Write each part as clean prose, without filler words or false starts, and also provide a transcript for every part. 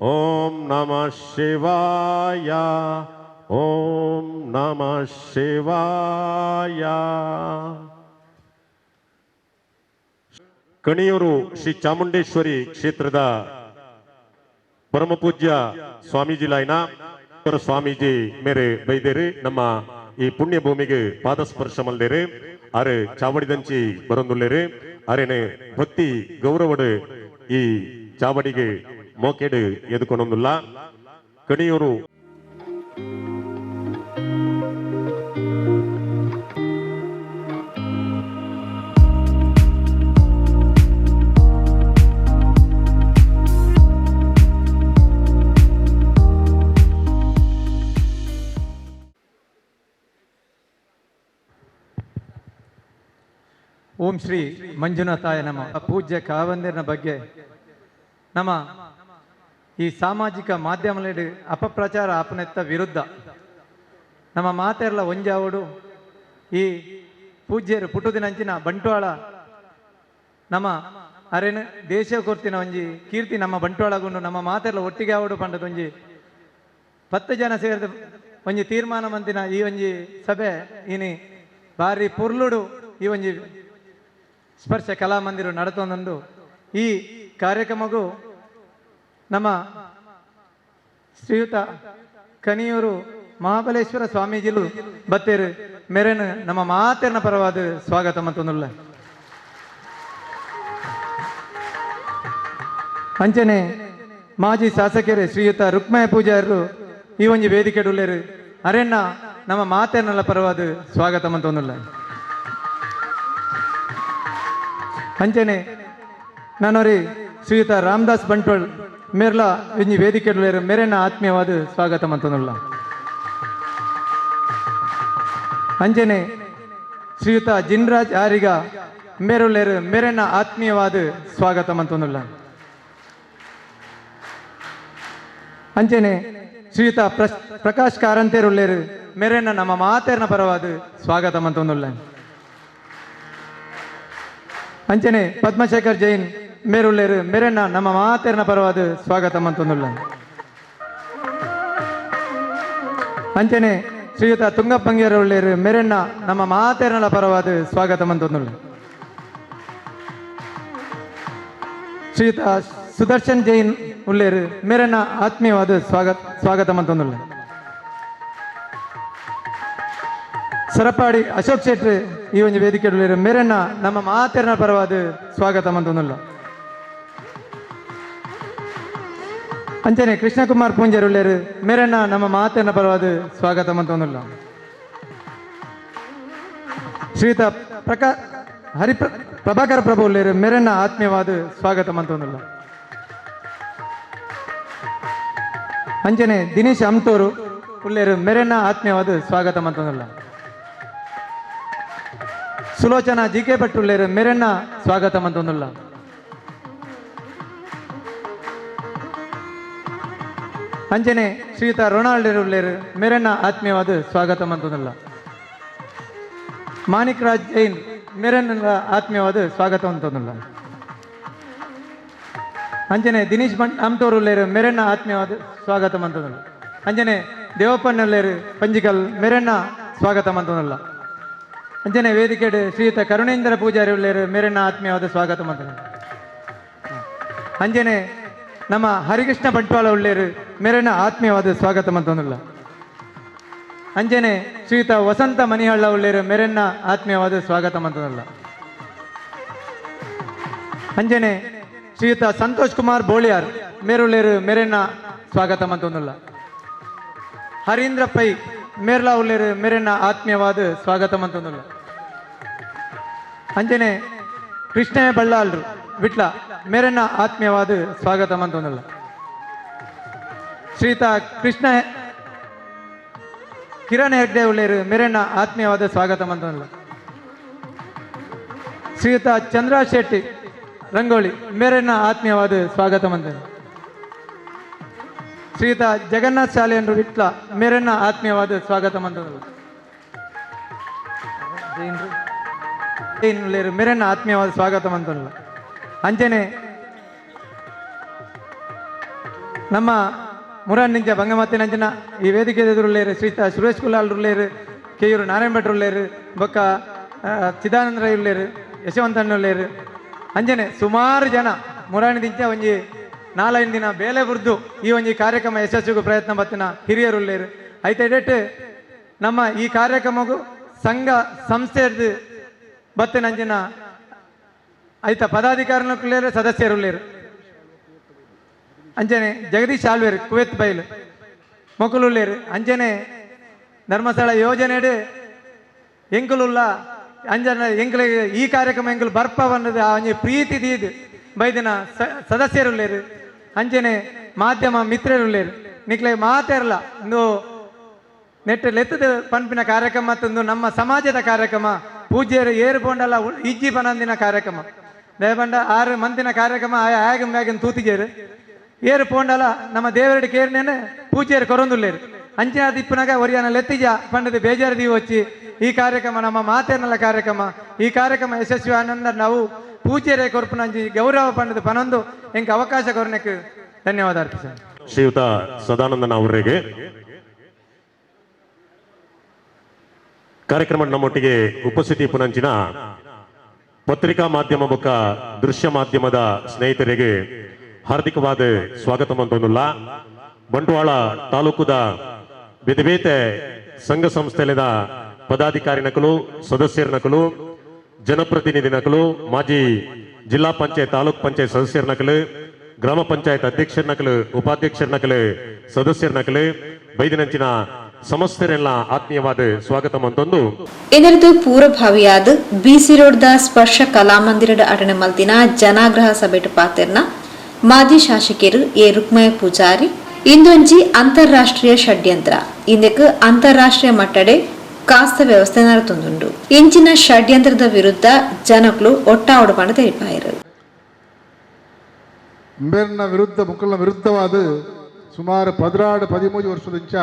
ಓಂ ನಮಃ ಶಿವಾಯ ಓಂ ನಮಃ ಶಿವಾಯ. ಕಣಿಯೂರು ಶ್ರೀ ಚಾಮುಂಡೇಶ್ವರಿ ಕ್ಷೇತ್ರದ ಪರಮ ಪೂಜ್ಯ ಸ್ವಾಮೀಜಿಲಾಯ್ನ ಸ್ವಾಮೀಜಿ ಮೇರೆ ಬೈದೇರಿ ನಮ್ಮ ಈ ಪುಣ್ಯ ಭೂಮಿಗೆ ಪಾದ ಸ್ಪರ್ಶ ಮಲ್ದೇರಿ ಅರೆ ಚಾವಡಿದಂಚಿ ಬರೊಂದುಲ್ಲೇರಿ ಅರೆನೆ ಭಕ್ತಿ ಗೌರವಡು ಈ ಚಾವಡಿಗೆ ಮೋಕೆಡು ಎದುಕೊಂಡೊಂದುಲ್ಲ. ಕಣಿಯೂರು ಓಂ ಶ್ರೀ ಮಂಜುನಾಥಾಯ ನಮ. ಪೂಜ್ಯ ಕಾವಂದಿರನ ಬಗ್ಗೆ ನಮ್ಮ ಈ ಸಾಮಾಜಿಕ ಮಾಧ್ಯಮದಲ್ಲಿ ಅಪಪ್ರಚಾರ ಆಪನೆತ್ತ ವಿರುದ್ಧ ನಮ್ಮ ಮಾತೆರ್ಲ ಒಂಜಾವಡು ಈ ಪೂಜ್ಯರು ಪುಟುದಿನಂಚಿನ ಬಂಟ್ವಾಳ ನಮ್ಮ ಅರೆನು ದೇಶ ಕೊರ್ತಿನ ಒಂಜಿ ಕೀರ್ತಿ ನಮ್ಮ ಬಂಟ್ವಾಳಗೊಂಡು ನಮ್ಮ ಮಾತೆರ್ಲ ಒಟ್ಟಿಗೆ ಆವಡು ಪಂಡದ ಒಂಜಿ 10 ಜನ ಸೇರಿದ ಒಂಜಿ ತೀರ್ಮಾನ ಮಂತಿನ ಈ ಒಂಜಿ ಸಭೆ ಇನಿ ಬಾರಿ ಪುರ್ಲುಡು ಈ ಒಂಜಿ ಸ್ಪರ್ಶ ಕಲಾಮಂದಿರ ನಡತೊಂದು ಈ ಕಾರ್ಯಕ್ರಮಗೂ ನಮ್ಮ ಶ್ರೀಯುತ ಕಣಿಯೂರು ಮಹಾಬಲೇಶ್ವರ ಸ್ವಾಮೀಜಿಲು ಬತ್ತೇರು ಮೆರೆನು ನಮ್ಮ ಮಾತೆರ್ನ ಪರವಾದ ಸ್ವಾಗತ ಮತ್ತೊಂದುಲ್ಲ. ಅಂಚನೆ ಮಾಜಿ ಶಾಸಕರೇ ಶ್ರೀಯುತ ರುಕ್ಮಯ ಪೂಜಾರರು ಈ ಒಂಜಿ ವೇದಿಕೆಡುಲ್ಲೇರು ಅರೆನ್ನ ನಮ್ಮ ಮಾತೆರ್ನಲ್ಲ ಪರವಾದ ಸ್ವಾಗತ ಮತ್ತೊಂದುಲ್ಲ. ಅಂಚನೆ ನಾನೋರಿ ಶ್ರೀಯುತ ರಾಮದಾಸ್ ಬಂಟ್ವಾಳ್ ಮೇರ್ಲ ಒಂಜಿ ವೇದಿಕೆಡುಲ್ಲೇರು ಮೇರೆನ ಆತ್ಮೀಯವಾದ ಸ್ವಾಗತ ಮತ್ತೊಂದುಲ್ಲ. ಅಂಚನೆ ಶ್ರೀಯುತ ಜಿನ್ರಾಜ್ ಆರಿಗ ಮೇರುಲ್ಲೇರು ಮೇರೆನ ಆತ್ಮೀಯವಾದ ಸ್ವಾಗತ ಮತ್ತೊಂದುಲ್ಲ. ಅಂಚನೆ ಶ್ರೀಯುತ ಪ್ರಕಾಶ್ ಕಾರಂತೇರುಲ್ಲೇರು ಮೇರೆನ ನಮ್ಮ ಮಾತೆರ್ನ ಪರವಾದ ಸ್ವಾಗತ ಮತ್ತೊಂದುಲ್ಲ. ಅಂಚನೆ ಪದ್ಮಶೇಖರ್ ಜೈನ್ ಮೇರುಲ್ಲೇರು ಮೇರೆನ ನಮ್ಮ ಮಾತೆರ್ನ ಪರವಾದ ಸ್ವಾಗತ ಮತ್ತೊಂದುಲ್ಲ. ಅಂಚನೆ ಶ್ರೀಯುತ ತುಂಗಪ್ಪಂಗಿಯರ ಉಳ್ಳೇರು ಮೇರೆನ್ನ ನಮ್ಮ ಮಾತೆರ್ನಲ ಪರವಾದ ಸ್ವಾಗತ ಮತ್ತೊಂದುಲ್ಲ. ಶ್ರೀಯುತ ಸುದರ್ಶನ್ ಜೈನ್ ಉಳ್ಳೇರು ಮೇರೆನ ಆತ್ಮೀಯವಾದ ಸ್ವಾಗತ ಮತ್ತೊಂದುಲ್ಲ. ಸರಪಾಡಿ ಅಶೋಕ್ ಶೆಟ್ಟಿ ಈ ಒಂದು ವೇದಿಕೆ ಉಳ್ಳೇರು ಮೇರೆನ್ನ ನಮ್ಮ ಮಾತೆರ್ನ ಪರವಾದ ಸ್ವಾಗತ ಮತ್ತೊಂದುಲ್ಲ. ಅಂಚನೆ ಕೃಷ್ಣಕುಮಾರ್ ಪೂಂಜರ್ ಉಳ್ಳೇರು ಮೇರೆನ್ನ ನಮ್ಮ ಮಾತೆರ್ನ ಪರವಾದ ಸ್ವಾಗತ ಮತ್ತೊಂದುಲ್ಲ. ಶ್ರೀಯುತ ಪ್ರಭಾಕರ ಪ್ರಭು ಉಳ್ಳೇರು ಮೇರೆನ್ನ ಆತ್ಮೀಯವಾದ ಸ್ವಾಗತ ಮತ್ತೊಂದುಲ್ಲ. ಅಂಚನೆ ದಿನೇಶ್ ಅಮ್ತೂರು ಉಳ್ಳೇರು ಮೇರೆನ್ನ ಆತ್ಮೀಯವಾದ ಸ್ವಾಗತ ಮತ್ತೊಂದುಲ್ಲ. ಸುಲೋಚನಾ ಜಿ ಕೆ ಭಟ್ ಉಳ್ಳೇರು ಮೇರೆನ್ನ ಸ್ವಾಗತ ಮತ್ತೊಂದುಲ್ಲ. ಅಂಚನೆ ಶ್ರೀಯುತ ರೊನಾಲ್ಡ್ ಉಳ್ಳೇರು ಮೇರೆನ್ನ ಆತ್ಮೀಯವಾದ ಸ್ವಾಗತ ಮತ್ತೊಂದುಲ್ಲ. ಮಾಣಿಕ್ ರಾಜ್ ಜೈನ್ ಮೇರೆನ್ನ ಆತ್ಮೀಯವಾದ ಸ್ವಾಗತ ಮತ್ತೊಂದುಲ್ಲ. ಅಂಚನೆ ದಿನೇಶ್ ಅಮ್ತೂರು ಉಳ್ಳೇರು ಮೇರೆನ್ನ ಆತ್ಮೀಯವಾದ ಸ್ವಾಗತ ಮತ್ತೊಂದುಲ್ಲ. ಅಂಚನೆ ದೇವಪ್ಪಣ್ಣ ಉಳ್ಳೇರು ಪಂಜಿಕಲ್ ಮೇರೆನ್ನ ಸ್ವಾಗತ ಮತ್ತೊಂದುಲ್ಲ. ಅಂಚನೆ ವೇದಿಕೆಡು ಶ್ರೀಯುತ ಕರುಣೇಂದ್ರ ಪೂಜಾರಿ ಉಳ್ಳೇರು ಮೇರೆನ್ನ ಆತ್ಮೀಯವಾದ ಸ್ವಾಗತ ಮತ್ತೊಂದುಲ್ಲ. ಅಂಚನೆ ನಮ್ಮ ಹರಿಕೃಷ್ಣ ಬಂಟ್ವಾಳ ಉಳ್ಳೇರು ಮೇರೆನ್ನ ಆತ್ಮೀಯವಾದ ಸ್ವಾಗತ ಮತ್ತೊಂದುಲ್ಲ. ಅಂಚನೆ ಶ್ರೀಯುತ ವಸಂತ ಮನಿಹಳ್ಳ ಉಳ್ಳೇರು ಮೇರೆನ್ನ ಆತ್ಮೀಯವಾದ ಸ್ವಾಗತ ಮತ್ತೊಂದುಲ್ಲ. ಅಂಚನೆ ಶ್ರೀಯುತ ಸಂತೋಷ್ ಕುಮಾರ್ ಬೋಳಿಯಾರ್ ಮೇರುಳ್ಳೇರು ಮೇರೆನ್ನ ಸ್ವಾಗತ ಮತ್ತೊಂದುಲ್ಲ. ಹರೀಂದ್ರ ಪೈ ಮೇರ್ಲಾ ಉಳ್ಳೇರು ಮೇರೆನ್ನ ಆತ್ಮೀಯವಾದ ಸ್ವಾಗತ ಮತ್ತೊಂದುಲ್ಲ. ಅಂಚನೆ ಕೃಷ್ಣಯ್ಯ ಬಳ್ಳಾಲ್ರು ವಿಟ್ಲ ಮೇರೆನ್ನ ಆತ್ಮೀಯವಾದ ಸ್ವಾಗತ ಮತ್ತೊಂದುಲ್ಲ. ಶ್ರೀಯುತ ಕಿರಣ್ ಹೆಗ್ಡೆ ಉಳ್ಳೇರು ಮೇರೆನ್ನ ಆತ್ಮೀಯವಾದ ಸ್ವಾಗತ ಮತ್ತೊಂದುಲ್ಲ. ಶ್ರೀಯುತ ಚಂದ್ರ ಶೆಟ್ಟಿ ರಂಗೋಳಿ ಮೇರೆನ್ನ ಆತ್ಮೀಯವಾದ ಸ್ವಾಗತ ಮತ್ತೊಂದುಲ್ಲ. ಶ್ರೀಯುತ ಜಗನ್ನಾಥ್ ಶಾಲೆಯನ್ರು ವಿಟ್ಲ ಮೇರೆನ್ನ ಆತ್ಮೀಯವಾದ ಸ್ವಾಗತ ಮತ್ತೊಂದುಲ್ಲ. ಮೇರೆನ್ನ ಆತ್ಮೀಯವಾದ ಸ್ವಾಗತ ಮತ್ತೊಂದುಲ್ಲ. ಅಂಚನೆ ನಮ್ಮ ಮುರಾನ್ನಿಂಚ ಬಂಗಮತ್ತಿನಂಚಿನ ಈ ವೇದಿಕೆ ಎದುರುಳ್ಳೇರು ಶ್ರೀತ ಸುರೇಶ್ ಕುಲಾಲ್ ಉಳ್ಳೇರು ಕೆಯೂರು ನಾರಾಯಣ ಭಟ್ರು ಉಳ್ಳೇರು ಬೊಕ್ಕ ಚಿದಾನಂದ ರೈ ಉಳ್ಳೇರು ಯಶವಂತಣ್ಣ ಉಳ್ಳೇರು ಅಂಜನೆ ಸುಮಾರು ಜನ ಮುರಾಣಿದಿಂಚ ಒಂಜಿ 4-5 ದಿನ ಬೇಲೆ ಬುರ್ದು ಈ ಒಂಜಿ ಕಾರ್ಯಕ್ರಮ ಯಶಸ್ವಿಗೂ ಪ್ರಯತ್ನ ಬತ್ತಿನ ಹಿರಿಯರು ಉಳ್ಳೇರು ಐತೆ ಡೇಟ್ ನಮ್ಮ ಈ ಕಾರ್ಯಕ್ರಮಗೂ ಸಂಘ ಸಂಸ್ಥೆಯದ್ದು ಬತ್ತಿನ ಅಂಜಿನ ಐತ ಪದಾಧಿಕಾರಿಗಳು ಸದಸ್ಯರುಳ್ಳೇರು ಅಂಜನೆ ಜಗದೀಶ್ ಆಳ್ವೇರು ಕುವೆತ್ ಬೈಲು ಮೊಕಲುಳ್ಳೇರು ಅಂಜನೆ ಧರ್ಮಸ್ಥಳ ಯೋಜನೆ ಎಂಕುಲುಲ್ಲ ಅಂಜನ ಎಂಕಲಿಗೆ ಈ ಕಾರ್ಯಕ್ರಮ ಎಂಕಲು ಬರ್ಪ ಬಂದದ್ದು ಅಂಜೆ ಪ್ರೀತಿ ದೀದು ಬೈದಿನ ಸದಸ್ಯರುಳ್ಳೇರು ಅಂಜನೆ ಮಾಧ್ಯಮ ಮಿತ್ರರುಳ್ಳೇರು ನಿಕ್ಲೆ ಮಾತೇರಲ್ಲ ಒಂದು ನೆಟ್ಟು ಲೆತ್ತದ ಪಂಪಿನ ಕಾರ್ಯಕ್ರಮ ತಂದು ನಮ್ಮ ಸಮಾಜದ ಕಾರ್ಯಕ್ರಮ ಪೂಜ್ಯರು ಏರು ಬೋಂಡಲ್ಲ ಇಜ್ಜಿ ಪನಂದಿನ ಕಾರ್ಯಕ್ರಮ ದಯಬಂಡ 6 ಮಂದಿನ ಕಾರ್ಯಕ್ರಮ ಆಯಗಂ ವ್ಯಾಗನ್ ತೂತಿಗೇರು ಏರು ಪೋಂಡಲ ನಮ್ಮ ದೇವರಡಿ ಕೇರ್ನೇನೆ ಪೂಜ್ಯರು ಕೊರೊಂದುಳ್ಳೇರು ಅಂಚಿನ ದಿಪ್ಪನಾಗ ಒರಿಯಾನ ಲೆತ್ತಿಜ ಪಂಡದ ಬೇಜಾರು ದೀವು వచ్చి ಈ ಕಾರ್ಯಕ್ರಮ ನಮ್ಮ ಮಾತೇರ್ನಲ ಕಾರ್ಯಕ್ರಮ ಈ ಕಾರ್ಯಕ್ರಮ ಯಶಸ್ವಿ ಆನಂದ ನಾವು ಪೂಜ್ಯರೇ ಕೊರ್ಪುನಂಜಿ ಗೌರವ ಪಂಡದ ಪನೊಂದು ಎಂಕ ಅವಕಾಶ ಕೊರನೆಕ್ ಧನ್ಯವಾದ ಅರ್ಪಿಸ ಶ್ರೀಯುತ ಸದಾನಂದನ ಅವರಿಗೆ ಕಾರ್ಯಕ್ರಮ ನಮ್ಮೊಟ್ಟಿಗೆ ಉಪಸ್ಥಿತಿ ಪುನಂಚಿನ ಪತ್ರಿಕಾ ಮಾಧ್ಯಮ ಬೊಕ್ಕ ದೃಶ್ಯ ಮಾಧ್ಯಮದ ಸ್ನೇಹಿತರಿಗೆ ಹಾರ್ದಿಕವಾದ ಸ್ವಾಗತ ಮಂತೊಂದುಲ್ಲ ಬಂಟ್ವಾಳ ತಾಲೂಕುದ ಬೇತೆ ಬೇತೆ ಸಂಘ ಸಂಸ್ಥೆಲೆದ ಪದಾಧಿಕಾರಿನಕಲು ಸದಸ್ಯರನಕಲು ಜನಪ್ರತಿನಿಧಿನಕಲು ಮಾಜಿ ಜಿಲ್ಲಾ ಪಂಚಾಯತ್ ತಾಲೂಕ್ ಪಂಚಾಯತ್ ಸದಸ್ಯರನಕಲು ಗ್ರಾಮ ಪಂಚಾಯತ್ ಅಧ್ಯಕ್ಷರನಕಲು ಉಪಾಧ್ಯಕ್ಷರನಕಲು ಸದಸ್ಯರನಕಲು ಬೈದಿನಂಚಿನ ಸಮಸ್ಯರೆಲ್ಲ ಆತ್ಮೀಯವಾದ ಸ್ವಾಗತ ಮಂತೊಂದು ಇದರದು ಪೂರ್ವಭಾವಿಯಾದ ಬಿಸಿ ರೋಡ್ದ ಸ್ಪರ್ಶ ಕಲಾಮಂದಿರದ ಅಟನೆ ಮಲ್ತಿನ ಜನಾಗ್ರಹ ಸಭೆಟ್ ಪಾತೆರ್ನ ಮಾಜಿ ಶಾಸಕರು ಎ ರುಕ್ಮಯ ಪೂಜಾರಿ ಇಂದೊಂಜಿ ಅಂತಾರಾಷ್ಟ್ರೀಯ ಷಡ್ಯಂತ್ರ ಇಂದಕ್ಕೆ ಅಂತಾರಾಷ್ಟ್ರೀಯ ಮಟ್ಟಡೆ ಕಾಸ್ತ ವ್ಯವಸ್ಥೆ ನಡತೊಂದುಂಡು ಇಂಚಿನ ಷಡ್ಯಂತ್ರದ ವಿರುದ್ಧ ಜನಗಳು ಒಟ್ಟಾವಡಪಂಡ ತಿಳಿಪಾಯರು ಅಂಬೇರ್ನ ವಿರುದ್ಧ ಮುಕ್ಕಲ್ನ ವಿರುದ್ಧವಾದ ಸುಮಾರು 13 ವರ್ಷದಿಂಚ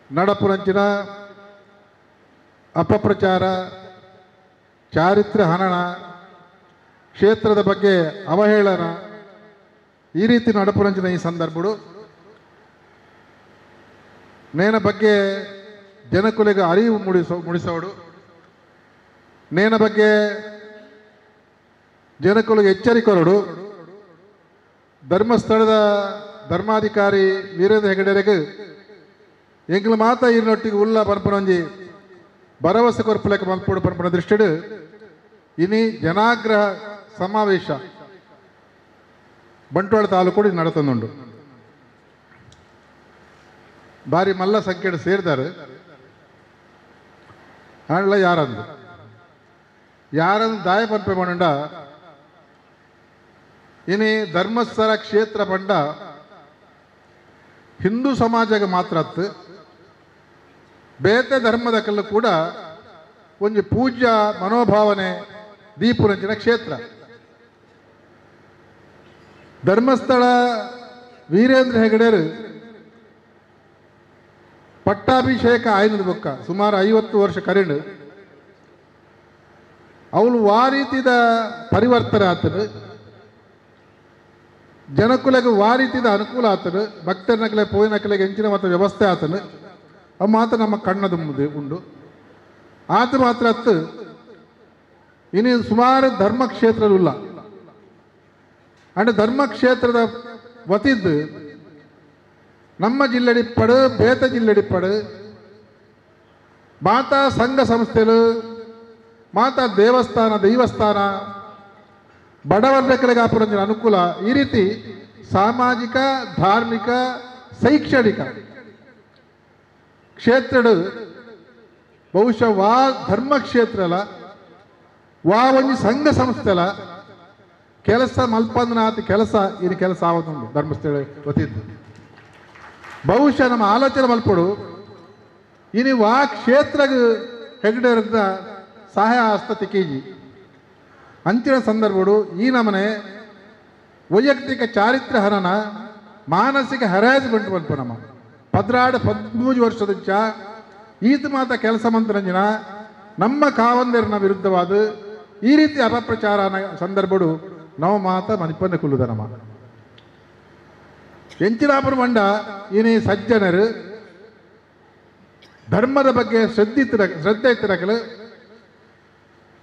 ನಡಪುರಂಚಿನ ಅಪಪ್ರಚಾರ ಚಾರಿತ್ರ್ಯ ಹನನ ಕ್ಷೇತ್ರದ ಬಗ್ಗೆ ಅವಹೇಳನ ಈ ರೀತಿ ನಡಪುರಂಚಿನ ಈ ಸಂದರ್ಭಗಳು ನೇನ ಬಗ್ಗೆ ಜನಕುಲಿಗೆ ಅರಿವು ಮೂಡಿಸೋಡು ನೇನ ಬಗ್ಗೆ ಜನಕುಲಿಗೆ ಎಚ್ಚರಿಕೊರಡು ಧರ್ಮಸ್ಥಳದ ಧರ್ಮಾಧಿಕಾರಿ ವೀರೇಂದ್ರ ಹೆಗಡೆರೆಗೆ ಎಂಗ್ಲ ಮಾತ ಇರಿನೊಟ್ಟಿಗೆ ಉಲ್ಲ ಪನ್ಪನೊಂಜಿ ಭರವಸೆ ಕೊರ್ಪಲೆಕ್ಕ ಮಲ್ಪೋಡು ಪನ್ಪನ ದೃಷ್ಟಿಡು ಇನಿ ಜನಾಗ್ರಹ ಸಮಾವೇಶ ಬಂಟ್ವಾಳ ತಾಲೂಕು ನಡತೊಂದುಂಡು ಬಾರಿ ಮಲ್ಲ ಸಂಖ್ಯೆಡು ಸೇರಿದಾರೆ ಆಂಡ್ಲ ಯಾರಂದು ದಾಯ ಪನ್ಪೆ ಪಂಡ ಇನಿ ಧರ್ಮಸ್ಥಳ ಕ್ಷೇತ್ರ ಪಂಡ ಹಿಂದೂ ಸಮಾಜಕ್ಕೆ ಮಾತ್ರ ಬೇತೆ ಧರ್ಮದಕ್ಕಲ್ಲೂ ಕೂಡ ಒಂದು ಪೂಜ್ಯ ಮನೋಭಾವನೆ ದೀಪುರಂಚಿನ ಕ್ಷೇತ್ರ ಧರ್ಮಸ್ಥಳ ವೀರೇಂದ್ರ ಹೆಗಡೆರು ಪಟ್ಟಾಭಿಷೇಕ ಆಯ್ನದ ಬೊಕ್ಕ ಸುಮಾರು 50 ವರ್ಷ ಕರೆಂಡು ಅವಳು ಆ ರೀತಿದ ಪರಿವರ್ತನೆ ಆತನು ಜನಕುಲೆಗೆ ಆ ರೀತಿದ ಅನುಕೂಲ ಆತನು ಭಕ್ತರ ನಕಲೆ ಪೋಯಿ ನಕಲೆಗೆ ಹೆಂಚಿನ ಮತ್ತು ವ್ಯವಸ್ಥೆ ಆತನು ಅವು ಮಾತ್ರ ನಮ್ಮ ಕಣ್ಣದ ಮುಂದೆ ಉಂಡು ಆತ ಮಾತ್ರ ಅತ್ತು ಇನ್ನು ಸುಮಾರು ಧರ್ಮಕ್ಷೇತ್ರವಿಲ್ಲ ಅಂಡ್ ಧರ್ಮಕ್ಷೇತ್ರದ ವತಿದ್ದು ನಮ್ಮ ಜಿಲ್ಲೆಡಿಪ್ಪಡು ಬೇತ ಜಿಲ್ಲೆಡಿಪ್ಪಡು ಮಾತಾ ಸಂಘ ಸಂಸ್ಥೆಗಳು ಮಾತಾ ದೈವಸ್ಥಾನ ಬಡವರ್ಗಗಳಿಗೆ ಆಪುರಂಜಿನ ಅನುಕೂಲ ಈ ರೀತಿ ಸಾಮಾಜಿಕ ಧಾರ್ಮಿಕ ಶೈಕ್ಷಣಿಕ ಕ್ಷೇತ್ರಡು ಬಹುಶಃ ವಾ ಧರ್ಮಕ್ಷೇತ್ರಲ ವಾ ಒಂಜಿ ಸಂಘ ಸಂಸ್ಥೆಲ ಕೆಲಸ ಮಲ್ಪಂದನಾಥ ಕೆಲಸ ಇನ್ನು ಕೆಲಸ ಆವತ್ತುಂಡು ಧರ್ಮಸ್ಥಳ ಗೊತ್ತಿದ್ದು ಬಹುಶಃ ನಮ್ಮ ಆಲೋಚನೆ ಮಲ್ಪಡು ಇನ್ನು ವಾ ಕ್ಷೇತ್ರ ಹೆಗ್ಡೆರದ ಸಹಾಯ ಹಸ್ತ ತಿಕ್ಕೀಜಿ ಅಂಚಿನ ಸಂದರ್ಭಗಳು ಈ ನಮನೆ ವೈಯಕ್ತಿಕ ಚಾರಿತ್ರ್ಯ ಹನನ ಮಾನಸಿಕ ಹರಾಜ್ಮೆಂಟ್ ಬಂತು ನಮ್ಮ 13 ವರ್ಷದ ಈತ ಮಾತ ಕೆಲಸ ಮಂತ್ರಂಜಿನ ನಮ್ಮ ಕಾವಂದರಿನ ವಿರುದ್ಧವಾದ ಈ ರೀತಿ ಅಪಪ್ರಚಾರ ಸಂದರ್ಭಗಳು ನಾವು ಮಾತ ಮನಿಪನ್ನ ಕುಲ್ಲುದ ನಮ್ಮ ಎಂಚಿನಾಪುರ ಮಂಡ ಇನಿ ಸಜ್ಜನರು ಧರ್ಮದ ಬಗ್ಗೆ ಶ್ರದ್ಧೆ ಇತ್ತಿರಕಲು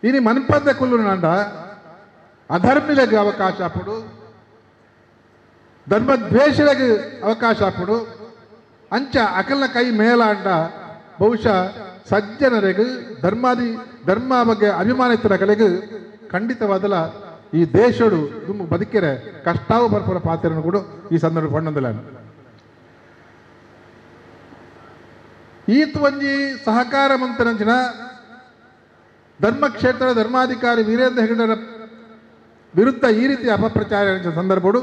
ಇನಿ ಮನ್ಪದ್ದ ಕುಲ್ಲು ನಂಡ ಅಧರ್ಮಿలకు ಅವಕಾಶ ಅಪ್ಪಡು ಧರ್ಮ ದ್ವೇಷಗಳಿಗೆ ಅವಕಾಶ ಅಪ್ಪಡು ಅಂಚ ಅಕಲ್ನ ಕೈ ಮೇಲಾಂಡ ಬಹುಶಃ ಸಜ್ಜನರಿಗೆ ಧರ್ಮ ಬಗ್ಗೆ ಅಭಿಮಾನ ಇತ್ತಿರಕಲಿಗೆ ಖಂಡಿತವಾದಲ ಈ ದೇಶಡು ತುಂಬ ಬದುಕಿರೆ ಕಷ್ಟಾವು ಬರ್ಪುರ ಪಾತ್ರನು ಕೂಡ ಈ ಸಂದರ್ಭ ಪಣ್ಣಂದಿಲ್ಲ ಈತ್ ಒಂಜಿ ಸಹಕಾರ ಮಂತ್ರಂಚಿನ ಧರ್ಮಕ್ಷೇತ್ರದ ಧರ್ಮಾಧಿಕಾರಿ ವೀರೇಂದ್ರ ಹೆಗಡೆರ ವಿರುದ್ಧ ಈ ರೀತಿ ಅಪಪ್ರಚಾರ ಸಂದರ್ಭಡು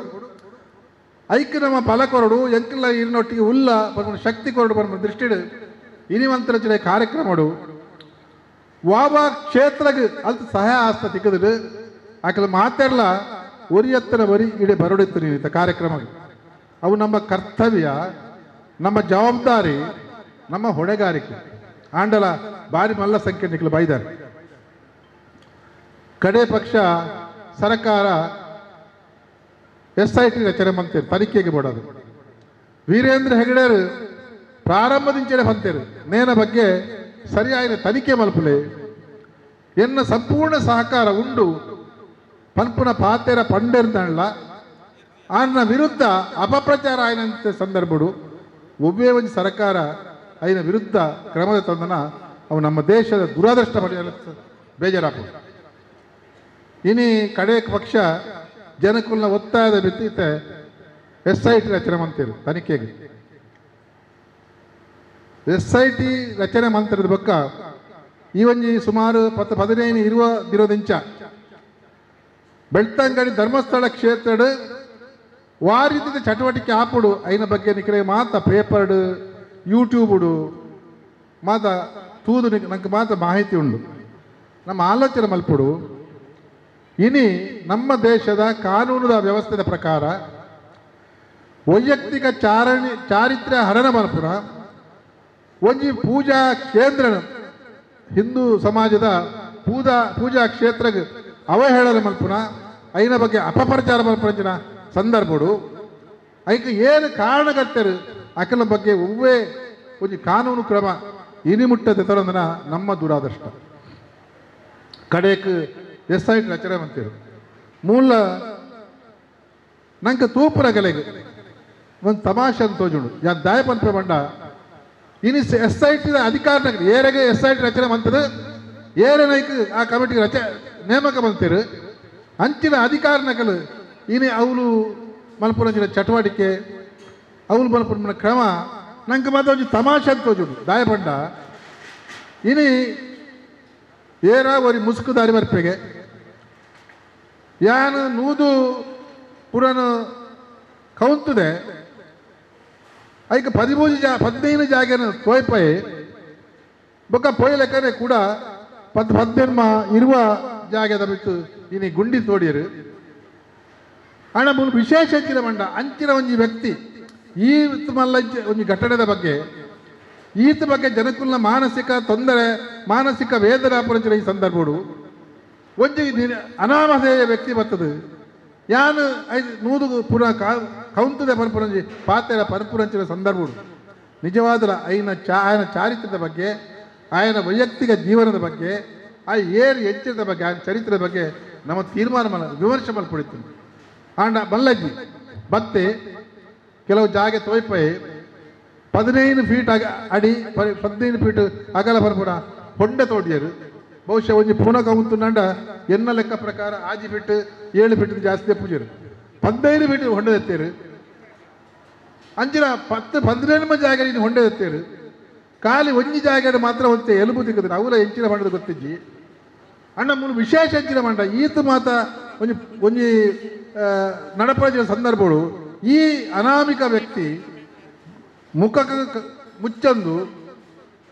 ಐಕ್ಯ ನಮ್ಮ ಫಲಕೊರಡು ಎಂಕಲ ಇರಿನೊಟ್ಟಿಗೆ ಉಲ್ಲ ಬರ್ಮ ಶಕ್ತಿ ಕೊರಡು ಬರ್ಮ ದೃಷ್ಟಿಡು ಇನಿವಂತರಚನೆ ಕಾರ್ಯಕ್ರಮಡು ವಾವ ಕ್ಷೇತ್ರಗೆ ಅಲ್ತ ಸಹಾಯ ಆಸ್ತ ತಿಕ್ಕದು ಆಕಲ ಮಾತಾಡಲ ಒರಿಯತ್ತರ ಒರಿ ಇಡೆ ಬರಡಿತ್ತು ನೀವು ಕಾರ್ಯಕ್ರಮ ಅವು ನಮ್ಮ ಕರ್ತವ್ಯ ನಮ್ಮ ಜವಾಬ್ದಾರಿ ನಮ್ಮ ಹೊಣೆಗಾರಿಕೆ ಆಂಡಲ ಭಾರಿ ಮಲ್ಲ ಸಂಖ್ಯೆ ನಿಖಲು ಬೈದಾರೆ ಕಡೆ ಪಕ್ಷ ಸರ್ಕಾರ SIT ರಚನೆ ಮಂತೇರು ತನಿಖೆಗೆ ಬಿಡೋದು ವೀರೇಂದ್ರ ಹೆಗಡೆರು ಪ್ರಾರಂಭದಿಂಚನೆ ಬಂತೇರು ನೇನ ಬಗ್ಗೆ ಸರಿಯಾದ ತನಿಖೆ ಮಲ್ಪಲೆ ಎನ್ನ ಸಂಪೂರ್ಣ ಸಹಕಾರ ಉಂಡು ಪನ್ಪುನ ಪಾತೆರ ಪಂಡೆರ್ದಣ್ಣ ಆನ ವಿರುದ್ಧ ಅಪಪ್ರಚಾರ ಆಯ್ನಂತೆ ಸಂದರ್ಭಡು ಒಬ್ಬೇ ಒಂದು ಸರ್ಕಾರ ಐನ ವಿರುದ್ಧ ಕ್ರಮದ ತಂದನ ಅವು ನಮ್ಮ ದೇಶದ ದುರಾದೃಷ್ಟ ಪಡೆಯಲು ಬೇಜಾರಾಪ ಇನಿ ಕಡೆ ಪಕ್ಷ ಜನಕುಲ್ನ ಒತ್ತಾಯದ ಬಿತ್ತಿತ್ತೆ SIT ರಚನೆ ಮಂತಿರು ತನಿಖೆಗೆ SIT ರಚನೆ ಮಂತ್ರದ ಬೊಕ್ಕ ಈ ಒಂಜಿ ಸುಮಾರು 15-20 ಇಂಚ ಬೆಳ್ತಂಗಡಿ ಧರ್ಮಸ್ಥಳ ಕ್ಷೇತ್ರಡು ವಾರಿದ ಚಟುವಟಿಕೆ ಆಪುಡು ಐನ ಬಗ್ಗೆ ನಿಖರೆ ಮಾತ ಪೇಪರ್ಡು ಯೂಟ್ಯೂಬ್ಡು ಮಾತ ತೂದು ನಂಗೆ ಮಾತ ಮಾಹಿತಿ ಉಂಡು ನಮ್ಮ ಆಲೋಚನೆ ಮಲ್ಪುಡು ಇನಿ ನಮ್ಮ ದೇಶದ ಕಾನೂನದ ವ್ಯವಸ್ಥೆಯ ಪ್ರಕಾರ ವೈಯಕ್ತಿಕ ಚಾರಿತ್ರ್ಯ ಹರಣ ಮಲ್ಪುರ ಒಂಜಿ ಪೂಜಾ ಕೇಂದ್ರ ಹಿಂದೂ ಸಮಾಜದ ಪೂಜಾ ಕ್ಷೇತ್ರಕ್ಕೆ ಅವಹೇಳನ ಮಲ್ಪುನ ಐನ ಬಗ್ಗೆ ಅಪಪ್ರಚಾರ ಮಲ್ಪಂಚಿನ ಸಂದರ್ಭಡು ಐಕ ಏನು ಕಾರಣಕರ್ತರು ಅಕಲ ಬಗ್ಗೆ ಒವ್ವೇ ಒಂದು ಕಾನೂನು ಕ್ರಮ ಇನಿಮುಟ್ಟದ ತರಂದನ ನಮ್ಮ ದುರಾದೃಷ್ಟ ಕಡೆಕ್ SIT ರಚನೆ ಮಂತಿರು ಮೂಲ ನಂಗೆ ತೂಪುರ ಗಲೆಗೆ ಒಂದು ತಮಾಷೆ ಅಂತ ತೋಜುಂಡು ಯಾನ್ ದಾಯಪನ್ಪೆ ಬಂಡ ಇನಿ SIT ಅಧಿಕಾರ ಏರೆಗೆ SIT ರಚನೆ ಮಂತದ ಏರೇನೈಕ್ ಆ ಕಮಿಟಿಗೆ ನೇಮಕ ಮಂತಿರು ಅಂಚಿನ ಅಧಿಕಾರ ನಕಲು ಇನಿ ಅವಳು ಮಲ್ಪುರಂಚಿನ ಚಟುವಟಿಕೆ ಅವಳು ಮಲ್ಪುರ ಕ್ರಮ ನಂಗೆ ಮಾತ್ರ ಒಂದು ತಮಾಷೆ ಅಂತ ತೋಜುಂಡು ದಾಯಪಂಡ ಇನಿ ಏರ ಒರಿ ಮುಸುಕು ದಾರಿ ಬರ್ಪೆಗೆ ಯಾನು ನೂದು ಪುರನ ಕೌಂತದೆ ಐಕ 15 ಜಾಗನ ತೋಯ್ಪೈ ಬೊಕ್ಕ ಪೊಯ್ ಲೆಕ್ಕನೆ ಕೂಡ 20 ಜಾಗದ ಬಿಟ್ಟು ಇನಿ ಗುಂಡಿ ತೋಡಿಯರು ಹಣ ಮುನ್ ವಿಶೇಷ ಹೆಚ್ಚಿನ ಮಂಡ ಅಂಚಿನ ಒಂಜಿ ವ್ಯಕ್ತಿ ಈ ಮಲ್ಲ ಒಂಜಿ ಘಟನೆದ ಬಗ್ಗೆ ಈತ ಬಗ್ಗೆ ಜನಕುಲ್ನ ಮಾನಸಿಕ ತೊಂದರೆ ಮಾನಸಿಕ ವೇದನೆ ಪುರಂಚಿನ ಈ ಸಂದರ್ಭಡು ಒಂಜಿ ಅನಾಮಧೇಯ ವ್ಯಕ್ತಿ ಬರ್ತದೆ ಯಾನು ನೂದು ಪುನಃ ಕೌಂತದೆ ಪರಪುರಂಜಿ ಪಾತೆರ ಪರಪುರಂಚಿನ ಸಂದರ್ಭಡು ನಿಜವಾದ ఆయన ಚಾರಿತ್ರ್ಯದ ಬಗ್ಗೆ ఆయన ವೈಯಕ್ತಿಕ ಜೀವನದ ಬಗ್ಗೆ ಆ ಏರು ಎಚ್ಚರದ ಬಗ್ಗೆ ఆయన ಚರಿತ್ರದ ಬಗ್ಗೆ ನಮ್ಮ ತೀರ್ಮಾನ ವಿಮರ್ಶೆ ಮಲ್ಪಡಿತು ಆಂಡ ಮಲ್ಲಜ್ಜಿ ಬತ್ತೆ ಕೆಲವು ಜಾಗೆ ತೋಯ್ಪೈ 15 ಫೀಟ್ ಅಡಿ 15 ಫೀಟ್ ಅಗಲ ಬರ್ಪುರ ಹೊಂಡೆ ತೋಡಿಯರು ಬಹುಶಃ ಒಂಜಿ ಪುನಃ ಕೌಂತುಂಡ ಎನ್ನ ಲೆಕ್ಕ ಪ್ರಕಾರ 6 ಫೀಟ್ 7 ಫೀಟ್ ಜಾಸ್ತಿ ಪೂಜರು 15 ಫೀಟ್ ಹೊಂಡೆ ಎತ್ತೇರು ಅಂಚಿನ 10-15 ಜಾಗ ಹೊಂಡೆ ಎತ್ತೇರು ಖಾಲಿ ಒಂಜಿ ಜಾಗ ಮಾತ್ರ ಹೊತ್ತೆ ಎಲುಬು ತಿಕ್ಕದ್ರೆ ಅವರ ಹೆಂಚಿನ ಮಂಡದ ಗೊತ್ತಿಜ್ಜಿ ಅಣ್ಣ ಮೂಲ ವಿಶೇಷ ಹೆಂಚಿನ ಮಂಡ ಈತ ಮಾತ ಒಂಜಿ ನಡಪಡಿಸಿದ ಸಂದರ್ಭಗಳು ಈ ಅನಾಮಿಕ ವ್ಯಕ್ತಿ ಮುಖ ಮುಚ್ಚಂದು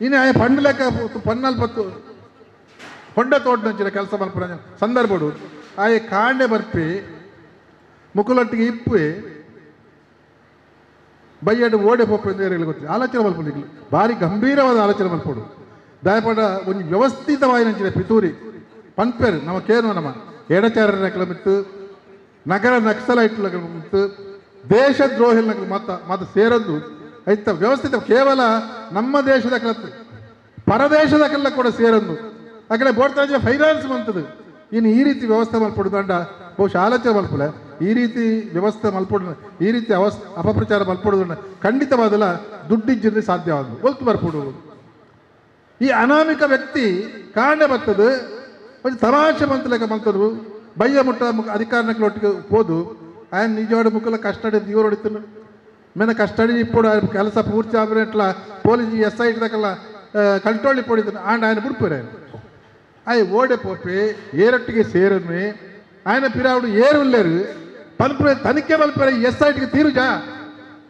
ಇನ್ನು ಆಯ ಪಂಡು ಲೆಕ್ಕ 14 ಹೊಂಡ ತೋಟಂಚಿನ ಕೆಲಸ ಮಲ್ಪನ ಸಂದರ್ಭಡು ಆಯ ಕಾಂಡೆ ಬರ್ಪಿ ಮುಕ್ಕಲೊಟ್ಟಿಗೆ ಇಪ್ಪು ಬೈಯಡು ಓಡೆ ಪೋಪೆಂದು ಗೊತ್ತಿಲ್ಲ ಆಲೋಚನೆ ಮಲ್ಪೊಂದು ಭಾರಿ ಗಂಭೀರವಾದ ಆಲೋಚನೆ ಮಲ್ಪಡು ದಯಪಡ ಒಂದು ವ್ಯವಸ್ಥಿತವಾಯಿನಂಚಿನ ಪಿತೂರಿ ಪನ್ಪೇರು ನಮ್ಮ ಕೇನು ನಮ್ಮ ಎಡಚಾರರ ಮಿತ್ತು ನಗರ ನಕ್ಸಲೈಟ್ಲ ಮಿತ್ತು ದೇಶದ್ರೋಹಿನ ಮತ ಸೇರದ್ದು ಐತ ವ್ಯವಸ್ಥಿತ ಕೇವಲ ನಮ್ಮ ದೇಶದ ಕೆಲಸ ಪರದೇಶದಕ್ಕೆಲ್ಲ ಕೂಡ ಸೇರೊಂದು ಯಾಕಂದ್ರೆ ಬೋಡ್ತಾಜೆ ಫೈನಾನ್ಸ್ ಬಂತದ್ದು ಇನ್ನು ಈ ರೀತಿ ವ್ಯವಸ್ಥೆ ಮಲ್ಪಡುದು ಅಂಡ ಬಹುಶಃ ಆಲೋಚನೆ ಮಲ್ಪಲೆ ಈ ರೀತಿ ವ್ಯವಸ್ಥೆ ಮಲ್ಪಡು ಈ ರೀತಿ ಅಪಪ್ರಚಾರ ಮಲ್ಪಡುದು ಖಂಡಿತವಾದಲ್ಲ ದುಡ್ಡಿಜ್ಜಿದ್ರೆ ಸಾಧ್ಯವಾದ ಒಲ್ತು ಬರ್ಪಡುವುದು ಈ ಅನಾಮಿಕ ವ್ಯಕ್ತಿ ಕಾಂಡೆ ಬರ್ತದು ಒಂದು ತಮಾಷೆ ಮಂತಲೆಕ್ಕ ಮಲ್ತರು ಬಯ್ಯ ಮುಟ್ಟ ಅಧಿಕಾರಕ್ಕೆ ಒಟ್ಟಿಗೆ ಹೋದು ఆయన నిజవాడు ముక్కల కస్టడీ దిగురు ಹೊಡಿತಾನೆ ಮೇನ ಕಸ್ಟಡಿ ఇప్పుడు ಕೆಲಸ ಪೂರ್ತಿ ಆದ್ರೆ పోలీసు ఎస్ఐ దగ్గర కంట్రోల్ ఇప్పుడు ఆయన ಬಿಡ್ಪುರ ఆయన ఓడే పోపి ఏరొಟ್ಟಿಗೆ ಸೇರನ್ನು ఆయన పిరావుడు ఏరులేరు పలుపు తనిఖీ మల్పర ఎస్ఐటికి తీరుజా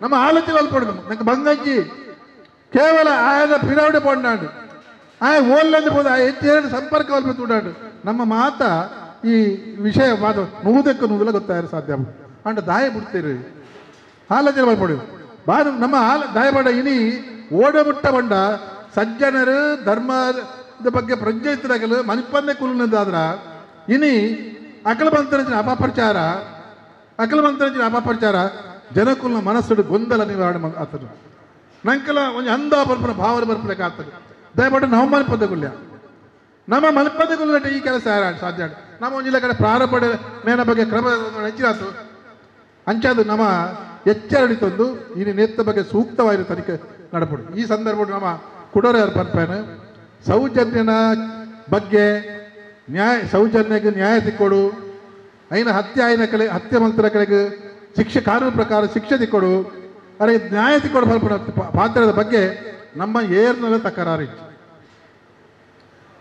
ನಮ್ಮ ಆಲೋಚನೆ ಮಲ್ಪಡುದು ನಂಗೆ ಬಂಗಜ್ಜಿ ಕೇವಲ ఆయన పిరావుడే ಪೊಂಡಾಡು ఆయన ಓಲ್ಲಂದು ಹೋದ ಹೆಚ್ಚು ಸಂಪರ್ಕ ಮಲ್ಪುತ್ತಾಡು ನಮ್ಮ ಮಾತ ಈ ವಿಷಯ ಮಾತ ನೂದಕ್ಕೆ ನೂದಲ್ಲ ಗೊತ್ತಾಗ ಸಾಧ್ಯ ಅಂಡ್ ದಾಯ ಬಿಡ್ತೀರಿ ಆಲೋಚನೆ ಮಲ್ಪಡು ಬಾರು ನಮ್ಮ ದಾಯಬಾಡ ಇನಿ ಓಡಬಿಟ್ಟ ಬಂಡ ಸಜ್ಜನರು ಧರ್ಮದ ಬಗ್ಗೆ ಪ್ರಜ್ಞೆ ಇತ್ತದಾಗಲು ಮನಿಪನ್ನೇ ಕುಲುನದಾದ್ರ ಇನಿ ಅಕಲಮಂತರಿನ ಅಪಪ್ರಚಾರ ಜನಕುಲ್ನ ಮನಸ್ಸುಡು ಗೊಂದಲ ನಿವಾರಣೆ ಆತನು ನಂಕಲ ಒಂದು ಅಂದ ಬರ್ಪನ ಭಾವನೆ ಬರ್ಪಲೆಕ್ಕ ಆಗ್ತದೆ ದಯಮಾಡಿ ನಾವು ಮಲ್ಪದಗುಲ್ಯ ನಮ್ಮ ಮಲ್ಪದಗುಲ್ಲ ಈ ಕೆಲಸ ಸಾಧ್ಯ ನಮ್ಮ ಒಂಜಿಲ್ಲ ಕಡೆ ಪ್ರಾರಂಭ ಮೇನ ಬಗ್ಗೆ ಕ್ರಮ ಹೆಚ್ಚಿನಾತು ಅಂಚಾದು ನಮ್ಮ ಎಚ್ಚರಿತಂದು ಈ ನೇತ್ರ ಬಗ್ಗೆ ಸೂಕ್ತವಾದ ತನಿಖೆ ನಡಪಡು ಈ ಸಂದರ್ಭ ನಮ್ಮ ಕುಡೋರ ಪನ್ಪೇನು ಸೌಜನ್ಯನ ಬಗ್ಗೆ ಸೌಜನ್ಯಕ್ಕೆ ನ್ಯಾಯ ತಿಕ್ಕೊಡು ಐನ ಹತ್ಯೆ ಮಂತ್ರ ಕಡೆಗೆ ಶಿಕ್ಷೆ ಕಾನೂನು ಪ್ರಕಾರ ಶಿಕ್ಷೆ ತಿಕ್ಕೊಡು ಅರೆ ನ್ಯಾಯ ತಿಕ್ಕೊಡು ಪಲ್ಪನ ಪಾತ್ರದ ಬಗ್ಗೆ ನಮ್ಮ ಏರ್ನಲ್ಲ ತಕರಾರಿಚ್ಚು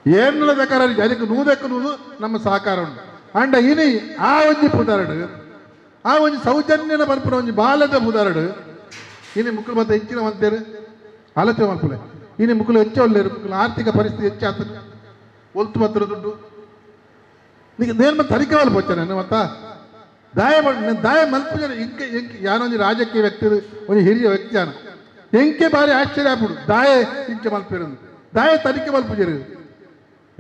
ಏರ್ನಲ್ಲ ತಕರಾರಿಚ್ಚು ಅದಕ್ಕೆ ನೂದಕ್ಕೆ ನೂದು ನಮ್ಮ ಸಹಕಾರ ಉಂಟು ಅಂಡ ಇನಿ ಆ ಒಂಜಿ ಪುದಾರಡು ಆ ಒಂಜಿ ಸೌಜನ್ಯನ ಬರ್ಪುನ ಒಂಜಿ ಬಾಲದ ಪುದಾರಡು ಇನಿ ಮುಕ್ಕಳು ಮತ್ತೆ ಹೆಚ್ಚಿನ ಮಂತೇರು ಆಲೋಚನೆ ಮಲ್ಪಲೆ ಇನಿ ಮುಕ್ಕಳು ಹೆಚ್ಚು ಒಳ್ಳೆಯರು ಮುಕ್ಕಳು ಆರ್ಥಿಕ ಪರಿಸ್ಥಿತಿ ಹೆಚ್ಚಾಗ್ತದೆ ಒಲ್ತು ಬತ್ತರು ದುಡ್ಡು ನೀನು ನೇರ್ಮ ತನಿಖೆ ಮಲ್ಪೊಚ್ಚಾನೆ ಮತ್ತ ದಾಯ ಮಲ್ಪಜನ ಇಂಕೆ ಯಾನೊಂದು ರಾಜಕೀಯ ವ್ಯಕ್ತಿ ಒಂದು ಹಿರಿಯ ವ್ಯಕ್ತಿ ಯಾನ ಎಂಕೆ ಬಾರಿ ಆಶ್ಚರ್ಯ ಆಗ್ಬಿಡು ದಾಯ ಇಂಚೆ ಮಲ್ಪಿರೋದು ದಾಯ ತನಿಖೆ ಮಲ್ಪಜರು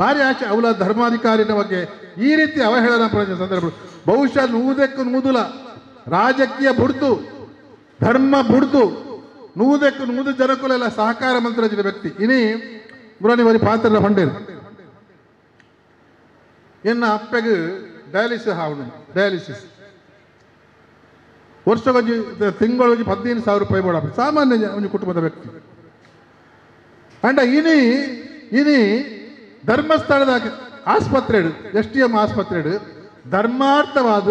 ಭಾರಿ ಅವಳ ಧರ್ಮಾಧಿಕಾರಿನ ಬಗ್ಗೆ ಈ ರೀತಿ ಅವಹೇಳನ ಪಡೆದ ಸಂದರ್ಭ ಬಹುಶಃ ನೂದಕ್ಕೆ ನೂದುಲ ರಾಜಕೀಯ ಬುಡ್ದು ಧರ್ಮ ಬುಡ್ದು ನೂದಕ್ಕೆ ನೂದು ಜನಕುಲೆಲ್ಲ ಸಹಕಾರ ಮಂತ್ರ ವ್ಯಕ್ತಿ ಇನಿ ಮುರಾನಿ ಬರಿ ಪಾತ್ರ ಹೊಂಡೇರು ಎನ್ನ ಅಪ್ಪೆಗೆ ಡಯಾಲಿಸಿಸ್ ವರ್ಷಗೊಂಜಿ ತಿಂಗಳಿಗೆ 15,000 ರೂಪಾಯಿ ಬೋಡ ಸಾಮಾನ್ಯ ಒಂದು ಕುಟುಂಬದ ವ್ಯಕ್ತಿ ಅಂಡ ಇನಿ ಧರ್ಮಸ್ಥಳದ ಆಸ್ಪತ್ರೆ STM ಆಸ್ಪತ್ರೆ ಧರ್ಮಾರ್ಥವಾದ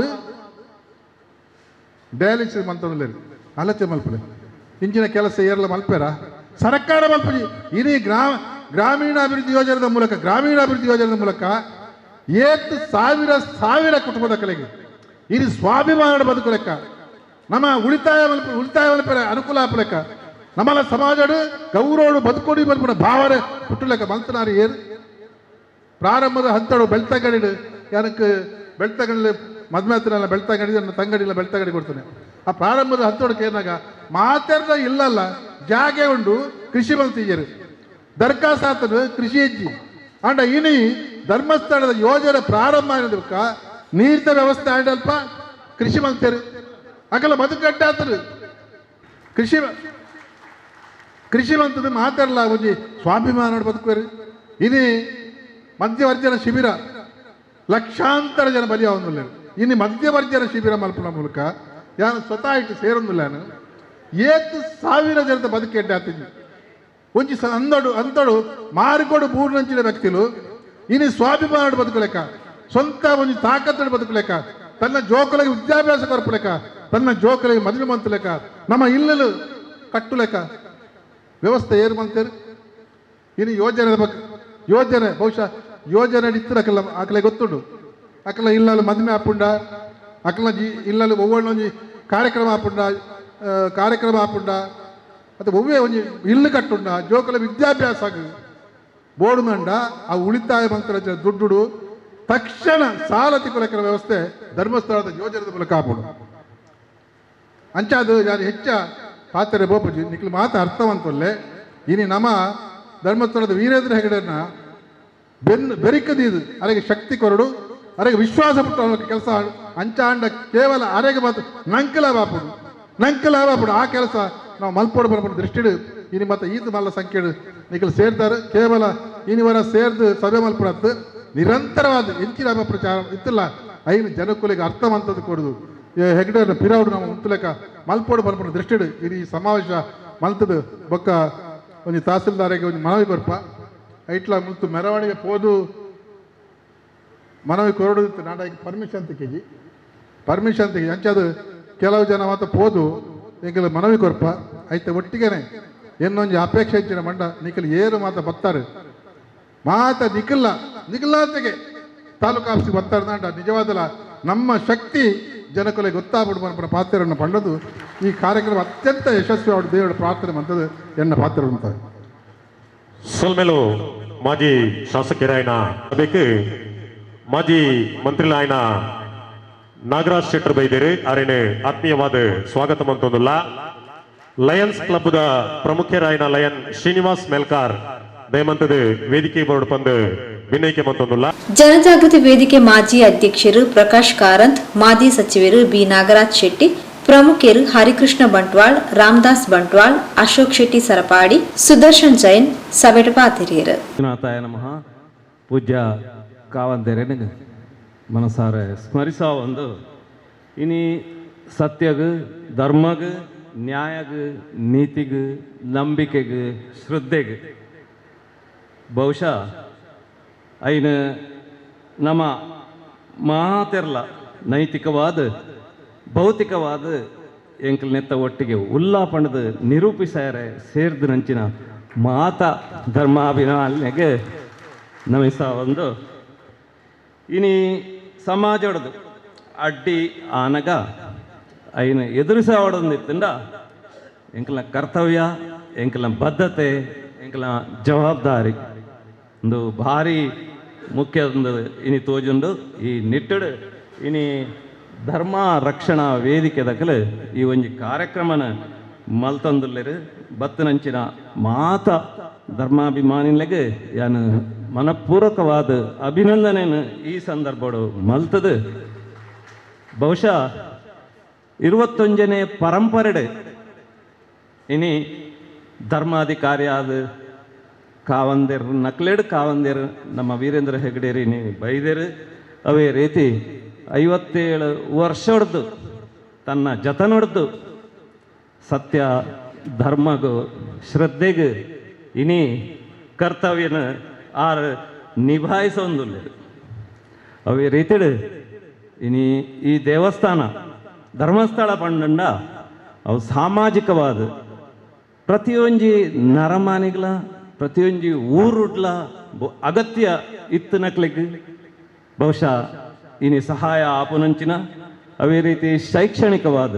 ಡಯಾಲಿಸಿಸ್ ಮಂತ್ರದಲ್ಲಿ ಆಲೋಚನೆ ಮಲ್ಪಲೆ ಇಂಚಿನ ಕೆಲಸ ಏರ್ಲ ಮಲ್ಪೇರ ಸರ್ಕಾರ ಮಲ್ಪಜಿ ಇನಿ ಗ್ರಾಮೀಣಾಭಿವೃದ್ಧಿ ಯೋಜನೆದ ಮೂಲಕ 7,000 ಕುಟುಂಬದ ಕಲೆಗೆ ಇದು ಸ್ವಾಭಿಮಾನ ಬದುಕು ಲೆಕ್ಕ ನಮ್ಮ ಉಳಿತಾಯ ಮಲ್ಪರೆ ಅನುಕೂಲ ಆಪಲೆಕ್ಕ ನಮ್ಮಲ್ಲ ಸಮಾಜಡು ಗೌರವಡು ಬದುಕೋಡಿ ಮಲ್ಪನ ಭಾವನೆ ಪುಟ್ಟು ಲೆಕ್ಕ ಮಂತನಾರಿ ಏರು ಪ್ರಾರಂಭದ ಹಂತಡು ಬೆಳ್ತಗಡಿಡು ಯಾನಕ್ಕೆ ಬೆಳ್ತಗಡಿ ಮದ್ಮೆ ಹತ್ತಿರ ಬೆಳ್ತಗಡಿ ನನ್ನ ತಂಗಡಿಲ್ಲ ಬೆಳ್ತಗಡಿ ಕೊಡ್ತಾನೆ ಆ ಪ್ರಾರಂಭದ ಹಂತೋಡಕ್ಕೆ ಏನಾಗ ಮಾತಾಡ್ದ ಇಲ್ಲಲ್ಲ ಜಾಗೆ ಉಂಡು ಕೃಷಿ ಮಂತ್ರಿಯರು ದರ್ಖಾಸ್ತು ಕೃಷಿ ಹೆಜ್ಜಿ ಅಂಡ ಇನಿ ಧರ್ಮಸ್ಥಳದ ಯೋಜನೆ ಪ್ರಾರಂಭ ಆಗಿದ್ದಕ್ಕ ನೀರಿನ ವ್ಯವಸ್ಥೆ ಆಡಲ್ಪ ಕೃಷಿ ಮಂತ್ರಿ ಅಕಲ ಬದುಕಟ್ಟೆ ಆತರು ಕೃಷಿ ಮಂತ್ರದ ಮಾತಾಡಲ್ಲ ಒಂಜಿ ಸ್ವಾಭಿಮಾನ ಬದುಕುವರು ಇನಿ ಮಧ್ಯವರ್ಜನ ಶಿಬಿರ ಲಕ್ಷಾಂತರ ಜನ ಬಲಿಯಾವೊಂದಿಲ್ಲ ಇನ್ನು ಮಧ್ಯವರ್ಜನ ಶಿಬಿರ ಮಲ್ಪನ ಮೂಲಕ ಯಾನು ಸ್ವತಃ ಇಟ್ಟು ಸೇರೊಂದಿಲ್ಲ 7,000 ಜನದ ಬದುಕೆಡ್ಡೆ ಆತಿದ್ವಿ ಒಂಜಿ ಅಂದಡು ಮಾರಿಕೊಡು ಮೂರ್ನಂಚಿನ ವ್ಯಕ್ತಿಲು ಇನ್ನು ಸ್ವಾಭಿಮಾನ ಬದುಕಲೆಕ್ಕ ಸ್ವಂತ ಒಂದು ತಾಕತ್ತು ಬದುಕಲೆಕ್ಕ ತನ್ನ ಜೋಕಲಿಗೆ ವಿದ್ಯಾಭ್ಯಾಸ ಕೊರಪಲೆಕ್ಕ ತನ್ನ ಜೋಕಲಿಗೆ ಮದುವೆ ಮಂತಲೆಕ್ಕ ನಮ್ಮ ಇಲ್ಲಲು ಕಟ್ಟುಲೆಕ್ಕ ವ್ಯವಸ್ಥೆ ಏನು ಮಂತೇರು ಇನ್ನು ಯೋಜನೆ ಬಗ್ಗೆ ಬಹುಶಃ ಯೋಜನೆ ಇತ್ತರಕಲ್ಲ ಆಕಲೆ ಗೊತ್ತುಂಡು ಅಕಲ ಇಲ್ಲಲು ಮದುವೆ ಆಪುಂಡ ಅಕಲ ಇಲ್ಲಲು ಒவ்வೊಂದು ಕಾರ್ಯಕ್ರಮ ಆಪುಂಡ ಅಥವಾ ಒವ್ವೇ ಒಂದು ಇಲ್ಲು ಕಟ್ಟುಂಡ ಜೋಕಲ ವಿದ್ಯಾಭ್ಯಾಸ ಬೋರ್ಡು ಮಂಡ ಆ ಉಳಿತಾಯ ಮಂತ್ರ ದುಡ್ಡು ತಕ್ಷಣ ಸಾಲ ತಿಕ್ಕೊಳಕಿನ ವ್ಯವಸ್ಥೆ ಧರ್ಮಸ್ಥಳದ ಯೋಜನೆದ ಮೂಲಕ ಆಪುಂಡು ಅಂಚಾದು ಯಾರು ಹೆಚ್ಚ ಪಾತ್ರೆ ಬೋಪಜಿ ನಿಕ್ಲು ಮಾತು ಅರ್ಥವಂತಲ್ಲೇ ಇನಿ ನಮ್ಮ ಧರ್ಮಸ್ಥಳದ ವೀರೇಂದ್ರ ಹೆಗಡೆಯನ್ನ ಬೆರಿಕದಿದು ಅರೆಗೆ ಶಕ್ತಿ ಕೊರಡು ಅರೆಗೆ ವಿಶ್ವಾಸ ಪುಟ್ಟ ಕೆಲಸ ಅಂಚಾಂಡ ಕೇವಲ ಅರೆಗೆ ಮಾತು ನಂಕಲ ಬಾಪುಡು ನಂಗೆ ಲಾಭ ಬಿಡು ಆ ಕೆಲಸ ನಾವು ಮಲ್ಪೋಡು ಬರ್ಬೋದು ದೃಷ್ಟಿಡು ಇನಿ ಮತ್ತೆ ಈದ್ ಮಲ್ಲ ಸಂಖ್ಯೆಡು ನಿಖಲ್ ಸೇರ್ತಾರೆ ಕೇವಲ ಇನಿವರ ಸೇರ್ದು ಸಭೆ ಮಲ್ಪಡತ್ತು ನಿರಂತರವಾದ ಎಂಚಿನ ಅಪಪ್ರಚಾರ ಇತ್ತಿಲ್ಲ ಐನು ಜನಕುಲಿಗೆ ಅರ್ಥವಂತದ್ದು ಕೊಡುದು ಹೆಗ್ಡೆ ಪಿರಾವುಡು ನಾವು ಮುಂತಲೆಕ ಮಲ್ಪೋಡು ಬರ್ಬೋದು ದೃಷ್ಟಿಡು ಈ ಸಮಾವೇಶ ಮಲ್ತದು ಬೊಕ್ಕ ಒಂದು ತಹಸೀಲ್ದಾರಿಗೆ ಒಂದು ಮನವಿ ಬರ್ಪ ಐಟ್ಲ ಮುಲ್ತು ಮೆರವಣಿಗೆ ಪೋದು ಮನವಿ ಕೊರಡು ನಾಡ ಪರ್ಮಿಷನ್ ತೆಗಿ ಅಂಚದು ಕೆಲವು ಜನ ಮಾತ್ರ ಪೋದು ನಿಖಲ್ ಮನವಿ ಕೊರಪ ಐತೆ ಒಟ್ಟಿಗೆನೆ ಇನ್ನೊಂದು ಅಪೇಕ್ಷೆ ಹೆಚ್ಚಿನ ಮಂಡ ನಿಖಲ್ ಏರು ಮಾತ ಬತ್ತಾರೆ ಮಾತ ನಿಖಿಲ್ಲಾತೆಗೆ ತಾಲೂಕು ಆಫೀಸಿಗೆ ಬರ್ತಾರೆ ನಿಜವಾದಲ್ಲ ನಮ್ಮ ಶಕ್ತಿ ಜನಕುಲೆ ಗೊತ್ತಾಗ್ಬಿಡ್ಬ ಪಾತ್ರವನ್ನು ಪಂಡದು ಈ ಕಾರ್ಯಕ್ರಮ ಅತ್ಯಂತ ಯಶಸ್ವಿ ಅವಳು ದೇವರ ಪ್ರಾರ್ಥನೆ ಮಂತದ್ದು ಎನ್ನ ಪಾತ್ರ ಅಂತ ಸೊಲ್ಮೇಲು ಮಾಜಿ ಶಾಸಕರಾಯನ ಅದಕ್ಕೆ ಮಾಜಿ ಮಂತ್ರಿಲಾಯನ ನಾಗರಾಜ್ ಶೆಟ್ಟರ್ ಬೈದೇರಿ ಅವರೇನೆ ಆತ್ಮೀಯವಾದ ಸ್ವಾಗತ ಮಂತೊಂದುಲ್ಲ ಲಯನ್ಸ್ ಕ್ಲಬ್ ದ ಪ್ರಮುಖರಾಯನ ಲಯನ್ ಶ್ರೀನಿವಾಸ್ ಮೆಲ್ಕಾರ್ ದಯಮಂತದ ವೇದಿಕೆ ಬೋರ್ಡ್ ಪಂದು ಭಿನ್ನೈಕೆ ಮಂತೊಂದುಲ್ಲ ಜನಜಾಗೃತಿ ವೇದಿಕೆ ಮಾಜಿ ಅಧ್ಯಕ್ಷರು ಪ್ರಕಾಶ್ ಕಾರಂತ್ ಮಾಜಿ ಸಚಿವರು ಬಿ ನಾಗರಾಜ್ ಶೆಟ್ಟಿ ಪ್ರಮುಖರು ಹರಿಕೃಷ್ಣ ಬಂಟ್ವಾಳ್ ರಾಮದಾಸ್ ಬಂಟ್ವಾಳ್ ಅಶೋಕ್ ಶೆಟ್ಟಿ ಸರಪಾಡಿ ಸುದರ್ಶನ್ ಜೈನ್ ಸಭೆಟ ಪಾತಿರಿಯರು ನಾಥಾಯ ನಮಃ ಪೂಜ್ಯ ಕಾವಂತೆರೆನಿಗೆ ಮನಸಾರೆ ಸ್ಮರಿಸ ಒಂದು ಇನಿ ಸತ್ಯಗ ಧರ್ಮಗ ನ್ಯಾಯಗ ನೀತಿಗ ನಂಬಿಕೆಗ ಶ್ರದ್ಧೆಗೆ ಬಹುಶಃ ಐನ ನಮ್ಮ ಮಾತೆರ್ಲ ನೈತಿಕವಾದ ಭೌತಿಕವಾದ ಎಂಕಲ್ನೆತ್ತ ಒಟ್ಟಿಗೆ ಉಲ್ಲಾಪಣದ ನಿರೂಪಿಸಾರೆ ಸೇರ್ದು ನಂಚಿನ ಮಾತ ಧರ್ಮಾಭಿಮಾನಿಗೆ ನಮಿಸ ಒಂದು ಇನಿ ಸಮಾಜೊಡದು ಅಡ್ಡಿ ಆನಗ ಐನ ಎದುರಿಸೋಡೊಂದಿತ್ತಂಡ ಎಂಕಲ್ನ ಕರ್ತವ್ಯ ಎಂಕಲ್ನ ಬದ್ಧತೆ ಎಂಕಲ್ನ ಜವಾಬ್ದಾರಿ ಒಂದು ಭಾರಿ ಮುಖ್ಯ ಒಂದು ಇನಿ ತೋಜುಂಡು ಈ ನಿಟ್ಟಡು ಇನಿ ಧರ್ಮ ರಕ್ಷಣಾ ವೇದಿಕೆ ದಕ್ಕಲು ಈ ಒಂಜಿ ಕಾರ್ಯಕ್ರಮನ ಮಲ್ತಂದುಲ್ಲೆರು ಬತ್ತನಂಚಿನ ಮಾತ ಧರ್ಮಾಭಿಮಾನಿಗಳಿಗೆ ಯಾನು ಮನಪೂರ್ವಕವಾದ ಅಭಿನಂದನೆಯನ್ನು ಈ ಸಂದರ್ಭಡು ಮಲ್ತದು ಬಹುಶಃ 21ನೇ ಪರಂಪರೆಡೆ ಇನಿ ಧರ್ಮಾಧಿಕಾರಿ ಆದ ಕಾವಂದೇರ್ ನಕ್ಲೇಡ್ ಕಾವಂದೇರ್ ನಮ್ಮ ವೀರೇಂದ್ರ ಹೆಗ್ಡೇರಿ ನೀ ಬೈದೇರು ಅವೇ ರೀತಿ 57 ವರ್ಷ ಹೊಡೆದು ತನ್ನ ಜತನೊಡ್ದು ಸತ್ಯ ಧರ್ಮಗೂ ಶ್ರದ್ಧೆಗೂ ಇನಿ ಕರ್ತವ್ಯನ ಆರು ನಿಭಾಯಿಸೊಂದಿಲ್ಲ ಅವೇ ರೀತಿಡು ಇನಿ ಈ ದೇವಸ್ಥಾನ ಧರ್ಮಸ್ಥಳ ಪಂಡ ಅವು ಸಾಮಾಜಿಕವಾದ ಪ್ರತಿಯೊಂಜಿ ನರಮಾನಿಗಳ ಪ್ರತಿಯೊಂಜಿ ಊರುಡ್ಲ ಅಗತ್ಯ ಇತ್ತು ನಕ್ಲಿಗೆ ಬಹುಶಃ ಇನಿ ಸಹಾಯ ಆಪುನಂಚಿನ ಅವೇ ರೀತಿ ಶೈಕ್ಷಣಿಕವಾದ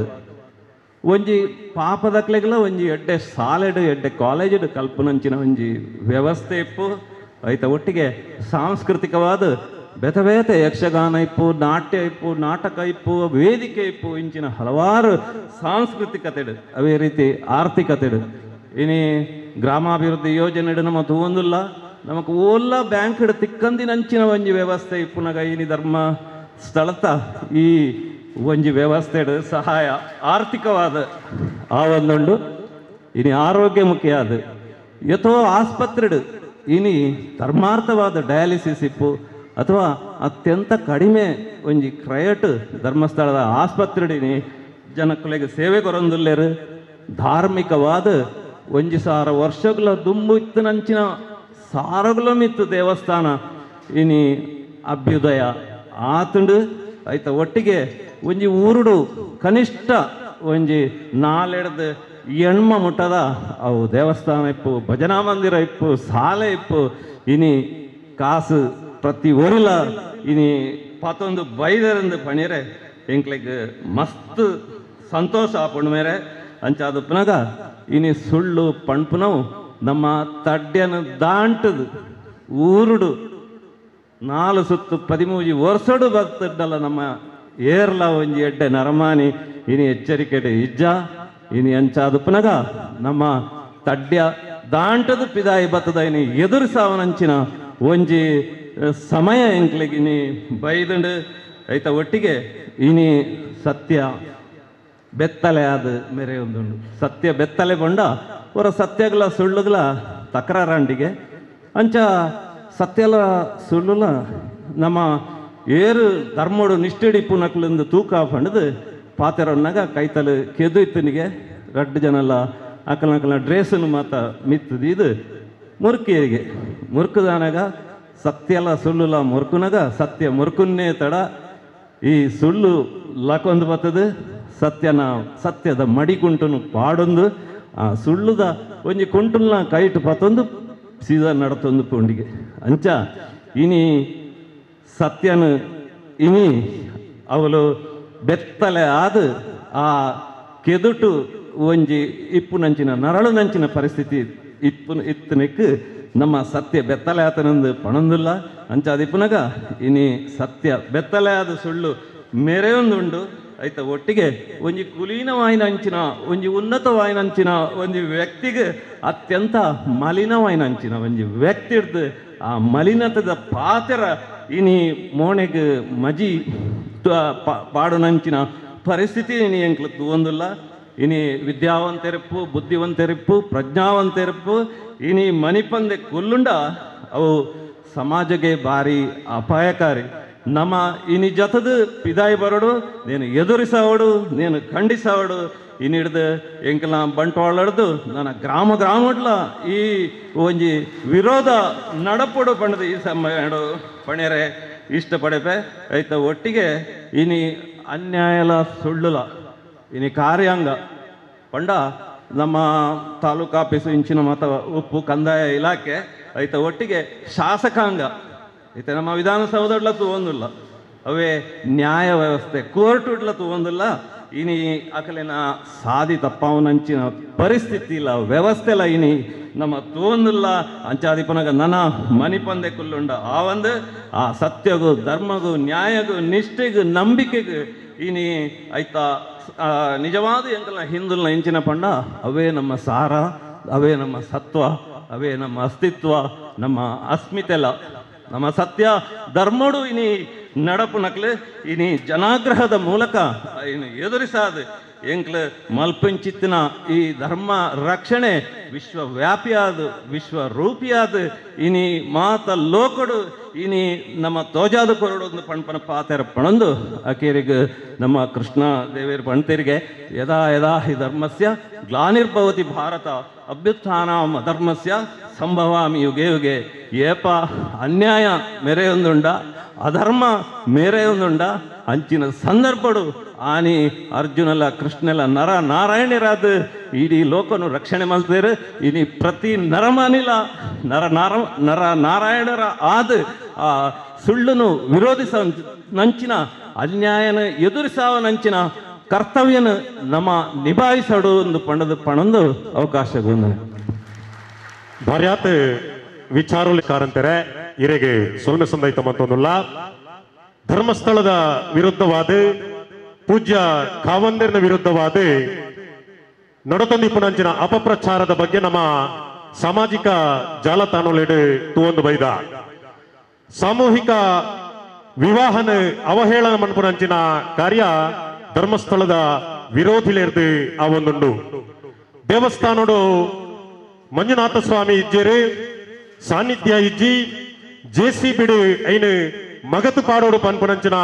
ಒಂಜಿ ಪಾಪದಕ್ಲೆಗಲ ಒಂಜಿ ಎಡ್ಡೆ ಸಾಲೆಡು ಎಡ್ಡೆ ಕಾಲೇಜು ಕಲ್ಪನಂಚಿನ ಒಂಜಿ ವ್ಯವಸ್ಥೆ ಇಪ್ಪು ಐತ ಒಟ್ಟಿಗೆ ಸಾಂಸ್ಕೃತಿಕವಾದ ಬೇತೆ ಯಕ್ಷಗಾನ ಇಪ್ಪು ನಾಟ್ಯ ಇಪ್ಪು ನಾಟಕ ಇಪ್ಪು ವೇದಿಕೆ ಇಪ್ಪು ಇಂಚಿನ ಹಲವಾರು ಸಾಂಸ್ಕೃತಿಕತೆಡು ಅವೇ ರೀತಿ ಆರ್ಥಿಕತೆಡು ಇನಿ ಗ್ರಾಮಾಭಿವೃದ್ಧಿ ಯೋಜನೆ ನಮ್ಮ ತೂವೊಂದುಲ್ಲ ನಮಕ್ ಓಲ್ಲ ಬ್ಯಾಂಕ್ ಹಿಡು ತಿಕ್ಕಂದಿನಂಚಿನ ಒಂಜಿ ವ್ಯವಸ್ಥೆ ಇಪ್ಪುನಗ ಇನಿ ಧರ್ಮ ಸ್ಥಳತ ಈ ಒಂಜಿ ವ್ಯವಸ್ಥೆ ಸಹಾಯ ಆರ್ಥಿಕವಾದ ಆ ಒಂದುಂಡು ಇನಿ ಆರೋಗ್ಯ ಮುಖ್ಯ ಅದು ಯಥೋ ಆಸ್ಪತ್ರೆಡು ಇನಿ ಧರ್ಮಾರ್ಥವಾದ ಡಯಾಲಿಸಿಸ್ ಇಪ್ಪು ಅಥವಾ ಅತ್ಯಂತ ಕಡಿಮೆ ಒಂಜಿ ಕ್ರಯಟ್ ಧರ್ಮಸ್ಥಳದ ಆಸ್ಪತ್ರೆಡಿನಿ ಜನಕ್ಕಳಿಗೆ ಸೇವೆ ಕೊರೊಂದುಲ್ಲೇರು ಧಾರ್ಮಿಕವಾದ 1000 ವರ್ಷಗಳ ದುಂಬು ಇತ್ತನಂಚಿನ ಸಾರಗುಲಮಿತ್ತು ದೇವಸ್ಥಾನ ಇನಿ ಅಭ್ಯುದಯ ಆತುಂಡು ಐತ ಒಟ್ಟಿಗೆ ಒಂಜಿ ಊರುಡು ಕನಿಷ್ಠ ಒಂಜಿ 4 ಎಣ್ಮ ಮುಟ್ಟದ ಅವು ದೇವಸ್ಥಾನ ಇಪ್ಪು ಭಜನಾ ಮಂದಿರ ಇಪ್ಪು ಶಾಲೆ ಇಪ್ಪು ಇನಿ ಕಾಸು ಪ್ರತಿ ಊರಿಲ ಇನಿ ಪತ್ತೊಂದು ಬೈದರಂದು ಪಣಿರೆ ಎಂಕ್ಲಿಗೆ ಮಸ್ತ್ ಸಂತೋಷ ಆಪುಂಡು ಮೇರೆ ಅಂಚಾದ ಪುನಗ ಇನಿ ಸುಳ್ಳು ಪಣ್ಪುನವು ನಮ್ಮ ತಡ್ಯನ ದಾಂಟದು ಊರುಡು 4 ಸುತ್ತು 13 ವರ್ಷಡು ಭಕ್ತಡ್ಡಲ್ಲ ನಮ್ಮ ಏರ್ಲ ಒಂಜಿ ಎಡ್ಡೆ ನರಮಾನಿ ಇನಿ ಎಚ್ಚರಿಕೆಡೆ ಇಜ್ಜ ಇನಿ ಅಂಚಾದ ಪುನಗ ನಮ್ಮ ತಡ್ಯ ದಾಂಟದು ಪಿದಾಯಿ ಬತ್ತದ ಇನಿ ಎದುರು ಸಾವನಂಚಿನ ಒಂಜಿ ಸಮಯ ಎಂಕ್ಲಿಗೆ ಇನಿ ಬೈದಂಡು ಐತ ಒಟ್ಟಿಗೆ ಇನಿ ಸತ್ಯ ಬೆತ್ತಲೆ ಆದ ಮೇರೆ ಒಂದುಂಡು ಸತ್ಯ ಬೆತ್ತಲೆ ಬಂಡ ಅವರ ಸತ್ಯಗಳ ಸುಳ್ಳುಗಳ ತಕರಾರಂಡಿಗೆ ಅಂಚ ಸತ್ಯಲ ಸುಳ್ಳುಲ ನಮ್ಮ ಏರು ಧರ್ಮೋಡು ನಿಷ್ಠೆಡಿ ಪುನಕ್ಲಿಂದ ತೂಕ ಪಂಡದು ಪಾತೆರನ್ನಾಗ ಕೈತಲು ಕೆದು ಇತ್ತನಿಗೆ 2 ಜನಲ್ಲ ಅಕಲ ಡ್ರೆಸ್ಸನ್ನು ಮಾತ ಮಿತ್ತದು ಇದು ಮುರುಕಿಯರಿಗೆ ಮುರುಕುದಾನಾಗ ಸತ್ಯಲ ಸುಳ್ಳುಲ ಮುರುಕುನಾಗ ಸತ್ಯ ಮುರುಕುನ್ನೇ ತಡ ಈ ಸುಳ್ಳು ಲಕೊಂದು ಬರ್ತದೆ ಸತ್ಯದ ಮಡಿಕುಂಟನು ಪಾಡೊಂದು ಆ ಸುಳ್ಳುದ ಒಂಜಿ ಕುಂಟುಲ್ನ ಕೈಟ್ ಪತ್ತೊಂದು ಸೀದಾ ನಡತೊಂದು ಪುಂಡಿಗೆ ಅಂಚ ಇನಿ ಸತ್ಯನು ಇನಿ ಅವಳು ಬೆತ್ತಲೆ ಆದ ಆ ಕೆದುಟು ಒಂಜಿ ಇಪ್ಪುನಂಚಿನ ನರಳುನಂಚಿನ ಪರಿಸ್ಥಿತಿ ಇತ್ತನಕ್ಕೆ ನಮ್ಮ ಸತ್ಯ ಬೆತ್ತಲೆ ಆತನಂದು ಪಣಂದಿಲ್ಲ ಅಂಚ ಅದಿಪ್ಪುನಗ ಇನಿ ಸತ್ಯ ಬೆತ್ತಲೆ ಆದ ಸುಳ್ಳು ಮೆರೆಯೊಂದುಂಡು ಐತ ಒಟ್ಟಿಗೆ ಒಂಜಿ ಕುಲೀನವಾಯಿನಂಚಿನ ಒಂಜಿ ಉನ್ನತವಾಯಿನಂಚಿನ ಒಂಜಿ ವ್ಯಕ್ತಿಗೆ ಅತ್ಯಂತ ಮಲಿನವಾಯಿನಂಚಿನ ಒಂಜಿ ವ್ಯಕ್ತಿ ಹಿಡ್ದು ಆ ಮಲಿನತದ ಪಾತೆರ ಇನಿ ಮೋಣೆಗೆ ಮಜಿ ಪಾಡುನಂಚಿನ ಪರಿಸ್ಥಿತಿ ಇನಿ ಎಂಕ್ಲು ತೂವೊಂದುಲ್ಲ ಇನಿ ವಿದ್ಯಾವಂತೆರಪ್ಪು ಬುದ್ಧಿವಂತೆರಪ್ಪು ಪ್ರಜ್ಞಾವಂತೆರಪ್ಪು ಇನಿ ಮನಿಪಂದೆ ಕೊಲ್ಲುಂಡ ಅವು ಸಮಾಜಗೆ ಭಾರಿ ಅಪಾಯಕಾರಿ ನಮ್ಮ ಇನಿ ಜತದ ಪಿದಾಯಿ ಬರೋಡು ನೀನು ಎದುರಿಸವಡು ನೀನು ಖಂಡಿಸವಡು ಇನ್ನಿಡ್ದು ಎಂಕಲ ಬಂಟ್ವಾಳ ಹಿಡ್ದು ನನ್ನ ಗ್ರಾಮಡ್ಲ ಈ ಒಂಜಿ ವಿರೋಧ ನಡಪಡು ಪಂಡದು ಈ ಸಮಯ ಪಣ್ಯರೆ ಇಷ್ಟಪಡೆಪೆ ಐತ ಒಟ್ಟಿಗೆ ಇನಿ ಅನ್ಯಾಯಲ ಸುಳ್ಳುಲ ಇನಿ ಕಾರ್ಯಾಂಗ ಪಂಡ ನಮ್ಮ ತಾಲೂಕು ಆಫೀಸು ಇಂಚಿನ ಮತ ಉಪ್ಪು ಕಂದಾಯ ಇಲಾಖೆ ಐತ ಒಟ್ಟಿಗೆ ಶಾಸಕಾಂಗ ಐತೆ ನಮ್ಮ ವಿಧಾನಸೌಧಡ್ಲ ತೂವೊಂದಿಲ್ಲ ಅವೇ ನ್ಯಾಯ ವ್ಯವಸ್ಥೆ ಕೋರ್ಟುಡ್ಲ ತೂವೊಂದಿಲ್ಲ ಇನಿ ಅಕಲಿನ ಸಾದಿ ತಪ್ಪಾವನಂಚಿನ ಪರಿಸ್ಥಿತಿ ಇಲ್ಲ ವ್ಯವಸ್ಥೆಲ ಇನಿ ನಮ್ಮ ತೂವೊಂದಿಲ್ಲ ಅಂಚಾದಿಪನಗ ನನ್ನ ಮನಿಪಂದೆ ಕುಲ್ಲುಂಡ ಆ ಸತ್ಯಗೂ ಧರ್ಮಗೂ ನ್ಯಾಯಗೂ ನಿಷ್ಠೆಗೂ ನಂಬಿಕೆಗೂ ಇನಿ ಐತ ನಿಜವಾದ ಎಂಕಲ್ನ ಹಿಂದುಲ್ನ ಇಂಚಿನ ಪಂಡ ಅವೇ ನಮ್ಮ ಸಾರ ಅವೇ ನಮ್ಮ ಸತ್ವ ಅವೇ ನಮ್ಮ ಅಸ್ತಿತ್ವ ನಮ್ಮ ಅಸ್ಮಿತೆಲ ನಮ್ಮ ಸತ್ಯ ಧರ್ಮಡು ಇನಿ ನಡಪು ನಕ್ಲು ಇನಿ ಜನಾಗ್ರಹದ ಮೂಲಕ ಇನ್ನು ಎದುರಿಸಾದ ಎಂಕ್ಲು ಮಲ್ಪಂಚಿತ್ತಿನ ಈ ಧರ್ಮ ರಕ್ಷಣೆ ವಿಶ್ವವ್ಯಾಪಿಯಾದ ವಿಶ್ವರೂಪಿಯಾದ ಇನಿ ಮಾತ ಲೋಕಡು ಇನಿ ನಮ್ಮ ತೋಜಾದ ಕೊರಡೊಂದು ಪಣಪನ ಪಾತೆರ ಪಣಂದು ಆಕೆರಿಗೆ ನಮ್ಮ ಕೃಷ್ಣ ದೇವೇರು ಪಣ್ತೇರಿಗೆ ಯದಾ ಹಿ ಧರ್ಮಸ್ಯ ಗ್ಲಾನಿರ್ಭವತಿ ಭಾರತ ಅಭ್ಯುತ್ಥಾನಂ ಅಧರ್ಮಸ್ಯ ಸಂಭವಾಮಿ ಯುಗೆ ಯುಗೆ ಏಪ ಅನ್ಯಾಯ ಮೆರೆಯೊಂದುಂಡ ಅಧರ್ಮ ಮೇರೆಯೊಂದುಂಡ ಅಂಚಿನ ಸಂದರ್ಭಡು ಆನಿ ಅರ್ಜುನಲ ಕೃಷ್ಣಲ ನರ ನಾರಾಯಣರಾದ ಇಡೀ ಲೋಕನು ರಕ್ಷಣೆ ಮಾಡ್ತಾರೆ ಇನಿ ಪ್ರತಿ ನರಮಾನಿಲ ನರ ನಾರಾಯಣರ ಆದ ಆ ಸುಳ್ಳುನು ವಿರೋಧಿಸ ನಂಚಿನ ಅನ್ಯಾಯನ ಎದುರಿಸಾವ ನಂಚಿನ ಕರ್ತವ್ಯನ ನಮ್ಮ ನಿಭಾಯಿಸಡು ಒಂದು ಪಣಂದು ಅವಕಾಶಗೊಂದು ಭಾರ್ಯಾತ್ ವಿಚಾರಗಳು ಕಾರಂತಾರೆ ಇರೆಗೆ ಸೊಲ್ಮೆ ಸಂದೈತ ಮತ್ತೊಂದುಲ್ಲ ಧರ್ಮಸ್ಥಳದ ವಿರುದ್ಧವಾದ ಪೂಜ್ಯ ಕಾವಂದೇರ್ನ ವಿರುದ್ಧವಾದ ನಡತೊಂದಿಪ್ಪುನಂಚಿನ ಅಪಪ್ರಚಾರದ ಬಗ್ಗೆ ನಮ್ಮ ಸಾಮಾಜಿಕ ಜಾಲತಾಣಗಳು ತೂವೊಂದು ಬೈದ ಸಾಮೂಹಿಕ ವಿವಾಹನ ಅವಹೇಳನ ಮನ್ಪುನಂಚಿನ ಕಾರ್ಯ ಧರ್ಮಸ್ಥಳದ ವಿರೋಧಿಲೇರ್ದು ಆ ಒಂದುಂಡು ದೇವಸ್ಥಾನಡು ಮಂಜುನಾಥ ಸ್ವಾಮಿ ಇಜ್ಜೇರು ಸಾನ್ನಿಧ್ಯ ಇಜ್ಜಿ ಜೆಸಿಬಿಡು ಐನು ಮಗತು ಪಾಡೋಡು ಪನ್ಪುನಂಚಿನ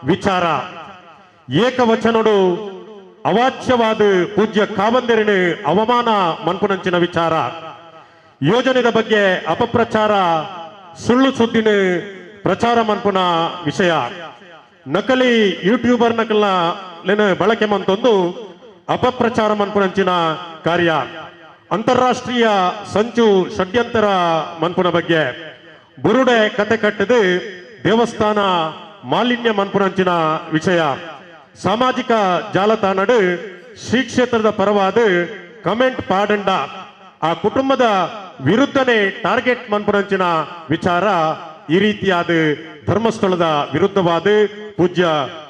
ವಿಚಾರ ಏಕವಚನೋಡು ಅವಾಚ್ಯವಾದ ಪೂಜ್ಯ ಕಾವಂದೇರಿನ ಅವಮಾನ ಮನ್ಪುನಂಚಿನ ವಿಚಾರ ಯೋಜನೆದ ಬಗ್ಗೆ ಅಪಪ್ರಚಾರ ಸುಳ್ಳು ಸುದ್ದಿನ ಪ್ರಚಾರ ಮನ್ಪುನ ವಿಷಯ ನಕಲಿ ಯೂಟ್ಯೂಬರ್ ನಕಲ್ನ ಬಳಕೆ ಮಂತೊಂದು ಅಪಪ್ರಚಾರ ಮನ್ಪುನಂಚಿನ ಕಾರ್ಯ ಅಂತಾರಾಷ್ಟ್ರೀಯ ಸಂಚು ಷಡ್ಯಂತರ ಮನ್ಪುನ ಬಗ್ಗೆ ಬುರುಡೆ ಕತೆ ಕಟ್ಟದು ದೇವಸ್ಥಾನ ಮಾಲಿನ್ಯ ಮನ್ಪುನಂಚಿನ ವಿಷಯ ಸಾಮಾಜಿಕ ಜಾಲತಾಣಡು ಶ್ರೀ ಕ್ಷೇತ್ರದ ಪರವಾದ ಕಮೆಂಟ್ ಪಾಡಂಡ ಆ ಕುಟುಂಬದ ವಿರುದ್ಧನೇ ಟಾರ್ಗೆಟ್ ಮನ್ಪುನಂಚಿನ ವಿಚಾರ ಈ ರೀತಿಯಾದ ಧರ್ಮಸ್ಥಳದ ವಿರುದ್ಧವಾದ ಪೂಜ್ಯ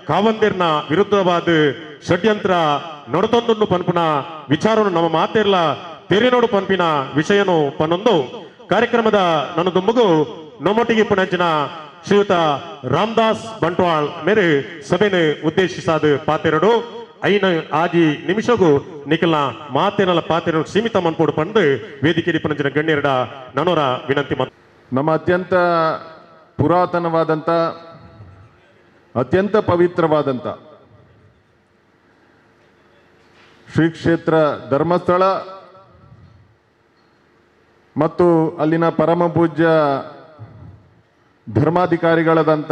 ಕಾವಂದೇರ್ನ ವಿರುದ್ಧವಾದ ಷಡ್ಯಂತ್ರ ನಡತೊಂದು ಪನ್ಪುನ ವಿಚಾರನು ನಮ್ಮ ಮಾತೆರ್ಲ ತೆರೆನೋಡು ಪನ್ಪಿನ ವಿಷಯನು ಪನ್ನೊಂದು ಕಾರ್ಯಕ್ರಮದ ನನ್ನ ದುಮ್ಮಗು ನಮ್ಮೊಟ್ಟಿಗೆ ಪುನಂಚಿನ ಶ್ರೀಯುತ ರಾಮದಾಸ್ ಬಂಟ್ವಾಳ್ ಮೇರೆ ಸಭೆನ ಉದ್ದೇಶಿಸಾದ ಪಾತೆರಡು ಐನ ಆಜಿ ನಿಮಿಷಗೂ ನಿಖಲ್ನ ಮಾತೇನಲ್ಲ ಪಾತೇನ ಸೀಮಿತ ಮನ್ಪೋಡು ಪಂದು ವೇದಿಕೆ ಪಂಚಿನ ಗಣ್ಯರಡ ನನೋರ ವಿನಂತಿ ನಮ್ಮ ಅತ್ಯಂತ ಪುರಾತನವಾದಂಥ ಅತ್ಯಂತ ಪವಿತ್ರವಾದಂಥ ಶ್ರೀ ಕ್ಷೇತ್ರ ಧರ್ಮಸ್ಥಳ ಮತ್ತು ಅಲ್ಲಿನ ಪರಮ ಪೂಜ್ಯ ಧರ್ಮಾಧಿಕಾರಿಗಳಾದಂಥ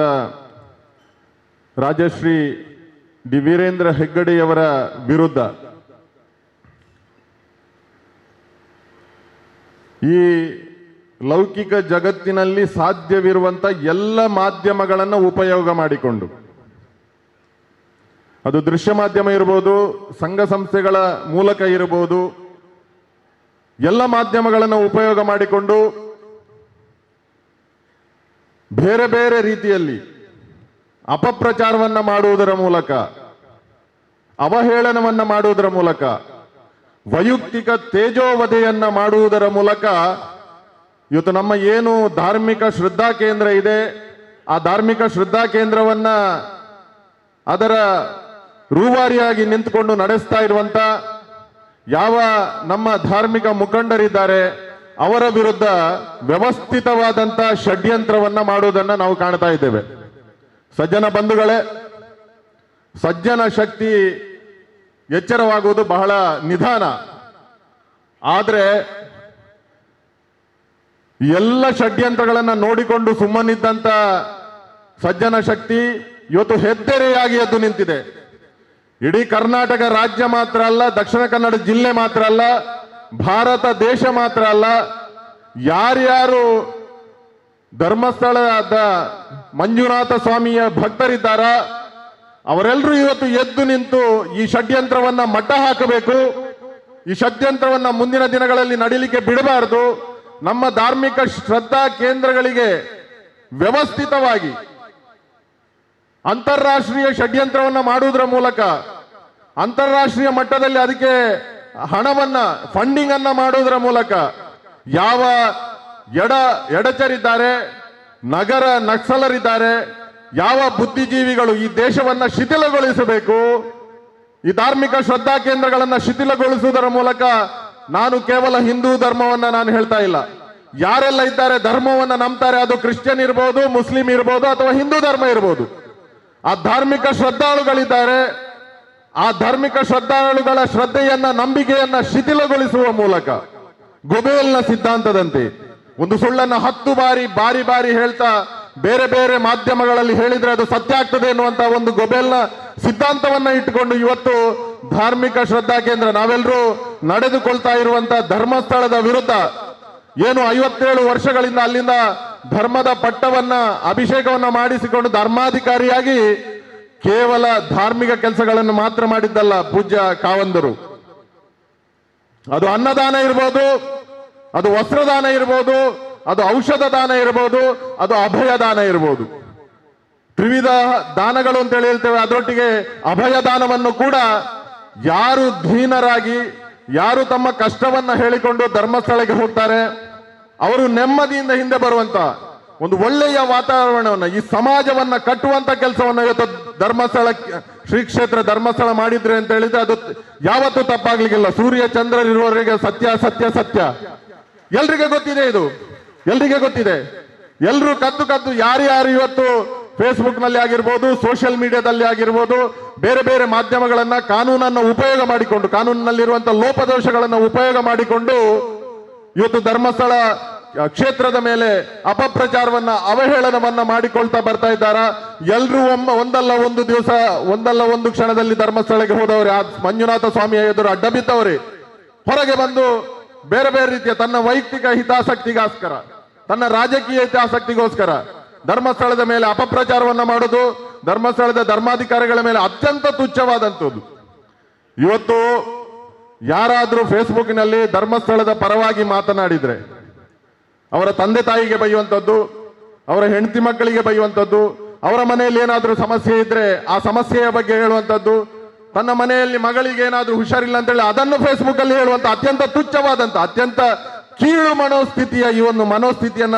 ರಾಜಶ್ರೀ ಡಿ ವೀರೇಂದ್ರ ಹೆಗ್ಗಡೆಯವರ ವಿರುದ್ಧ ಈ ಲೌಕಿಕ ಜಗತ್ತಿನಲ್ಲಿ ಸಾಧ್ಯವಿರುವಂಥ ಎಲ್ಲ ಮಾಧ್ಯಮಗಳನ್ನು ಉಪಯೋಗ ಮಾಡಿಕೊಂಡು, ಅದು ದೃಶ್ಯ ಮಾಧ್ಯಮ ಇರ್ಬೋದು, ಸಂಘ ಸಂಸ್ಥೆಗಳ ಮೂಲಕ ಇರಬಹುದು, ಎಲ್ಲ ಮಾಧ್ಯಮಗಳನ್ನು ಉಪಯೋಗ ಮಾಡಿಕೊಂಡು ಬೇರೆ ಬೇರೆ ರೀತಿಯಲ್ಲಿ ಅಪಪ್ರಚಾರವನ್ನು ಮಾಡುವುದರ ಮೂಲಕ, ಅವಹೇಳನವನ್ನು ಮಾಡುವುದರ ಮೂಲಕ, ವೈಯಕ್ತಿಕ ತೇಜೋವಧೆಯನ್ನ ಮಾಡುವುದರ ಮೂಲಕ ಇವತ್ತು ನಮ್ಮ ಏನು ಧಾರ್ಮಿಕ ಶ್ರದ್ಧಾ ಕೇಂದ್ರ ಇದೆ, ಆ ಧಾರ್ಮಿಕ ಶ್ರದ್ಧಾ ಕೇಂದ್ರವನ್ನ ಅದರ ರೂವಾರಿಯಾಗಿ ನಿಂತುಕೊಂಡು ನಡೆಸ್ತಾ ಇರುವಂತ ಯಾವ ನಮ್ಮ ಧಾರ್ಮಿಕ ಮುಖಂಡರಿದ್ದಾರೆ ಅವರ ವಿರುದ್ಧ ವ್ಯವಸ್ಥಿತವಾದಂತ ಷಡ್ಯಂತ್ರವನ್ನ ಮಾಡುವುದನ್ನ ನಾವು ಕಾಣ್ತಾ ಇದ್ದೇವೆ. ಸಜ್ಜನ ಬಂಧುಗಳೇ, ಸಜ್ಜನ ಶಕ್ತಿ ಎಚ್ಚರವಾಗುವುದು ಬಹಳ ನಿಧಾನ. ಆದರೆ ಎಲ್ಲ ಷಡ್ಯಂತ್ರಗಳನ್ನು ನೋಡಿಕೊಂಡು ಸುಮ್ಮನಿದ್ದಂತ ಸಜ್ಜನ ಶಕ್ತಿ ಇವತ್ತು ಹೆದ್ದೆರೆಯಾಗಿ ಎದ್ದು ನಿಂತಿದೆ. ಇಡೀ ಕರ್ನಾಟಕ ರಾಜ್ಯ ಮಾತ್ರ ಅಲ್ಲ, ದಕ್ಷಿಣ ಕನ್ನಡ ಜಿಲ್ಲೆ ಮಾತ್ರ ಅಲ್ಲ, ಭಾರತ ದೇಶ ಮಾತ್ರ ಅಲ್ಲ, ಯಾರ್ಯಾರು ಧರ್ಮಸ್ಥಳದ ಮಂಜುನಾಥ ಸ್ವಾಮಿಯ ಭಕ್ತರಿದ್ದಾರ ಅವರೆಲ್ಲರೂ ಇವತ್ತು ಎದ್ದು ನಿಂತು ಈ ಷಡ್ಯಂತ್ರವನ್ನ ಮಟ್ಟ ಹಾಕಬೇಕು. ಈ ಷಡ್ಯಂತ್ರವನ್ನ ಮುಂದಿನ ದಿನಗಳಲ್ಲಿ ನಡೀಲಿಕ್ಕೆ ಬಿಡಬಾರದು. ನಮ್ಮ ಧಾರ್ಮಿಕ ಶ್ರದ್ಧಾ ಕೇಂದ್ರಗಳಿಗೆ ವ್ಯವಸ್ಥಿತವಾಗಿ ಅಂತಾರಾಷ್ಟ್ರೀಯ ಷಡ್ಯಂತ್ರವನ್ನ ಮಾಡುವುದರ ಮೂಲಕ, ಅಂತಾರಾಷ್ಟ್ರೀಯ ಮಟ್ಟದಲ್ಲಿ ಅದಕ್ಕೆ ಹಣವನ್ನ ಫಂಡಿಂಗ್ ಅನ್ನ ಮಾಡುವುದರ ಮೂಲಕ ಯಾವ ಎಡಚರಿದ್ದಾರೆ, ನಗರ ನಕ್ಸಲರಿದ್ದಾರೆ, ಯಾವ ಬುದ್ಧಿಜೀವಿಗಳು ಈ ದೇಶವನ್ನ ಶಿಥಿಲಗೊಳಿಸಬೇಕು, ಈ ಧಾರ್ಮಿಕ ಶ್ರದ್ಧಾ ಕೇಂದ್ರಗಳನ್ನ ಶಿಥಿಲಗೊಳಿಸುವುದರ ಮೂಲಕ, ನಾನು ಕೇವಲ ಹಿಂದೂ ಧರ್ಮವನ್ನ ನಾನು ಹೇಳ್ತಾ ಇಲ್ಲ, ಯಾರೆಲ್ಲ ಇದ್ದಾರೆ ಧರ್ಮವನ್ನ ನಂಬ್ತಾರೆ, ಅದು ಕ್ರಿಶ್ಚಿಯನ್ ಇರ್ಬೋದು, ಮುಸ್ಲಿಂ ಇರ್ಬೋದು, ಅಥವಾ ಹಿಂದೂ ಧರ್ಮ ಇರ್ಬೋದು, ಆ ಧಾರ್ಮಿಕ ಶ್ರದ್ಧಾಳುಗಳಿದ್ದಾರೆ, ಆ ಧಾರ್ಮಿಕ ಶ್ರದ್ಧಾಳುಗಳ ಶ್ರದ್ಧೆಯನ್ನ ನಂಬಿಕೆಯನ್ನ ಶಿಥಿಲಗೊಳಿಸುವ ಮೂಲಕ ಗೊಬೇಲ್ನ ಸಿದ್ಧಾಂತದಂತೆ ಒಂದು ಸುಳ್ಳನ್ನ 10 ಬಾರಿ ಹೇಳ್ತಾ ಬೇರೆ ಬೇರೆ ಮಾಧ್ಯಮಗಳಲ್ಲಿ ಹೇಳಿದ್ರೆ ಅದು ಸತ್ಯ ಆಗ್ತದೆ ಎನ್ನುವಂತ ಒಂದು ಗೊಬೇಲ್ನ ಸಿದ್ಧಾಂತವನ್ನ ಇಟ್ಟುಕೊಂಡು ಇವತ್ತು ಧಾರ್ಮಿಕ ಶ್ರದ್ಧಾ ಕೇಂದ್ರ ನಾವೆಲ್ಲರೂ ನಡೆದುಕೊಳ್ತಾ ಇರುವಂತ ಧರ್ಮಸ್ಥಳದ ವಿರುದ್ಧ ಏನು 57 ವರ್ಷಗಳಿಂದ ಅಲ್ಲಿಂದ ಧರ್ಮದ ಪಟ್ಟವನ್ನ ಅಭಿಷೇಕವನ್ನ ಮಾಡಿಸಿಕೊಂಡು ಧರ್ಮಾಧಿಕಾರಿಯಾಗಿ ಕೇವಲ ಧಾರ್ಮಿಕ ಕೆಲಸಗಳನ್ನು ಮಾತ್ರ ಮಾಡಿದ್ದಲ್ಲ ಪೂಜ್ಯ ಕಾವಂದರು. ಅದು ಅನ್ನದಾನ ಇರ್ಬೋದು, ಅದು ವಸ್ತ್ರದಾನ ಇರ್ಬೋದು, ಅದು ಔಷಧ ದಾನ ಇರ್ಬೋದು, ಅದು ಅಭಯ ದಾನ ಇರ್ಬೋದು. ತ್ರಿವಿಧ ದಾನಗಳು ಅಂತ ಹೇಳ್ತೇವೆ. ಅದರೊಟ್ಟಿಗೆ ಅಭಯ ದಾನವನ್ನು ಕೂಡ ಯಾರು ಧೀನರಾಗಿ, ಯಾರು ತಮ್ಮ ಕಷ್ಟವನ್ನ ಹೇಳಿಕೊಂಡು ಧರ್ಮಸ್ಥಳಕ್ಕೆ ಹೋಗ್ತಾರೆ ಅವರು ನೆಮ್ಮದಿಯಿಂದ ಹಿಂದೆ ಬರುವಂತ ಒಂದು ಒಳ್ಳೆಯ ವಾತಾವರಣವನ್ನ, ಈ ಸಮಾಜವನ್ನ ಕಟ್ಟುವಂತ ಕೆಲಸವನ್ನ ಇವತ್ತು ಧರ್ಮಸ್ಥಳ ಶ್ರೀ ಕ್ಷೇತ್ರ ಧರ್ಮಸ್ಥಳ ಮಾಡಿದ್ರೆ ಅಂತ ಹೇಳಿದ್ರೆ ಅದು ಯಾವತ್ತೂ ತಪ್ಪಾಗ್ಲಿಕ್ಕಿಲ್ಲ. ಸೂರ್ಯ ಚಂದ್ರರಿರುವವರೆಗೆ ಸತ್ಯ ಸತ್ಯ ಸತ್ಯ ಎಲ್ರಿಗೆ ಗೊತ್ತಿದೆ, ಇದು ಎಲ್ರಿಗೆ ಗೊತ್ತಿದೆ. ಎಲ್ರು ಕದ್ದು ಯಾರ್ಯಾರು ಇವತ್ತು ಫೇಸ್ಬುಕ್ ನಲ್ಲಿ ಆಗಿರ್ಬೋದು, ಸೋಷಿಯಲ್ ಮೀಡಿಯಾದಲ್ಲಿ ಆಗಿರ್ಬೋದು, ಬೇರೆ ಬೇರೆ ಮಾಧ್ಯಮಗಳನ್ನ ಕಾನೂನನ್ನು ಉಪಯೋಗ ಮಾಡಿಕೊಂಡು, ಕಾನೂನಿನಲ್ಲಿರುವಂತಹ ಲೋಪದೋಷಗಳನ್ನು ಉಪಯೋಗ ಮಾಡಿಕೊಂಡು ಇವತ್ತು ಧರ್ಮಸ್ಥಳ ಕ್ಷೇತ್ರದ ಮೇಲೆ ಅಪಪ್ರಚಾರವನ್ನ ಅವಹೇಳನವನ್ನ ಮಾಡಿಕೊಳ್ತಾ ಬರ್ತಾ ಇದ್ದಾರ. ಎಲ್ರೂ ಒಂದಲ್ಲ ಒಂದು ದಿವಸ, ಒಂದಲ್ಲ ಒಂದು ಕ್ಷಣದಲ್ಲಿ ಧರ್ಮಸ್ಥಳಕ್ಕೆ ಹೋದವರೇ, ಆ ಮಂಜುನಾಥ ಸ್ವಾಮಿಯ ಎದುರು ಅಡ್ಡ ಬಿದ್ದವರೇ, ಹೊರಗೆ ಬಂದು ಬೇರೆ ಬೇರೆ ರೀತಿಯ ತನ್ನ ವೈಯಕ್ತಿಕ ಹಿತಾಸಕ್ತಿಗೋಸ್ಕರ, ತನ್ನ ರಾಜಕೀಯ ಹಿತಾಸಕ್ತಿಗೋಸ್ಕರ ಧರ್ಮಸ್ಥಳದ ಮೇಲೆ ಅಪಪ್ರಚಾರವನ್ನ ಮಾಡೋದು, ಧರ್ಮಸ್ಥಳದ ಧರ್ಮಾಧಿಕಾರಿಗಳ ಮೇಲೆ ಅತ್ಯಂತ ತುಚ್ಛವಾದಂಥದ್ದು. ಇವತ್ತು ಯಾರಾದ್ರೂ ಫೇಸ್ಬುಕ್ನಲ್ಲಿ ಧರ್ಮಸ್ಥಳದ ಪರವಾಗಿ ಮಾತನಾಡಿದ್ರೆ ಅವರ ತಂದೆ ತಾಯಿಗೆ ಬೈಯುವಂಥದ್ದು, ಅವರ ಹೆಂಡತಿ ಮಕ್ಕಳಿಗೆ ಬೈಯುವಂಥದ್ದು, ಅವರ ಮನೆಯಲ್ಲಿ ಏನಾದರೂ ಸಮಸ್ಯೆ ಇದ್ರೆ ಆ ಸಮಸ್ಯೆಯ ಬಗ್ಗೆ ಹೇಳುವಂಥದ್ದು, ತನ್ನ ಮನೆಯಲ್ಲಿ ಮಗಳಿಗೆ ಏನಾದರೂ ಹುಷಾರಿಲ್ಲ ಅಂತ ಹೇಳಿ ಅದನ್ನು ಫೇಸ್ಬುಕ್ ಅಲ್ಲಿ ಹೇಳುವಂತ ಅತ್ಯಂತ ತುಚ್ಛವಾದಂತ, ಅತ್ಯಂತ ಕೀಳು ಮನೋಸ್ಥಿತಿಯ ಈ ಒಂದು ಮನೋಸ್ಥಿತಿಯನ್ನ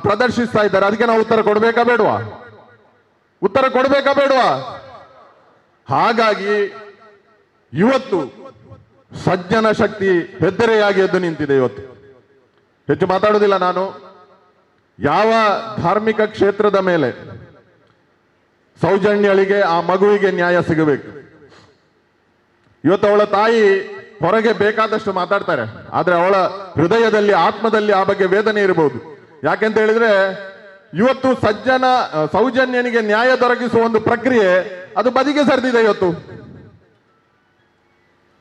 ಪ್ರದರ್ಶಿಸ್ತಾ ಇದ್ದಾರೆ. ಅದಕ್ಕೆ ನಾವು ಉತ್ತರ ಕೊಡ್ಬೇಕಾ ಬೇಡವಾ? ಉತ್ತರ ಕೊಡ್ಬೇಕಾ ಬೇಡವಾ? ಹಾಗಾಗಿ ಇವತ್ತು ಸಜ್ಜನ ಶಕ್ತಿ ಹೆದ್ದರೆಯಾಗಿ ಎದ್ದು ನಿಂತಿದೆ. ಇವತ್ತು ಹೆಚ್ಚು ಮಾತಾಡುವುದಿಲ್ಲ ನಾನು. ಯಾವ ಧಾರ್ಮಿಕ ಕ್ಷೇತ್ರದ ಮೇಲೆ ಸೌಜನ್ಯಳಿಗೆ ಆ ಮಗುವಿಗೆ ನ್ಯಾಯ ಸಿಗಬೇಕು. ಇವತ್ತು ಅವಳ ತಾಯಿ ಹೊರಗೆ ಬೇಕಾದಷ್ಟು ಮಾತಾಡ್ತಾರೆ, ಆದ್ರೆ ಅವಳ ಹೃದಯದಲ್ಲಿ ಆತ್ಮದಲ್ಲಿ ಆ ಬಗ್ಗೆ ವೇದನೆ ಇರಬಹುದು. ಯಾಕೆಂತ ಹೇಳಿದ್ರೆ ಇವತ್ತು ಸೌಜನ್ಯನಿಗೆ ನ್ಯಾಯ ದೊರಕಿಸುವ ಒಂದು ಪ್ರಕ್ರಿಯೆ ಅದು ಬದಿಗೆ ಸರಿದಿದೆ.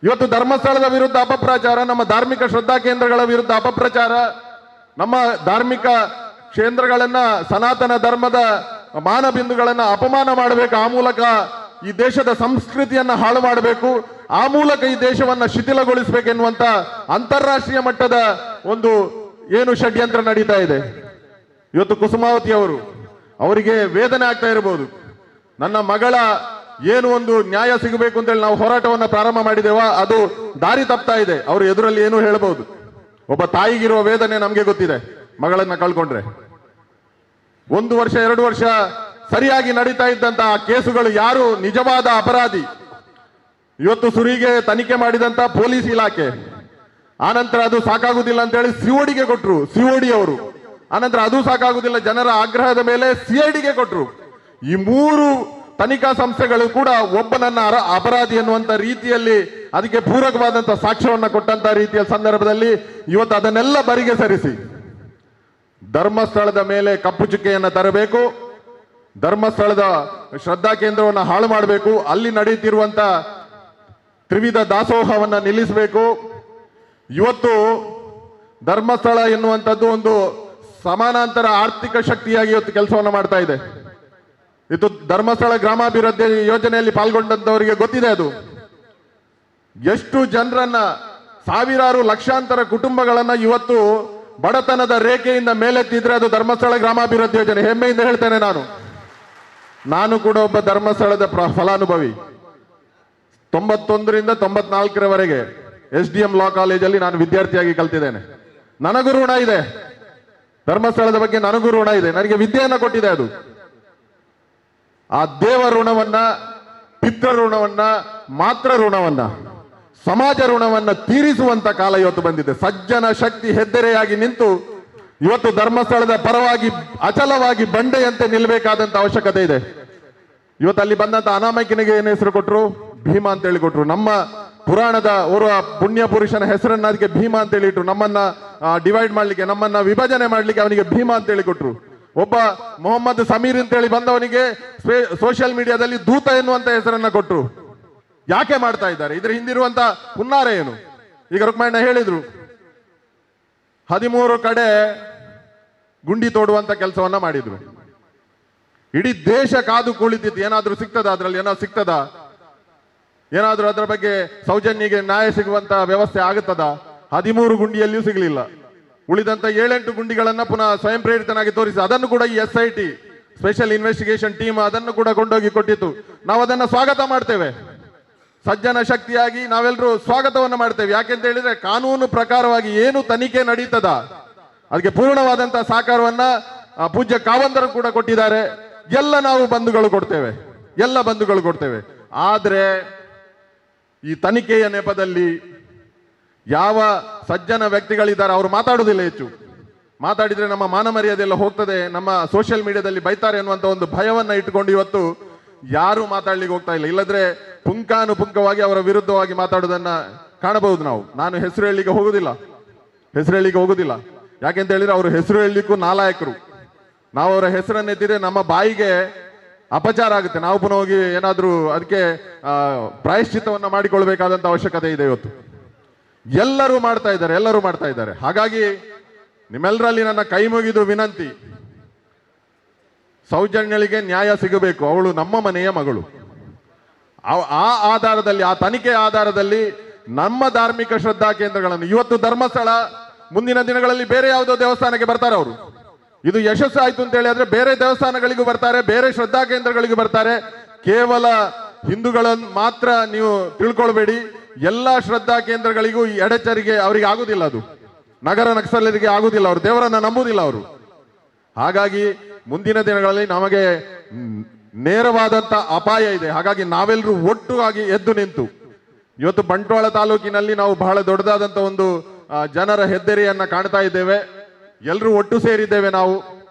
ಇವತ್ತು ಧರ್ಮಸ್ಥಳದ ವಿರುದ್ಧ ಅಪಪ್ರಚಾರ, ನಮ್ಮ ಧಾರ್ಮಿಕ ಶ್ರದ್ಧಾ ಕೇಂದ್ರಗಳ ವಿರುದ್ಧ ಅಪಪ್ರಚಾರ, ನಮ್ಮ ಧಾರ್ಮಿಕ ಕೇಂದ್ರಗಳನ್ನ, ಸನಾತನ ಧರ್ಮದ ಮಾನಬಿಂದುಗಳನ್ನ ಅಪಮಾನ ಮಾಡಬೇಕು. ಆ ಮೂಲಕ ಈ ದೇಶದ ಸಂಸ್ಕೃತಿಯನ್ನ ಹಾಳು ಮಾಡಬೇಕು, ಆ ಮೂಲಕ ಈ ದೇಶವನ್ನ ಶಿಥಿಲಗೊಳಿಸಬೇಕೆನ್ನುವಂತ ಅಂತಾರಾಷ್ಟ್ರೀಯ ಮಟ್ಟದ ಒಂದು ಏನು ಷಡ್ಯಂತ್ರ ನಡೀತಾ ಇದೆ. ಇವತ್ತು ಕುಸುಮಾವತಿ ಅವರಿಗೆ ವೇದನೆ ಆಗ್ತಾ ಇರಬಹುದು. ನನ್ನ ಮಗಳ ಏನು ಒಂದು ನ್ಯಾಯ ಸಿಗಬೇಕು ಅಂತೇಳಿ ನಾವು ಹೋರಾಟವನ್ನ ಪ್ರಾರಂಭ ಮಾಡಿದೇವ, ಅದು ದಾರಿ ತಪ್ತಾ ಇದೆ. ಅವರು ಎದುರಲ್ಲಿ ಏನು ಹೇಳಬಹುದು. ಒಬ್ಬ ತಾಯಿಗಿರುವ ವೇದನೆ ನಮಗೆ ಗೊತ್ತಿದೆ. ಮಗಳನ್ನ ಕಳ್ಕೊಂಡ್ರೆ 1 ವರ್ಷ 2 ವರ್ಷ ಸರಿಯಾಗಿ ನಡೀತಾ ಇದ್ದಂತಹ ಕೇಸುಗಳು ಯಾರು ನಿಜವಾದ ಅಪರಾಧಿ, ಇವತ್ತು ಸುರಿಗೆ ತನಿಖೆ ಮಾಡಿದಂತ ಪೊಲೀಸ್ ಇಲಾಖೆ, ಆನಂತರ ಅದು ಸಾಕಾಗುದಿಲ್ಲ ಅಂತೇಳಿ ಸಿಒಡಿಗೆ ಕೊಟ್ರು, ಸಿಒಡಿ ಅವರು. ಆನಂತರ ಅದು ಸಾಕಾಗುದಿಲ್ಲ, ಜನರ ಆಗ್ರಹದ ಮೇಲೆ ಸಿಐಡಿಗೆ ಕೊಟ್ರು. ಈ 3 ತನಿಖಾ ಸಂಸ್ಥೆಗಳು ಕೂಡ ಒಬ್ಬನನ್ನ ಅಪರಾಧಿ ಎನ್ನುವಂತ ರೀತಿಯಲ್ಲಿ ಅದಕ್ಕೆ ಪೂರಕವಾದಂತಹ ಸಾಕ್ಷ್ಯವನ್ನ ಕೊಟ್ಟಂತ ರೀತಿಯ ಸಂದರ್ಭದಲ್ಲಿ ಇವತ್ತು ಅದನ್ನೆಲ್ಲ ಬರಿಗೆ ಸರಿಸಿ ಧರ್ಮಸ್ಥಳದ ಮೇಲೆ ಕಪ್ಪು ಚುಕ್ಕೆಯನ್ನ ತರಬೇಕು, ಧರ್ಮಸ್ಥಳದ ಶ್ರದ್ಧಾ ಕೇಂದ್ರವನ್ನ ಹಾಳು ಮಾಡಬೇಕು, ಅಲ್ಲಿ ನಡೆಯುತ್ತಿರುವಂತ ತ್ರಿವಿಧ ದಾಸೋಹವನ್ನ ನಿಲ್ಲಿಸಬೇಕು. ಇವತ್ತು ಧರ್ಮಸ್ಥಳ ಎನ್ನುವಂಥದ್ದು ಒಂದು ಸಮಾನಾಂತರ ಆರ್ಥಿಕ ಶಕ್ತಿಯಾಗಿ ಇವತ್ತು ಕೆಲಸವನ್ನ ಮಾಡ್ತಾ ಇದೆ. ಇದು ಧರ್ಮಸ್ಥಳ ಗ್ರಾಮಾಭಿವೃದ್ಧಿ ಯೋಜನೆಯಲ್ಲಿ ಪಾಲ್ಗೊಂಡಂತವರಿಗೆ ಗೊತ್ತಿದೆ. ಅದು ಎಷ್ಟು ಜನರನ್ನ, ಸಾವಿರಾರು ಲಕ್ಷಾಂತರ ಕುಟುಂಬಗಳನ್ನ ಇವತ್ತು ಬಡತನದ ರೇಖೆಯಿಂದ ಮೇಲೆತ್ತಿದ್ರೆ ಅದು ಧರ್ಮಸ್ಥಳ ಗ್ರಾಮಾಭಿವೃದ್ಧಿ ಯೋಜನೆ. ಹೆಮ್ಮೆಯಿಂದ ಹೇಳ್ತೇನೆ. ನಾನು ಕೂಡ ಒಬ್ಬ ಧರ್ಮಸ್ಥಳದ ಫಲಾನುಭವಿ. 91ರಿಂದ 94ರವರೆಗೆ SDM ಲಾ ಕಾಲೇಜಲ್ಲಿ ನಾನು ವಿದ್ಯಾರ್ಥಿಯಾಗಿ ಕಲ್ತಿದ್ದೇನೆ. ನನಗೂ ಋಣ ಇದೆ, ಧರ್ಮಸ್ಥಳದ ಬಗ್ಗೆ ನನಗೂ ಋಣ ಇದೆ. ನನಗೆ ವಿದ್ಯೆಯನ್ನ ಕೊಟ್ಟಿದೆ ಅದು. ಆ ದೇವ ಋಣವನ್ನ, ಪಿತೃ ಋಣವನ್ನ, ಮಾತೃ ಋಣವನ್ನ, ಸಮಾಜ ಋಣವನ್ನ ತೀರಿಸುವಂತ ಕಾಲ ಇವತ್ತು ಬಂದಿದೆ. ಸಜ್ಜನ ಶಕ್ತಿ ಹೆದ್ದರೆಯಾಗಿ ನಿಂತು ಇವತ್ತು ಧರ್ಮಸ್ಥಳದ ಪರವಾಗಿ ಅಚಲವಾಗಿ ಬಂಡೆಯಂತೆ ನಿಲ್ಲಬೇಕಾದಂತ ಅವಶ್ಯಕತೆ ಇದೆ. ಇವತ್ತು ಅಲ್ಲಿ ಬಂದಂತ ಅನಾಮಕಿನಿಗೆ ಏನು ಹೆಸರು ಕೊಟ್ರು? ಭೀಮ ಅಂತ ಹೇಳಿ ಕೊಟ್ರು. ನಮ್ಮ ಪುರಾಣದ ಓರ್ವ ಪುಣ್ಯ ಪುರುಷನ ಹೆಸರನ್ನ ಅದಕ್ಕೆ ಭೀಮ ಅಂತ ಹೇಳಿ ಇಟ್ರು. ನಮ್ಮನ್ನ ಡಿವೈಡ್ ಮಾಡ್ಲಿಕ್ಕೆ, ನಮ್ಮನ್ನ ವಿಭಜನೆ ಮಾಡ್ಲಿಕ್ಕೆ ಅವನಿಗೆ ಭೀಮ ಅಂತ ಹೇಳಿ ಕೊಟ್ರು. ಒಬ್ಬ ಮೊಹಮ್ಮದ್ ಸಮೀರ್ ಅಂತ ಹೇಳಿ ಬಂದವನಿಗೆ ಸೋಷಿಯಲ್ ಮೀಡಿಯಾದಲ್ಲಿ ದೂತ ಎನ್ನುವಂತ ಹೆಸರನ್ನ ಕೊಟ್ರು. ಯಾಕೆ ಮಾಡ್ತಾ ಇದ್ದಾರೆ? ಇದ್ರ ಹಿಂದಿರುವಂತ ಹುನ್ನಾರ ಏನು? ಈಗ ರುಕ್ಮಣ್ಣ ಹೇಳಿದ್ರು, 13 ಕಡೆ ಗುಂಡಿ ತೋಡುವಂತ ಕೆಲಸವನ್ನ ಮಾಡಿದ್ರು. ಇಡೀ ದೇಶ ಕಾದು ಕುಳಿತಿತ್ತು, ಏನಾದ್ರೂ ಸಿಗ್ತದ, ಅದ್ರಲ್ಲಿ ಏನಾದ್ರು ಸಿಗ್ತದ, ಏನಾದ್ರೂ ಅದರ ಬಗ್ಗೆ ಸೌಜನ್ಯಗೆ ನ್ಯಾಯ ಸಿಗುವಂತ ವ್ಯವಸ್ಥೆ ಆಗುತ್ತದ? 13 ಗುಂಡಿಯಲ್ಲಿಯೂ ಸಿಗಲಿಲ್ಲ. ಉಳಿದಂತ 7-8 ಗುಂಡಿಗಳನ್ನ ಪುನಃ ಸ್ವಯಂ ಪ್ರೇರಿತನಾಗಿ ತೋರಿಸಿ ಅದನ್ನು ಕೂಡ ಈ SIT ಸ್ಪೆಷಲ್ ಇನ್ವೆಸ್ಟಿಗೇಷನ್ ಟೀಮ್ ಅದನ್ನು ಕೂಡ ಕೊಂಡೋಗಿ ಕೊಟ್ಟಿತ್ತು. ನಾವು ಅದನ್ನ ಸ್ವಾಗತ ಮಾಡ್ತೇವೆ. ಸಜ್ಜನ ಶಕ್ತಿಯಾಗಿ ನಾವೆಲ್ಲರೂ ಸ್ವಾಗತವನ್ನ ಮಾಡ್ತೇವೆ. ಯಾಕೆಂತ ಹೇಳಿದ್ರೆ ಕಾನೂನು ಪ್ರಕಾರವಾಗಿ ಏನು ತನಿಖೆ ನಡೀತದ ಅದಕ್ಕೆ ಪೂರ್ಣವಾದಂತಹ ಸಹಕಾರವನ್ನ ಪೂಜ್ಯ ಕಾವಂದರು ಕೂಡ ಕೊಟ್ಟಿದ್ದಾರೆ. ಎಲ್ಲ ನಾವು ಬಂಧುಗಳು ಕೊಡ್ತೇವೆ. ಆದ್ರೆ ಈ ತನಿಖೆಯ ನೆಪದಲ್ಲಿ ಯಾವ ಸಜ್ಜನ ವ್ಯಕ್ತಿಗಳಿದ್ದಾರೆ ಅವರು ಮಾತಾಡುವುದಿಲ್ಲ. ಹೆಚ್ಚು ಮಾತಾಡಿದ್ರೆ ನಮ್ಮ ಮಾನ ಮರ್ಯಾದೆ ಎಲ್ಲ ಹೋಗ್ತದೆ, ನಮ್ಮ ಸೋಷಿಯಲ್ ಮೀಡಿಯಾದಲ್ಲಿ ಬೈತಾರೆ ಅನ್ನುವಂತ ಒಂದು ಭಯವನ್ನ ಇಟ್ಟುಕೊಂಡು ಇವತ್ತು ಯಾರು ಮಾತಾಡ್ಲಿಕ್ಕೆ ಹೋಗ್ತಾ ಇಲ್ಲ. ಇಲ್ಲದ್ರೆ ಪುಂಖಾನುಪುಂಖವಾಗಿ ಅವರ ವಿರುದ್ಧವಾಗಿ ಮಾತಾಡೋದನ್ನ ಕಾಣಬಹುದು ನಾವು. ನಾನು ಹೆಸರು ಹೇಳಲಿಕ್ಕೆ ಹೋಗುದಿಲ್ಲ. ಯಾಕೆಂತ ಹೇಳಿದ್ರೆ ಅವರು ಹೆಸರು ಹೇಳಲಿಕ್ಕೂ ನಾಲಾಯಕರು. ನಾವು ಅವರ ಹೆಸರನ್ನ ಎತ್ತಿದ್ರೆ ನಮ್ಮ ಬಾಯಿಗೆ ಅಪಚಾರ ಆಗುತ್ತೆ. ನಾವು ಪುನಃ ಹೋಗಿ ಏನಾದ್ರೂ ಅದಕ್ಕೆ ಪ್ರಾಯಶ್ಚಿತ್ತವನ್ನ ಮಾಡಿಕೊಳ್ಬೇಕಾದಂತ ಅವಶ್ಯಕತೆ ಇದೆ. ಇವತ್ತು ಎಲ್ಲರೂ ಮಾಡ್ತಾ ಇದ್ದಾರೆ. ಹಾಗಾಗಿ ನಿಮ್ಮೆಲ್ಲರಲ್ಲಿ ನನ್ನ ಕೈ ಮುಗಿದು ವಿನಂತಿ, ಸೌಜನ್ಯಳಿಗೆ ನ್ಯಾಯ ಸಿಗಬೇಕು. ಅವಳು ನಮ್ಮ ಮನೆಯ ಮಗಳು. ಆ ಆಧಾರದಲ್ಲಿ, ಆ ತನಿಖೆ ಆಧಾರದಲ್ಲಿ ನಮ್ಮ ಧಾರ್ಮಿಕ ಶ್ರದ್ಧಾ ಕೇಂದ್ರಗಳನ್ನು, ಇವತ್ತು ಧರ್ಮಸ್ಥಳ, ಮುಂದಿನ ದಿನಗಳಲ್ಲಿ ಬೇರೆ ಯಾವುದೋ ದೇವಸ್ಥಾನಕ್ಕೆ ಬರ್ತಾರೆ ಅವರು. ಇದು ಯಶಸ್ಸು ಆಯ್ತು ಅಂತ ಹೇಳಿ ಆದ್ರೆ ಬೇರೆ ದೇವಸ್ಥಾನಗಳಿಗೂ ಬರ್ತಾರೆ, ಬೇರೆ ಶ್ರದ್ಧಾ ಕೇಂದ್ರಗಳಿಗೂ ಬರ್ತಾರೆ. ಕೇವಲ ಹಿಂದೂಗಳನ್ನು ಮಾತ್ರ ನೀವು ತಿಳ್ಕೊಳ್ಬೇಡಿ. ಎಲ್ಲಾ ಶ್ರದ್ಧಾ ಕೇಂದ್ರಗಳಿಗೂ ಈ ಎಡೆಚರಿಗೆ ಅವರಿಗೆ ಆಗುದಿಲ್ಲ. ಅದು ನಗರ ನಕ್ಸಲರಿಗೆ ಆಗುದಿಲ್ಲ. ಅವರು ದೇವರನ್ನ ನಂಬುದಿಲ್ಲ ಅವರು. ಹಾಗಾಗಿ ಮುಂದಿನ ದಿನಗಳಲ್ಲಿ ನಮಗೆ ನೇರವಾದಂತ ಅಪಾಯ ಇದೆ. ಹಾಗಾಗಿ ನಾವೆಲ್ಲರೂ ಒಟ್ಟುಗಾಗಿ ಎದ್ದು ನಿಂತು ಇವತ್ತು ಬಂಟ್ವಾಳ ತಾಲೂಕಿನಲ್ಲಿ ನಾವು ಬಹಳ ದೊಡ್ಡದಾದಂಥ ಒಂದು ಜನರ ಹೆದ್ದೆರೆಯನ್ನ ಕಾಣ್ತಾ ಇದ್ದೇವೆ. ಎಲ್ಲರೂ ಒಟ್ಟು ಸೇರಿದ್ದೇವೆ, ನಾವು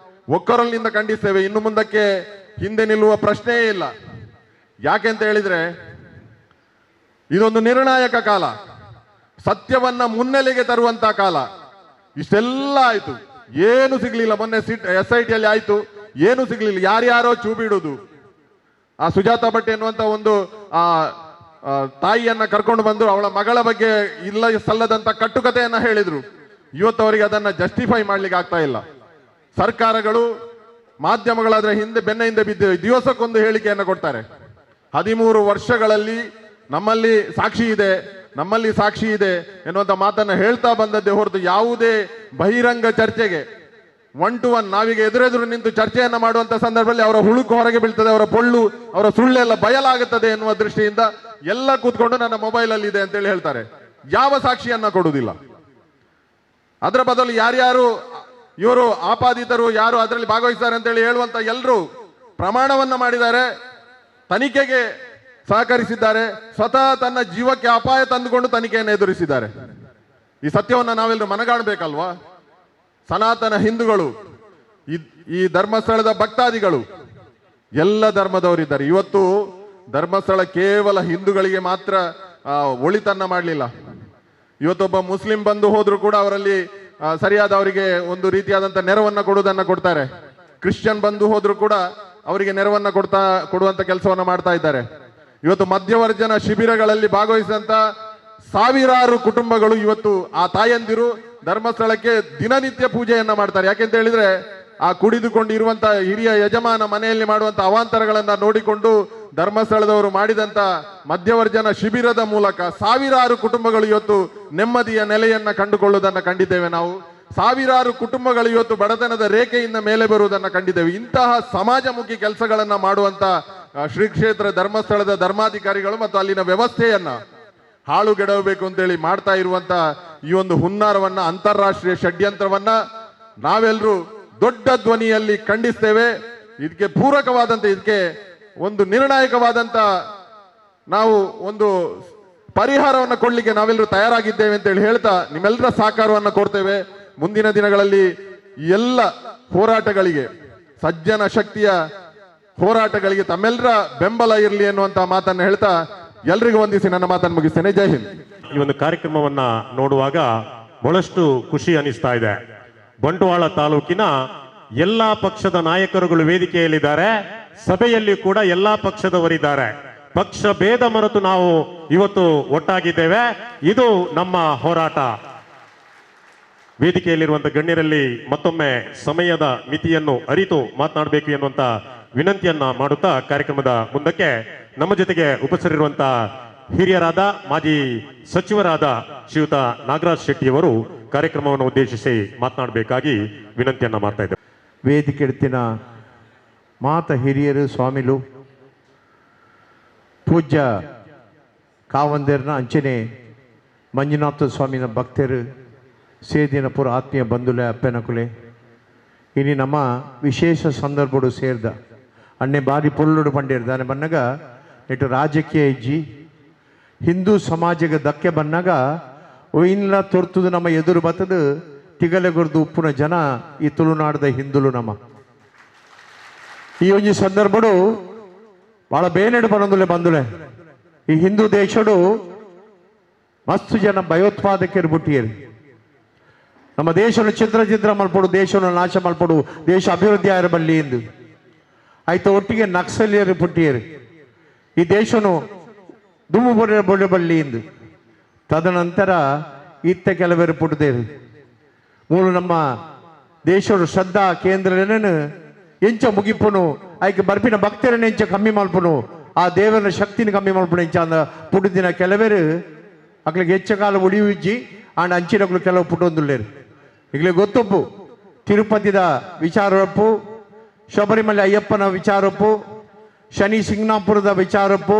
ಒಕ್ಕರಲಿನಿಂದ ಖಂಡಿಸ್ತೇವೆ. ಇನ್ನು ಮುಂದಕ್ಕೆ ಹಿಂದೆ ನಿಲ್ಲುವ ಪ್ರಶ್ನೆಯೇ ಇಲ್ಲ. ಯಾಕೆಂತ ಹೇಳಿದ್ರೆ ಇದೊಂದು ನಿರ್ಣಾಯಕ ಕಾಲ, ಸತ್ಯವನ್ನ ಮುನ್ನೆಲೆಗೆ ತರುವಂತ ಕಾಲ. ಇಷ್ಟೆಲ್ಲ ಆಯ್ತು, ಏನು ಸಿಗ್ಲಿಲ್ಲ. ಮೊನ್ನೆ SIT ಅಲ್ಲಿ ಆಯ್ತು, ಏನು ಸಿಗ್ಲಿಲ್ಲ. ಯಾರ್ಯಾರೋ ಚೂ ಬಿಡುದು. ಆ ಸುಜಾತಾ ಭಟ್ ಎನ್ನುವಂತ ಒಂದು ತಾಯಿಯನ್ನ ಕರ್ಕೊಂಡು ಬಂದು ಅವಳ ಮಗಳ ಬಗ್ಗೆ ಇಲ್ಲ ಸಲ್ಲದಂತ ಕಟ್ಟುಕತೆಯನ್ನ ಹೇಳಿದ್ರು. ಇವತ್ತು ಅವರಿಗೆ ಅದನ್ನ ಜಸ್ಟಿಫೈ ಮಾಡ್ಲಿಕ್ಕೆ ಆಗ್ತಾ ಇಲ್ಲ. ಸರ್ಕಾರಗಳು, ಮಾಧ್ಯಮಗಳಾದ್ರೆ ಬೆನ್ನ ಹಿಂದೆ ಬಿದ್ದಿವೆ. ದಿವಸಕ್ಕೊಂದು ಹೇಳಿಕೆಯನ್ನು ಕೊಡ್ತಾರೆ. 13 ವರ್ಷಗಳಲ್ಲಿ ನಮ್ಮಲ್ಲಿ ಸಾಕ್ಷಿ ಇದೆ ಎನ್ನುವಂತ ಮಾತನ್ನ ಹೇಳ್ತಾ ಬಂದದ್ದೇ ಹೊರತು ಯಾವುದೇ ಬಹಿರಂಗ ಚರ್ಚೆಗೆ 1 to 1 ನಾವೀಗ ಎದುರೆದುರು ನಿಂತು ಚರ್ಚೆಯನ್ನ ಮಾಡುವಂತ ಸಂದರ್ಭದಲ್ಲಿ ಅವರ ಹುಳುಕು ಹೊರಗೆ ಬೀಳ್ತದೆ, ಅವರ ಪೊಳ್ಳು, ಅವರ ಸುಳ್ಳೆಲ್ಲ ಬಯಲಾಗುತ್ತದೆ ಎನ್ನುವ ದೃಷ್ಟಿಯಿಂದ ಎಲ್ಲ ಕೂತ್ಕೊಂಡು ನನ್ನ ಮೊಬೈಲ್ ಅಲ್ಲಿ ಇದೆ ಅಂತೇಳಿ ಹೇಳ್ತಾರೆ. ಯಾವ ಸಾಕ್ಷಿಯನ್ನ ಕೊಡುವುದಿಲ್ಲ. ಅದರ ಬದಲು ಯಾರ್ಯಾರು ಇವರು ಆಪಾದಿತರು, ಯಾರು ಅದರಲ್ಲಿ ಭಾಗವಹಿಸ್ತಾರೆ ಅಂತೇಳಿ ಹೇಳುವಂತ ಎಲ್ಲರೂ ಪ್ರಮಾಣವನ್ನ ಮಾಡಿದ್ದಾರೆ, ತನಿಖೆಗೆ ಸಹಕರಿಸಿದ್ದಾರೆ, ಸ್ವತಃ ತನ್ನ ಜೀವಕ್ಕೆ ಅಪಾಯ ತಂದುಕೊಂಡು ತನಿಖೆಯನ್ನು ಎದುರಿಸಿದ್ದಾರೆ. ಈ ಸತ್ಯವನ್ನು ನಾವೆಲ್ಲರೂ ಮನಗಾಣಬೇಕಲ್ವಾ? ಸನಾತನ ಹಿಂದೂಗಳು, ಈ ಧರ್ಮಸ್ಥಳದ ಭಕ್ತಾದಿಗಳು, ಎಲ್ಲ ಧರ್ಮದವರಿದ್ದಾರೆ. ಇವತ್ತು ಧರ್ಮಸ್ಥಳ ಕೇವಲ ಹಿಂದೂಗಳಿಗೆ ಮಾತ್ರ ಒಳಿತನ್ನ ಮಾಡಲಿಲ್ಲ. ಇವತ್ತೊಬ್ಬ ಮುಸ್ಲಿಂ ಬಂದು ಹೋದ್ರು ಕೂಡ ಅವರಲ್ಲಿ ಸರಿಯಾದ ಅವರಿಗೆ ಒಂದು ರೀತಿಯಾದಂಥ ನೆರವನ್ನ ಕೊಡ್ತಾರೆ. ಕ್ರಿಶ್ಚಿಯನ್ ಬಂದು ಹೋದ್ರು ಕೂಡ ಅವರಿಗೆ ನೆರವನ್ನ ಕೊಡುವಂತ ಕೆಲಸವನ್ನ ಮಾಡ್ತಾ ಇದ್ದಾರೆ. ಇವತ್ತು ಮಧ್ಯವರ್ಜನ ಶಿಬಿರಗಳಲ್ಲಿ ಭಾಗವಹಿಸಿದಂತ ಸಾವಿರಾರು ಕುಟುಂಬಗಳು ಇವತ್ತು ಆ ತಾಯಂದಿರು ಧರ್ಮಸ್ಥಳಕ್ಕೆ ದಿನನಿತ್ಯ ಪೂಜೆಯನ್ನ ಮಾಡ್ತಾರೆ. ಯಾಕೆಂತ ಹೇಳಿದ್ರೆ ಆ ಕುಡಿದುಕೊಂಡು ಇರುವಂತ ಹಿರಿಯ ಯಜಮಾನ ಮನೆಯಲ್ಲಿ ಮಾಡುವಂತ ಅವಾಂತರಗಳನ್ನ ನೋಡಿಕೊಂಡು ಧರ್ಮಸ್ಥಳದವರು ಮಾಡಿದಂತ ಮಧ್ಯವರ್ಜನ ಶಿಬಿರದ ಮೂಲಕ ಸಾವಿರಾರು ಕುಟುಂಬಗಳು ಇವತ್ತು ನೆಮ್ಮದಿಯ ನೆಲೆಯನ್ನ ಕಂಡುಕೊಳ್ಳುವುದನ್ನು ಕಂಡಿದ್ದೇವೆ. ನಾವು ಸಾವಿರಾರು ಕುಟುಂಬಗಳು ಇವತ್ತು ಬಡತನದ ರೇಖೆಯಿಂದ ಮೇಲೆ ಬರುವುದನ್ನು ಕಂಡಿದ್ದೇವೆ. ಇಂತಹ ಸಮಾಜಮುಖಿ ಕೆಲಸಗಳನ್ನ ಮಾಡುವಂತ ಶ್ರೀ ಕ್ಷೇತ್ರ ಧರ್ಮಸ್ಥಳದ ಧರ್ಮಾಧಿಕಾರಿಗಳು ಮತ್ತು ಅಲ್ಲಿನ ವ್ಯವಸ್ಥೆಯನ್ನ ಹಾಳುಗೆಡಬೇಕು ಅಂತೇಳಿ ಮಾಡ್ತಾ ಇರುವಂತ ಈ ಒಂದು ಹುನ್ನಾರವನ್ನ, ಅಂತಾರಾಷ್ಟ್ರೀಯ ಷಡ್ಯಂತ್ರವನ್ನ ನಾವೆಲ್ಲರೂ ದೊಡ್ಡ ಧ್ವನಿಯಲ್ಲಿ ಖಂಡಿಸ್ತೇವೆ. ಇದಕ್ಕೆ ಪೂರಕವಾದಂತ, ಇದಕ್ಕೆ ಒಂದು ನಿರ್ಣಾಯಕವಾದಂತ ನಾವು ಒಂದು ಪರಿಹಾರವನ್ನು ಕೊಡ್ಲಿಕ್ಕೆ ನಾವೆಲ್ಲರೂ ತಯಾರಾಗಿದ್ದೇವೆ ಅಂತೇಳಿ ಹೇಳ್ತಾ ನಿಮ್ಮೆಲ್ಲರ ಸಹಕಾರವನ್ನು ಕೋರ್ತೇವೆ. ಮುಂದಿನ ದಿನಗಳಲ್ಲಿ ಈ ಎಲ್ಲ ಹೋರಾಟಗಳಿಗೆ, ಸಜ್ಜನ ಶಕ್ತಿಯ ಹೋರಾಟಗಳಿಗೆ ತಮ್ಮೆಲ್ಲರ ಬೆಂಬಲ ಇರಲಿ ಎನ್ನುವಂತ ಮಾತನ್ನು ಹೇಳ್ತಾ ಎಲ್ರಿಗೂ ವಂದಿಸಿ ನನ್ನ ಮಾತನ್ನು ಮುಗಿಸ್ತೇನೆ. ಜೈ ಹಿಂದ್. ಈ ಒಂದು ಕಾರ್ಯಕ್ರಮವನ್ನ ನೋಡುವಾಗ ಬಹಳಷ್ಟು ಖುಷಿ ಅನಿಸ್ತಾ ಇದೆ. ಬಂಟ್ವಾಳ ತಾಲೂಕಿನ ಎಲ್ಲಾ ಪಕ್ಷದ ನಾಯಕರುಗಳು ವೇದಿಕೆಯಲ್ಲಿದ್ದಾರೆ. ಸಭೆಯಲ್ಲಿ ಕೂಡ ಎಲ್ಲಾ ಪಕ್ಷದವರಿದ್ದಾರೆ. ಪಕ್ಷ ಭೇದ ಮರೆತು ನಾವು ಇವತ್ತು ಒಟ್ಟಾಗಿದ್ದೇವೆ. ಇದು ನಮ್ಮ ಹೋರಾಟ. ವೇದಿಕೆಯಲ್ಲಿರುವಂತಹ ಗಣ್ಯರಲ್ಲಿ ಮತ್ತೊಮ್ಮೆ ಸಮಯದ ಮಿತಿಯನ್ನು ಅರಿತು ಮಾತನಾಡಬೇಕು ಎನ್ನುವಂತ ವಿನಂತಿಯನ್ನ ಮಾಡುತ್ತಾ ಕಾರ್ಯಕ್ರಮದ ಮುಂದಕ್ಕೆ ನಮ್ಮ ಜೊತೆಗೆ ಉಪಸ್ಥಿತರಿರುವಂತಹ ಹಿರಿಯರಾದ ಮಾಜಿ ಸಚಿವರಾದ ಶ್ರೀಯುತ ನಾಗರಾಜ್ ಶೆಟ್ಟಿಯವರು ಕಾರ್ಯಕ್ರಮವನ್ನು ಉದ್ದೇಶಿಸಿ ಮಾತನಾಡಬೇಕಾಗಿ ವಿನಂತಿಯನ್ನ ಮಾಡ್ತಾ ಇದ್ದಾರೆ. ವೇದಿಕೆ ಎಡ್ತಿನ ಮಾತ ಹಿರಿಯರು ಸ್ವಾಮಿಲು ಪೂಜ್ಯ ಕಾವಂದೇರ್ನ ಅಂಚನೆ ಮಂಜುನಾಥ ಸ್ವಾಮಿನ ಭಕ್ತರು ಸೇದಿನ ಪುರ ಆತ್ಮೀಯ ಬಂಧುಲೆ ಅಪ್ಪೆನಕುಲೆ ಇನಿ ನಮ್ಮ ವಿಶೇಷ ಸಂದರ್ಭಡು ಸೇರಿದ ಅಣ್ಣೆ ಬಾರಿ ಪೊಲ್ಲುಡು ಪಂಡಿರ್ದಾನೆ ಬನ್ನಾಗ ನೆಟ್ಟು ರಾಜಕೀಯ ಇಜ್ಜಿ ಹಿಂದೂ ಸಮಾಜಕ್ಕೆ ಧಕ್ಕೆ ಬಂದಾಗ ಒಯ್ಲ ತೊರ್ತದು ನಮ್ಮ ಎದುರು ಬತ್ತದು ತಿಗಲೆಗೊರ್ದು ಉಪ್ಪುನ ಜನ ಈ ತುಳುನಾಡದ ಹಿಂದುಲು ನಮ್ಮ ಈ ಒಂಜಿ ಸಂದರ್ಭಡು ಭಾಳ ಬೇನೆಡು ಬಂದುಲೆ ಈ ಹಿಂದೂ ದೇಶಡು ಮಸ್ತು ಜನ ಭಯೋತ್ಪಾದಕರು ಬುಟ್ಟಿಯರು. ನಮ್ಮ ದೇಶವನ್ನು ಚಿತ್ರ ಮಲ್ಪಡು, ದೇಶವನ್ನು ನಾಶ ಮಲ್ಪಡು, ದೇಶ ಅಭಿವೃದ್ಧಿ ಆಯ್ರ ಬಲ್ಲಿ ಎಂದು ಆಯ್ತು. ಒಟ್ಟಿಗೆ ನಕ್ಸಲಿಯರು ಪುಟ್ಟಿಯರು ಈ ದೇಶನು ದುಮ್ಮು ಬೊಡೆ ಬಳ್ಳಿ ಎಂದು. ತದನಂತರ ಇತ್ತ ಕೆಲವರು ಪುಟ್ಟದೇರು ಮೂಲು ನಮ್ಮ ದೇಶದ ಶ್ರದ್ಧಾ ಕೇಂದ್ರನೇನು ಎಂಚ ಮುಗಿಪುನು ಆಯ್ಕೆ ಬರ್ಪಿನ ಭಕ್ತರನ್ನ ಎಂಚ ಕಮ್ಮಿ ಮಲ್ಪುನು, ಆ ದೇವರ ಶಕ್ತಿನ ಕಮ್ಮಿ ಮಲ್ಪುನು ಎಂಚ ಅಂದ ಪುಟ್ಟಿದಿನ ಕೆಲವರು ಅಕ್ಲಿಗೆ ಹೆಚ್ಚ ಕಾಲ ಉಳಿಯುಜ್ಜಿ ಆಂಡ ಅಂಚಿನಗಳು ಕೆಲವು ಪುಟ್ಟೊಂದುಳ್ಳೇರು. ಈಗಲೇ ಗೊತ್ತೊಪ್ಪು ತಿರುಪತಿದ ವಿಚಾರಪ್ಪು, ಶಬರಿಮಲೆ ಅಯ್ಯಪ್ಪನ ವಿಚಾರಪ್ಪು, ಶನಿ ಸಿಂಗ್ನಾಪುರದ ವಿಚಾರಪ್ಪು,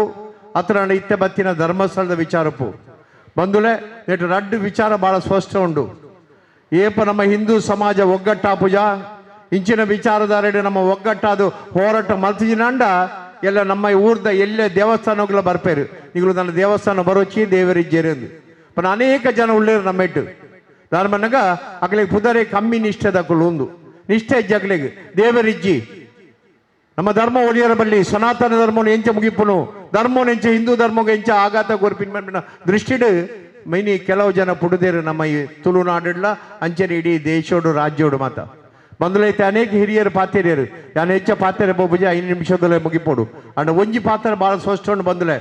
ಹತ್ರ ಇತ್ತೆ ಬತ್ತಿನ ಧರ್ಮಸ್ಥಳದ ವಿಚಾರಪ್ಪು ಬಂದುಲೆ ನೆಟ್ಟು ರಡ್ಡು ವಿಚಾರ ಭಾಳ ಸ್ಪಷ್ಟ ಉಂಡು. ಏಪ ನಮ್ಮ ಹಿಂದೂ ಸಮಾಜ ಒಗ್ಗಟ್ಟ ಪೂಜಾ ಇಂಚಿನ ವಿಚಾರಧಾರೆ ನಮ್ಮ ಒಗ್ಗಟ್ಟಾದು ಹೋರಾಟ ಮಲ್ತಿಜಿನಂಡ ಎಲ್ಲ ನಮ್ಮ ಊರ್ದ ಎಲ್ಲೇ ದೇವಸ್ಥಾನಗಳ ಬರ್ಪೇರು ಈಗಲೂ ನನ್ನ ದೇವಸ್ಥಾನ ಬರೋಚಿ ದೇವರಿಜ್ಜೇರು ಪನ ಅನೇಕ ಜನ ಉಳ್ಳೇರು ನಮ್ಮ ಇಟ್ಟು దాని మనక అక్కడికి పుదరే కమ్మి నిష్ಠ దక్కులు ఉంది నిష్ಠ ఇజ్జి అక్కడికి దేవరిజ్జి ನಮ್ಮ ಧರ್ಮ ಒಲಿಯರ ಬಲ್ಲಿ ಸನಾತನ ಧರ್ಮವನ್ನು ಎಂಚ ಮುಗಿಪುನು ಧರ್ಮವನ್ನು ಎಂಚ ಹಿಂದೂ ಧರ್ಮಕ್ಕೆ ಎಂಚ ಆಘಾತ ಕೊರ್ಪಿನ ದೃಷ್ಟಿಡು ಮೈನಿ ಕೆಲವು ಜನ ಪುಡುದೇರು ನಮ್ಮ ಈ ತುಳುನಾಡುಡ್ಲ ಅಂಚನೆ ಇಡೀ ದೇಶೋಡು ರಾಜ್ಯೋಡು ಮಾತ ಬಂದುಲೈತೆ ಅನೇಕ ಹಿರಿಯರು ಪಾತ್ರೆಯರು ಯಾನು ಹೆಚ್ಚ ಪಾತ್ರೆ ಬೋಬುಜ 5 ನಿಮಿಷದಲ್ಲೇ ಮುಗಿಪೋಡು ಅಂಡ್ ಒಂಜಿ ಪಾತ್ರೆ ಭಾಳ ಸೋಸ್ಟೊಂಡು ಬಂದುಲೆ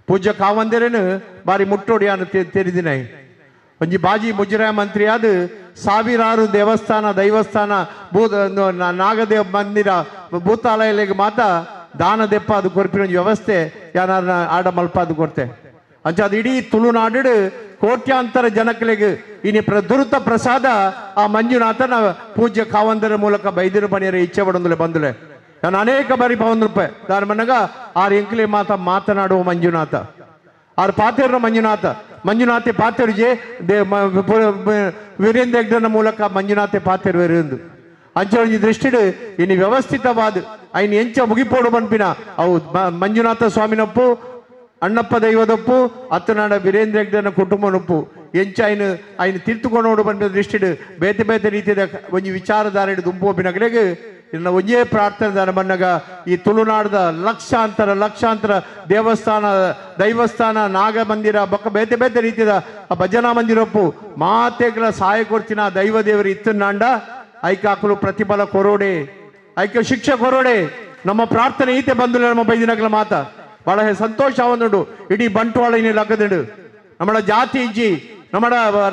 ಪೂಜ್ಯ ಕಾವಂದಿರೇನು ಬಾರಿ ಮುಟ್ಟೋಡು ಯಾನು ತೆರಿದಿನಾಯಿ ಒಂಜಿ ಬಾಜಿ ಮುಜರಾಯ ಮಂತ್ರಿ ಆದ ಸಾವಿರಾರು ದೇವಸ್ಥಾನ ದೈವಸ್ಥಾನ ನಾಗದೇವ ಮಂದಿರ ಭೂತಾಲಯಗಳಿಗೆ ಮಾತ ದಾನ ದೆಪ್ಪ ಅದು ಕೊರ್ಪಿನ ವ್ಯವಸ್ಥೆ ಯಾರ ಆಡ ಮಲ್ಪ ಅದು ಕೊಡ್ತೆ ಅಂಚ ಅದು ಇಡೀ ತುಳುನಾಡು ಕೋಟ್ಯಾಂತರ ಜನಗಳಿಗೆ ಇನಿ ದುರುತ ಪ್ರಸಾದ ಆ ಮಂಜುನಾಥನ ಪೂಜ್ಯ ಕಾವಂದರ ಮೂಲಕ ಬೈದಿರು ಪಣಿಯರ ಇಚ್ಛೆ ಪಡೊಂದುಲೆ ಬಂದುಲೆ ನಾನು ಅನೇಕ ಬಾರಿ ರೂಪಾಯಿ ದಾನ ಮನ್ನಗ 6 ಎಂಕ್ಲೆ ಮಾತನಾಡುವ ಮಂಜುನಾಥ 6 ಪಾತೆರ ಮಂಜುನಾಥೆ ಪಾತೆರುಜೆ ವೀರೇಂದ್ರ ಹೆಗ್ಡನ ಮೂಲಕ ಮಂಜುನಾಥೆ ಪಾತೆರು ವೆರುಂದು ಅಂಚೆ ದೃಷ್ಟಿಡು ಇನ್ನು ವ್ಯವಸ್ಥಿತವಾದ ಐನ್ ಎಂಚ ಮುಗಿಪೋಡು ಪನ್ಪಿನ ಅವು ಮಂಜುನಾಥ ಸ್ವಾಮಿನೊಪ್ಪು ಅಣ್ಣಪ್ಪ ದೈವದೊಪ್ಪು ಅತ್ತನಾಡ ವೀರೇಂದ್ರ ಹೆಗ್ಡನ ಕುಟುಂಬನೊಪ್ಪು ಎಂಚ ಐನು ತಿರ್ತುಕೊಂಡು ಪನ್ಪಿನ ದೃಷ್ಟಿಡು ಬೇತೆ ಬೇತೆ ರೀತಿಯ ಒಂಜಿ ವಿಚಾರಧಾರೆ ದುಂಪೋಪಿನ ಕಡೆಗೆ ಇನ್ನು ಒಂದೇ ಪ್ರಾರ್ಥನೆ ದಾನ ಬನ್ನಗ ಈ ತುಳುನಾಡದ ಲಕ್ಷಾಂತರ ದೇವಸ್ಥಾನ ದೈವಸ್ಥಾನ ನಾಗ ಮಂದಿರ ಬೊಕ್ಕ ಬೇತೆ ಬೇತೆ ರೀತಿಯ ಭಜನಾ ಮಂದಿರಪ್ಪು ಮಾತೆಗಳ ಸಹಾಯ ಕೊಡ್ತಿನ ದೈವ ದೇವರು ಇತ್ತನಾಂಡ ಐಕಾಕಲು ಪ್ರತಿಫಲ ಕೊರೋಡೆ ಐಕ ಶಿಕ್ಷೆ ಕೊರೋಡೆ ನಮ್ಮ ಪ್ರಾರ್ಥನೆ ಈತೆ ಬಂದು ನಮ್ಮ ಬೈದಿನಗಳ ಮಾತ ಬಹಳ ಸಂತೋಷ ಅವನುಂಡು ಇಡೀ ಬಂಟ್ವಾಳ ಇನ್ನಿಲ್ಲ ಅಕ್ಕದುಂಡು ನಮ್ಮ ಜಾತಿ ಇಜ್ಜಿ ನಮ್ಮ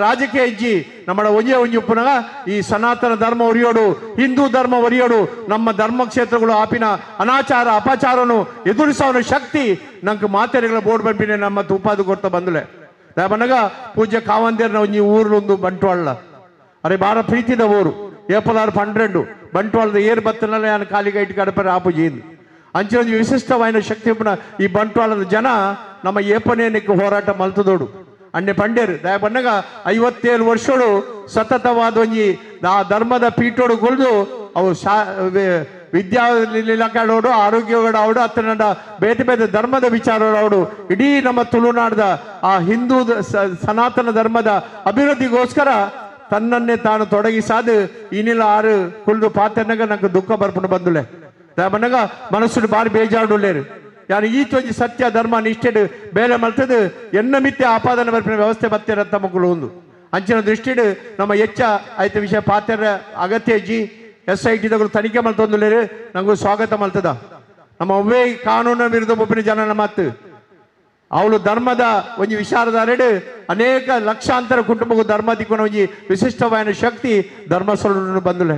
ರಾಜಕೀಯ ಇಜ್ಜಿ ನಮ್ಮ ಒಂಜಿ ಪುನಃ ಈ ಸನಾತನ ಧರ್ಮ ಒರಿಯೋಡು ಹಿಂದೂ ಧರ್ಮ ಒರಿಯೋಡು ನಮ್ಮ ಧರ್ಮ ಕ್ಷೇತ್ರಗಳು ಆಪಿನ ಅನಾಚಾರ ಅಪಚಾರನು ಎದುರಿಸೋನ ಶಕ್ತಿ ನಂಗೆ ಮಾತೆರೆಗಳ ಬೋರ್ಡ್ ಬಂಪಿನ ನಮ್ಮ ತುಪಾದು ಕೊಡ್ತಾ ಬಂದುಲೆ ಬನ್ನಗ ಪೂಜ್ಯ ಕಾವಂದೇರ್ನ ಒಂಜಿ ಊರ್ಲೊಂದು ಬಂಟ್ವಾಳ ಅರೆ ಬಾರ ಪ್ರೀತಿದ ಊರು ಏಪ್ರಿಲ್ 12 ಬಂಟ್ವಾಳದ ಏರ್ ಬತ್ತನಲ್ಲ ನಾನು ಕಾಲಿಗೆ ಇಟ್ಟು ಕಡಪರ ಆಪುಜೀಂದು ಅಂಚೆ ಒಂದು ವಿಶಿಷ್ಟವಾದ ಶಕ್ತಿ ಈ ಬಂಟ್ವಾಳದ ಜನ ನಮ್ಮ ಏಪನೇನಕ್ಕೆ ಹೋರಾಟ ಮಲ್ತದೋಡು ಅಣ್ಣೆ ಪಂಡೇರು ದಯ ಬನ್ನಗ 57 ವರ್ಷಗಳು ಸತತವಾದ ಒಂಜಿ ಆ ಧರ್ಮದ ಪೀಠೋಡು ಗುಳ್ದು ಅವು ವಿದ್ಯಾಲೋಡು ಆರೋಗ್ಯಗಳು ಅವಡು ಅತ್ತನಡ ಬೇತೆ ಬೇತೆ ಧರ್ಮದ ವಿಚಾರಗಳು ಇಡೀ ನಮ್ಮ ತುಳುನಾಡದ ಆ ಹಿಂದೂ ಸನಾತನ ಧರ್ಮದ ಅಭಿವೃದ್ಧಿಗೋಸ್ಕರ ತನ್ನನ್ನೇ ತಾನು ತೊಡಗಿಸಾದು ಇನ್ನಿಲ್ಲ 6 ಕುಳ್ದು ಪಾತ್ರನಾಗ ನಂಗೆ ದುಃಖ ಬರ್ಪುಂಡು ಬಂದುಲೆ ದಯ ಬನ್ನಗ ಮನಸ್ಸು ಬಾರಿ ಬೇಜಾರುಳ್ಳೇರು ಯಾರು ಈಚೊಂಜಿ ಸತ್ಯ ಧರ್ಮ ನಿಷ್ಠೆಡು ಬೇಲೆ ಮಲ್ತದು ಎನ್ನ ಮಿಥ್ಯ ಆಪಾದನೆ ಬರ್ಪಿನ ವ್ಯವಸ್ಥೆ ಮತ್ತೆ ರತ್ತ ಮಕ್ಕಳು ಒಂದು ಅಂಚಿನ ದೃಷ್ಟಿಡು ನಮ್ಮ ಹೆಚ್ಚ ಆಯ್ತ ವಿಷಯ ಪಾತ್ರ ಅಗತ್ಯ ಇಜ್ಜಿ SIT ತನಿಖೆ ಮಲ್ತೊಂದುಲೇರು ನಂಗೂ ಸ್ವಾಗತ ಮಲ್ತದ ನಮ್ಮ ಒವ್ವೇ ಕಾನೂನು ವಿರುದ್ಧ ಒಬ್ಬಿನ ಜನನ ಮಾತು ಅವಳು ಧರ್ಮದ ಒಂಜಿ ವಿಚಾರಧಾರೆಡು ಅನೇಕ ಲಕ್ಷಾಂತರ ಕುಟುಂಬಕ್ಕೂ ಧರ್ಮ ದಿಕ್ಕೋಣ ಒಂಜಿ ವಿಶಿಷ್ಟವಾದ ಶಕ್ತಿ ಧರ್ಮಸ್ಥಳ ಬಂದುಲೆ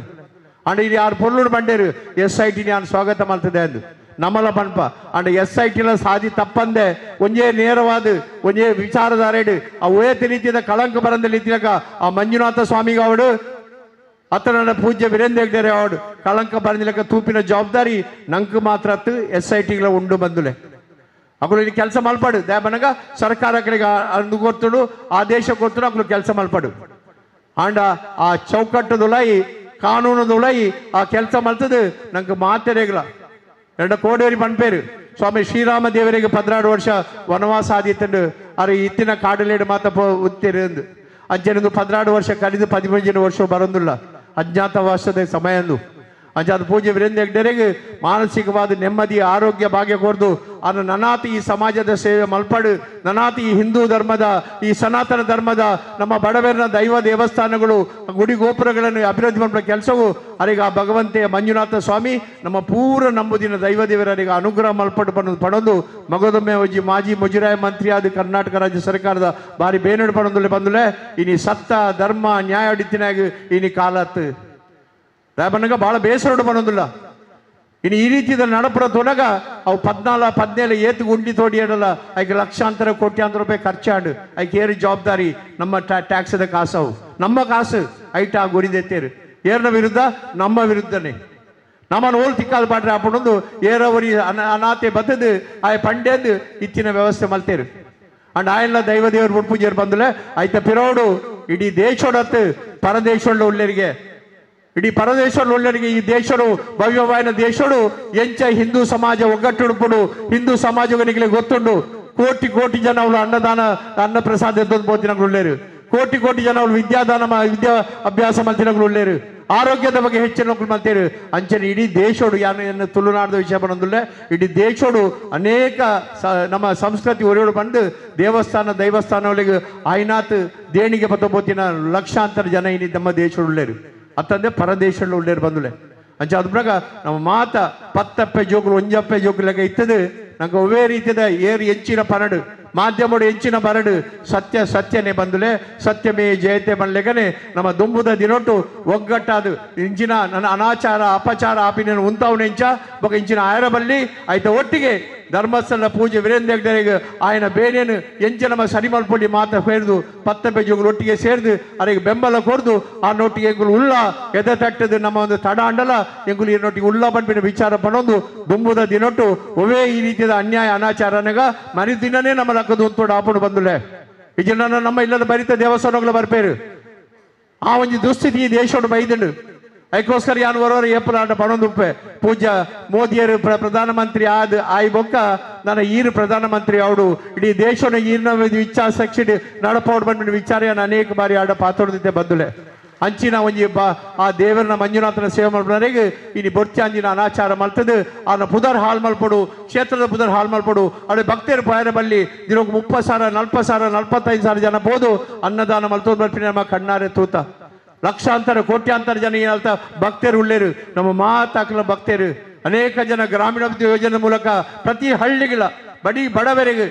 ಅಂಡ್ ಇದು 6 ಪೊರ್ಲು ಬಂಡೇರು SIT ನಾನು ಸ್ವಾಗತ ಮಲ್ತದೆ ಅಂದು ನಮ್ಮಲ ಪನ್ಪ ಅಂಡ್ SIT ಸಾಧಿ ತಪ್ಪಂದೆ ಒಂಜೇ ನೇರವಾದ ಒಂಜೇ ವಿಚಾರಧಾರೆಡು ಆ ಓಯತ ರೀತಿಯ ಕಳಂಕ ಬರಂದ ರೀತಿಯಾಗ ಆ ಮಂಜುನಾಥ ಸ್ವಾಮಿಗ ಅವಡು ಅತ್ತ ಪೂಜ್ಯ ವೀರೇಂದ್ರ ಹೆಗ್ಡೆ ಅವಡು ಕಳಂಕ ಬರಂದಿಲಕ ತೂಪಿನ ಜವಾಬ್ದಾರಿ ನಂಗೆ ಮಾತ್ರ SIT ಉಂಡು ಬಂದುಲೆ ಅಕ್ಕಳು ಇಲ್ಲಿ ಕೆಲಸ ಮಲ್ಪಡು ದಯಬನಗ ಸರ್ಕಾರ ಕಡೆಗೆ ಅಂದು ಕೊಡ್ತಡು ಆದೇಶ ಕೊಡ್ತಡು ಅಕ್ಕಳು ಕೆಲಸ ಮಲ್ಪಡು ಅಂಡ ಆ ಚೌಕಟ್ಟದುಲೈ ಕಾನೂನದುಲೈ ಆ ಕೆಲಸ ಮಲ್ತದು ನಂಗೆ ಮಾತೆರೆಗಳ 2 ಕೋಡೇರಿ ಪನ್ಪೇರು ಸ್ವಾಮಿ ಶ್ರೀರಾಮ ದೇವರಿಗೆ 16 ವರ್ಷ ವನವಾಸ ಆದಿತ್ತಂಡು ಅರೆ ಇತ್ತಿನ ಕಾಡಲೇಡು ಮಾತ ಉತ್ತಿರಂದು ಅಂಚೆನೊಂದು 16 ವರ್ಷ ಕಲಿದು 15 ವರ್ಷ ಬರೋದಿಲ್ಲ ಅಜ್ಞಾತವಾಸದ ಸಮಯ ಅಂದು ಅಂಚಾದ ಪೂಜ್ಯ ವೀರೇಂದ್ರ ಹೆಗ್ಡೆರೆಗೆ ಮಾನಸಿಕವಾದ ನೆಮ್ಮದಿ ಆರೋಗ್ಯ ಭಾಗ್ಯ ಕೊಡ್ದು ಅನ್ನು ನನಾತಿ ಈ ಸಮಾಜದ ಸೇವೆ ಮಲ್ಪಡು ನನಾತಿ ಈ ಹಿಂದೂ ಧರ್ಮದ ಈ ಸನಾತನ ಧರ್ಮದ ನಮ್ಮ ಬಡವರಿನ ದೈವ ದೇವಸ್ಥಾನಗಳು ಗುಡಿ ಗೋಪುರಗಳನ್ನು ಅಭಿವೃದ್ಧಿ ಮಾಡುವ ಕೆಲಸವು ಅವರಿಗೆ ಆ ಭಗವಂತೆಯ ಮಂಜುನಾಥ ಸ್ವಾಮಿ ನಮ್ಮ ಪೂರ ನಂಬುದಿನ ದೈವ ದೇವರಿಗೆ ಅನುಗ್ರಹ ಮಲ್ಪಟ್ಟು ಪಡೋದು ಮಗದೊಮ್ಮೆ ಮಾಜಿ ಮುಜರಾಯ ಮಂತ್ರಿ ಆದ ಕರ್ನಾಟಕ ರಾಜ್ಯ ಸರ್ಕಾರದ ಬಾರಿ ಬೇನಡು ಬಂದುಲೆ ಇನಿ ಸತ್ತ ಧರ್ಮ ನ್ಯಾಯ ಅಡಿತಿನಾಗಿ ಇನಿ ಕಾಲತ್ತು ರಾಬನಗ ಭಾಳ ಬೇಸರ ಬಂದಿಲ್ಲ ಇನ್ನು ಈ ರೀತಿಯಲ್ಲಿ ನಡಪುರ ತೊನಗ ಅವು 14-17 ಏತು ಗುಂಡಿ ತೋಡಿಯಡಲ್ಲ ಐಕೆ ಲಕ್ಷಾಂತರ ಕೋಟ್ಯಾಂತರ ರೂಪಾಯಿ ಖರ್ಚಾಡು ಐಕೆ ಏರಿ ಜವಾಬ್ದಾರಿ ನಮ್ಮ ಟ್ಯಾಕ್ಸದ ಕಾಸವು ನಮ್ಮ ಕಾಸು ಐಟ ಆ ಗುರಿದೆತ್ತೇರು ಏರ್ನ ವಿರುದ್ಧ ನಮ್ಮ ವಿರುದ್ಧನೇ ನಮ್ಮನ್ನು ಓಲ್ ತಿಕ್ಕಾಲ್ ಪಾಟ್ರೆ ಹಾಕೊಂಡು ಏರವರಿ ಅನಾಥೆ ಬತ್ತದು ಆಯ್ ಪಂಡೇಂದು ಇತ್ತಿನ ವ್ಯವಸ್ಥೆ ಮಲ್ತೇರು ಅಂಡ್ ಆಯಲ್ಲ ದೈವ ದೇವರು ಪೂಜೆರು ಬಂದಲೆ ಆಯ್ತ ಪಿರೋಡು ಇಡೀ ದೇಶೋಡತ್ತು ಪರದೇಶೋಳ್ಳ ಉಳ್ಳೇರಿಗೆ ಇಡೀ ಪರದೇಶರು ಒಳ್ಳೆಯವರಿಗೆ ಈ ದೇಶಡು ಭವ್ಯವಾದ ದೇಶಡು ಎಂಚ ಹಿಂದೂ ಸಮಾಜ ಒಗ್ಗಟ್ಟುಡುಪುಡು ಹಿಂದೂ ಸಮಾಜಗಳಿಗೆ ಗೊತ್ತುಂಡು ಕೋಟಿ ಕೋಟಿ ಜನ ಅವಳು ಅನ್ನದಾನ ಅನ್ನ ಪ್ರಸಾದ ಎದ್ದೊಂದು ಬೋತಿನಗಳು ಒಳ್ಳೆಯರು ಕೋಟಿ ಕೋಟಿ ಜನ ಅವಳು ವಿದ್ಯಾ ಅಭ್ಯಾಸ ಮಲ್ತಿನಗಳು ಒಳ್ಳೆಯರು ಆರೋಗ್ಯದ ಬಗ್ಗೆ ಹೆಚ್ಚಿನ ಮಲ್ತೇರು ಅಂಚನೆ ಇಡೀ ದೇಶೋಡು ಏನು ತುಳುನಾಡದ ವಿಷಯ ಬಂದಿಲ್ಲ ಇಡೀ ದೇಶೋಡು ಅನೇಕ ನಮ್ಮ ಸಂಸ್ಕೃತಿ ಒರೆಯೋಡು ಬಂದು ದೈವಸ್ಥಾನಗಳಿಗೆ ಆಯ್ನಾತ್ ದೇಣಿಗೆ ಪತ್ತಬೋತಿನ ಲಕ್ಷಾಂತರ ಜನ ಇನಿ ನಮ್ಮ ದೇಶೋಡು ಒಳ್ಳೆಯರು ಅತ್ತಂದೆ ಪರದೇಶಗಳು ಒಳ್ಳೆಯರು ಬಂದುಲೆ ಅಂಚ ಅದ್ ಪ್ರಕಾರ ನಮ್ಮ ಮಾತ ಪತ್ತಪ್ಪೆ ಜೋಗುಲು ಒಂಜಪ್ಪೆ ಜೋಗುಲಾಗ ಇತ್ತದು ನಂಗೆ ಒವೇ ರೀತಿಯ ಎಂಚಿನ ಪರಡು ಮಾಧ್ಯಮಡು ಎಂಚಿನ ಬರಡು ಸತ್ಯನೇ ಬಂದುಲೆ ಸತ್ಯಮೇ ಜಯತೆ ಬಂದ್ಲೆಗನೆ ನಮ್ಮ ದುಂಬುದ ದಿನೊಟ್ಟು ಒಗ್ಗಟ್ಟಾದು ಇಂಚಿನ ನನ್ನ ಅನಾಚಾರ ಅಪಚಾರ ಆಪಿನ ಉಂತವನೆಂಚ ಬೊಕ ಇಂಚಿನ ಆಯರ ಬಲ್ಲಿ ಆಯ್ತ ಒಟ್ಟಿಗೆ ಧರ್ಮಸ್ಥಳ ಪೂಜೆ ವೀರೇಂದ್ರ ಆಯನ ಬೇನೇನು ಎಂಚ ನಮ್ಮ ಸರಿಮಲ್ಪೊಳ್ಳಿ ಮಾತ ಸೇರಿದು ಪತ್ತಪ್ಪೆ ಜೋಗುಲು ಒಟ್ಟಿಗೆ ಸೇರಿದು ಅದಕ್ಕೆ ಬೆಂಬಲ ಕೊಡ್ದು ಆ ನೊಟ್ಟಿಗೆ ಎಂಗುಲು ಉಳ್ಳ ಎದೆ ತಟ್ಟದು ನಮ್ಮ ಒಂದು ತಡ ಅಂಡಲ ಎಂಗುಲು ಈ ನೊಟ್ಟಿಗೆ ಉಳ್ಳ ಬಂದ್ಬಿನ ವಿಚಾರ ಪಡೊಂದು ದುಂಬುದ ದಿನೊಟ್ಟು ಒವೇ ಈ ರೀತಿಯ ಅನ್ಯಾಯ ಅನಾಚಾರನಾಗ ಮರಿ ದಿನನೇ ನಮ್ಮ ಲಕ್ಕದು ಉಂತೋಡು ಆಪಣು ಬಂದುಲೆ ಈ ಜನ ನಮ್ಮ ಇಲ್ಲದ ಬರಿತ ದೇವಸ್ಥಾನಗಳು ಬರ್ಪೇರು ಆ ಒಂದು ದುಸ್ಥಿತಿ ಈ ದೇಶೋಡು ಬೈದಂಡು ಅದಕ್ಕೋಸ್ಕರ ಯಾನು ಬರೋರು ಏಪಲಾಟ ಪಣೊಂದುಪ್ಪೆ ಪೂಜ್ಯ ಮೋದಿಯರು ಪ್ರಧಾನಮಂತ್ರಿ ಆಯ್ ಬೊಕ್ಕ ನನ್ನ ಈರು ಪ್ರಧಾನಮಂತ್ರಿ ಅವಡು ಇಡೀ ದೇಶನ ಈರಿನ ಇಚ್ಛಾಶಕ್ತಿ ನಡಪೌಡು ಬಂದ್ಬಿಟ್ಟು ವಿಚಾರ ಅನೇಕ ಬಾರಿ ಆಡ ಪಾತೊಡ್ದಿದ್ದೆ ಬಂದುಲೆ ಅಂಚಿನ ಒಂಜಿ ಆ ದೇವರನ ಮಂಜುನಾಥನ ಸೇವೆ ಮಾಡ್ಬಾರಿಗೆ ಇನಿ ಬೊರ್ಚಿ ಅಂಜಿನ ಅನಾಚಾರ ಮಲ್ತದು ಆನ ಪುದರ್ ಹಾಳು ಮಲ್ಪಡು ಕ್ಷೇತ್ರದ ಪುದರ್ ಹಾಳು ಮಲ್ಪಡು ಅಡೆ ಭಕ್ತರು ಪಾಯರ ಬಲ್ಲಿ ದಿನಕ್ಕೆ 30,000 40,000 45,000 ಜನ ಬೋದು ಅನ್ನದಾನ ಮಲ್ತೋದು ಬರ್ತೀನಿ ನಮ್ಮ ಕಣ್ಣಾರೆ ತೂತ ಲಕ್ಷಾಂತರ ಕೋಟ್ಯಾಂತರ ಜನ ಏನಂತ ಭಕ್ತರು ಉಳ್ಳೇರು ನಮ್ಮ ಮಾತಾಕಲ ಭಕ್ತರು ಅನೇಕ ಜನ ಗ್ರಾಮೀಣಾಭಿವೃದ್ಧಿ ಯೋಜನೆ ಮೂಲಕ ಪ್ರತಿ ಹಳ್ಳಿಗಳ ಬಡಿ ಬಡವರಿಗೆ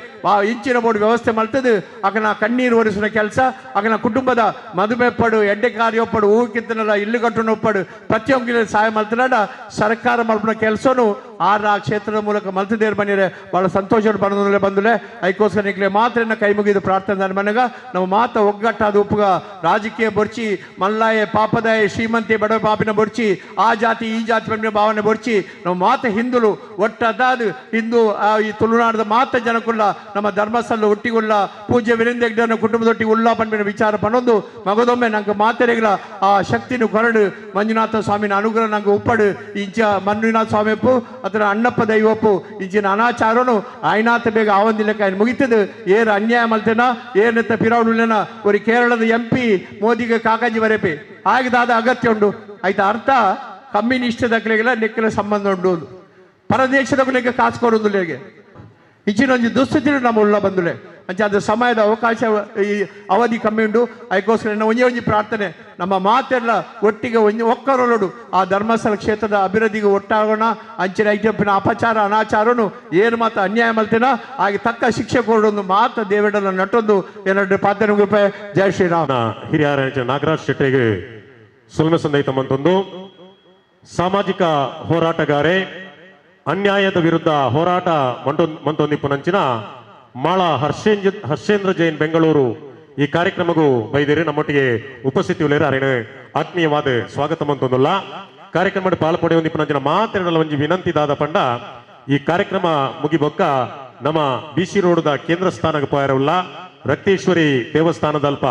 ಇಂಚಿನ ಬೋರ್ಡ್ ವ್ಯವಸ್ಥೆ ಮಲ್ತದು ಆಕನ ಕಣ್ಣೀರು ಒರೆಸಿನ ಕೆಲಸ ಆಕನ ಕುಟುಂಬದ ಮದುವೆ ಪಡು ಎಡ್ಡೆ ಕಾರ್ಯೊಪ್ಪಡು ಹೂ ಕಿತ್ತನಲ್ಲ ಇಲ್ಲು ಕಟ್ಟುನ ಒಪ್ಪಡು ಪ್ರತಿಯೊಂದು ಸಹಾಯ ಮಲ್ತನಾಡ ಸರ್ಕಾರ ಮಲ್ಪನ ಕೆಲಸನು ಆ ಕ್ಷೇತ್ರದ ಮೂಲಕ ಮಲ್ತದೇರು ಬಂದಿರೆ ಬಹಳ ಸಂತೋಷ ಬಂದುಲೆ ಅದಕ್ಕೋಸ್ಕರ ನಿಕ್ಲೆ ಮಾತ್ರ ಕೈ ಮುಗಿದು ಪ್ರಾರ್ಥನೆ ಮನೆಗ ನಾವು ಮಾತ ಒಗ್ಗಟ್ಟಾದ ಉಪ್ಪುಗ ರಾಜಕೀಯ ಬೊರ್ಚಿ ಮಲ್ಲಾಯ ಪಾಪದಾಯ ಶ್ರೀಮಂತಿ ಬಡವ ಪಾಪಿನ ಬೊರ್ಚಿ ಆ ಜಾತಿ ಈ ಜಾತಿ ಬಂದ ಭಾವನೆ ಬೊರ್ಚಿ ನಾವು ಮಾತ ಹಿಂದುಲು ಒಟ್ಟದಾದು ಹಿಂದೂ ಈ ತುಳುನಾಡದ ಮಾತ ಜನಕ್ಕುಳ್ಳ ನಮ್ಮ ಧರ್ಮಸ್ಥಳ ಒಟ್ಟಿಗುಳ್ಳ ಪೂಜ್ಯ ವೀರೇಂದ್ರ ಕುಟುಂಬದೊಟ್ಟಿಗೆ ಉಳ್ಳ ಬಂದ್ಬಿನ ವಿಚಾರ ಪಣೊಂದು ಮಗದೊಮ್ಮೆ ನಂಗೆ ಮಾತೆರೆಗಳ ಆ ಶಕ್ತಿನ ಕೊರಡು ಮಂಜುನಾಥ ಸ್ವಾಮಿನ ಅನುಗ್ರಹ ನಂಗೆ ಉಪ್ಪಡು ಇಂಚ ಮಂಜುನಾಥ ಸ್ವಾಮಿಪ್ಪು ಅದರ ಅಣ್ಣಪ್ಪ ದೈವಪ್ಪು ಇಂಚಿನ ಅನಾಚಾರನು ಆಯ್ನಾಥ ಬೇಗ ಆವಂದಿಲ್ಲಕ ಮುಗಿತದು ಏರು ಅನ್ಯಾಯ ಮಲ್ತೇನ ಏನತ್ತ ಪಿರಾವಣುಲೇನ ಒಂದು ಕೇರಳದ MP ಮೋದಿಗೆ ಕಾಕಾಜಿ ಬರೆಪೆ ಆಗಿದಾದ ಅಗತ್ಯ ಉಂಡು ಆಯ್ತಾ ಅರ್ಥ ಕಮ್ಯುನಿಸ್ಟ್ ದಕ್ಕಲಿಗೆಲ್ಲ ನೆಕ್ಕಲ ಸಂಬಂಧ ಉಂಡು ಪರದೇಶದಗಳಿಗೆ ಕಾಸು ಕೊಡೋದಿಲ್ಲ ಇಂಚಿನೊಂದು ದುಸ್ಥಿತಿ ನಮ್ಮ ಉಳ್ಳ ಬಂದುಲೆ ಅಂಚೆ ಅದು ಸಮಯದ ಅವಕಾಶ ಈ ಅವಧಿ ಕಮ್ಮಿ ಉಂಡು ಅದಕ್ಕೋಸ್ಕರ ಒಂಜಿ ಪ್ರಾರ್ಥನೆ ನಮ್ಮ ಮಾತೆಲ್ಲ ಒಟ್ಟಿಗೆ ಒಕ್ಕರೊಳಡು ಆ ಧರ್ಮಸ್ಥಳ ಕ್ಷೇತ್ರದ ಅಭಿವೃದ್ಧಿಗೆ ಒಟ್ಟಾಗೋಣ ಅಂಚಿನ ಐಟಪ್ಪಿನ ಅಪಚಾರ ಅನಾಚಾರನು ಏನು ಮಾತ್ರ ಅನ್ಯಾಯ ಮಲ್ತೇನ ಹಾಗೆ ತಕ್ಕ ಶಿಕ್ಷೆ ಕೊಡೋದು ಮಾತ್ರ ದೇವೇಡನ ನಟೊಂದು ಎರಡು ಪಾತ್ರ ರೂಪಾಯಿ ಜಯ ಶ್ರೀರಾಮ್ ಹಿರಿಯ ನಾಗರಾಜ್ ಶೆಟ್ಟಿಗೆ ಸುಲ್ಮೆ ಸಂದೈತ ಮಂತೊಂದು ಸಾಮಾಜಿಕ ಹೋರಾಟಗಾರೆ ಅನ್ಯಾಯದ ವಿರುದ್ಧ ಹೋರಾಟ ಮಂತೊಂದಿಪ್ಪುನಂಚಿನ ಮಾಳ ಹರ್ಷೇಂದ್ರ ಜೈನ್ ಬೆಂಗಳೂರು ಈ ಕಾರ್ಯಕ್ರಮಗೂ ಬೈದಿರಿ ನಮ್ಮೊಟ್ಟಿಗೆ ಉಪಸ್ಥಿತಿ ಉಳ್ಳೇರು ಅರೇನು ಆತ್ಮೀಯವಾದ ಸ್ವಾಗತ ಮಂತೊಂದುಲ್ಲ ಕಾರ್ಯಕ್ರಮ ಪಾಲ್ಪಡೆ ಒಂದಿಪ್ಪುನಂಚಿನ ಮಾತೆರಡಲ ಒಂಜಿ ವಿನಂತಿದಾದ ಪಂಡ ಈ ಕಾರ್ಯಕ್ರಮ ಮುಗಿಬೊಕ್ಕ ನಮ್ಮ BC ರೋಡ್ದ ಕೇಂದ್ರ ಸ್ಥಾನಕ್ಕೆ ಪೋಯರವುಲ್ಲ ರಕ್ತೇಶ್ವರಿ ದೇವಸ್ಥಾನದಲ್ಪ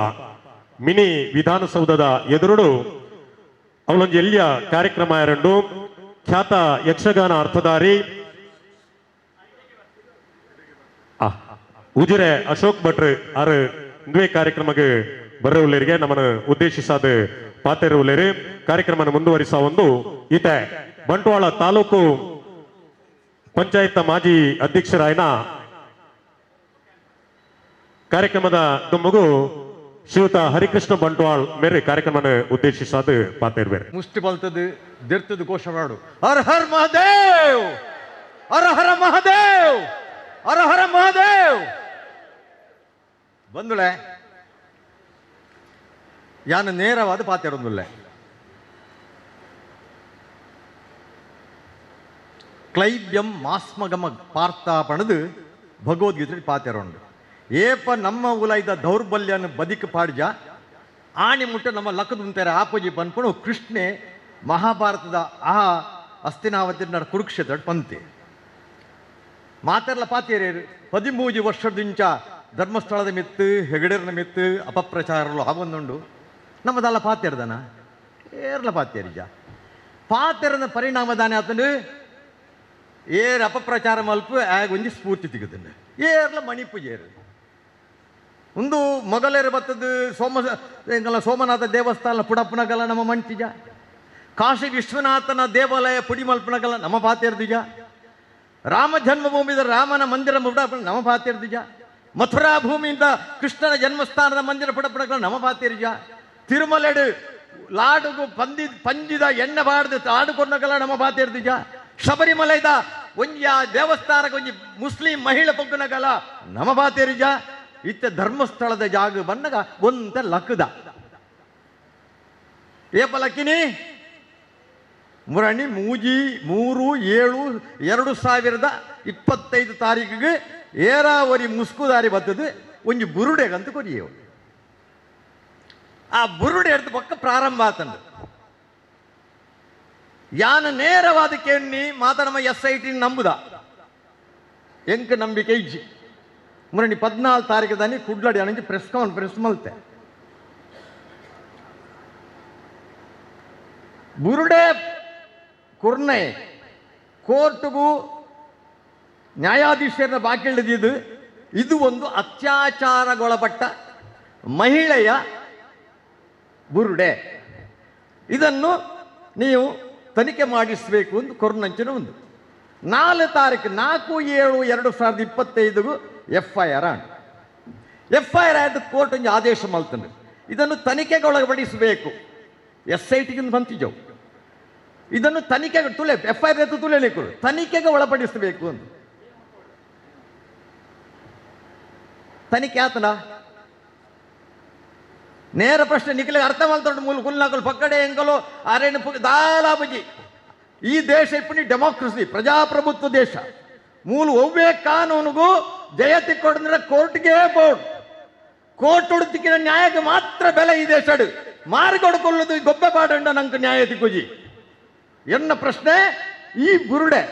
ಮಿನಿ ವಿಧಾನಸೌಧದ ಎದುರುಡು ಅವಳೊಂದು ಎಲ್ಲಿಯ ಕಾರ್ಯಕ್ರಮ ಎರಡು ಖ್ಯಾತ ಯಕ್ಷಗಾನ ಅರ್ಥಧಾರಿ ಉಜಿರೆ ಅಶೋಕ್ ಭಟ್ರು ಆರು ಇಂದುವೆ ಕಾರ್ಯಕ್ರಮಕ್ಕೆ ಬರುವವರಿಗೆ ನಮ್ಮನ್ನು ಉದ್ದೇಶಿಸಾದ ಪಾತೆರುವಲೇರು ಕಾರ್ಯಕ್ರಮ ಮುಂದುವರಿಸ ಒಂದು ಈತೆ ಬಂಟ್ವಾಳ ತಾಲೂಕು ಪಂಚಾಯತ್ ಮಾಜಿ ಅಧ್ಯಕ್ಷರಾಯನ ಕಾರ್ಯಕ್ರಮದ ತುಂಬುಗು ಶ್ರೀಯುತ ಹರಿಕೃಷ್ಣ ಬಂಟ್ವಾಳ್ ಮೇರೆ ಕಾರ್ಯಕ್ರಮ ಉದ್ದೇಶಿಸಾದ ಪಾತೆರುವೇರು ಮುಷ್ಟಿ ಬಲ್ತದು ದಿರ್ತದ ಘೋಷ ಮಾಡು ಹರ ಹರ ಮಹಾದೇವ್ ಹರ ಹರ ಮಹಾದೇವ್ ಹರ ಹರ ಮಹಾದೇವ್ ಬಂದುಳೆ ಯಾನ ನೇರವಾದ ಪಾತೆರೊಂದುಲ್ಲೆ ಕ್ಲೈಬ್ಯಂ ಮಾಸ್ಮಗಮ ಪಾರ್ತಾಪಣದು ಭಗವದ್ಗೀತೆ ಪಾತೆರೊಂಡು ಏಪ ನಮ್ಮ ಉಲೈದ ದೌರ್ಬಲ್ಯನ ಬದಿಕ ಪಾಡ್ಜ ಆಣಿ ಮುಟ್ಟ ನಮ್ಮ ಲಕ್ಕದ ಮುಂತಾರೆ ಆಪೋಜಿ ಪನ್ಪುಣು ಕೃಷ್ಣೆ ಮಹಾಭಾರತದ ಆ ಹಸ್ತಿನಾವತಿ ನಡ ಕುರುಕ್ಷೇತ್ರ ಪಂತೆ ಮಾತೆರ್ಲ ಪಾತೇರೇರು 13 ವರ್ಷದಿಂಚ ಧರ್ಮಸ್ಥಳದ ಮಿತ್ತು ಹೆಗಡೇರನ ಮಿತ್ತು ಅಪಪ್ರಚಾರಲು ಆಗೊಂದುಂಡು ನಮ್ಮದಲ್ಲ ಪಾತೇರ್ದನ ಏರ್ಲ ಪಾತ್ಯರಿಜ ಪಾತೆರನ ಪರಿಣಾಮದಾನೆ ಆತನು ಏರ್ ಅಪಪ್ರಚಾರ ಮಲ್ಪು ಆಗ ಒಂಜಿ ಸ್ಫೂರ್ತಿ ತೆಗೆದನು ಏರ್ಲ ಮಣಿಪು ಏರು ಒಂದು ಮೊಗಲೇರು ಬತ್ತದು ಸೋಮನಾಥ ದೇವಸ್ಥಾನ ಪುಡಪ್ಪನಗಲ ನಮ್ಮ ಮಣ್ತಿಜ ಕಾಶಿ ವಿಶ್ವನಾಥನ ದೇವಾಲಯ ಪುಡಿ ಮಲ್ಪನಗಲ ನಮ್ಮ ಪಾತೆರ್ದಿಜ ರಾಮ ಜನ್ಮಭೂಮಿದ ರಾಮನ ಮಂದಿರ ಪುಡಪ್ಪನ ನಮ್ಮ ಪಾತೆರ್ದಿಜ ಮಥುರಾ ಭೂಮಿಯಿಂದ ಕೃಷ್ಣನ ಜನ್ಮಸ್ಥಾನದ ಮಂದಿರ ಪುಡಪ್ಪನಗಲ ನಮ್ಮ ಪಾತೆರ್ಜ ತಿರುಮಲೆಡು ಲಾಡುಗು ಪಂಜಿದ ಎಣ್ಣೆ ಬಾಡ್ದು ಆಡುಕೊನ್ನಗಲ ನಮ್ಮ ಪಾತೆರ್ದಿಜ ಶಬರಿಮಲೆದ ಒಂಜಿ ಆ ದೇವಸ್ಥಾನಕ್ಕೆ ಒಂಜಿ ಮುಸ್ಲಿಂ ಮಹಿಳೆ ಪೊಗ್ಗನಗಲ ನಮ್ಮ ಪಾತೆರ್ಜ ಇತ್ತ ಧರ್ಮಸ್ಥಳದ ಜಾಗ ಬಂದಾಗ ಒಂದ ಲಕ್ಕದ ಏಪ ಲಕ್ಕಿನಿ ಮುರಣಿ ಮೂಜಿ 3/7/2025 ತಾರೀಕಿಗೆ ಏರಾವರಿ ಮುಸ್ಕುದಾರಿ ಬರ್ತದೆ ಒಂಜಿ ಬುರುಡೆಗಂತ ಕೊರಿಯೇವು ಆ ಬುರುಡೆ ಎಡ್ದು ಪಕ್ಕ ಪ್ರಾರಂಭ ಆತಂದು ಯಾನ ನೇರವಾದ ಕೇಳಿ ಮಾತಾಡಮ್ಮ SIT ನಂಬುದ ಎಂಕ ನಂಬಿಕೆ ಇಜ್ಜಿ ಮುರಣಿ 14 ತಾರೀಕು ದಾನಿ ಕುಡ್ಲಡಿ ಅಣಂಜಿ ಪ್ರೆಸ್ ಕಾನ್ಫರೆನ್ಸ್ ಮಲ್ತೆ ಬುರುಡೆ ಕುರ್ನೆ ಕೋರ್ಟ್ಗೂ ನ್ಯಾಯಾಧೀಶರನ್ನ ಬಾಕಿಳಿದಿದ್ದು ಇದು ಒಂದು ಅತ್ಯಾಚಾರಗೊಳಪಟ್ಟ ಮಹಿಳೆಯ ಬುರುಡೆ ಇದನ್ನು ನೀವು ತನಿಖೆ ಮಾಡಿಸಬೇಕು ಅಂತ ಕೊರ್ನಂಚಿನ ಒಂದು 4 ತಾರೀಕು 4/7/2025 FIR ಆಂಡ್ FIR ಆದ ಕೋರ್ಟ್ ಒಂದು ಆದೇಶ ಮಲ್ತಂಡು ಇದನ್ನು ತನಿಖೆಗೊಳಪಡಿಸಬೇಕು SITಗೆ ಬಂತಿದ್ದವು ಇದನ್ನು ತನಿಖೆಗೆ ತುಲೆ FIR ಎತ್ತು ತುಲೆಲಿಕ್ಕರು ತನಿಖೆಗೆ ಒಳಪಡಿಸಬೇಕು ಅಂತ ತನಿಖೆ ಆತನ ನೇರ ಪ್ರಶ್ನೆ ನಿಖಿಲಿಗೆ ಅರ್ಥ ಮಾಡ್ಕೊಂಡು ಮೂಲ ಕುಲ್ನಾಕಲು ಪಕ್ಕಡೆ ಎಂಕಲು ಅರೇನು ದಾಲಾಬಜಿ ಈ ದೇಶ ಇಪ್ಪನಿ ಡೆಮೋಕ್ರಸಿ ಪ್ರಜಾಪ್ರಭುತ್ವ ದೇಶ ಮೂಲ ಒವ್ವೇ ಕಾನೂನಿಗೂ ಜಯತಿ ಕೊಡಿದ್ರೆ ಕೋರ್ಟ್ಗೆ ಬೋರ್ಡ್ ಕೋರ್ಟ್ ಹುಡುಕಿನ ನ್ಯಾಯಕ್ಕೆ ಮಾತ್ರ ಬೆಲೆ ಈ ದೇಶ ಮಾರಿಕೊಡ್ಕೊಳ್ಳೋದು ಗೊಬ್ಬೆ ಪಾಡಂಡ ನಂಗೆ ನ್ಯಾಯ ತಿಕ್ಕುಜಿ ಎನ್ನ ಪ್ರಶ್ನೆ ಈ ಬುರುಡೆ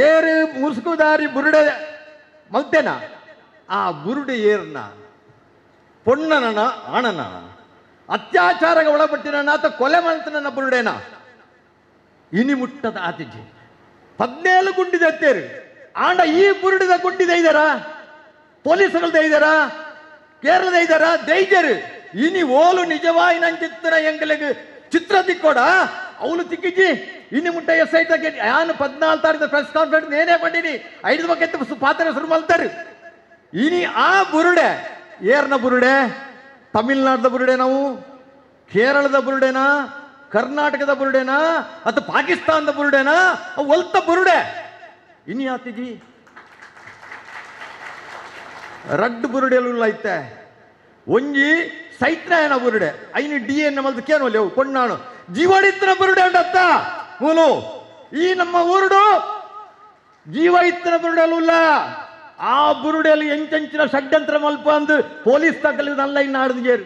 ಏರು ಮುಸುಕುದಾರಿ ಬುರುಡೆ ಮಲ್ತೆನ ಆ ಬುರುಡೆ ಏರ್ನ ಪೊಣ್ಣನ ಆಣನ ಅತ್ಯಾಚಾರಕ್ಕೆ ಒಳಪಟ್ಟಿನ ಆತ ಕೊಲೆ ಮಾಡ್ತಾನ ಬುರುಡೇನ ಇನಿ ಮುಟ್ಟದ ಆತಿಜಿ 17 ಗುಂಡಿದ ಎತ್ತೇರು ಆಂಡ ಈ ಬುರುಡಿದ ಗುಂಡಿದ ಇದ್ದಾರ ಪೊಲೀಸರು ಇದ್ದಾರ ಕೇರಳದ ಇದ್ದಾರ ದೈಜರು ಇನಿ ಓಲು ನಿಜವಾಯಿ ನನ್ನ ಚಿತ್ರ ಎಂಗಲೆಗೆ ಚಿತ್ರ ತಿಕ್ಕೋಡ ಅವಳು ತಿಕ್ಕಿಜಿ ಇನ್ನು ಮುಟ್ಟ SIT ಯಾನು 14 ತಾರೀಕು ಪ್ರೆಸ್ ಕಾನ್ಫರೆನ್ಸ್ ನೇನೇ ಪಂಡಿನಿ 5 ಬಗ್ಗೆ ಪಾತ್ರ ಶುರು ಮಲ್ತಾರೆ ಇನಿ ಆ ಬುರುಡೆ ಏರ್ನ ಬುರುಡೆ ತಮಿಳ್ನಾಡದ ಬುರುಡೆ ನಾವು ಕೇರಳದ ಬುರುಡೆನಾ ಕರ್ನಾಟಕದ ಬುರುಡೆನಾ ಅಥವಾ ಪಾಕಿಸ್ತಾನದ ಬುರುಡೆನಾ ಒಲ್ತ ಬುರುಡೆ ಇನಿ ಆತಿಜಿ ರಡ್ಡು ಬುರುಡೆಲ್ಲ ಐತೆ ಒಂಜಿ ಸೈತ್ರಾಯನ ಬುರುಡೆ ಐನಿ DNA ಮಲ್ದು ಕೇನೋಲಿ ಅವು ಕೊಂಡಾನು ಜೀವಡಿತ್ತನ ಬುರುಡೆ ಉಂಡತ್ತ ಮೂಲು ಈ ನಮ್ಮ ಊರುಡು ಜೀವ ಇತ್ತನ ಬುರುಡೆಲ್ಲ ಆ ಬುರುಡೆಯಲ್ಲಿ ಎಂಚಂಚಿನ ಷಡ್ಯಂತ್ರ ಮಲ್ಪ ಅಂದು ಪೊಲೀಸ್ ತಗಲಿದಲ್ಲ ಇನ್ನು ಆಡಿದ್ಗೇರು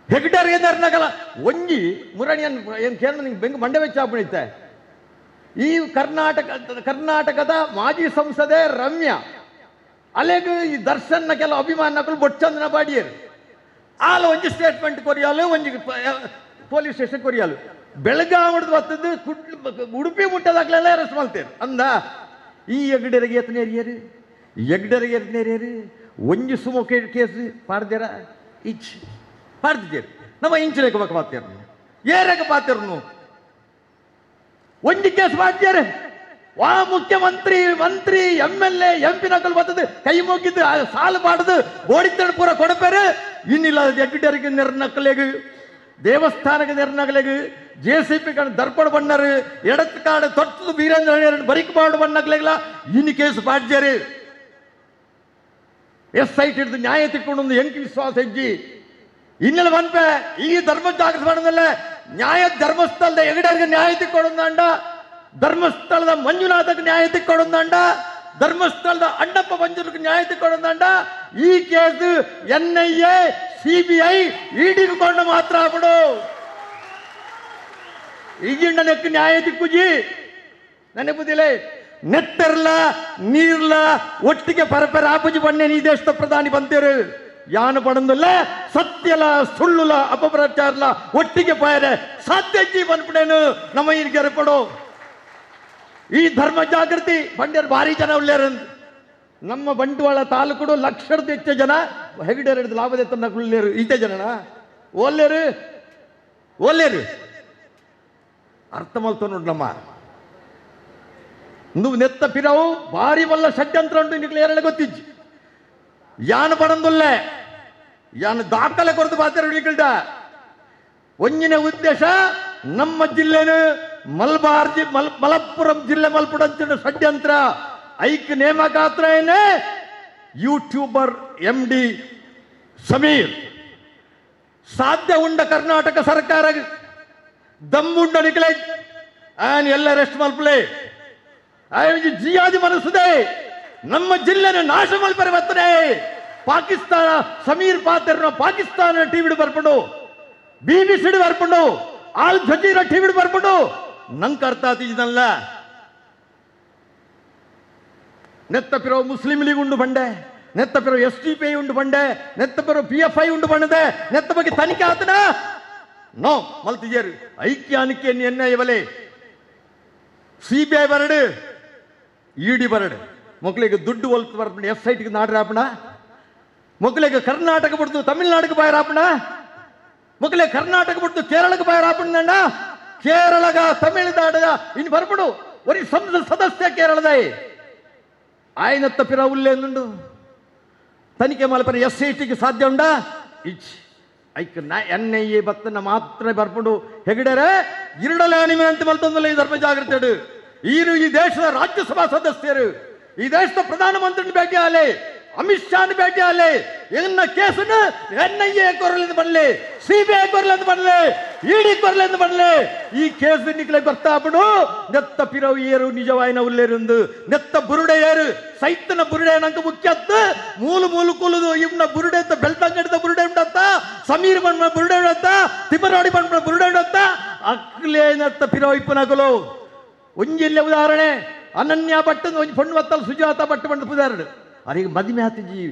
ಹೆಗ್ಡರ್ಗೆ ನಗಲ ಒಂಜಿ ಮುರಣಿಯನ್ ಏನು ಕೇಂದ್ರ ನಿಂಗೆ ಬೆಂಗ ಮಂಡೆ ವೆಚ್ಚ ಹಾಪಣಿತ್ತೆ ಈ ಕರ್ನಾಟಕದ ಮಾಜಿ ಸಂಸದೆ ರಮ್ಯಾ ಅಲೆಗೂ ಈ ದರ್ಶನ್ನ ಕೆಲವು ಅಭಿಮಾನಗಳು ಬೊಚ್ಚಂದನ ಬಾಡಿಯರು ಆಲ ಒಂಜಿ ಸ್ಟೇಟ್ಮೆಂಟ್ ಕೊರಿಯಾಲು ಒಂಜಿ ಪೊಲೀಸ್ ಸ್ಟೇಷನ್ ಕೊರಿಯಾಲು ಬೆಳಗಾವಡ್ದು ಬರ್ತದ್ದು ಉಡುಪಿ ಮುಟ್ಟದಾಗ್ಲೆಲ್ಲ ಅರೆಸ್ಟ್ ಮಾಡ್ತೇನೆ ಅಂದ ಈ ಎಗ್ಡರಿಗೆ ಎತ್ತನೇರಿಯರು ಎಗ್ಡರಿಗೆ ಎತ್ತನೇರಿಯರು ಒಂಜಿ ಸುಮೋ ಕೇಸ್ ಪಾಡ್ದೇರ ಇಚ್ ಪಾಡ್ದಿದ್ದೀರಿ ನಮ್ಮ ಇಂಚಿನಕ್ಕೆ ಬಕ್ಕ ಪಾತ್ಯಾರ ಏರಕ್ಕೆ ಪಾತ್ಯರ್ನು ಒಂಜಿ ಕೇಸ್ ಮಾಡ್ತಾರೆ ವಾ ಮುಖ್ಯಮಂತ್ರಿ ಮಂತ್ರಿ MLA MP ನಕಲ್ ಬರ್ತದೆ ಕೈ ಮುಗಿದ್ದು ಸಾಲು ಮಾಡುದು ಓಡಿತಣ ಪೂರ ಕೊಡಪೇರು ಇನ್ನಿಲ್ಲ ಎಗ್ಡರಿಗೆ ನೆರ್ನಕಲೆಗು ದೇವಸ್ಥಾನಕ್ಕೆ ನೆರ್ನಕಲೆಗು JCP ದರ್ಪಣ ಬಣ್ಣರು ಎಡತ್ ಕಾಡು ತೊಟ್ಟು ವೀರೇಂದ್ರ ಬರಿಕ್ ಮಾಡು ಬಣ್ಣಕ್ಲೆಗ್ಲ ಇನ್ನು ಕೇಸ್ ಪಾಡ್ಜಾರೆ SIT ಹಿಡಿದು ನ್ಯಾಯ ತಿಕ್ಕೊಂಡು ಎಂಕಿ ವಿಶ್ವಾಸ ಹೆಜ್ಜಿ ಇನ್ನೆಲ್ಲ ಬಂಪೆ ಈ ಧರ್ಮ ಜಾಗೃತಿ ಮಾಡೋದಲ್ಲ ನ್ಯಾಯ ಧರ್ಮಸ್ಥಳದ ಎಗಡರಿಗೆ ನ್ಯಾಯ ತಿಕ್ಕೊಡೊಂದಂಡ ಧರ್ಮಸ್ಥಳದ ಮಂಜುನಾಥಕ್ಕೆ ನ್ಯಾಯ ತಿಕ್ಕೊಡೊಂದಂಡ ಧರ್ಮಸ್ಥಳದ ಅಣ್ಣಪ್ಪ ಮಂಜುರಿಗೆ ನ್ಯಾಯ ತಿಕ್ಕೊಡೊಂದಂಡ ಈ ಕೇಸ್ NIA CBI EDಗೆ ಕೊಂಡು ಮಾತ್ರ ಆಗ್ಬಿಡು ಈಗಿಂಡ ನೆಕ್ ನ್ಯಾಯ ತಿಕ್ಕುಜಿ ನೆನಪುದಿಲ್ಲ ನೆತ್ತರ್ಲ ನೀರ್ಲ ಒಟ್ಟಿಗೆ ಪರಪರ ಆಪುಜಿ ಬಣ್ಣೆ ಈ ದೇಶದ ಪ್ರಧಾನಿ ಬಂದಿರು ಯಾನು ಪಡಂದಿಲ್ಲ ಸತ್ಯಲ ಸುಳ್ಳುಲ ಅಪಪ್ರಚಾರಲ ಒಟ್ಟಿಗೆ ಪಾಯರೆ ಸಾಧ್ಯ ಜೀವನ ಪಡೇನು ನಮ್ಮ ಹಿರಿಯರು ಪಡೋ ಈ ಧರ್ಮ ಜಾಗೃತಿ ಬಂಡ್ಯರು ಭಾರಿ ಜನ ಉಳ್ಳೇರು ನಮ್ಮ ಬಂಟ್ವಾಳ ತಾಲೂಕು ಲಕ್ಷದ ಹೆಚ್ಚು ಜನ ಹೆಗಡೆ ಲಾಭದ ಉಳ್ಳೇರು ಈತೆ ಜನನ ಓಲ್ಲೇರು ಅರ್ಥ ಮಾಡ್ತಾ ನೋಡು ನಮ್ಮ నువ్వు నెత్త పిరావు భారీ వల్ల షడ్యంత్రం ఉంటూ నీకు ఏరడ ಗೊತ್ತಿಜ್ಜಿ ಯಾನು ಪಡಂದುಲ್ಲೆ ಯಾನು ದಾಖಲೆ ಕೊರತು ಬಾತಾರ ನಿಕಲ್ಟ ಒಂಜಿನ ಉದ್ದೇಶ ನಮ್ಮ ಜಿಲ್ಲೆನು ಮಲಪ್ಪುರಂ ಜಿಲ್ಲೆ ಮಲ್ಪುಡಂತ ಷಡ್ಯಂತ್ರ ಐಕ್ ನೇಮಕಾತ್ರನೇ ಯೂಟ್ಯೂಬರ್ MD ಸಮೀರ್ ಸಾಧ್ಯ ಉಂಡ ಕರ್ನಾಟಕ ಸರ್ಕಾರ ದಮ್ಮುಂಡ ನಿಕಲೆ ಆನ್ ಎಲ್ಲ ರೆಸ್ಟ್ ಮಲ್ಪಲೆ ಜಿಯಾದಿ ಮನಸ್ಸುದೆ ನಮ್ಮ ಜಿಲ್ಲೆನ ನಾಶ ಮಲ್ಪರೆ ಬರ್ತದೆ ಪಾಕಿಸ್ತಾನ ಸಮೀರ್ ಪಾತ್ರ ಪಾಕಿಸ್ತಾನ ಟಿವಿ ಬರ್ಪಡು BBC ಬರ್ಪಡು ಆಲ್ ಜಜೀರಾ ಟಿವಿ ಬರ್ಪಡು ನಂಗೆ ಅರ್ಥ ಆತಿದ್ದಲ್ಲ ನೆತ್ತ ಪಿರೋ ಮುಸ್ಲಿಂ ಲೀಗ್ ಉಂಡು ಬಂಡೆ ನೆತ್ತ ಪಿರೋ SDPI ಉಂಡು ಬಂಡೆ ನೆತ್ತ ಪಿರೋ PFI ಉಂಡು ಬಂಡದೆ ನೆತ್ತ ಬಗ್ಗೆ ತನಿಖೆ ಆತನ ನೋ ಮಲ್ತಿಜೇರು ಐಕ್ಯಾನಿಕೆ ಎನ್ನ ಇವಲೆ CBI ಬರಡು ED ಬರಡು ಮಕ್ಕಳಿಗೆ ದುಡ್ಡು ಒಲ್ತು ಬರ್ಪಣ SITಗೆ ನಾಡ್ರಾಪಣ ಮಕ್ಕಳಿಗೆ ಕರ್ನಾಟಕ ಬಿಡ್ತು ತಮಿಳ್ನಾಡಿಗೆ ಬಾಯರಾಪಣ ಮಕ್ಕಳಿಗೆ ಕರ್ನಾಟಕ ಬಿಡ್ತು ಕೇರಳಕ್ಕೆ ಬಾಯರಾಪಣ ಕೇರಳಗ ತಮಿಳುನಾಡಗ ಇನ್ನು ಬರ್ಪಡು ಒರಿ ಸಂಸತ್ ಸದಸ್ಯ ಕೇರಳದ ఆయన తప్పిన ఉల్లేందుండు తనిఖీ మలపరి SITಗೆ ಸಾಧ್ಯ ಉಂಡ ಇಚ್ ಐಕ್ NIA ಭಕ್ತನ ಮಾತ್ರ ಬರ್ಪುಂಡು ಹೆಗಡೆರೆ ಇರಡಲಾನಿಮೆ ಅಂತ ಮಲ್ತಂದಲ್ಲ ಈ ಧರ್ಮ ಜಾಗೃತಿ ಈ ದೇಶದ ರಾಜ್ಯಸಭಾ ಸದಸ್ಯರು ಈ ದೇಶದ ಪ್ರಧಾನಮಂತ್ರಿನ ಭೇಟಿ ಆಲೆ ಅಮಿತ್ ಶಾನ್ ಭೇಟಿ ಆಲೆ ಎನ್ನ ಕೇಸನ್ನು NIA ಕೊರಲಿಂದ ಬರಲಿ CBI ಕೊರಲಿಂದ ಬರಲಿ ED ಕೊರಲಿಂದ ಬರಲಿ ಈ ಕೇಸ್ ನಿಕ್ಲೆ ಬರ್ತಾಬಿಡು ನೆತ್ತ ಪಿರವು ಏರು ನಿಜವಾಯಿನ ಉಲ್ಲೇರುಂದು ನೆತ್ತ ಬುರುಡೆ ಏರು ಸೈತನ ಬುರುಡೆ ನಂಗೆ ಮುಖ್ಯತ್ತು ಮೂಲು ಕೂಲುದು ಇವನ ಬುರುಡೆ ಅಂತ ಬೆಳ್ತಂಗಡಿದ ಬುರುಡೆ ಉಂಡತ್ತ ಸಮೀರ್ ಬಣ್ಣ ಬುರುಡೆ ಉಂಡತ್ತ ತಿಮ್ಮರಾಡಿ ಬಣ್ಣ ಬುರುಡೆ ಉಂಡತ್ತ ಅಕ್ಲೇ ನೆತ್ತ ಪಿರವು ಇಪ್ಪನಗಲು ಒಂಜಿಲ್ಲೆ ಉದಾಹರಣೆ ಅನನ್ಯ ಭಟ್ ಒಂದು ಪಣ್ಣು ಹೊತ್ತಲ್ ಸುಜಾತ ಭಟ್ ಬಂದು ಪುದಾರಡು ಅರಿಗೆ ಮದಿಮೆ ಹತ್ತಿಜಿ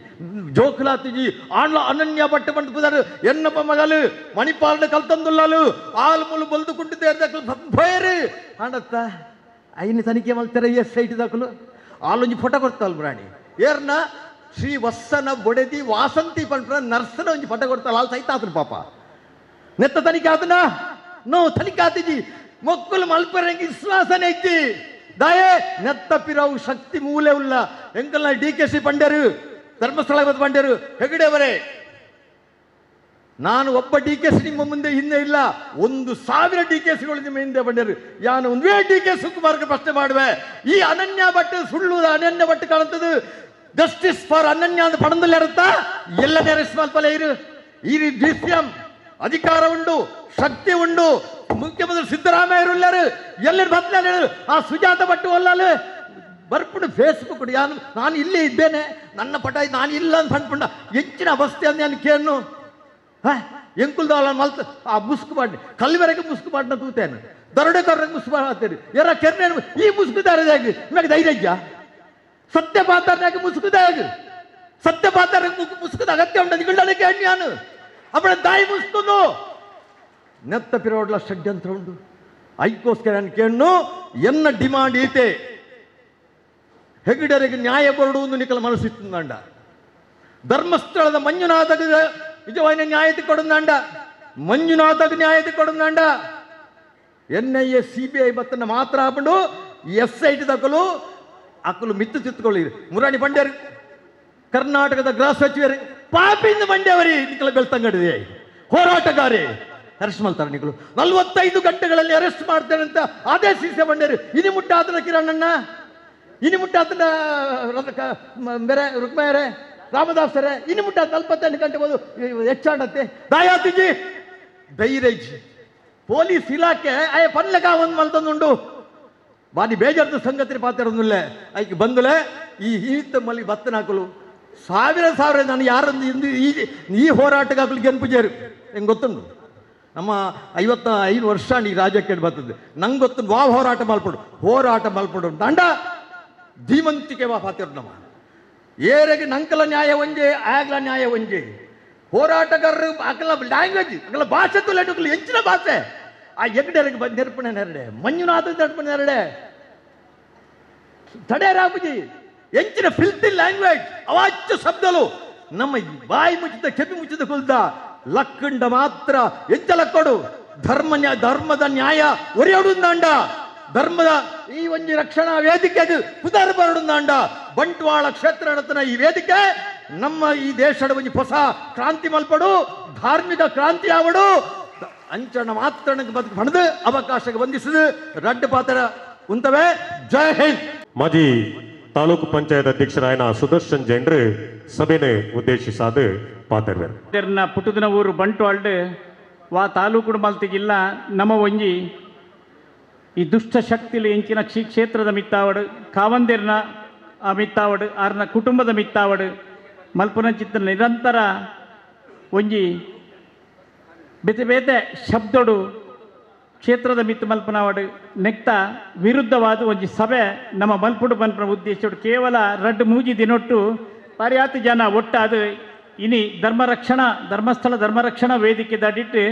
ಜೋಕುಲ ಹತ್ತಿಜಿ ಆಣ್ಲ ಅನನ್ಯ ಭಟ್ ಬಂದು ಪುದಾರು ಎನ್ನಪ್ಪ ಮಗಲು ಮಣಿಪಾಲದ ಕಲ್ತಂದುಲ್ಲಾಲು ಆಲ್ ಮುಲು ಬಲ್ದು ಕುಂಟಿದ್ದೆ ಭಯರು ಆಂಡತ್ತ ಐನ ತನಿಖೆ ಮಲ್ತಾರೆ SIT ದಾಖಲು ಆಲೊಂಜಿ ಫೋಟೋ ಕೊಡ್ತಾಲ್ ಬ್ರಾಣಿ ಏರ್ನ ಶ್ರೀ ವತ್ಸನ ಬೊಡೆದಿ ವಾಸಂತಿ ಪಂಟ್ರ ನರ್ಸನ ಒಂಜಿ ಫೋಟೋ ಕೊಡ್ತಾಳ ಆಲ್ ಸಹಿತ ಆತನ ಪಾಪ ನೆತ್ತ ತನಿಖೆ ಆತನ ನೋ ತನಿಖೆ ಆತಿಜಿ ಮೊಕ್ಕಲು ಮಲ್ಪರಂಗಿ ವಿಶ್ವಾಸನೆ ಐತಿ ದಯೆ ನೆತ್ತ ಪಿರವು ಶಕ್ತಿ ಮೂಲೆ ಉಲ್ಲ ಎಂಕಲ್ನ DKC ಪಂಡ್ಯರು ಧರ್ಮಸ್ಥಳ ಪಂಡ್ಯರು ಹೆಗಡೆಯವರೇ ನಾನು ಒಬ್ಬ DKC ನಿಮ್ಮ ಮುಂದೆ ಹಿಂದೆ ಇಲ್ಲ 1000 DKCಗಳು ನಿಮ್ಮ ಹಿಂದೆ ಬಂಡ್ಯರು ಯಾನು ಒಂದೇ DK ಶಿವಕುಮಾರ್ಗೆ ಪ್ರಶ್ನೆ ಮಾಡುವೆ ಈ ಅನನ್ಯ ಭಟ್ ಸುಳ್ಳು ಅನನ್ಯ ಭಟ್ ಕಾಣುತ್ತದೆ ಜಸ್ಟಿಸ್ ಫಾರ್ ಅನನ್ಯ ಅಂತ ಪಡದಲ್ಲಿ ಇರುತ್ತಾ ಎಲ್ಲನೇ ರೆಸ್ಪಾನ್ಸಿಬಲ್ ಇರು ಈ DCM ಅಧಿಕಾರ ಉಂಡು ಶಕ್ತಿ ಉಂಡು ಮುಖ್ಯಮಂತ್ರಿ ಸಿದ್ದರಾಮಯ್ಯ ಉಳ್ಳರು ಎಲ್ಲರೂ ಬದಲಾರು ಆ ಸುಜಾತ ಭಟ್ ಒಲ್ಲಾಲು ಬರ್ಪುಡು ಫೇಸ್ಬುಕ್ ನಾನು ಇಲ್ಲೇ ಇದ್ದೇನೆ ನನ್ನ ಪಟ ನಾನು ಇಲ್ಲ ಅಂತ ಅಂದ್ಕೊಂಡ ಹೆಚ್ಚಿನ ಅವಸ್ಥೆ ಅಂದ ನಾನು ಕೇನು ಎಂಕುಲ್ದಾಳ ಮಲ್ತ ಆ ಮುಸ್ಕು ಮಾಡಿ ಕಲ್ವರೆಗೆ ಮುಸ್ಕು ಮಾಡಿನ ತೂತೇನು ದರೋಡೆಕೋರರಿಗೆ ಮುಸ್ಕು ಮಾಡ್ತೇನೆ ಯಾರ ಕೆರ್ನೆ ಈ ಮುಸ್ಕುದಾರದಾಗಿ ನಿಮಗೆ ಧೈರ್ಯ ಇದ್ಯಾ ಸತ್ಯ ಪಾತ್ರನಾಗಿ ಮುಸ್ಕುದಾಗ ಸತ್ಯ ಪಾತ್ರ ಮುಸ್ಕುದ ಅಗತ್ಯ ಉಂಟು ನಿಗಳಕ್ಕೆ ಅನ್ಯಾನು ಅಪ್ಪಳ ದಾಯಿ ಮುಸ್ಕೊಂಡು ನೆತ್ತ ಪಿರೋಡ್ಲ ಷಡ್ಯಂತ್ರ ಉಂಟು ಐಕೋಸ್ಕರ ಕೇಳು ಎನ್ನ ಡಿಮಾಂಡ್ ಈತೆ ಹೆಗಡೆರಿಗೆ ನ್ಯಾಯ ಬರುವುದು ನಿಕಲ ಮನಸ್ಸಿತ್ತಂಡ ಧರ್ಮಸ್ಥಳದ ಮಂಜುನಾಥಗ ನಿಜವಾದ ನ್ಯಾಯತೆ ಕೊಡುಂದಾಂಡ ಮಂಜುನಾಥಗ ನ್ಯಾಯತೆ ಕೊಡುಂದಾಂಡ NIA CBI ಬತ್ತನ್ನ ಮಾತ್ರ ಹಾಕೊಂಡು SIT ತಕ್ಕಲು ಅಕ್ಕಲು ಮಿತ್ತು ಚಿತ್ತುಕೊಳ್ಳಿ ಮುರಾಣಿ ಬಂಡ್ಯರು ಕರ್ನಾಟಕದ ಗೃಹ ಸಚಿವರು ಪಾಪಿಂದ ಬಂಡ್ಯವರಿ ನಿಕಲ ಬೆಳ್ತಂಗಡಿದೆ ಹೋರಾಟಗಾರಿ ಅರೆಸ್ಟ್ ಮಾಡ್ತಾರೆ ನಿಗಳು 45 ಗಂಟೆಗಳಲ್ಲಿ ಅರೆಸ್ಟ್ ಮಾಡ್ತೇನೆ ಅಂತ ಆದೇಶಿಸಿ ಬಂಡರು ಇನಿ ಮುಟ್ಟಾತನ ಕಿರಣಣ್ಣ ಇನಿ ಮುಟ್ಟಾತನ ಬೇರೆ ರುಕ್ಮಯರೇ ರಾಮದಾಸರೇ ಇನಿ ಮುಟ್ಟಾತ 48 ಗಂಟೆ ಹೋದು ಹೆಚ್ಚಾಡತ್ತೆ ದಾಯಾತಿಜಿ ಧೈರ್ಯಜಿ ಪೊಲೀಸ್ ಇಲಾಖೆ ಆಯ ಪನ್ಲೆಗ ಒಂದು ಮಲ್ತಂದುಂಡು ಬಾಡಿ ಬೇಜಾರ್ದ ಸಂಗತಿ ಪಾತ್ರೊಂದಿಲ್ಲ ಆಯ್ಕೆ ಬಂದಲೆ ಈ ಈತ ಮಲ್ಲಿ ಬತ್ತನ ಹಾಕಲು ಸಾವಿರ ನಾನು ಯಾರೊಂದು ಈ ಹೋರಾಟಗಾಕಲು ಗೆನ್ಪುಜೇರು ಹೆಂಗೆ ಗೊತ್ತುಂಡು ನಮ್ಮ 55 ವರ್ಷ ನೀ ರಾಜ್ಯಕ್ಕೆ ಬರ್ತದೆ ನಂಗೆ ಗೊತ್ತು ಹೋರಾಟ ಮಲ್ಪಡು ದಂಡ ಧೀಮಂತಿಕೆ ಪಾತ್ರ ನಮ್ಮ ಏರೆಗೆ ನಂಕಲ ನ್ಯಾಯ ಒಂಜೆ ಆಗ್ಲ ನ್ಯಾಯ ಒಂಜೆ ಹೋರಾಟಗಾರರು ಅಕಲ ಲ್ಯಾಂಗ್ವೇಜ್ ಅಕಲ ಭಾಷೆ ತುಲೆಟುಕಲು ಹೆಚ್ಚಿನ ಭಾಷೆ ಆ ಎಗಡೆರಿಗೆ ನೆರಪಣೆ ನೆರಡೆ ಮಂಜುನಾಥ ನೆರಪಣೆ ನೆರಡೆ ತಡೆಯರಾಬುಜಿ ಎಂಚಿನ ಫಿಲ್ತಿ ಲ್ಯಾಂಗ್ವೇಜ್ ಅವಾಚ್ಯ ಶಬ್ದಲು ನಮ್ಮ ಬಾಯಿ ಮುಚ್ಚಿದ ಕೆಮ್ಮಿ ಮುಚ್ಚಿದ ಕುಲ್ದ ಲಕ್ಕಂಡ ಮಾತ್ರ ಎಂಚಲಕ್ಕಡು ಧರ್ಮದ ನ್ಯಾಯ ಒರೆಯಡುಂದಾಂಡ ಧರ್ಮದ ಈ ಒಂಜಿ ರಕ್ಷಣಾ ವೇದಿಕೆಗೆ ಪುದರ್ ಬರಡುಂದಾಂಡ ಬಂಟ್ವಾಳ ಕ್ಷೇತ್ರ ನಡತನ ಈ ವೇದಿಕೆ ನಮ್ಮ ಈ ದೇಶದ ಒಂಜಿ ಹೊಸ ಕ್ರಾಂತಿ ಮಲ್ಪಡು ಧಾರ್ಮಿಕ ಕ್ರಾಂತಿ ಆವಡು ಅಂಚನ ಮಾತ್ರ ಬದುಕು ಪಡೆದು ಅವಕಾಶಕ್ಕೆ ಬಂಧಿಸಿದು ರಡ್ಡು ಪಾತ್ರ ಉಂತವೆ. ಜೈ ಹಿಂದ್. ಮಾಜಿ ತಾಲೂಕು ಪಂಚಾಯತ್ ಅಧ್ಯಕ್ಷರಾಯನ ಸುದರ್ಶನ್ ಜೈನ್ರು ಸಭೆನ ಉದ್ದೇಶಿಸಾದು ಪಾತರ್ವೇರು. ಪುಟ್ಟದಿನ ಊರು ಬಂಟ್ವಾಳ್ಡ್ ವಾ ತಾಲೂಕು ಮಲ್ತಿಗಿಲ್ಲ ನಮ್ಮ ಒಂಜಿ ಈ ದುಷ್ಟ ಶಕ್ತಿಲಿ ಎಂಚಿನ ಕ್ಷೇತ್ರದ ಮಿತ್ತಾವಡು ಕಾವಂದಿರ್ನ ಆ ಮಿತ್ತಾವಡು ಆರ್ನ ಕುಟುಂಬದ ಮಿತ್ತಾವಡು ಮಲ್ಪನ ಚಿತ್ರ ನಿರಂತರ ಒಂಜಿ ಬೇತೆ ಬೇತೆ ಶಬ್ದಡು ಕ್ಷೇತ್ರದ ಮಿತ್ತು ಮಲ್ಪನವಾಡು ನೆಕ್ತ ವಿರುದ್ಧವಾದ ಒಂಜಿ ಸಭೆ ನಮ್ಮ ಮಲ್ಪುಡು ಮಲ್ಪನ ಉದ್ದೇಶ ಕೇವಲ ರಡ್ಡು ಮೂಜಿ ದಿನೊಟ್ಟು ಪಾರ್ಯಾತು ಜನ ಒಟ್ಟಾದು ಇನಿ ಧರ್ಮಸ್ಥಳ ಧರ್ಮರಕ್ಷಣಾ ವೇದಿಕೆ ದಾಟಿಟ್ಟು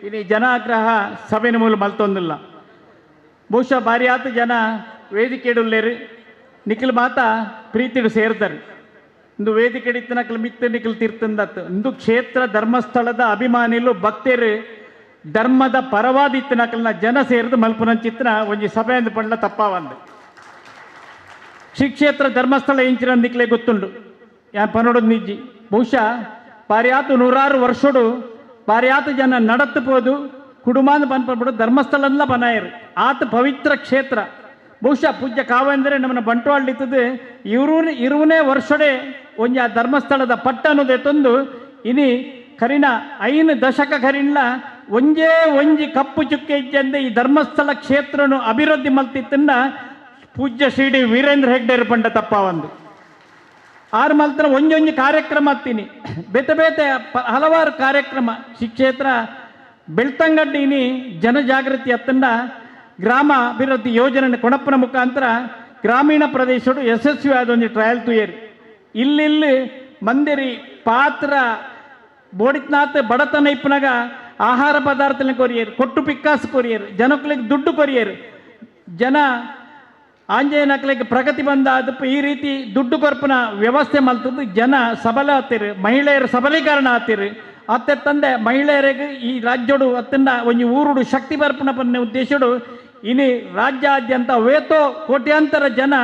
ಇನಿ ಜನಾಗ್ರಹ ಸಭೆನ ಮೂಲ ಮಲ್ತೊಂದಿಲ್ಲ. ಬಹುಶಃ ಬಾರಿಯಾತ ಜನ ವೇದಿಕೆಡುಲ್ಲೇರು ನಿಖಿಲ್ ಮಾತ ಪ್ರೀತಿಡು ಸೇರ್ತಾರೆ. ಇಂದು ವೇದಿಕೆ ನಕಲು ಮಿತ್ತು ನಿಖಿಲ್ ತೀರ್ತಂದತ್ತು ಇಂದು ಕ್ಷೇತ್ರ ಧರ್ಮಸ್ಥಳದ ಅಭಿಮಾನಿಲು ಭಕ್ತರು ಧರ್ಮದ ಪರವಾದಿತ್ತು ನಕಲ್ನ ಜನ ಸೇರಿದು ಮಲ್ಪುನ ಚಿತ್ರ ಒಂಜಿ ಸಭೆ ಅಂದು ಪಂಡ್ಲ ತಪ್ಪಾವಂದು. ಶ್ರೀ ಕ್ಷೇತ್ರ ಧರ್ಮಸ್ಥಳ ಇಂಚಿನ ನಿಕ್ಲೆ ಗೊತ್ತುಂಡು ಯಾ ಪನೋಡು ನಿಜ್ಜಿ ಬಹುಶಃ ಪಾರ್ಯಾತು 100 ವರ್ಷಡು ಪಾರ್ಯಾತು ಜನ ನಡತ್ತುಬೋದು ಕುಡುಮಾಂದು ಪನ್ಪಡ್ಬಿಡು ಧರ್ಮಸ್ಥಳ ಪನಾಯರು ಆತ ಪವಿತ್ರ ಕ್ಷೇತ್ರ. ಬಹುಶಃ ಪೂಜ್ಯ ಕಾವಂದರೆ ನಮ್ಮನ್ನ ಬಂಟ್ವಾಳ್ಲಿತ್ತದು ಇರುವನೇ ವರ್ಷಡೆ ಒಂಜಿ ಆ ಧರ್ಮಸ್ಥಳದ ಪಟ್ಟಣದ ತಂದು ಇನಿ ಕರಿನ 5 ದಶಕ ಕರಿನ್ಲ ಒಂಜಿ ಕಪ್ಪು ಚುಕ್ಕೆ ಇಜ್ಜಂದೆ ಈ ಧರ್ಮಸ್ಥಳ ಕ್ಷೇತ್ರನು ಅಭಿವೃದ್ಧಿ ಮಲ್ತಿತ್ತನ್ನ ಪೂಜ್ಯ ಶ್ರೀ ವೀರೇಂದ್ರ ಹೆಗ್ಡೆರ್ ಪಂಡ ತಪ್ಪಾವಂದು ಆರು ಮಲ್ತನ ಒಂಜೊಂಜಿ ಕಾರ್ಯಕ್ರಮ ಹತ್ತೀನಿ ಬೇತೆ ಬೇತೆ ಹಲವಾರು ಕಾರ್ಯಕ್ರಮ ಶ್ರೀ ಕ್ಷೇತ್ರ ಬೆಳ್ತಂಗಡ್ಡಿನಿ ಜನಜಾಗೃತಿ ಹತ್ತಂಡ ಗ್ರಾಮ ಅಭಿವೃದ್ಧಿ ಯೋಜನೆ ಕೊಣಪ್ಪನ ಮುಖಾಂತರ ಗ್ರಾಮೀಣ ಪ್ರದೇಶಡು ಯಶಸ್ವಿ ಆದ ಒಂದು ಟ್ರಯಲ್ ತುಯೇರು ಇಲ್ಲಿ ಮಂದಿರಿ ಪಾತ್ರ ಬೋಡಿತ್ನಾಥ್ ಬಡತನ ಇಪ್ಪನಾಗ ಆಹಾರ ಪದಾರ್ಥನ ಕೊರಿಯರು ಕೊಟ್ಟು ಪಿಕ್ಕಾಸು ಕೊರಿಯರು ಜನಕ್ಕಳಿಗೆ ದುಡ್ಡು ಕೊರಿಯರು ಜನ ಆಂಜನೇಯನಕ್ಲಿಗೆ ಪ್ರಗತಿ ಬಂದ ಅದಪ್ಪ ಈ ರೀತಿ ದುಡ್ಡು ಕೊರ್ಪನ ವ್ಯವಸ್ಥೆ ಮಲ್ತದ್ದು ಜನ ಸಬಲ ಆತಿರು ಮಹಿಳೆಯರು ಸಬಲೀಕರಣ ಆತಿರು ಅತ್ತೆ ತಂದೆ ಮಹಿಳೆಯರಿಗೆ ಈ ರಾಜ್ಯಡು ಅತ್ತಂಡ ಒಂಜಿ ಊರುಡು ಶಕ್ತಿ ಬರ್ಪಣ ಪನ್ನ ಉದ್ದೇಶಡು ಇನಿ ರಾಜ್ಯಾದ್ಯಂತ ಕೋಟ್ಯಾಂತರ ಜನ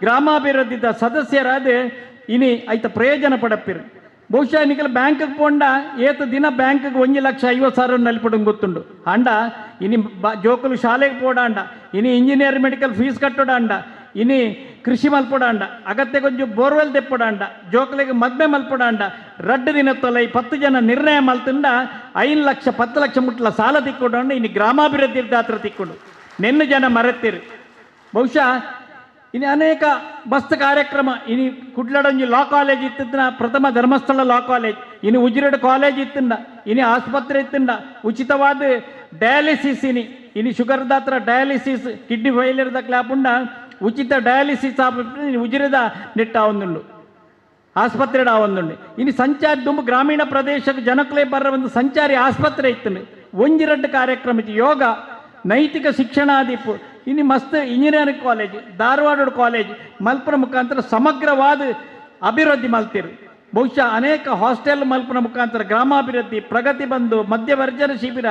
ಗ್ರಾಮಾಭಿವೃದ್ಧಿದ ಸದಸ್ಯರಾದ ಇನಿ ಐತ ಪ್ರಯೋಜನ ಪಡಪಿರು. ಬಹುಶಃ ನಿಖಲ್ ಬ್ಯಾಂಕ್ಗೆ ಪೋಂಡ ಏತು ದಿನ ಬ್ಯಾಂಕ್ಗೆ 1,50,000 ನಲ್ಪಡು ಗೊತ್ತುಂಡು ಅಂಡ ಇನಿ ಜೋಕುಲು ಶಾಲೆಗೆ ಪೋಡಾಂಡ ಇನಿ ಇಂಜಿನಿಯರ್ ಮೆಡಿಕಲ್ ಫೀಸ್ ಕಟ್ಟೋಡಾಂಡ ಇನಿ ಕೃಷಿ ಮಲ್ಪೊಡಾಂಡ ಅಗತ್ಯ ಕೊಂಚ ಬೋರ್ವೆಲ್ ತೆಪ್ಪೊಡಾಂಡ ಜೋಕಲಿಗೆ ಮದ್ಮೆ ಮಲ್ಪೊಡಾಂಡ ರಡ್ಡು ದಿನ ತೊಲೆ 10 ಜನ ನಿರ್ಣಯ ಮಲ್ತಂಡ 5 ಲಕ್ಷ 10 ಲಕ್ಷ ಮುಟ್ಲ ಸಾಲ ತಿಕ್ಕೊಂಡ ಇನಿ ಗ್ರಾಮಾಭಿವೃದ್ಧಿ ದಾತ್ರ ತಿಕ್ಕೊಂಡು ನೆನ್ನು ಜನ ಮರೆತಿರು. ಬಹುಶಃ ಇನ್ನು ಅನೇಕ ಮಸ್ತ್ ಕಾರ್ಯಕ್ರಮ ಇನಿ ಕುಡ್ಲಡೊಂಜಿ ಲಾ ಕಾಲೇಜ್ ಇತ್ತಿನ ಪ್ರಥಮ ಧರ್ಮಸ್ಥಳ ಲಾ ಕಾಲೇಜ್ ಇನ್ನು ಉಜಿರೆಡ್ ಕಾಲೇಜ್ ಇತ್ತಿಂಡ ಇನಿ ಆಸ್ಪತ್ರೆ ಇತ್ತಿಂಡ ಉಚಿತವಾದ ಡಯಾಲಿಸಿಸ್ ಇನಿ ಶುಗರ್ ದಾತ್ರ ಡಯಾಲಿಸಿಸ್ ಕಿಡ್ನಿ ಫೈಲಿಯರ್ ದಾಖಲಾಪುಂಡ ಉಚಿತ ಡಯಾಲಿಸಿಸ್ ಉಜಿರೆದ ನೆಟ್ಟ ಒಂದುಂಡು ಆಸ್ಪತ್ರೆ ಒಂದುಂಡು ಇನ್ನು ಸಂಚಾರಿ ದುಂಬು ಗ್ರಾಮೀಣ ಪ್ರದೇಶಕ್ಕೆ ಜನಕ್ಕಲೇ ಬರೋ ಒಂದು ಸಂಚಾರಿ ಆಸ್ಪತ್ರೆ ಇತ್ತು ಒಂಜಿರಡ್ಡು ಕಾರ್ಯಕ್ರಮ ಇತ್ತು ಯೋಗ ನೈತಿಕ ಶಿಕ್ಷಣ ಆದಿಪ್ಪು ಇನ್ನು ಮಸ್ತ್ ಇಂಜಿನಿಯರಿಂಗ್ ಕಾಲೇಜ್ ಧಾರವಾಡ ಕಾಲೇಜ್ ಮಲ್ಪನ ಮುಖಾಂತರ ಸಮಗ್ರವಾದ ಅಭಿವೃದ್ಧಿ ಮಲ್ತಿರು. ಬಹುಶಃ ಅನೇಕ ಹಾಸ್ಟೆಲ್ ಮಲ್ಪನ ಮುಖಾಂತರ ಗ್ರಾಮಾಭಿವೃದ್ಧಿ ಪ್ರಗತಿ ಬಂದು ಮಧ್ಯವರ್ಜನ ಶಿಬಿರ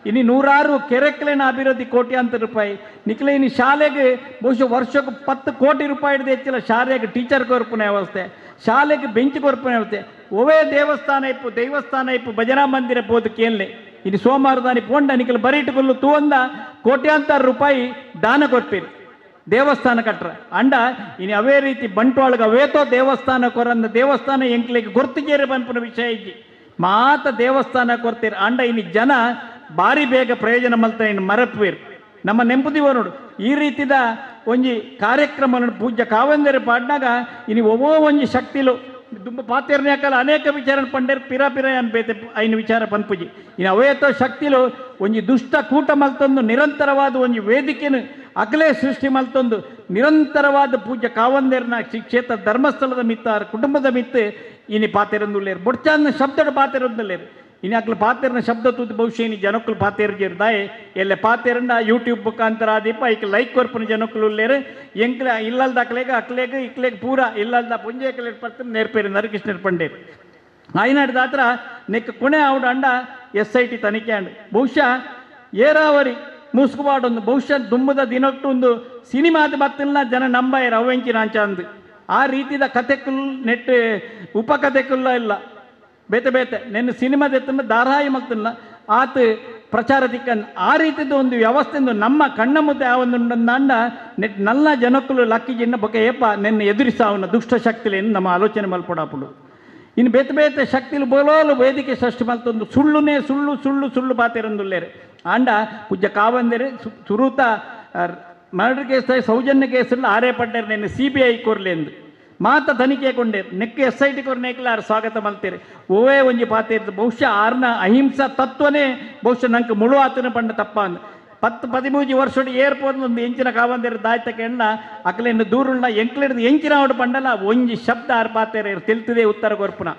ಇನ್ನು 100 ಕೆರೆಕ್ಲಿನ ಅಭಿವೃದ್ಧಿ ಕೋಟ್ಯಾಂತರ ರೂಪಾಯಿ ನಿಖಿಲ ಇನ್ನು ಶಾಲೆಗೆ ಬಹುಶಃ ವರ್ಷಕ್ಕೆ 10 ಕೋಟಿ ರೂಪಾಯಿ ಹಿಡಿದು ಹೆಚ್ಚಿಲ್ಲ ಶಾಲೆಗೆ ಟೀಚರ್ ಕೊರ್ಪನೆ ವ್ಯವಸ್ಥೆ ಶಾಲೆಗೆ ಬೆಂಚ್ ಕೊರ್ಪನೆ ವ್ಯವಸ್ಥೆ ಒವೇ ದೇವಸ್ಥಾನ ಇಪ್ಪು ಭಜನಾ ಮಂದಿರ ಪೋದು ಕೇಳಲೆ ಇನ್ನು ಸೋಮವಾರದಾನಿ ಪೋಂಡ ನಿಖಿಲ್ ಬರೀಟುಕೊಲ್ಲು ತೂವಂದ ಕೋಟ್ಯಾಂತರ ರೂಪಾಯಿ ದಾನ ಕೊರ್ಪಿರಿ ದೇವಸ್ಥಾನ ಕಟ್ರ ಅಂಡ ಇನ್ನು ಅವೇ ರೀತಿ ಬಂಟ್ವಾಳಗ ಅವೇತೋ ದೇವಸ್ಥಾನ ಕೊರಂದ ದೇವಸ್ಥಾನ ಎಂಕ್ಲಿಗೆ ಗುರ್ತಿಗೇರಿ ಬಂಪನ ವಿಷಯ ಇಜ್ಜಿ ಮಾತ ದೇವಸ್ಥಾನ ಕೊರ್ತೀರಿ ಅಂಡ ಇನ್ನು ಜನ ಭಾರಿ ಬೇಗ ಪ್ರಯೋಜನ ಮಲ್ತಾರೆ ಇನ್ನು ಮರಪುವಿರು ನಮ್ಮ ನೆಂಪುದಿವ ನೋಡು ಈ ರೀತಿದ ಒಂಜಿ ಕಾರ್ಯಕ್ರಮ ಪೂಜ್ಯ ಕಾವಂದೇರಿ ಪಾಡ್ನಾಗ ಇನ್ನು ಒವೋ ಒಂಜಿ ಶಕ್ತಿಲು ದುಂಬ ಪಾತೆರ್ನ್ಯಾಕಲ ಅನೇಕ ವಿಚಾರ ಪಂಡೇರು ಪಿರ ಅನ್ಬೇತೆ ಐನು ವಿಚಾರ ಪನ್ಪುಜಿ ಇನ್ನು ಅವೇತೋ ಶಕ್ತಿಲು ಒಂಜಿ ದುಷ್ಟ ಕೂಟ ಮಲ್ತೊಂದು ನಿರಂತರವಾದ ಒಂಜಿ ವೇದಿಕೆನು ಅಗಲೇ ಸೃಷ್ಟಿ ಮಲ್ತೊಂದು ನಿರಂತರವಾದ ಪೂಜ್ಯ ಕಾವಂದೇರ್ನ ಶ್ರೀ ಕ್ಷೇತ್ರ ಧರ್ಮಸ್ಥಳದ ಮಿತ್ತ ಕುಟುಂಬದ ಮಿತ್ತು ಇನಿ ಪಾತೆರೊಂದುಲ್ಲೇರು ಬೊಡ್ಚಾಂದ ಶಬ್ದದ ಪಾತೆರೊಂದುಲ್ಲೇರು ಇನ್ನು ಅಕ್ಲ ಪಾತೆರನ ಶಬ್ದ ತೂತು ಬಹುಶಃ ಇನಿ ಜನಕ್ಕಲು ಪಾತೆರ್ಜಿರ್ದಾಯೆ ಎಲ್ಲ ಪಾತೆರಂಡ ಯೂಟ್ಯೂಬ್ ಮುಖಾಂತರ ಆದೀಪ ಐಕ್ ಲೈಕ್ ಕೊರ್ಪನ ಜನಕ್ಕಲು ಉಲ್ಲೇರು ಎಂಕ್ಲ ಇಲ್ಲಲ್ದ ಅಕ್ಲೇಗ ಇಕ್ಲೇಗ ಪೂರ ಇಲ್ಲಲ್ದ ಪುಂಜೆ ಕಲೆ ಪರ್ತ ನೇರ್ಪೇರು ನರಕೃಷ್ಣರ್ ಪಂಡೇರು ಆಯ್ನಾಡ್ದ ಹತ್ರ ನೆಕ್ ಕೊನೆ ಅವಡ ಅಂಡ SIT ತನಿಖೆ ಅಂಡ್ ಬಹುಶಃ ಏರಾವರಿ ಮುಸ್ಕುಬಾಡೊಂದು ಬಹುಶಃ ದುಂಬದ ದಿನಕ್ಕೊಂದು ಸಿನಿಮಾದ ಬತ್ತಲ್ನ ಜನ ನಂಬಾಯರು ಅವೆಂಚಿನ ಅಂಚ ಅಂದು ಆ ರೀತಿದ ಕಥೆಕುಲ್ ನೆಟ್ ಉಪಕಥೆಕುಲ್ಲ ಇಲ್ಲ ಬೇತೆ ಬೇತೆ ನೆನ್ನೆ ಸಿನಿಮಾದ ಎತ್ತನ್ನ ಧಾರಾಯಿ ಮತ್ತಲ್ಲ ಆತ ಪ್ರಚಾರ ದಿಕ್ಕನ್ ಆ ರೀತಿದ ಒಂದು ವ್ಯವಸ್ಥೆಯಿಂದ ನಮ್ಮ ಕಣ್ಣ ಮುದ್ದೆ ಆ ಒಂದು ಅಂಡ ನೆಟ್ ನಲ್ಲ ಜನಕ್ಕಲು ಲಕ್ಕಿ ಜಿನ್ನ ಬೊಕ್ಕ ಏಪ ನೆನ್ನೆ ಎದುರಿಸಾವನ್ನ ದುಷ್ಟ ಶಕ್ತಿಲೇನು ನಮ್ಮ ಆಲೋಚನೆ ಮಲ್ಪಡಾಪುಡು ಇನ್ನು ಬೇತೆ ಬೇತೆ ಶಕ್ತಿಲು ಬೋಲೋಲು ವೇದಿಕೆ ಸೃಷ್ಟಿ ಮಲ್ತೊಂದು ಸುಳ್ಳುನೇ ಸುಳ್ಳು ಸುಳ್ಳು ಸುಳ್ಳು ಪಾತೆರಂದುಲ್ಲೇರು ಆಂಡ ಪೂಜ್ಯ ಕಾವಂದೇರು ಸುರೂತ ಮರ್ಡರ್ ಕೇಸ್ ಸೌಜನ್ಯ ಕೇಸಲ್ಲಿ ಆರೇ ಪಡ್ಡೇರು ನೆನ್ನೆ CBI ಕೊರ್ಲೆ ಎಂದು ಮಾತ ತನಿಖೆ ಕೊಂಡೇರು ನೆಕ್ಕೆ SIT ಕೊರ್ನೇಕಲ ಆರು ಸ್ವಾಗತ ಮಲ್ತೇರು ಓವೇ ಒಂಜಿ ಪಾತೆರ್ದು ಬಹುಶಃ ಆರ್ನ ಅಹಿಂಸಾ ತತ್ವನೇ ಬಹುಶಃ ನಂಗೆ ಮುಳು ಆತನ ಪಂಡ ತಪ್ಪ ಅಂದು 10-13 ವರ್ಷ ಏರ್ಪೋರ್ಟ್ ಒಂದು ಎಂಚಿನ ಕಾವಂದೇರು ದಾಯ್ತಕ್ಕೆ ಎಣ್ಣ ಅಕಲೆನ್ನು ದೂರುಳ್ಳ ಎಂಕ್ಲಿಡ್ದು ಎಂಚಿನ ಅವಡು ಪಂಡಲ ಒಂಜಿ ಶಬ್ದ ಆರು ಪಾತೆರು ತಿಳ್ತದೆ ಉತ್ತರ ಕೊರ್ಪುನ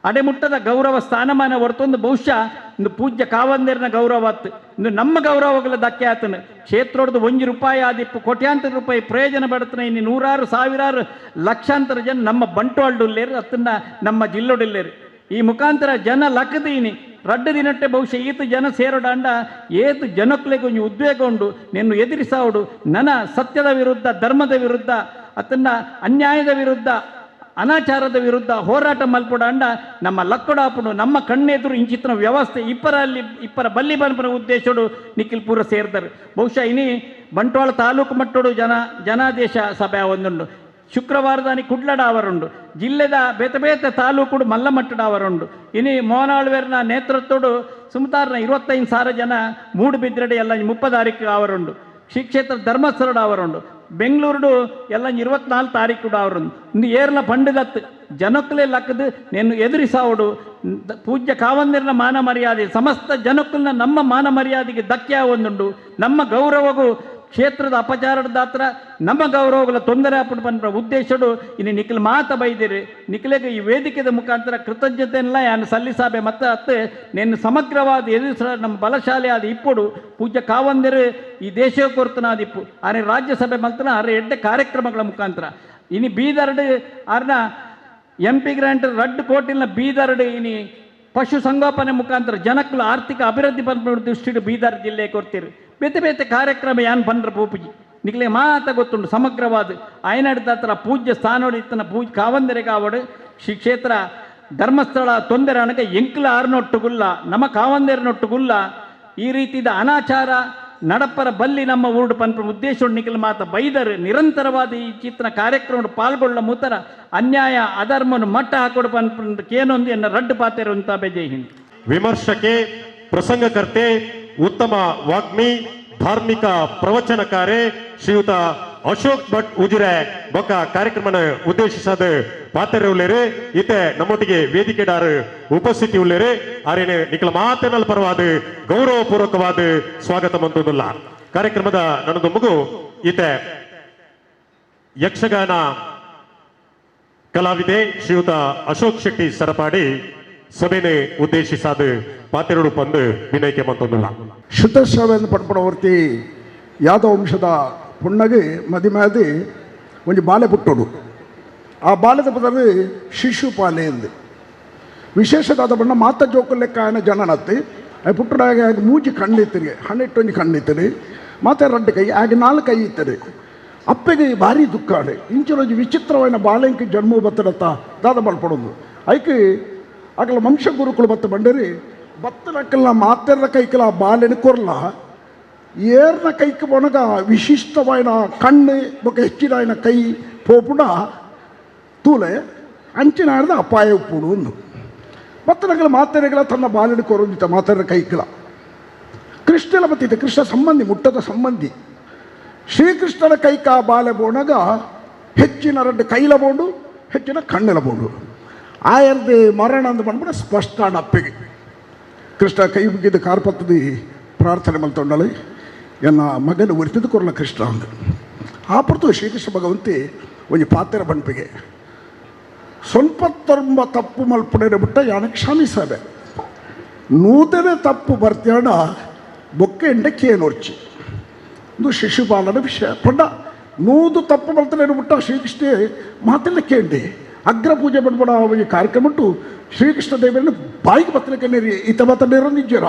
ಅಡೆಮುಟ್ಟದ ಗೌರವ ಸ್ಥಾನಮಾನ ಹೊರತೊಂದು ಬಹುಶಃ ಇಂದು ಪೂಜ್ಯ ಕಾವಂದೇರ್ನ ಗೌರವ ಆತು ಇಂದು ನಮ್ಮ ಗೌರವಗಳ ಧಕ್ಕೆ ಆತನು ಕ್ಷೇತ್ರೋಡ್ದು ₹1 ಆದಿಪ್ಪು ಕೋಟ್ಯಾಂತರ ರೂಪಾಯಿ ಪ್ರಯೋಜನ ಪಡ್ತಾನೆ ಇನ್ನು ನೂರಾರು ಸಾವಿರಾರು ಲಕ್ಷಾಂತರ ಜನ ನಮ್ಮ ಬಂಟ್ವಾಳಡುಲ್ಲೇರು ಅತ್ತನ್ನ ನಮ್ಮ ಜಿಲ್ಲೊಡಿಲ್ಲೇರು ಈ ಮುಖಾಂತರ ಜನ ಲಕ್ಕದೀನಿ ರಡ್ಡು ದಿನಟ್ಟೆ ಬಹುಶಃ ಈತ ಜನ ಸೇರೋಡಾಂಡ ಏತು ಜನಕ್ಕಲೆ ಕೊಂಚ ಉದ್ವೇಗ ಉಂಡು ನಿನ್ನು ಎದುರಿಸಾವುಡು ನನ ಸತ್ಯದ ವಿರುದ್ಧ ಧರ್ಮದ ವಿರುದ್ಧ ಅತನ್ನ ಅನ್ಯಾಯದ ವಿರುದ್ಧ ಅನಾಚಾರದ ವಿರುದ್ಧ ಹೋರಾಟ ಮಲ್ಪುಡಾಂಡ ನಮ್ಮ ಲಕ್ಕಡಾಪುಡು ನಮ್ಮ ಕಣ್ಣೆದುರು ಇಂಚಿತ್ತಿನ ವ್ಯವಸ್ಥೆ ಇಪ್ಪರ ಬಲ್ಲಿ ಬಲ್ಪನ ಉದ್ದೇಶಡು ನಿಖಿಲ್ ಪೂರ ಸೇರಿದರು ಬಹುಶಃ ಇನಿ ಬಂಟ್ವಾಳ ತಾಲೂಕು ಮಟ್ಟೋಡು ಜನಾದೇಶ ಸಭೆ ಒಂದುಂಡು ಶುಕ್ರವಾರದಾನಿ ಕುಡ್ಲಡ ಅವರುಂಡು ಜಿಲ್ಲೆದ ಬೇತೆ ಬೇತೆ ತಾಲೂಕುಡು ಮಲ್ಲ ಮಟ್ಟಡ ಅವರುಂಡು ಇನಿ ಮೋನಾಳ್ವೇರ್ನ ನೇತೃತ್ವಡು ಸುಮಾರು 25,000 ಜನ ಮೂಡುಬಿದ್ರೆಡೆ ಎಲ್ಲ 30 ತಾರೀಕು ಅವರುಂಡು ಶ್ರೀ ಕ್ಷೇತ್ರ ಧರ್ಮಸ್ಥಳದ ಅವರುಂಡು ಬೆಂಗಳೂರು ಎಲ್ಲ 24 ತಾರೀಕು ಅವರುಂಡು ಇಂದು ಏರ್ಲ ಪಂಡದತ್ತು ಜನಕ್ಕಲೇ ಲಕ್ಕದು ನೆನ್ನು ಎದುರಿಸಾವುಡು ಪೂಜ್ಯ ಕಾವಂದಿರನ ಮಾನ ಮರ್ಯಾದೆ ಸಮಸ್ತ ಜನಕ್ಕಲ್ನ ನಮ್ಮ ಮಾನ ಮರ್ಯಾದೆಗೆ ಧಕ್ಕೆ ಒಂದುಂಡು ನಮ್ಮ ಗೌರವಗೂ ಕ್ಷೇತ್ರದ ಅಪಚಾರದ ದಾತ್ರ ನಮ್ಮ ಗೌರವಗಳ ತೊಂದರೆ ಆಪಟ್ಟು ಬಂದ ಉದ್ದೇಶಡು ಇನ್ನು ನಿಖಿಲ್ ಮಾತ ಬೈದಿರಿ ನಿಖಿಲೆಗೆ ಈ ವೇದಿಕೆದ ಮುಖಾಂತರ ಕೃತಜ್ಞತೆಯನ್ನ ಯಾನು ಸಲ್ಲಿಸಾಬೆ ಮತ್ತೆ ಅತ್ತೆ ನೆನ್ನು ಸಮಗ್ರವಾದ ಎದುರಿಸ ನಮ್ಮ ಬಲಶಾಲಿ ಆದ ಇಪ್ಪುಡು ಪೂಜ್ಯ ಕಾವಂದಿರು ಈ ದೇಶ ಕೊರ್ತನಾದ ಇಪ್ಪು ಆರೆ ರಾಜ್ಯಸಭೆ ಮಲ್ತನ ಆರೆ ಎಡ್ಡೆ ಕಾರ್ಯಕ್ರಮಗಳ ಮುಖಾಂತರ ಇನಿ ಬೀದರ್ಡ್ ಆರ್ನ MP ಗ್ರಾಂಟ್ 2 ಕೋಟಿನ ಬೀದರ್ಡ್ ಇನಿ ಪಶು ಸಂಗೋಪನೆ ಮುಖಾಂತರ ಜನಕ್ಕಲು ಆರ್ಥಿಕ ಅಭಿವೃದ್ಧಿ ಬಂದ ದೃಷ್ಟಿಡು ಬೀದರ್ ಜಿಲ್ಲೆ ಕೊಡ್ತೀರಿ ಬೇತೆ ಬೇತೆ ಕಾರ್ಯಕ್ರಮ ಯಾನ್ ಬಂದ್ರ ಪೂಪುಜಿ ನಿಕ್ಲೆ ಮಾತ ಗೊತ್ತುಂಡು ಸಮಗ್ರವಾದ ಆಯ್ನಾಡಿದ ಹತ್ರ ಪೂಜ್ಯ ಸ್ಥಾನೋಡಿತ್ತನ ಪೂಜ್ ಕಾವಂದೆರೆಗಾವಡು ಶ್ರೀ ಕ್ಷೇತ್ರ ಧರ್ಮಸ್ಥಳ ತೊಂದರೆ ಅನಕ ಎಂಕ್ಲ ಆರ್ನೊಟ್ಟುಗುಲ್ಲ ನಮ್ಮ ಕಾವಂದೇರ್ನೊಟ್ಟುಗುಲ್ಲ ಈ ರೀತಿದ ಅನಾಚಾರ ನಡಪರ ಬಲ್ಲಿ ನಮ್ಮ ಊರು ಪನ್ಪ ಉದ್ದೇಶ ನಿಖಿಲ್ ಮಾತ ಬೈದರು ನಿರಂತರವಾದ ಈ ಚಿತ್ರ ಕಾರ್ಯಕ್ರಮ ಪಾಲ್ಗೊಳ್ಳ ಮುತರ ಅನ್ಯಾಯ ಅಧರ್ಮವನ್ನು ಮಟ್ಟ ಹಾಕೊಡು ಪನ್ಪ ಕೇನೊಂದು ಎನ್ನ ರಡ್ಡು ಪಾತೆರು ಅಂತ ಜೈ ಹಿಂದ್ ವಿಮರ್ಶಕೆ ಪ್ರಸಂಗಕರ್ತೆ ಉತ್ತಮ ವಾಗ್ಮಿ ಧಾರ್ಮಿಕ ಪ್ರವಚನಕಾರೆ ಶ್ರೀಯುತ ಅಶೋಕ್ ಭಟ್ ಉಜಿರೆ ಬೊಕ್ಕ ಕಾರ್ಯಕ್ರಮನ ಉದ್ದೇಶಿಸಾದ ಪಾತೆರೆ ಉಳ್ಳೇರೆ ಇತ್ತೆ ನಮ್ಮೊಟ್ಟಿಗೆ ವೇದಿಕೆದಾರ ಉಪಸ್ಥಿತಿ ಉಳ್ಳೇರೆ ಆರೇನೆ ನಿಖಲ ಮಾತೇನಲ್ ಪರವಾದ ಗೌರವ ಪೂರ್ವಕವಾದ ಸ್ವಾಗತ ಮಂತುದಿಲ್ಲ ಕಾರ್ಯಕ್ರಮದ ನನ್ನದು ಮಗು ಇತ್ತೆ ಯಕ್ಷಗಾನ ಕಲಾವಿದೆ ಶ್ರೀಯುತ ಅಶೋಕ್ ಶೆಟ್ಟಿ ಸರಪಾಡಿ ಸಭೆನೆ ಉದ್ದೇಶಿಸಾದ ಪಾತೆರಡು ಪಂದು ವಿನಯಕ್ಕೆ ಮಂತೊಂದಿಲ್ಲ ಶುದ್ಧಶ್ರವೆಂದು ಪಡ್ಪಡವರ್ತಿ ಯಾದವ ವಂಶದ ಪುಣ್ಣಗೆ ಮದಿಮಾದಿ ಒಂದು ಬಾಲೆ ಪುಟ್ಟೋಡು ಆ ಬಾಲ್ಯದ ಪದವಿ ಶಿಶುಪಾಲೆ ಎಂದು ವಿಶೇಷವಾದ ಬಣ್ಣ ಮಾತ ಜೋಕು ಲೆಕ್ಕ ಆಯನ ಜನನತ್ತಿ ಪುಟ್ಟಡಾಗಿ ಆಗ ಮೂಜಿ ಕಣ್ಣಿತ್ತಿರಿ ಹಣ್ಣಿಟ್ಟೊಂದು ಕಣ್ಣಿತ್ತಿರಿ ಮತ್ತೆ ರಡ್ಡು ಕೈ ಆಗ 4 ಕೈ ಇತ್ತರಿ ಅಪ್ಪೆಗೆ ಭಾರಿ ದುಃಖ ಆಡೆ ಇಂಚಲೊಂದು ವಿಚಿತ್ರವಾದ ಬಾಲೆಂಕಿ ಜನ್ಮ ಬತ್ತಡತ್ತ ದಾದ ಮಲ್ಪಡೋದು ಐಕೆ ಆಗಲ ವಂಶ ಗುರುಕುಲು ಬತ್ತ ಬಂಡರಿ ಬತ್ತನಕ್ಕಲ್ಲ ಮಾತೆರ್ನ ಕೈಕಲ ಬಾಲೆನ ಕೊರ್ಲ ಏರ್ನ ಕೈക്ക് ಒಣಗ ವಿಶಿಷ್ಟವಾದ ಕಣ್ಣು ಬೊಕ ಹೆಚ್ಚಿನ ಕೈ ಪೋಪುಡ ತೂಲೆ ಅಂಚಿನ ಆಡ್ದ ಅಪಾಯ ಉಪ್ಪುಡು ಒಂದು ಬತ್ತನಕ್ಕಲ ಮಾತೆರೆಗಳ ತನ್ನ ಬಾಲೆನ ಕೊರೊಂದಿತ್ತ ಮಾತೆರ್ನ ಕೈಕಲ ಕೃಷ್ಣಲ ಬತ್ತಿದ್ದ ಕೃಷ್ಣ ಸಂಬಂಧಿ ಮುಟ್ಟದ ಸಂಬಂಧಿ ಶ್ರೀಕೃಷ್ಣನ ಕೈಕ ಬಾಲೆ ಬೋಣಗ ಹೆಚ್ಚಿನ 2 ಕೈಲ ಬೋಂಡು ಹೆಚ್ಚಿನ ಕಣ್ಣೆಲ ಬೋಂಡು ಆಯರ್ದು ಮರಣ ಅಂದು ಬಂದ್ಬಿಡ ಸ್ಪಷ್ಟ ಅಪ್ಪಿಗೆ ಕೃಷ್ಣ ಕೈ ಮುಗಿದ ಕಾರ್ಪತ್ತದಿ ಪ್ರಾರ್ಥನೆ ಮಲ್ತೊಂಡಳು ಎನ್ನ ಮಗನ ಒರಿತಿದ್ದು ಕೊರಲ ಕೃಷ್ಣ ಅಂದು ಆಪರ್ತು ಶ್ರೀಕೃಷ್ಣ ಭಗವಂತಿ ಒಂದು ಪಾತ್ರ ಬಣ್ಪಿಗೆ ಸ್ವಲ್ಪ ತೊಂಬ ತಪ್ಪು ಮಲ್ಪಡೆ ಬಿಟ್ಟ ಯಾನ ಕ್ಷಮಿಸಬೆ ನೂತನ ತಪ್ಪು ಬರ್ತ್ಯಾಣ ಬೊಕ್ಕೆ ಎಂಡಕ್ಕೆ ನೋರ್ಚಿ ಇದು ಶಿಶುಪಾಲನ ವಿಷಯ ಪಂಡ ನೂದು ತಪ್ಪು ಬರ್ತೇನೆ ಬಿಟ್ಟ ಶ್ರೀಕೃಷ್ಣ ಮಾತೆಲ್ಲ ಕೇಳಿ ಅಗ್ರ ಪೂಜೆ ಬಣ್ಬಡ ಈ ಕಾರ್ಯಕ್ರಮ ಉಂಟು ಶ್ರೀಕೃಷ್ಣ ದೇವರನ್ನು ಬಾಯಿಗೆ ಬತ್ತಲಿಕ್ಕೆ ನೀರಿ ಈತ ಬತ್ತನೇರೋ ನಿಜ್ಜರ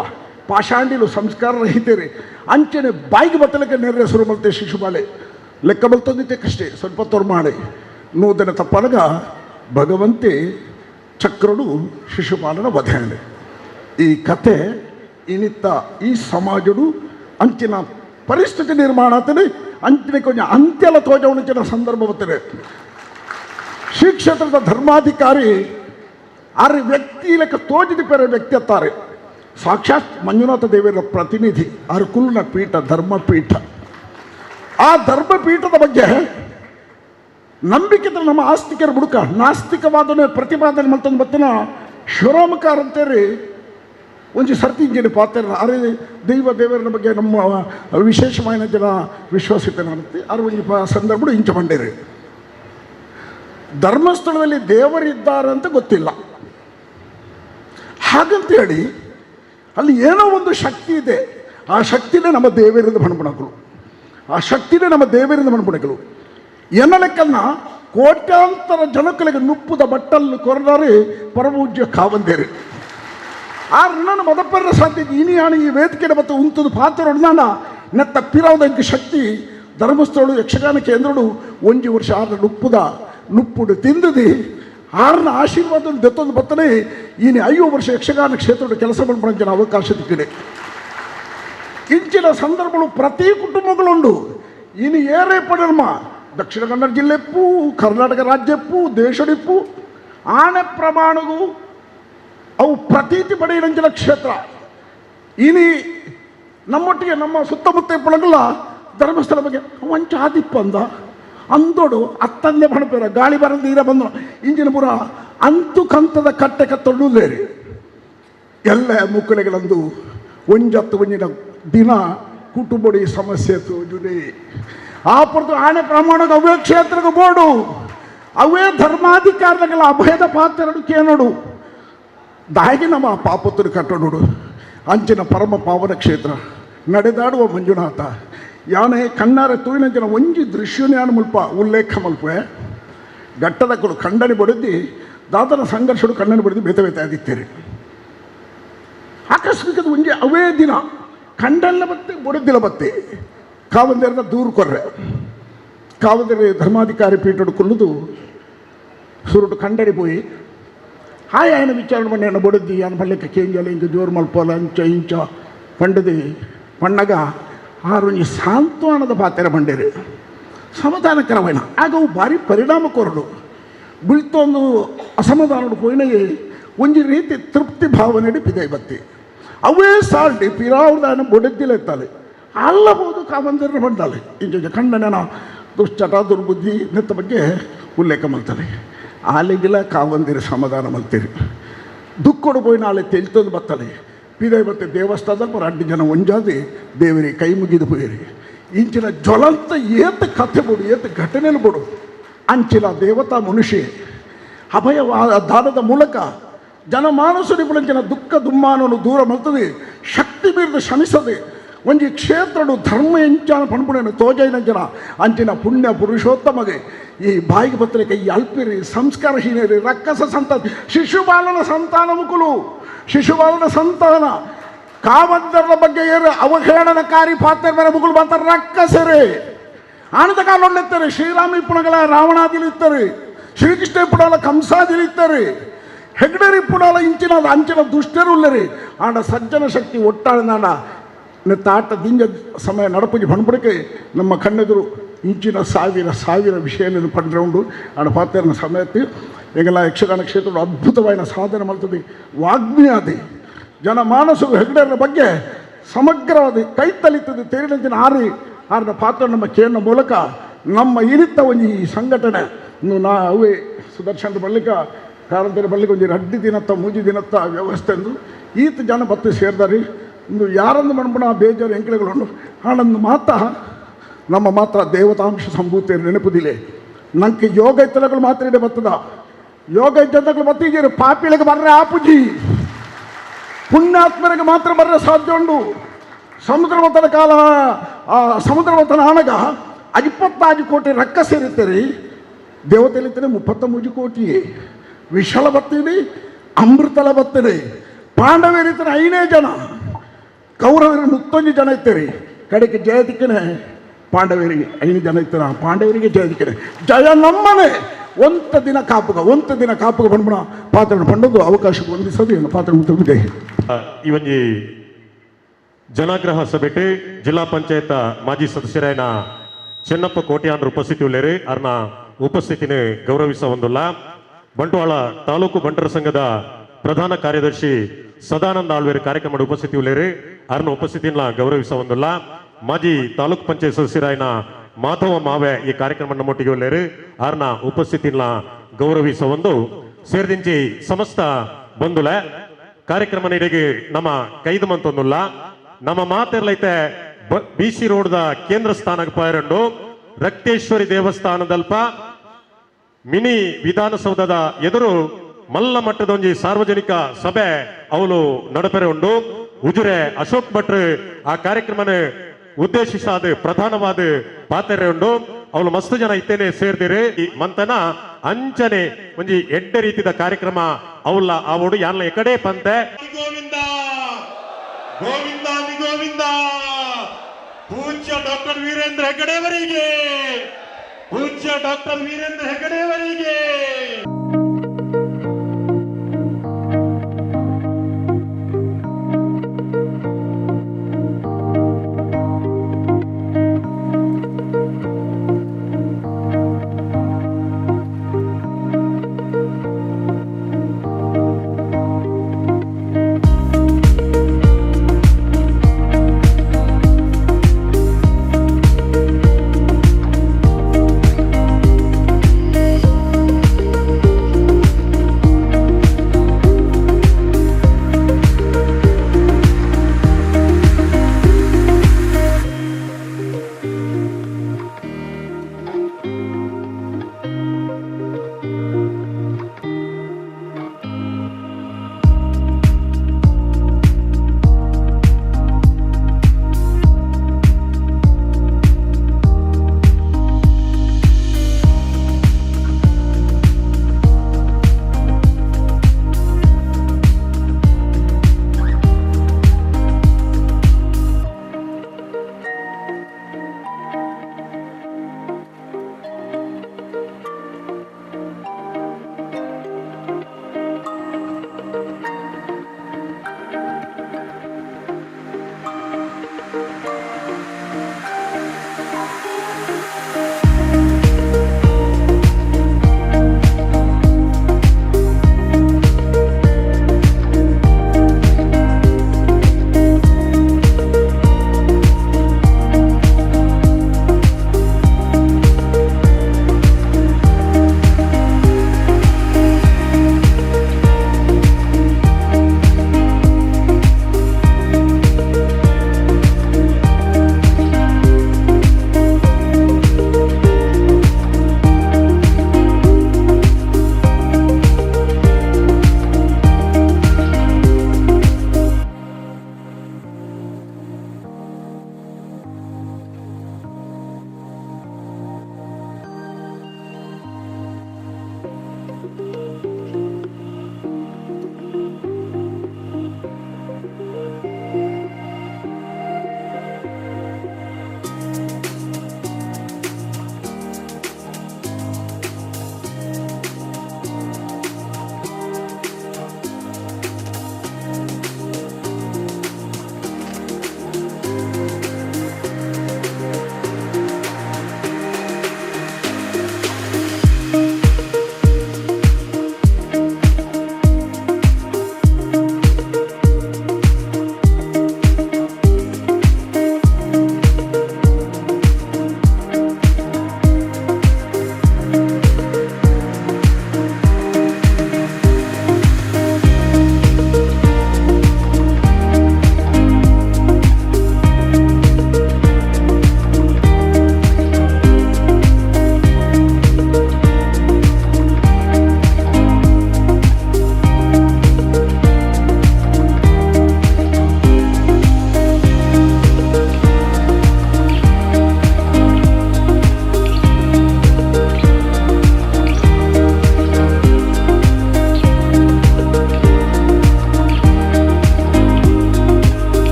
ಪಾಷಾಂಡಿಲು ಸಂಸ್ಕಾರ ರಹಿತೇರಿ ಅಂಚನೆ ಬಾಯಿಗೆ ಬತ್ತಲಿಕ್ಕೆ ನೇರ ಹೆಸರು ಬಲ್ತೆ ಶಿಶುಪಾಲೆ ಲೆಕ್ಕ ಬಲ್ತಂದಿತ್ತೆ ಕಷ್ಟೇ ಸ್ವಲ್ಪ ತೊರ್ಮಾಳೆ ನೂತನ ತಪ್ಪನಗ ಭಗವಂತೆ ಚಕ್ರಡು ಶಿಶುಪಾಲನ ವಧೆಯನೆ ಈ ಕತೆ ಇನಿತ್ತ ಈ ಸಮಾಜಡು ಅಂಚಿನ ಪರಿಸ್ಥಿತಿ ನಿರ್ಮಾಣ ಆಗ್ತದೆ ಅಂಚಿನ ಕೊಂಚ ಅಂತ್ಯಲ ತೋಜವಣಿನ ಸಂದರ್ಭ ಬರ್ತದೆ ಶ್ರೀ ಕ್ಷೇತ್ರದ ಧರ್ಮಾಧಿಕಾರಿ ಆರು ವ್ಯಕ್ತಿ ಲೆಕ್ಕ ತೋಜಿದ ಪೇರೆ ವ್ಯಕ್ತಿ ಅತ್ತಾರೆ ಸಾಕ್ಷಾತ್ ಮಂಜುನಾಥ ದೇವರ ಪ್ರತಿನಿಧಿ ಆರು ಕುಲ್ನ ಪೀಠ ಧರ್ಮಪೀಠ ಆ ಧರ್ಮಪೀಠದ ಬಗ್ಗೆ ನಂಬಿಕೆ ನಮ್ಮ ಆಸ್ತಿಕರ ಬುಡುಕ ನಾಸ್ತಿಕವಾದನೆ ಪ್ರತಿಪಾದನೆ ಮತ್ತೊಂದು ಬತ್ತಿನ ಶಿವರಾಮಕಾರ ಅಂತೇಳಿ ಒಂದು ಸರ್ತಿ ಇಂಜಿನ ಪಾತ್ರ ಅರೆ ದೇವರ ಬಗ್ಗೆ ನಮ್ಮ ವಿಶೇಷమైన ಜನ ವಿಶ್ವಾಸಿತ ಮಾಡುತ್ತೆ ಅರ ಒಂದು ಸಂದರ್ಭ ಇಂಚ ಬಂಡೇರಿ ಧರ್ಮಸ್ಥಳದಲ್ಲಿ ದೇವರಿದ್ದಾರೆ ಅಂತ ಗೊತ್ತಿಲ್ಲ ಹಾಗಂತೇಳಿ ಅಲ್ಲಿ ಏನೋ ಒಂದು ಶಕ್ತಿ ಇದೆ ಆ ಶಕ್ತಿನೇ ನಮ್ಮ ದೇವರಿಂದ ಬಣ್ಬಣಗಳು ಆ ಶಕ್ತಿನೇ ನಮ್ಮ ದೇವರಿಂದ ಬಣ್ಬಣಗಳು ಎನ್ನ ಲೆಕ್ಕನ್ನ ಕೋಟ್ಯಾಂತರ ಜನಗಳಿಗೆ ನುಪ್ಪುದ ಬಟ್ಟಲು ಕೊರದಾರಿ ಪರಮಪೂಜ್ಯ ಕಾವಂದೇರಿ ಆ ಋಣನ ಮದಪ್ಪರ ಸಾಧ್ಯತೆ ಇನಿಯಾಣ ಈ ವೇದಿಕೆ ಮತ್ತು ಉಂತದ ಪಾತ್ರ ಹೊಡೆದಾಣ ನೆತ್ತ ಪಿರಾವುದಂಕ ಶಕ್ತಿ ಧರ್ಮಸ್ಥಳಗಳು ಯಕ್ಷಗಾನ ಕೇಂದ್ರಗಳು 1 ವರ್ಷ ಆದ ನುಪ್ಪುಡು ತಿಂದದಿ ಆರನ ಆಶೀರ್ವಾದ ದತ್ತೊಂದು ಬತ್ತನೆ ಇನ್ನು 5 ವರ್ಷ ಯಕ್ಷಗಾನ ಕ್ಷೇತ್ರದ ಕೆಲಸ ಮಾಡ್ಕೊಳ್ಳೋ ಅವಕಾಶ ತಿಕ್ಕಿದೆ ಇಂಚಿನ ಸಂದರ್ಭಗಳು ಪ್ರತಿ ಕುಟುಂಬಗಳುಂಡು ಇನ್ನು ಏರೇ ಪಡರ್ಮ ದಕ್ಷಿಣ ಕನ್ನಡ ಜಿಲ್ಲೆಪ್ಪು ಕರ್ನಾಟಕ ರಾಜ್ಯಪ್ಪು ದೇಶಡಿಪ್ಪು ಆನೆ ಪ್ರಮಾಣಗೂ ಅವು ಪ್ರತೀತಿ ಪಡೆಯಂಚಿನ ಕ್ಷೇತ್ರ ಇನಿ ನಮ್ಮೊಟ್ಟಿಗೆ ನಮ್ಮ ಸುತ್ತಮುತ್ತ ಪಳಗಲ್ಲ ಧರ್ಮಸ್ಥಳ ಬಗ್ಗೆ ಒಂಚ ಆದಿಪ್ಪ ಅಂದ ಅಂದೋಡು ಅತ್ತಂದೆ ಬಣಪೇರ ಗಾಳಿ ಬರಂದು ಈರ ಬಂದು ಇಂಜಿನ ಪುರ ಅಂತು ಕಂತದ ಕಟ್ಟೆ ಕತ್ತೊಳ್ಳುದೇರಿ ಎಲ್ಲ ಮುಕ್ಕಳೆಗಳಂದು ಒಂಜತ್ತು ಒಂಜಿನ ದಿನ ಕುಟುಂಬಡಿ ಸಮಸ್ಯೆ ತೋಜುಡೆ ಆ ಪುರದು ಆನೆ ಪ್ರಮಾಣಕ್ಕೆ ಅವೇ ಕ್ಷೇತ್ರಕ್ಕೆ ಬೋಡು ಅವೇ ಧರ್ಮಾಧಿಕಾರಿಗಳ ಅಭಯದ ಪಾತ್ರಡು ಕೇನೋಡು ದಾಯಿಗೆ ನಮ್ಮ ಪಾಪತ್ತರು ಕಟ್ಟೋಡು ಅಂಚಿನ ಪರಮ ಪಾವನ ಕ್ಷೇತ್ರ ನಡೆದಾಡುವ ಮಂಜುನಾಥ ಯಾನೆ ಕಣ್ಣಾರೆ ತೂಯಿನಂಚಿನ ಒಂಜಿ ದೃಶ್ಯನ್ಯಾನ ಮುಲ್ಪ ಉಲ್ಲೇಖ ಮಲ್ಪೆ ಘಟ್ಟದ ಕೊಡು ಖಂಡನೆ ಬಡಿದು ದಾದನ ಸಂಘರ್ಷಡು ಕಣ್ಣನ್ನು ಬಡಿದು ಬೇತೆ ಆದಿತ್ತೇರಿ ಆಕಸ್ಮಿಕದ ಒಂಜಿ ಅವೇ ದಿನ ಖಂಡಲ್ಲ ಬತ್ತೆ ಬೊಡೆದಿಲ್ಲ ಬತ್ತೆ ಕಾವಂದೇರನ ದೂರು ಕೊರ್ರೆ ಕಾವಂದೇರಿ ಧರ್ಮಾಧಿಕಾರಿ ಪೀಠಡು ಕೊಲ್ಲುದು ಸುರುಟು ಖಂಡನೆ ಪೋಯಿ ಹಾಯ್ ఆయన ವಿಚಾರಣೆ ಮಾಡಿ ఆయన ಬೊಡೆದ್ದಿ ఆయన ಪಲ್ಲೆಕ್ಕೆ ಕೇಂಜಲ ಇಂಚ ಜೋರು ಮಲ್ಪೋಲ ಅಂಚ ಇಂಚ ಪಂಡದಿ ಪಣ್ಣಗ ಆರು ಸಾಂತ್ವನದ ಪಾತ್ರ ಬಂಡೇರಿ ಸಮಾಧಾನಕರವೈನ ಆಗ ಅವು ಭಾರಿ ಪರಿಣಾಮ ಕೊರಡು ಬಿಳ್ತೊಂದು ಅಸಮಾಧಾನ ಪೋಯಿನ ಒಂಜಿ ರೀತಿ ತೃಪ್ತಿ ಭಾವನೆ ಪಿದೈ ಬತ್ತಿ ಅವೇ ಸಾಲ್ಡಿ ಪಿರಾವುದಾನ ಬೊಡೆದ್ದಿಲ್ಲ ಎತ್ತಾಲೆ ಅಲ್ಲಬಹುದು ಕಾವಂದರ ಬಂದಾಲೆ ಇಂಚ ಖಂಡನ ದುಶ್ಚಟ ದುರ್ಬುದ್ಧಿ ನೆತ್ತ ಬಗ್ಗೆ ಉಲ್ಲೇಖ ಮಾಡ್ತಾರೆ ಆಲೆಗಿಲ್ಲ ಕಾವಂದಿರ ಸಮಾಧಾನ ಮಲ್ತೀರಿ ದುಕ್ಕೊಡು ಪೋಯಿ ನಾಳೆ ತೆಲ್ತೊಂದು ಬತ್ತಲೆ ಪಿದೈ ಬತ್ತೆ ದೇವಸ್ಥಾನದಲ್ಲಿ ಪರ 2 ಜನ ಒಂಜಾದಿ ದೇವರಿಗೆ ಕೈ ಮುಗಿದು ಪೋಯಿರಿ ಇಂಚಿನ ಜ್ವಲಂತ ಏತ ಕಥೆ ಬೋಡು ಏತ ಘಟನೆಲು ಬೋಡು ಅಂಚಿನ ದೇವತಾ ಮನುಷ್ಯ ಅಭಯ ದಾನದ ಮೂಲಕ ಜನಮಾನಸುಡಿ ಪುಳಂಚಿನ ದುಃಖ ದುಮ್ಮಾನವನ್ನು ದೂರ ಮಲ್ತದೆ ಶಕ್ತಿ ಬೀರ್ದು ಶ್ರಮಿಸದೆ ಒಂಜಿ ಕ್ಷೇತ್ರಡು ಧರ್ಮ ಎಂಚಾನ ಪಣ್ಪುಣೆನು ತೋಜೈನಂಚನ ಅಂಚಿನ ಪುಣ್ಯ ಪುರುಷೋತ್ತಮಗೆ ಈ ಬಾಯಿಗೆ ಬತ್ತಲಿಕ್ಕೆ ಈ ಅಲ್ಪಿರಿ ಸಂಸ್ಕಾರಹೀನರಿ ರಕ್ಕಸ ಸಂತಾನ ಶಿಶುಪಾಲನ ಸಂತಾನ ಮುಕುಲು ಶಿಶುಪಾಲನ ಸಂತಾನ ಕಾವಂದರ ಬಗ್ಗೆ ಏರು ಅವಹೇಳನಕಾರಿ ಪಾತ್ರ ಮೇಲೆ ಮುಗುಳು ಬರ್ತಾರೆ ರಕ್ಕಸರೇ ಆನಂದ ಕಾಲೊಳ್ಳಿರ್ತಾರೆ ಶ್ರೀರಾಮ ಇಪ್ಪುಣಗಳ ರಾವಣಾದಿಲಿರ್ತಾರೆ ಶ್ರೀಕೃಷ್ಣ ಇಪ್ಪುಣಗಳ ಕಂಸಾದಿಲಿರ್ತಾರೆ ಹೆಗ್ಡರಿ ಇಪ್ಪುಣಗಳ ಇಂಚಿನ ಅಂಚಿನ ದುಷ್ಟರು ಉಳ್ಳರಿ ಆಂಡ ಸಜ್ಜನ ಶಕ್ತಿ ಒಟ್ಟಾಳ ನಾಡ ತಾಟ ದಿಂಜ ಸಮಯ ನಡಪುಜಿ ಬಣ್ಬಡಿಕೆ ನಮ್ಮ ಕಣ್ಣೆದುರು ಇಂಚಿನ ಸಾವಿರ ವಿಷಯಗಳನ್ನು ಪಂಡ್ರೌಂಡು ಆಡ ಪಾತ್ರನ ಸಮಯತ್ತು ಈಗೆಲ್ಲ ಯಕ್ಷಗಾನ ಕ್ಷೇತ್ರದ ಅದ್ಭುತವಾದ ಸಾಧನೆ ಮಾಡ್ತದೆ ವಾಗ್ಮಿಯಾದಿ ಜನಮಾನಸವು ಹೆಗ್ಡರ ಬಗ್ಗೆ ಸಮಗ್ರವಾದ ಕೈ ತಲಿತದೆ ತೇರಿನಂಚಿನ ಆರಿನ ಪಾತ್ರ ನಮ್ಮ ಕೇಳಿನ ಮೂಲಕ ನಮ್ಮ ಇನಿತ್ತ ಒಂದು ಈ ಸಂಘಟನೆ ಅವೇ ಸುದರ್ಶನ ಬಳ್ಳಿಕ ಕಾರಂತೇರಿ ಬಳ್ಳಿಗೆ ಒಂದು 2 ದಿನತ್ತ 3 ದಿನತ್ತ ವ್ಯವಸ್ಥೆ ಅಂದು ಈತ ಜನ ಬತ್ತು ಸೇರಿದಾರೆ ಇಂದು ಯಾರಂದು ಮಣ್ಬಣ ಬೇಜಾರು ಎಂಕಳೆಗಳನ್ನು ಆನಂದು ಮಾತ ನಮ್ಮ ಮಾತ್ರ ದೇವತಾಂಶ ಸಂಭೂತಿಯ ನೆನಪುದಿಲ್ಲ. ನಂಗೆ ಯೋಗ ಇತ್ತಲಗಳು ಮಾತ್ರ ಇಡೆ ಬರ್ತದ. ಯೋಗ ಇದ್ದಂತಗಳು ಬತ್ತಿದ್ದೀರಿ, ಪಾಪಿಳಿಗೆ ಬರ್ರೆ ಆಪುಜಿ, ಪುಣ್ಯಾತ್ಮರಿಗೆ ಮಾತ್ರ ಬರ್ರೆ ಸಾಧ್ಯ ಉಂಡು. ಸಮುದ್ರವಂತನ ಕಾಲ, ಸಮುದ್ರವಂತನ ಆನಗ 25 ಕೋಟಿ ರೊಕ್ಕ ಸೇರಿರ್ತೀರಿ, ದೇವತೆಲಿರ್ತೇನೆ 33 ಕೋಟಿ. ವಿಶಾಲ ಬತ್ತೀರಿ, ಅಮೃತಲ ಬತ್ತೀರಿ. ಪಾಂಡವರಿರ್ತಾನೆ 5 ಜನ, ಕೌರವರಿಗೆ 31 ಜನ ಇರ್ತೀರಿ. ಕಡೆಗೆ ಜಯದಿಕ್ಕನೆ ಪಾಂಡವರಿಗೆ 5 ಜನ ಇರ್ತಾರ. ಪಾಂಡವರಿಗೆ ಜಯದಿಕ್ಕನೆ ಜಯ ನಮ್ಮನೆ. ಒಂದು ದಿನ ಕಾಪುಗ ಬಂದ್ಬಿಡ ಪಾತ್ರ ಪಂಡದು ಅವಕಾಶ ಹೊಂದಿಸೋದು ಏನು ಪಾತ್ರ ಮುಗಿದೆ. ಈ ಒಂಜಿ ಜನಾಗ್ರಹ ಸಭೆಟ್ ಜಿಲ್ಲಾ ಪಂಚಾಯತ್ ಮಾಜಿ ಸದಸ್ಯರಾಯನ ಚೆನ್ನಪ್ಪ ಕೋಟ್ಯಾನ್ರು ಉಪಸ್ಥಿತಿ ಉಳ್ಳೇರು. ಅವ್ರನ್ನ ಉಪಸ್ಥಿತಿನ ಗೌರವಿಸ ಹೊಂದಿಲ್ಲ. ಬಂಟ್ವಾಳ ತಾಲೂಕು ಬಂಟರ ಸಂಘದ ಪ್ರಧಾನ ಕಾರ್ಯದರ್ಶಿ ಸದಾನಂದ ಆಳ್ವೇರು ಕಾರ್ಯಕ್ರಮದ ಉಪಸ್ಥಿತಿ ಉಳ್ಳೇರು. ಅವ್ರನ್ನ ಉಪಸ್ಥಿತಿನ ಗೌರವಿಸ ಹೊಂದಿಲ್ಲ. ಮಾಜಿ ತಾಲೂಕು ಪಂಚಾಯತ್ ಸದಸ್ಯರಾಯನ ಮಾಧವ ಮಾವೆ ಈ ಕಾರ್ಯಕ್ರಮ ನಮ್ಮೊಟ್ಟಿಗೆ ಉಳ್ಳೇರು. ಅವ್ರನ್ನ ಉಪಸ್ಥಿತಿನ ಗೌರವಿಸ ಒಂದು ಸೇರಿದಿಂಚಿ ಸಮಸ್ತ ಬಂಧುಲೆ ಕಾರ್ಯಕ್ರಮ ನೀಡಿಗೆ ನಮ್ಮ ಕೈದು ಮಂತೊಂದುಲ್ಲ. ನಮ್ಮ ಮಾತೆರ್ಲೈತೆ BC ರೋಡ್ದ ಕೇಂದ್ರ ಸ್ಥಾನಕ್ಕೆ ಪಾಯರಂಡು ರಕ್ತೇಶ್ವರಿ ದೇವಸ್ಥಾನದಲ್ಪ ಮಿನಿ ವಿಧಾನಸೌಧದ ಎದುರು ಮಲ್ಲ ಮಟ್ಟದೊಂಜಿ ಸಾರ್ವಜನಿಕ ಸಭೆ ಅವಳು ನಡಪೆರೆ ಉಂಡು. ಉಜುರೆ ಅಶೋಕ್ ಭಟ್ರು ಆ ಕಾರ್ಯಕ್ರಮನ ಉದ್ದೇಶಿಸಾದ ಪ್ರಧಾನವಾದ ಪಾತ್ರೆ ಉಂಡು. ಅವಳು ಮಸ್ತ್ ಜನ ಇತ್ತೇನೆ ಸೇರ್ದಿರಿ ಈ ಮಂತನ ಅಂಚನೆ ಒಂಜಿ ಎಡ್ಡ ರೀತಿದ ಕಾರ್ಯಕ್ರಮ ಅವಳ ಅವಡು ಯಾನ್ಲ ಎಕಡೆ ಪಂತೆ ಗೋವಿಂದ ಗೋವಿಂದ ಗೋವಿಂದ ಪೂಜ್ಯ ಡಾಕ್ಟರ್ ವೀರೇಂದ್ರ ಹೆಗಡೆಯವರಿಗೆ, ಪೂಜ್ಯ ಡಾಕ್ಟರ್ ವೀರೇಂದ್ರ ಹೆಗಡೆಯವರಿಗೆ.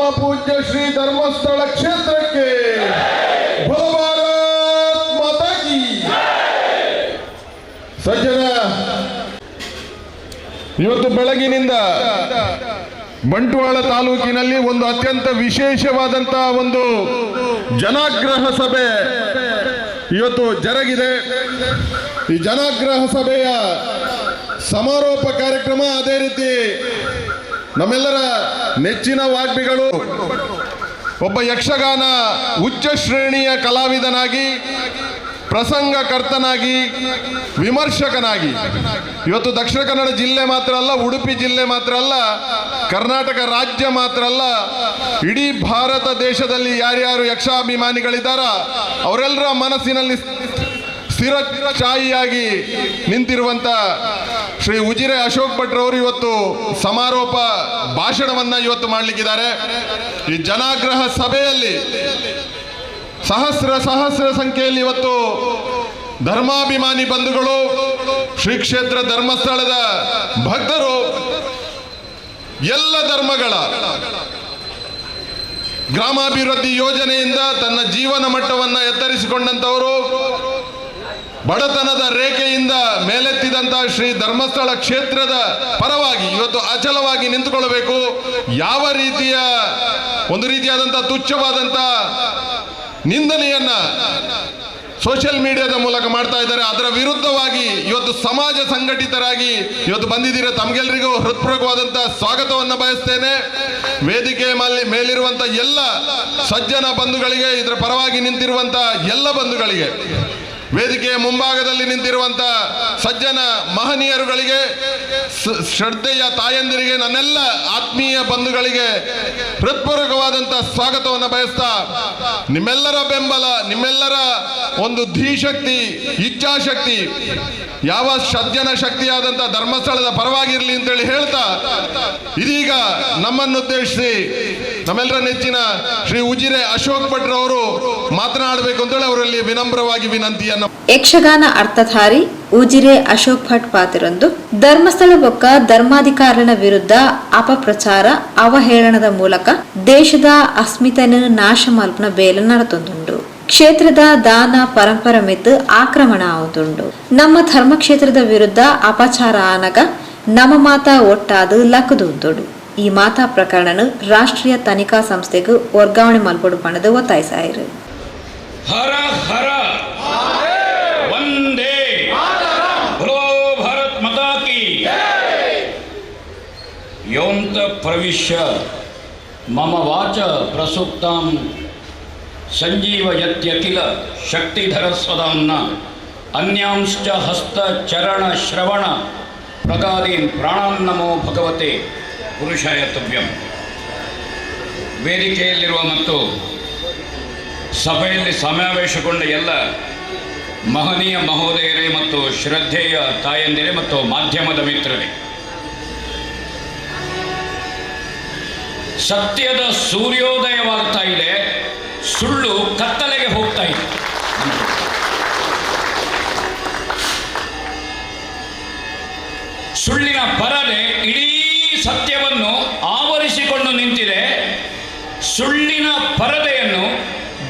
ಪರಮ ಪೂಜ್ಯ ಶ್ರೀ ಧರ್ಮಸ್ಥಳ ಕ್ಷೇತ್ರಕ್ಕೆ ಭಾರತ್ ಮಾತಾ ಕಿ ಸಜ್ಜನ, ಇವತ್ತು ಬೆಳಗಿನಿಂದ ಬಂಟ್ವಾಳ ತಾಲೂಕಿನಲ್ಲಿ ಒಂದು ಅತ್ಯಂತ ವಿಶೇಷವಾದಂತಹ ಒಂದು ಜನಾಗ್ರಹ ಸಭೆ ಇವತ್ತು ಜರುಗಿದೆ. ಈ ಜನಾಗ್ರಹ ಸಭೆಯ ಸಮಾರೋಪ ಕಾರ್ಯಕ್ರಮ, ಅದೇ ರೀತಿ ನಮ್ಮೆಲ್ಲರ ನೆಚ್ಚಿನ ವಾಗ್ಮಿಗಳು, ಒಬ್ಬ ಯಕ್ಷಗಾನ ಉಚ್ಚ ಶ್ರೇಣಿಯ ಕಲಾವಿದನಾಗಿ, ಪ್ರಸಂಗಕರ್ತನಾಗಿ, ವಿಮರ್ಶಕನಾಗಿ ಇವತ್ತು ದಕ್ಷಿಣ ಕನ್ನಡ ಜಿಲ್ಲೆ ಮಾತ್ರ ಅಲ್ಲ, ಉಡುಪಿ ಜಿಲ್ಲೆ ಮಾತ್ರ ಅಲ್ಲ, ಕರ್ನಾಟಕ ರಾಜ್ಯ ಮಾತ್ರ ಅಲ್ಲ, ಇಡೀ ಭಾರತ ದೇಶದಲ್ಲಿ ಯಾರ್ಯಾರು ಯಕ್ಷಾಭಿಮಾನಿಗಳಿದ್ದಾರ ಅವರೆಲ್ಲರ ಮನಸ್ಸಿನಲ್ಲಿ ಸ್ಥಿರಛಾಯಿಯಾಗಿ ನಿಂತಿರುವಂತ ಶ್ರೀ ಉಜಿರೆ ಅಶೋಕ್ ಭಟ್ರವರು ಇವತ್ತು ಸಮಾರೋಪ ಭಾಷಣವನ್ನ ಇವತ್ತು ಮಾಡಲಿಕ್ಕಿದ್ದಾರೆ. ಈ ಜನಾಗ್ರಹ ಸಭೆಯಲ್ಲಿ ಸಹಸ್ರ ಸಂಖ್ಯೆಯಲ್ಲಿ ಇವತ್ತು ಧರ್ಮಾಭಿಮಾನಿ ಬಂಧುಗಳು, ಶ್ರೀ ಕ್ಷೇತ್ರ ಧರ್ಮಸ್ಥಳದ ಭಕ್ತರು, ಎಲ್ಲ ಧರ್ಮಗಳ ಗ್ರಾಮಾಭಿವೃದ್ಧಿ ಯೋಜನೆಯಿಂದ ತನ್ನ ಜೀವನ ಮಟ್ಟವನ್ನು ಎತ್ತರಿಸಿಕೊಂಡಂತವರು, ಬಡತನದ ರೇಖೆಯಿಂದ ಮೇಲೆತ್ತಿದಂತಹ ಶ್ರೀ ಧರ್ಮಸ್ಥಳ ಕ್ಷೇತ್ರದ ಪರವಾಗಿ ಇವತ್ತು ಅಚಲವಾಗಿ ನಿಂತುಕೊಳ್ಳಬೇಕು. ಯಾವ ರೀತಿಯ ಒಂದು ರೀತಿಯಾದಂತಹ ತುಚ್ಛವಾದಂತಹ ನಿಂದನೆಯನ್ನ ಸೋಷಿಯಲ್ ಮೀಡಿಯಾದ ಮೂಲಕ ಮಾಡ್ತಾ ಇದ್ದಾರೆ, ಅದರ ವಿರುದ್ಧವಾಗಿ ಇವತ್ತು ಸಮಾಜ ಸಂಘಟಿತರಾಗಿ ಇವತ್ತು ಬಂದಿದ್ದೀರ. ತಮಗೆಲ್ಲರಿಗೂ ಹೃತ್ಪೂರ್ವಕವಾದಂತಹ ಸ್ವಾಗತವನ್ನು ಬಯಸ್ತೇನೆ. ವೇದಿಕೆ ಮೇಲಿರುವಂತಹ ಎಲ್ಲ ಸಜ್ಜನ ಬಂಧುಗಳಿಗೆ, ಇದರ ಪರವಾಗಿ ನಿಂತಿರುವಂತಹ ಎಲ್ಲ ಬಂಧುಗಳಿಗೆ, ವೇದಿಕೆಯ ಮುಂಭಾಗದಲ್ಲಿ ನಿಂತಿರುವಂತಹ ಸಜ್ಜನ ಮಹನೀಯರುಗಳಿಗೆ, ಶ್ರದ್ಧೆಯ ತಾಯಂದಿರಿಗೆ, ನನ್ನೆಲ್ಲ ಆತ್ಮೀಯ ಬಂಧುಗಳಿಗೆ ಹೃತ್ಪೂರ್ವಕವಾದಂತಹ ಸ್ವಾಗತವನ್ನು ಬಯಸ್ತಾ, ನಿಮ್ಮೆಲ್ಲರ ಬೆಂಬಲ, ನಿಮ್ಮೆಲ್ಲರ ಒಂದು ಧೀಶಕ್ತಿ, ಇಚ್ಛಾಶಕ್ತಿ, ಯಾವ ಸಜ್ಜನ ಶಕ್ತಿಯಾದಂತಹ ಧರ್ಮಸ್ಥಳದ ಪರವಾಗಿರಲಿ ಅಂತೇಳಿ ಹೇಳ್ತಾ, ಇದೀಗ ನಮ್ಮನ್ನುದ್ದೇಶಿಸಿ ನಮ್ಮೆಲ್ಲರ ನೆಚ್ಚಿನ ಶ್ರೀ ಉಜಿರೆ ಅಶೋಕ್ ಭಟ್ರವರು ಮಾತನಾಡಬೇಕು ಅಂತೇಳಿ ಅವರಲ್ಲಿ ವಿನಮ್ರವಾಗಿ ವಿನಂತಿಯನ್ನು. ಯಕ್ಷಗಾನ ಅರ್ಥಧಾರಿ ಉಜಿರೆ ಅಶೋಕ್ ಭಟ್ ಪಾತಿರೊಂದು ಧರ್ಮಸ್ಥಳ ಬೊಕ್ಕ ಧರ್ಮಾಧಿಕಾರನ ವಿರುದ್ಧ ಅಪಪ್ರಚಾರ ಅವಹೇಳನದ ಮೂಲಕ ದೇಶದ ಅಸ್ಮಿತೆಯನ್ನು ನಾಶ ಮಲ್ಪನ ಬೇಲ ನಡೆತೊಂದುಂಡು. ಕ್ಷೇತ್ರದ ದಾನ ಪರಂಪರೆ ಮಿತ್ತು ಆಕ್ರಮಣ ಆವುದುಂಡು. ನಮ್ಮ ಧರ್ಮಕ್ಷೇತ್ರದ ವಿರುದ್ಧ ಅಪಚಾರ ಆನಗ ನಮ್ಮ ಮಾತಾ ಒಟ್ಟಾದು ಲಕ್ಕದುಂದುಡು. ಈ ಮಾತಾ ಪ್ರಕರಣ ರಾಷ್ಟ್ರೀಯ ತನಿಖಾ ಸಂಸ್ಥೆಗೂ ವರ್ಗಾವಣೆ ಮಲ್ಪಡು ಪಣದು ಒತ್ತಾಯಿಸಾಯಿರು. ಹರ ಹರ ವಂದೇ ಭೋ ಭಾರತ್ ಮಾತಾ ಕಿ ಯೋಂತ ಪ್ರವಿಶ್ಯ ಮಮ ವಾಚ ಪ್ರಸುಪ್ತಾಂ ಸಂಜೀವಯತ್ಯಖಿಲ ಶಕ್ತಿಧರ ಸ್ವದಾಂನ ಅನ್ಯಾಂಶ್ಚ ಹಸ್ತ ಚರಣ ಶ್ರವಣ ಪ್ರಗಾದೀನ್ ಪ್ರಾಣಾನ್ನಮೋ ಭಗವತೆ ಪುರುಷಾಯ ತುಭ್ಯಂ. ವೇದಿಕೆಯಲ್ಲಿರುವ ಮತ್ತು ಸಭೆಯಲ್ಲಿ ಸಮಾವೇಶಗೊಂಡ ಎಲ್ಲ ಮಹನೀಯ ಮಹೋದಯರೇ ಮತ್ತು ಶ್ರದ್ಧೆಯ ತಾಯಂದಿರೇ ಮತ್ತು ಮಾಧ್ಯಮದ ಮಿತ್ರರೇ, ಸತ್ಯದ ಸೂರ್ಯೋದಯವಾಗ್ತಾ ಇದೆ, ಸುಳ್ಳು ಕತ್ತಲೆಗೆ ಹೋಗ್ತಾ ಇದೆ. ಸುಳ್ಳಿನ ಪರದೆ ಇಡೀ ಸತ್ಯವನ್ನು ಆವರಿಸಿಕೊಂಡು ನಿಂತಿದೆ. ಸುಳ್ಳಿನ ಪರದೆಯನ್ನು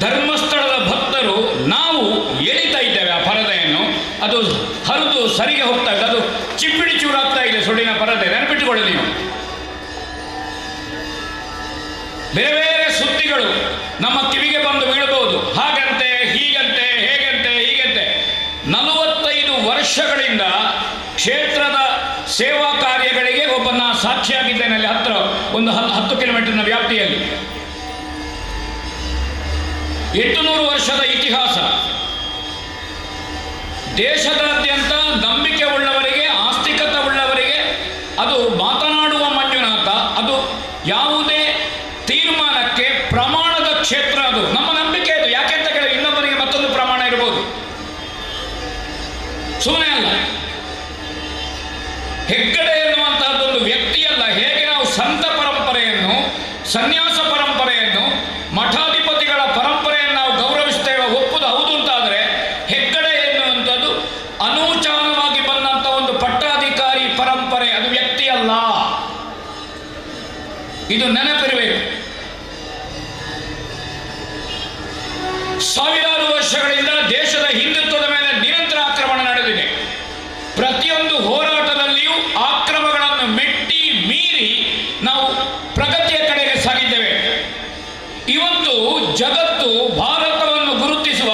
ಧರ್ಮಸ್ಥಳದ ಭಕ್ತರು ನಾವು ಎಳಿತಾ ಇದ್ದೇವೆ. ಆ ಪರದೆಯನ್ನು ಅದು ಹರಿದು ಸರಿಗೆ ಹೋಗ್ತಾ ಇದೆ, ಅದು ಚಿಪ್ಪಿಡಿ ಚೂರಾಗ್ತಾ ಇದೆ ಸುಳ್ಳಿನ ಪರದೆ. ನೆನಪಿಟ್ಟುಕೊಳ್ಳಿ ನೀವು. ಬೇರೆ ಬೇರೆ ಸುದ್ದಿಗಳು ನಮ್ಮ ಕಿವಿಗೆ ಬಂದು ಬೀಳಬಹುದು. ಹಾಗಂತೆ, ಹೀಗಂತೆ, ಹೇಗಂತೆ, ಹೀಗಂತೆ. 45 ವರ್ಷಗಳಿಂದ ಕ್ಷೇತ್ರದ ಸೇವಾ ಕಾರ್ಯಗಳಿಗೆ ಒಬ್ಬನ ಸಾಕ್ಷಿಯಾಗಿದ್ದೇನೆ. ಅಲ್ಲಿ ಹತ್ರ ಒಂದು 10 ಕಿಲೋಮೀಟರ್ನ ವ್ಯಾಪ್ತಿಯಲ್ಲಿ 800 ವರ್ಷದ ಇತಿಹಾಸ. ದೇಶದಾದ್ಯಂತ ನಂಬಿಕೆ ಉಳ್ಳವರಿಗೆ, ಆಸ್ತಿಕತೆ ಉಳ್ಳವರಿಗೆ ಅದು ಮಾತನಾಡುವ ಮಂಜುನಾಥ. ಅದು ಯಾವುದೇ ತೀರ್ಮಾನಕ್ಕೆ ಪ್ರಮಾಣದ ಕ್ಷೇತ್ರ. ಅದು ನಮ್ಮ ನಂಬಿಕೆ. ಅದು ಯಾಕೆ ಅಂತ ಕೇಳಿ ಇನ್ನೊಬ್ಬರಿಗೆ ಮತ್ತೊಂದು ಪ್ರಮಾಣ ಇರಬಹುದು, ಸುಮ್ಮನೆ ಅಲ್ಲ. ಹೆಗ್ಗಡೆ ಎನ್ನುವಂತಹದ್ದೊಂದು ವ್ಯಕ್ತಿಯಲ್ಲ. ಹೇಗೆ ನಾವು ಸಂತ ಪರಂಪರೆಯನ್ನು, ಸನ್ಯಾಸ ಪರಂಪರೆಯನ್ನು, ಮಠಾಧಿಪತಿಗಳ ಪರಂಪರೆಯನ್ನು ನಾವು ಗೌರವಿಸ್ತೇವೆ, ಒಪ್ಪುದು ಹೌದು ಅಂತಾದರೆ, ಹೆಗ್ಗಡೆ ಎನ್ನುವಂಥದ್ದು ಅನೂಚಾನವಾಗಿ ಬಂದಂಥ ಒಂದು ಪಟ್ಟಾಧಿಕಾರಿ ಪರಂಪರೆ, ಅದು ವ್ಯಕ್ತಿ ಅಲ್ಲ. ಇದು ನೆನಪಿರಬೇಕು. ಸಾವಿರಾರು ವರ್ಷಗಳಿಂದ ದೇಶದ ಹಿಂದುತ್ವದ ಮೇಲೆ ನಿರಂತರ ಆಕ್ರಮಣ ನಡೆದಿದೆ. ಪ್ರತಿಯೊಂದು ಹೋರಾಟದಲ್ಲಿಯೂ ಆಕ್ರಮಣಗಳನ್ನು ಮೆಟ್ಟಿ ಮೀರಿ ನಾವು ಪ್ರಗತಿಯ ಕಡೆಗೆ ಸಾಗಿದ್ದೇವೆ. ಇವತ್ತು ಜಗತ್ತು ಭಾರತವನ್ನು ಗುರುತಿಸುವ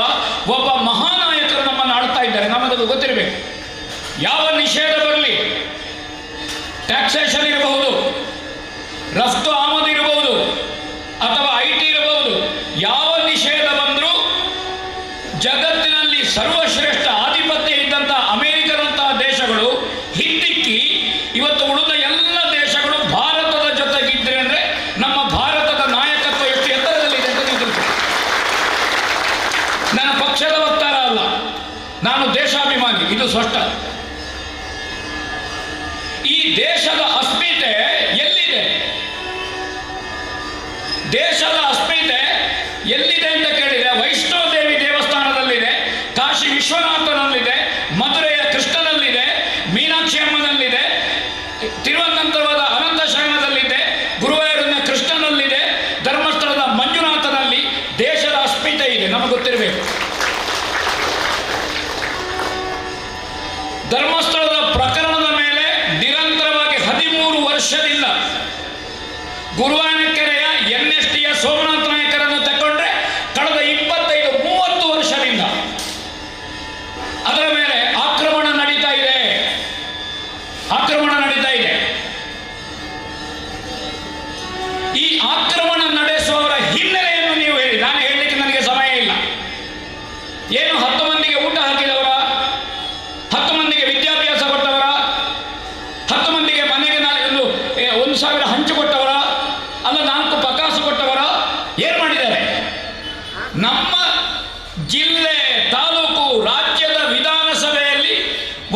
ಒಬ್ಬ ಮಹಾನಾಯಕರು ನಮ್ಮನ್ನು ಆಳ್ತಾ ಇದ್ದಾರೆ. ನಮ್ಮದು ಗೊತ್ತಿರಬೇಕು. ಯಾವ ನಿಷೇಧ ಬರಲಿ, ಟ್ಯಾಕ್ಸೇಷನ್ ಇರಬಹುದು, ರಫ್ತು ಆಮದು ಇರಬಹುದು, ಅಥವಾ IT ಇರಬಹುದು, ಯಾವ ನಿಷೇಧ ಬಂದರೂ ಜಗತ್ತಿನಲ್ಲಿ ಸರ್ವಶ್ರೇಷ್ಠ ಆಧಿಪತ್ಯ ಇದ್ದಂಥ ಅಮೆರಿಕದಂತಹ ದೇಶಗಳು ಹಿಂದಿಕ್ಕಿ ಇವತ್ತು ಉಳಿದ ಎಲ್ಲ ದೇಶಗಳು ಭಾರತದ ಜೊತೆಗಿದ್ರೆ ಅಂದರೆ ನಮ್ಮ ಭಾರತದ ನಾಯಕತ್ವ ಎಷ್ಟು ಎತ್ತರದಲ್ಲಿದೆ ಅಂತ ನೀವು ತಿಳ್ಕೊಳ್ಳಿ. ನನ್ನ ಪಕ್ಷದ ವಕ್ತಾರ ಅಲ್ಲ, ನಾನು ದೇಶಾಭಿಮಾನಿ, ಇದು ಸ್ಪಷ್ಟ. ಈ ದೇಶದ ಅಸ್ಮಿತೆ ಎಲ್ಲಿದೆ? ದೇಶದ ಅಸ್ಮಿತೆ ಎಲ್ಲಿದೆ ಅಂತ ಕೇಳಿದರೆ ವೈಷ್ಣೋದೇವಿ ದೇವಸ್ಥಾನದಲ್ಲಿದೆ, ಕಾಶಿ ವಿಶ್ವನಾಥನಲ್ಲಿದೆ, ಮಧುರೆಯ ಕೃಷ್ಣನಲ್ಲಿದೆ, ಮೀನಾಕ್ಷಿ ಅಮ್ಮನಲ್ಲಿದೆ, ತಿರುವನಂತಪುರದ ಅನಂತ ಶಯನದಲ್ಲಿದೆ, ಗುರುವಾಯೂರಿನ ಕೃಷ್ಣನಲ್ಲಿದೆ, ಧರ್ಮಸ್ಥಳದ ಮಂಜುನಾಥನಲ್ಲಿ ದೇಶದ ಅಸ್ಮಿತೆ ಇದೆ. ನಮಗೆ ಗೊತ್ತಿರಬೇಕು. ಧರ್ಮಸ್ಥಳದ ಪ್ರಕರಣದ ಮೇಲೆ ನಿರಂತರವಾಗಿ 13 ವರ್ಷದಿಂದ ಗುರುವಾಯೂರಕೆರೆಯ NSTಯ ಸೋಮನಾಥ ನಾಯಕರನ್ನು ತಗೊಂಡ್ರೆ ಕಳೆದ 25-30 ವರ್ಷದಿಂದ ಅದರ ಮೇಲೆ ಆಕ್ರಮಣ ನಡೀತಾ ಇದೆ. ಈ ಆಕ್ರಮಣ ನಡೆಸುವವರ ಹಿನ್ನೆಲೆಯನ್ನು ನೀವು ಹೇಳಿ. ನಾನು ಹೇಳಲಿಕ್ಕೆ ನನಗೆ ಸಮಯ ಇಲ್ಲ. ಏನು 10 ಮಂದಿಗೆ ಊಟ ಹಾಕಿದವರ, 10 ಮಂದಿಗೆ ವಿದ್ಯಾಭ್ಯಾಸ ಕೊಟ್ಟವರ, 10 ಮಂದಿಗೆ ಮನೆಗೆ 1,000 ಹಂಚು ಕೊಟ್ಟವರ, ಅಲ್ಲ 4 ಪಕಾಸು ಕೊಟ್ಟವರ ಏನ್ ಮಾಡಿದ್ದಾರೆ? ನಮ್ಮ ಜಿಲ್ಲೆ, ತಾಲೂಕು, ರಾಜ್ಯದ ವಿಧಾನಸಭೆಯಲ್ಲಿ,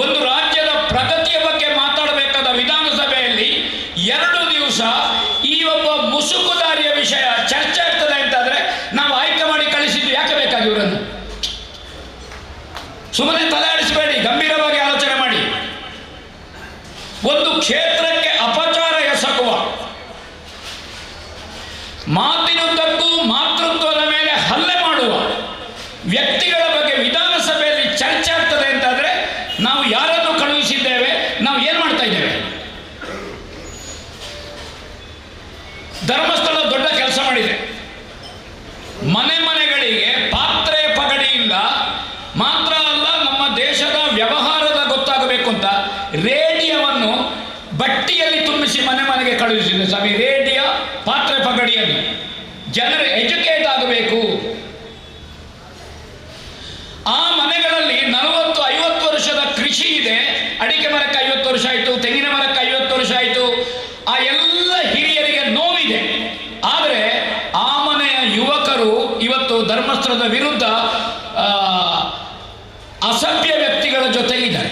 ಒಂದು ರಾಜ್ಯದ ಪ್ರಗತಿಯ ಬಗ್ಗೆ ಮಾತಾಡಬೇಕಾದ ವಿಧಾನಸಭೆಯಲ್ಲಿ 2 ದಿವಸ ಈ ಒಬ್ಬ ಮುಸುಕುದಾರಿಯ ವಿಷಯ ಚರ್ಚೆ ಆಗ್ತದೆ ಅಂತಾದ್ರೆ ನಾವು ಆಯ್ಕೆ ಮಾಡಿ ಕಳಿಸಿದ್ದು ಯಾಕೆ ಬೇಕಾಗಿ ಇವರನ್ನು? ಸುಮ್ಮನೆ ತಲೆ ಆಡಿಸಬೇಡಿ, ಗಂಭೀರವಾಗಿ ಆಲೋಚನೆ ಮಾಡಿ. ಒಂದು ಕ್ಷೇತ್ರಕ್ಕೆ ಅಪಚಾರ ಎಸಗುವ, ಮಾತಿನುದ್ದಕ್ಕೂ ಮಾತೃತ್ವದ ಮೇಲೆ ಹಲ್ಲೆ ಮಾಡುವ ವ್ಯಕ್ತಿಗಳ ಬಗ್ಗೆ ವಿಧಾನಸಭೆಯಲ್ಲಿ ಚರ್ಚೆ ಆಗ್ತದೆ ಅಂತಾದ್ರೆ ನಾವು ಯಾರನ್ನು ಕಳುಹಿಸಿದ್ದೇವೆ? ನಾವು ಏನ್ ಮಾಡ್ತಾ ಇದ್ದೇವೆ? ಧರ್ಮಸ್ಥಳ ದೊಡ್ಡ ಕೆಲಸ ಮಾಡಿದೆ. ಮನೆ ಮನೆಗಳಿಗೆ ಪಾತ್ರೆ ಪಗಡಿಯಿಂದ ಮಾತ್ರ ಅಲ್ಲ, ನಮ್ಮ ದೇಶದ ವ್ಯವಹಾರದ ಗೊತ್ತಾಗಬೇಕು ಅಂತ ರೇಡಿಯೋವನ್ನು ಬಟ್ಟಿಯಲ್ಲಿ ತುಂಬಿಸಿ ಮನೆ ಮನೆಗೆ ಕಳುಹಿಸಿದೆ ಸ್ವಾಮಿ. ರೇಡಿಯೋ, ಪಾತ್ರೆ ಪಗಡಿಯನ್ನು ಜನರು ಎಜುಕೇಟ್ ಆಗಬೇಕು. ಆ ಮನೆಗಳಲ್ಲಿ 40-50 ವರ್ಷದ ಕೃಷಿ ಇದೆ. ಅಡಿಕೆ ಮರಕ್ಕೆ 50 ವರ್ಷ ಆಯಿತು, ತೆಂಗಿನ ಮರಕ್ಕೆ 50 ವರ್ಷ ಆಯಿತು. ಆ ಎಲ್ಲ ಹಿರಿಯರಿಗೆ ನೋವಿದೆ. ಆದರೆ ಆ ಮನೆಯ ಯುವಕರು ಇವತ್ತು ಧರ್ಮಸ್ಥಳದ ವಿರುದ್ಧ ಅಸಭ್ಯ ವ್ಯಕ್ತಿಗಳ ಜೊತೆಗಿದ್ದಾರೆ.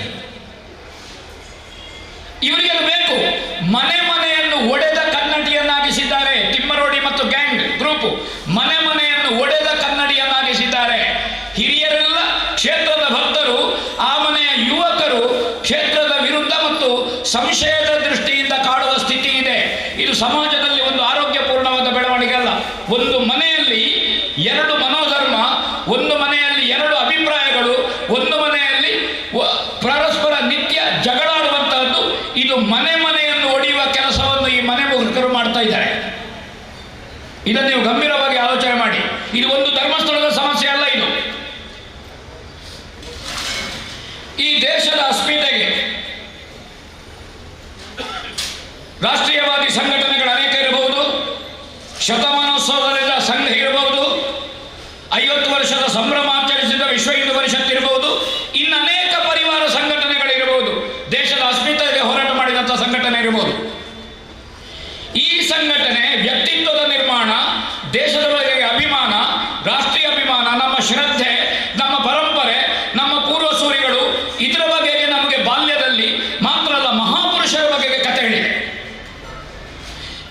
ಇವರಿಗೆ ಬೇಕು. ಮನೆ ಮನೆಯನ್ನು ಒಡೆದ ಕನ್ನಡಿಯನ್ನಾಗಿಸಿದ್ದಾರೆ. ತಿಮ್ಮರೋಡಿ ಮತ್ತು ಗ್ಯಾಂಗ್ ಗ್ರೂಪ್ ಮನೆ ಮನೆಯನ್ನು ಒಡೆದ ಕನ್ನಡಿಯನ್ನಾಗಿಸಿದ್ದಾರೆ. ಹಿರಿಯರೆಲ್ಲ ಕ್ಷೇತ್ರದ ಭಕ್ತರು, ಆ ಮನೆಯ ಯುವಕರು ಕ್ಷೇತ್ರದ ವಿರುದ್ಧ ಮತ್ತು ಸಂಶಯದ ದೃಷ್ಟಿಯಿಂದ ಕಾಡುವ ಸ್ಥಿತಿ ಇದೆ. ಇದು ಸಮಾಜದಲ್ಲಿ ಒಂದು ಆರೋಗ್ಯಪೂರ್ಣವಾದ ಬೆಳವಣಿಗೆ ಅಲ್ಲ. ಒಂದು ಮನೆಯಲ್ಲಿ 2 ಮನೋಧರ್ಮ, ಒಂದು ಮನೆಯಲ್ಲಿ 2 ಅಭಿಪ್ರಾಯಗಳು, ಒಂದು ಮನೆಯಲ್ಲಿ ಪರಸ್ಪರ ನಿತ್ಯ ಜಗಳಾಡುವಂತಹದ್ದು. ಇದು ಮನೆಯನ್ನು ಒಡೆಯುವ ಕೆಲಸವನ್ನು ಈ ಮನೆ ಮುಖಂಡರು ಮಾಡ್ತಾ ಇದ್ದಾರೆ. ಇದನ್ನು ನೀವು ಗಂಭೀರವಾಗಿ ಆಲೋಚನೆ ಮಾಡಿ. ಇದು ಒಂದು ಧರ್ಮಸ್ಥಳದ ಸಮಸ್ಯೆ ಅಲ್ಲ. ಇದು ಈ ದೇಶದ ಅಸ್ಮಿತೆಗೆ ರಾಷ್ಟ್ರೀಯವಾದಿ ಸಂಘಟನೆಗಳು ಅನೇಕ ಇರಬಹುದು, ಶತಮಾನೋತ್ಸವದಲ್ಲಿದ್ದ ಸಂಘ ಇರಬಹುದು, 50 ವರ್ಷದ ಸಂಭ್ರಮ ಆಚರಿಸಿದ ವಿಶ್ವ ಹಿಂದೂ ಪರಿಷತ್ ಇರಬಹುದು, ಇನ್ನು ಅನೇಕ ಪರಿವಾರ ಸಂಘಟನೆಗಳಿರಬಹುದು, ದೇಶದ ಅಸ್ಮಿತೆಗೆ ಹೋರಾಟ ಮಾಡಿದಂಥ ಸಂಘಟನೆ ಇರಬಹುದು. ಈ ಸಂಘಟನೆ ವ್ಯಕ್ತಿತ್ವದ ನಿರ್ಮಾಣ, ದೇಶದ ಬಗ್ಗೆ ಅಭಿಮಾನ, ರಾಷ್ಟ್ರೀಯ ಅಭಿಮಾನ, ನಮ್ಮ ಶ್ರದ್ಧೆ, ನಮ್ಮ ಪರಂಪರೆ, ನಮ್ಮ ಪೂರ್ವಸೂರಿಗಳು, ಇದರ ಬಗೆಗೆ ನಮಗೆ ಬಾಲ್ಯದಲ್ಲಿ ಮಾತ್ರ ಅಲ್ಲ, ಮಹಾಪುರುಷರ ಬಗೆಗೆ ಕಥೆ ಹೇಳಿದೆ.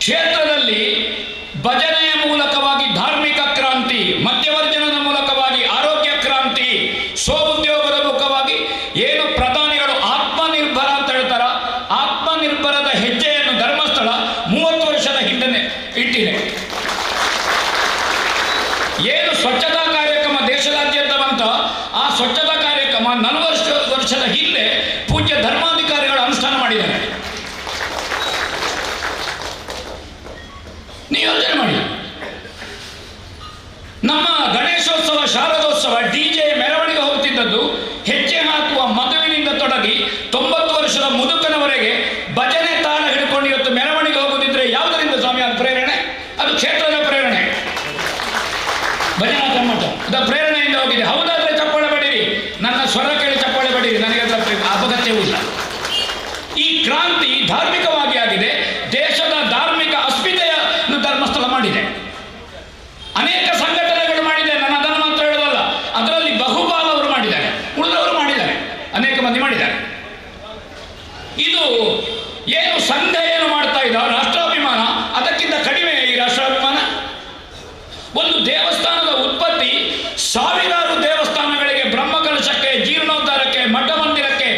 ಕ್ಷೇತ್ರದಲ್ಲಿ ಭಜನೆಯ ಮೂಲಕವಾಗಿ ಧಾರ್ಮಿಕ ಕ್ರಾಂತಿ, ಮದ್ಯವರ್ಜನದ ಮೂಲಕವಾಗಿ ಆರೋಗ್ಯ ಕ್ರಾಂತಿ, ಸ್ವಉದ್ಯೋಗದ ಮುಖವಾಗಿ ಏನು ಪ್ರಧಾನಿಗಳು ಆತ್ಮನಿರ್ಭರ ಅಂತ ಹೇಳ್ತಾರ, ಆತ್ಮನಿರ್ಭರದ ಹೆಜ್ಜೆಯನ್ನು ಧರ್ಮಸ್ಥಳ 30 ವರ್ಷದ ಹಿಂದೆ ಇಟ್ಟಿದೆ. ಏನು ಸ್ವಚ್ಛತಾ ಕಾರ್ಯಕ್ರಮ ನೀವು ಯೋಚನೆ ಮಾಡಿ. ನಮ್ಮ ಗಣೇಶೋತ್ಸವ, ಶಾರದೋತ್ಸವ ಡಿಜೆ ಮೆರವಣಿಗೆ ಹೋಗ್ತಿದ್ದದ್ದು, ಹೆಜ್ಜೆ ಹಾಕುವ ಮಗುವಿನಿಂದ ತೊಡಗಿ 90 ವರ್ಷದ ಮುದುಕನವರೆಗೆ ಭಜನೆ ತಾಳ ಹಿಡ್ಕೊಂಡು ಇವತ್ತು ಮೆರವಣಿಗೆ ಹೋಗುದಿದ್ರೆ ಯಾವುದರಿಂದ ಸ್ವಾಮಿ ಅದು ಪ್ರೇರಣೆ? ಅದು ಕ್ಷೇತ್ರದ ಪ್ರೇರಣೆ, ಭಜನಾ ಕಮ್ಮಟ ಅದ ಪ್ರೇರಣೆಯಿಂದ ಹೋಗಿದೆ. ಹೌದಾದ್ರೆ ಚಪ್ಪಾಳೆ ಬಡೀರಿ, ನನ್ನ ಸ್ವರ ಕೇಳಿ ಚಪ್ಪಾಳೆ ಬಡೀರಿ, ನನಗೆ ಅದರ ಅಪಗತ್ಯವೂ ಇಲ್ಲ. ಈ ಕ್ರಾಂತಿ ಧಾರ್ಮಿಕವಾಗಿ ಆಗಿದೆ, ದೇಶದ ಧಾರ್ಮಿಕ ಅಸ್ಮಿತೆಯನ್ನು ಧರ್ಮಸ್ಥಳ ಮಾಡಿದೆ, ಅನೇಕ ಸಂಘಟನೆಗಳು ಮಾಡಿದೆ. ನಾನು ಅದನ್ನು ಮಾತ್ರ ಹೇಳೋದಲ್ಲ, ಅದರಲ್ಲಿ ಬಹುಪಾಲು ಅವರು ಮಾಡಿದ್ದಾರೆ, ಉಳಿದವರು ಮಾಡಿದ್ದಾರೆ, ಅನೇಕ ಮಂದಿ ಮಾಡಿದ್ದಾರೆ. ಇದು ಏನು ಸಂಘ ಏನು ಮಾಡ್ತಾ ಇದ್ದ ರಾಷ್ಟ್ರಾಭಿಮಾನ, ಅದಕ್ಕಿಂತ ಕಡಿಮೆ ಈ ರಾಷ್ಟ್ರಾಭಿಮಾನ. ಒಂದು ದೇವಸ್ಥಾನದ ಉತ್ಪತ್ತಿ ಸಾವಿರಾರು ದೇವಸ್ಥಾನಗಳಿಗೆ, ಬ್ರಹ್ಮಕಲಶಕ್ಕೆ, ಜೀರ್ಣೋದ್ಧಾರಕ್ಕೆ, ಮಠ ಮಂದಿರಕ್ಕೆ,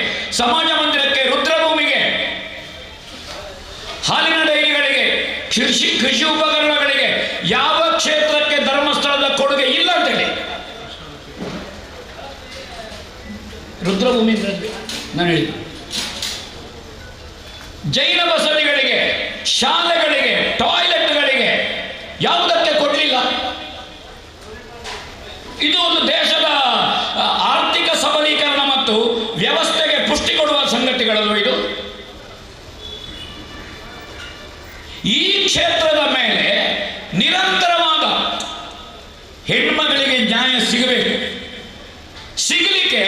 ಸಮಾಜ ಮಂದಿರಕ್ಕೆ, ರುದ್ರಭೂಮಿಗೆ, ಹಾಲಿನ ಡೈರಿಗಳಿಗೆ, ಕೃಷಿ ಉಪಕರಣಗಳಿಗೆ, ಯಾವ ಕ್ಷೇತ್ರಕ್ಕೆ ಧರ್ಮಸ್ಥಳದ ಕೊಡುಗೆ ಇಲ್ಲ ಅಂತೇಳಿ. ರುದ್ರಭೂಮಿ ನಾನು ಹೇಳಿದ್ದು, ಜೈನ ಬಸದಿಗಳಿಗೆ, ಶಾಲೆಗಳಿಗೆ, ಟಾಯ್ಲೆಟ್ಗಳಿಗೆ ಯಾವುದಕ್ಕೆ ಕೊಡಲಿಲ್ಲ. ಇದು ಒಂದು ದೇಶದ ಆರ್ಥಿಕ ಸಬಲೀಕರಣ ಮತ್ತು ವ್ಯವಸ್ಥೆಗೆ ಪುಷ್ಟಿ ಕೊಡುವ ಸಂಗತಿಗಳಲ್ಲೂ ಇದು. ಈ ಕ್ಷೇತ್ರದ ಮೇಲೆ ನಿರಂತರವಾದ ಹೆಣ್ಮಗಳಿಗೆ ನ್ಯಾಯ ಸಿಗಬೇಕು. ಸಿಗಲಿಕ್ಕೆ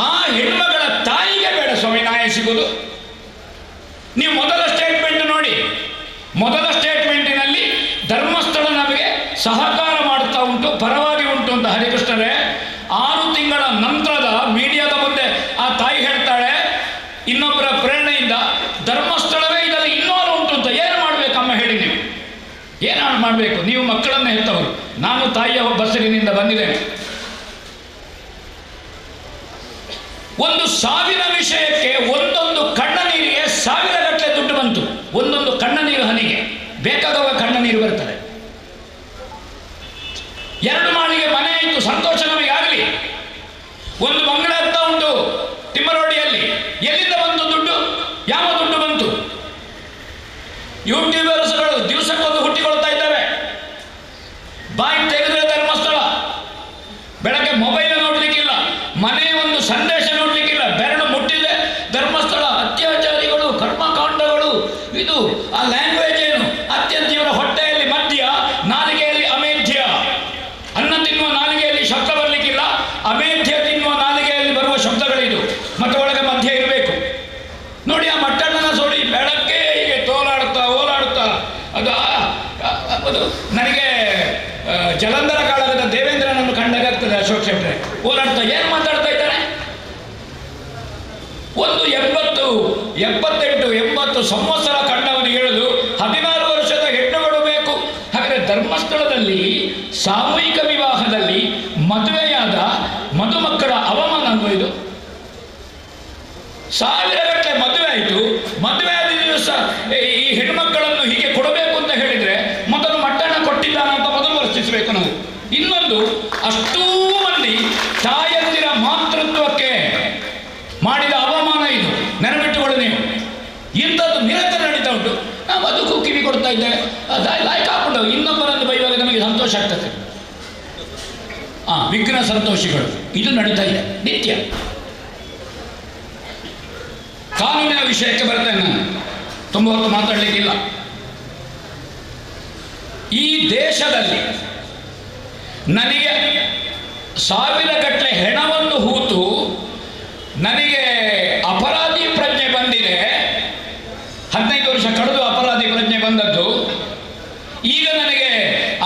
ಆ ಹೆಣ್ಮಗಳ ತಾಯಿಗೆ ಬೇಡ ಸ್ವಾಮಿ ನ್ಯಾಯ ಸಿಗುವುದು. ನೀವು ಮೊದಲ ಸ್ಟೇಟ್ಮೆಂಟ್ ನೋಡಿ, ಮೊದಲ ಸ್ಟೇಟ್ಮೆಂಟಿನಲ್ಲಿ ಧರ್ಮಸ್ಥಳ ನಮಗೆ ಸಹಕಾರ ಮಾಡುತ್ತಾ ಉಂಟು, ಪರವಾಗಿ ಉಂಟು ಅಂತ. ಹರಿಕೃಷ್ಣರೇ, 6 ತಿಂಗಳ ನಂತರದ ಮೀಡಿಯಾದ ಮುಂದೆ ಆ ತಾಯಿ ಹೇಳ್ತಾಳೆ, ಇನ್ನೊಬ್ಬರ ಪ್ರೇರಣೆಯಿಂದ ಧರ್ಮಸ್ಥಳವೇ ಇದರಲ್ಲಿ ಇನ್ನೂರು ಉಂಟು ಅಂತ. ಏನು ಮಾಡಬೇಕಮ್ಮ ಹೇಳಿ, ನೀವು ಏನು ಮಾಡಬೇಕು? ನೀವು ಮಕ್ಕಳನ್ನು ಹೆತ್ತವರು, ನಾನು ತಾಯಿಯ ಬಸರಿನಿಂದ ಬಂದಿದ್ದೇನೆ. ಒಂದು ಸಾವಿನ ವಿಷಯಕ್ಕೆ ಒಂದೊಂದು ಕಣ್ಣ ನೀರಿಗೆ 1000 ಗಟ್ಟಲೆ ದುಡ್ಡು ಬಂತು. ಒಂದೊಂದು ಕಣ್ಣ ನೀರು ಹನಿಗೆ ಬೇಕಾದವ ಕಣ್ಣ ನೀರು ಬರ್ತದೆ. 2 ಮಾಳಿಗೆ ಮನೆ ಆಯಿತು, ಸಂತೋಷ ನಮಗೆ ಆಗಲಿ. ಒಂದು ಬಂಗಲೆ ಆಗ್ತಾ ಉಂಟು ತಿಮ್ಮರೋಡಿಯಲ್ಲಿ. ಎಲ್ಲಿಂದ ಬಂತು ದುಡ್ಡು? ಯಾವ ದುಡ್ಡು ಬಂತು? ಯೂಟ್ಯೂಬರ್ಸ್ಗಳು ದಿವಸಕ್ಕೊಂದು ಹುಟ್ಟಿಕೊಳ್ತಾ ಇದ್ದಾವೆ. ಬಾಯಿ ತೆಗೆದ್ರೆ ಧರ್ಮಸ್ಥಳ, ಬೆಳಗ್ಗೆ ಮೊಬೈಲ್ ನೋಡ್ಲಿಕ್ಕಿಲ್ಲ, ಮನೆ ಒಂದು ಸಂದೇಶ ನೋಡ್ಲಿಕ್ಕಿಲ್ಲ, ಬೆರಳು ಮುಟ್ಟಿದೆ ಧರ್ಮಸ್ಥಳ. ಅತ್ಯಾಚಾರಿಗಳು, ಕರ್ಮಕಾಂಡಗಳು, ಇದು ಆ ಲ್ಯಾಂಗ್ವೇಜ್ ಏನು? ಅತ್ಯಂತ ಇವರ ಹೊಟ್ಟೆಯಲ್ಲಿ ಮದ್ಯ, ನಾಲಿಗೆಯಲ್ಲಿ ಅಮೇಧ್ಯ. ಅನ್ನ ತಿನ್ನುವ ನಾಲಿಗೆಯಲ್ಲಿ ಶಬ್ದ ಬರಲಿಕ್ಕಿಲ್ಲ, ಅಮೇಧ್ಯ ತಿನ್ನುವ ನಾಲಿಗೆಯಲ್ಲಿ ಬರುವ ಶಬ್ದಗಳಿದು. ಮತ್ತೆ ಒಳಗೆ ಮಧ್ಯ ಇರಬೇಕು. ನೋಡಿ ಆ ಮಟ್ಟಣ್ಣನ ಸೋಡಿ ಬೆಳಗ್ಗೆ ಹೀಗೆ ತೋಲಾಡುತ್ತಾ ಓಲಾಡುತ್ತಾ, ಅದು ನನಗೆ ಜಲಂಧರ ಕಾಳಗದ ದೇವೇಂದ್ರನನ್ನು ಕಂಡಾಗ್ತದೆ. ಅಶೋಕ್ ಶೆಟ್ಟರೆ ಓಲಾಡ್ತಾ ಏನು ಮಾತಾಡ್ತಾ ಇದ್ದಾನೆ? ಒಂದು 78 ಸಂವತ್ಸರ ಕಂಡವನಿಗೆ ಹೇಳುದು 16 ವರ್ಷದ ಹೆಣ್ಣುಗಳು ಬೇಕು. ಹಾಗಾದರೆ ಧರ್ಮಸ್ಥಳದಲ್ಲಿ ಸಾಮೂಹಿಕ ವಿವಾಹದಲ್ಲಿ ಮದುವೆಯಾದ ಮದುಮಕ್ಕಳ ಅವಮಾನ ಅಲ್ವ ಇದು? 1000 ಗಟ್ಟಲೆ ಮದುವೆ ಆಯಿತು. ಮದುವೆ ಆದ ದಿವಸ ಈ ಹೆಣ್ಮಕ್ಕಳನ್ನು ಹೀಗೆ ಕೊಡಬೇಕು ಅಂತ ಹೇಳಿದ್ರೆ ಮೊದಲು ಮಟ್ಟಣ ಕೊಟ್ಟಿದ್ದಾನ ಅಂತ ಮೊದಲು ವರ್ತಿಸಬೇಕು ನಾವು. ಇನ್ನೊಂದು, ಅಷ್ಟೂ ಮಂದಿ ತಾಯಂದಿರ ಮಾತೃತ್ವಕ್ಕೆ ಮಾಡಿದ ಅವಮಾನ ಇದು. ನೆನಪಿಟ್ಟುಕೊಳ್ಳಿ ನೀವು. ಇಂಥದ್ದು ನಿರಂತರ ನಡೀತಾ ಉಂಟು. ನಾವು ಅದಕ್ಕೂ ಕಿವಿ ಕೊಡ್ತಾ ಇದ್ದೇವೆ, ಲಾಯ್ಕ್ ಹಾಕೊಂಡು ಇನ್ನೊಬ್ಬರನ್ನು ಬೈಯುವಾಗ ನಮಗೆ ಸಂತೋಷ ಆಗ್ತದೆ. ವಿಘ್ನ ಸಂತೋಷಿಗಳು ಇದು ನಡೀತಾ ಇದೆ ನಿತ್ಯ. ಕಾನೂನಿನ ವಿಷಯಕ್ಕೆ ಬರ್ತೇನೆ ನಾನು, ತುಂಬ ಹೊತ್ತು ಮಾತಾಡಲಿಕ್ಕಿಲ್ಲ. ಈ ದೇಶದಲ್ಲಿ ನನಗೆ 1000 ಗಟ್ಟಲೆ ಹೆಣವನ್ನು ಹೂತು ನನಗೆ ಅಪರಾಧಿ ಪ್ರಜ್ಞೆ ಬಂದಿದೆ. 15 ವರ್ಷ ಕಳೆದು ಅಪರಾಧಿ ಪ್ರಜ್ಞೆ ಬಂದದ್ದು. ಈಗ ನನಗೆ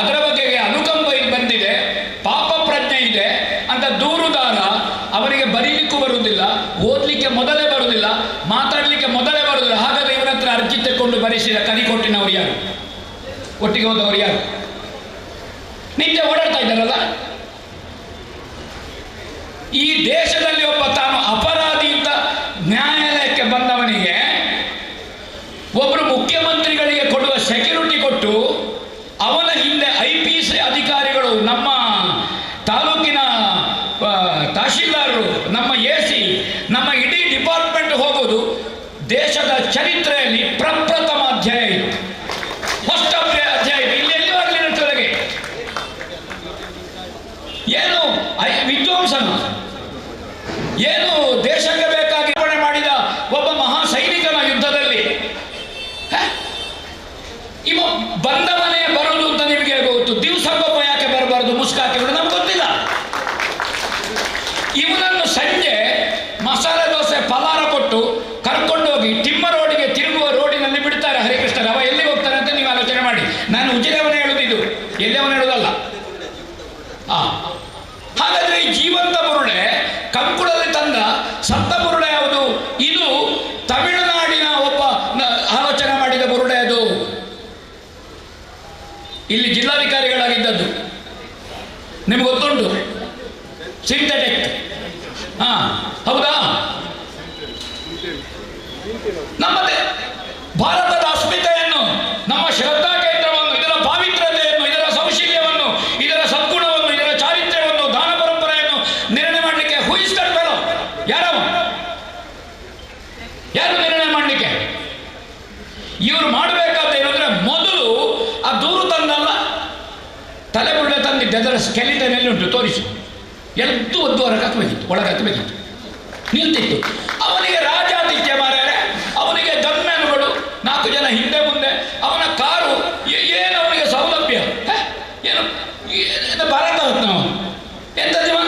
ಅದರ ಬಗ್ಗೆ ಅನುಕಂಪ ಬಂದಿದೆ, ಪಾಪ ಪ್ರಜ್ಞೆ ಇದೆ ಅಂತ ದೂರುದಾರ ಅವರಿಗೆ ಬರೀಲಿಕ್ಕೂ ಬರುವುದಿಲ್ಲ, ಓದಲಿಕ್ಕೆ ಮೊದಲೇ ಬರುವುದಿಲ್ಲ, ಮಾತಾಡಲಿಕ್ಕೆ ಮೊದಲೇ ಬರುವುದಿಲ್ಲ. ಹಾಗಾದರೆ ಇವರ ಹತ್ರ ಅರ್ಜಿ ತೆಕ್ಕೊಂಡು ಬರೆಸಿದ ಕರಿಕೊಟ್ಟಿನವರು ಯಾರು? ಒಟ್ಟಿಗೆ ಹೋದವರು ಯಾರು? ನಿತ್ಯ ಓಡಾಡ್ತಾ ಇದ್ದಾರಲ್ಲ. ಈ ದೇಶದಲ್ಲಿ ಒಬ್ಬ ತಾನು ಅಪರಾಧಿ ಅಂತ ನ್ಯಾಯಾಲಯಕ್ಕೆ ಬಂದವನಿಗೆ ಒಬ್ಬರು ಮುಖ್ಯಮಂತ್ರಿಗಳಿಗೆ ಕೊಡುವ ಸೆಕ್ಯೂರಿಟಿ ಕೊಟ್ಟು ಅವನ ಹಿಂದೆ IPS ಅಧಿಕಾರಿಗಳು, ನಮ್ಮ ತಾಲೂಕಿನ ತಹಶೀಲ್ದಾರರು, ನಮ್ಮ AC, ನಮ್ಮ ಇಡೀ ಡಿಪಾರ್ಟ್ಮೆಂಟ್ ಹೋಗೋದು ದೇಶದ ಚರಿತ್ರೆಯಲ್ಲಿ ಪ್ರಪ್ರಥಮ ಅಧ್ಯಾಯ ಇದು. ಫಸ್ಟ್ ಅಧ್ಯಾಯ ಮನುಷ್ಯನು, ಏನು ದೇಶಕ್ಕೆ ಬೇಕಾಗಿ ಮಾಡಿದ ಒಬ್ಬ ಮಹಾ ಸೈನಿಕನ ಯುದ್ಧದಲ್ಲಿ. ಇವ ಬಂದವನೇ ಬರುವುದು ಅಂತ ನಿಮಗೆ ಗೊತ್ತು, ದಿವಸಕ್ಕೊಬ್ಬ ಯಾಕೆ ಬರಬಾರ್ದು ಮುಸ್ಕಾಕಿ ನಮ್ಗೆ ಗೊತ್ತಿಲ್ಲ. ಇವನನ್ನು ಸಂಜೆ ಮಸಾಲೆ ದೋಸೆ ಪಲಾರ ಕೊಟ್ಟು ಕರ್ಕೊಂಡೋಗಿ ತಿಮ್ಮ ರೋಡಿಗೆ ತಿರುಗುವ ರೋಡಿನಲ್ಲಿ ಬಿಡ್ತಾರೆ ಹರಿಕೃಷ್ಣನ್. ಅವ ಎಲ್ಲಿ ಹೋಗ್ತಾನೆ ಅಂತ ನೀವು ಆಲೋಚನೆ ಮಾಡಿ. ನಾನು ಉಜಿರೆಯವನ ಹೇಳುದಿದ್ದು, ಎಲ್ಲಿಯವನ ಹೇಳುದಲ್ಲ. ಹಾಗಾದ್ರೆ ಈ ಜೀವಂತ ಬುರುಡೆ ಕಂಕುಳಲ್ಲಿ ತಂದ ಸತ್ತ ಬುರುಡೆ ಯಾವುದು? ಇದು ತಮಿಳುನಾಡಿನ ಒಬ್ಬ ಆಲೋಚನೆ ಮಾಡಿದ ಬುರುಡೆ. ಅದು ಇಲ್ಲಿ ಜಿಲ್ಲಾಧಿಕಾರಿಗಳಾಗಿದ್ದದ್ದು ನಿಮ್ಗೆ ಗೊತ್ತುಂಟು, ಸಿಂಥೆಟಿಕ್. ಹೌದಾ? ನಮ್ಮದೇ ಭಾರತದ ಅಸ್ಮಿತೆಯನ್ನು, ನಮ್ಮ ಶ್ರದ್ಧಾ ಕೇಂದ್ರವನ್ನು, ಇದರ ಪಾವಿತ್ರ್ಯತೆಯನ್ನು, ಇದರ ಸೌಶೀಲ್ಯವನ್ನು, ಇದರ ಸದ್ಗುಣವನ್ನು, ಇದರ ಚಾರಿತ್ರ್ಯವನ್ನು, ದಾನ ಪರಂಪರೆಯನ್ನು ನಿರ್ಣಯ ಮಾಡಲಿಕ್ಕೆ ಹೂಯಿಸ್ಕೊಳ್ಬೇಡ. ಯಾರು ನಿರ್ಣಯ ಮಾಡಲಿಕ್ಕೆ? ಇವರು ಮಾಡಬೇಕಾದ್ದೇನು ಅಂದ್ರೆ, ಮೊದಲು ಆ ದೂರು ತಂದಲ್ಲ, ತಲೆಬುರುಡೆ ತಂದಿದ್ದೆ, ಅದರ ಸ್ಕೆಲಿಟನ್ ಎಲ್ಲಿ ಉಂಟು ತೋರಿಸು. ಎದ್ದು ಒದ್ದು ಹೊರಗೆ ಹಾಕಬೇಕಿತ್ತು, ಒಳಗೆ ಹಾಕಬೇಕಿತ್ತು, ನಿಲ್ತಿತ್ತು. ಅವನಿಗೆ ರಾಜಾತಿಥ್ಯ ಮಾರ್ಯಾರೆ, ಅವನಿಗೆ ಗನ್ಮ್ಯಾನ್ಗಳು 4 ಜನ ಹಿಂದೆ ಮುಂದೆ, ಅವನ ಕಾರು, ಏನು ಅವನಿಗೆ ಸೌಲಭ್ಯ, ಏನು ಭಾರತ ರತ್ನ ಎಂತ ಜೀವ.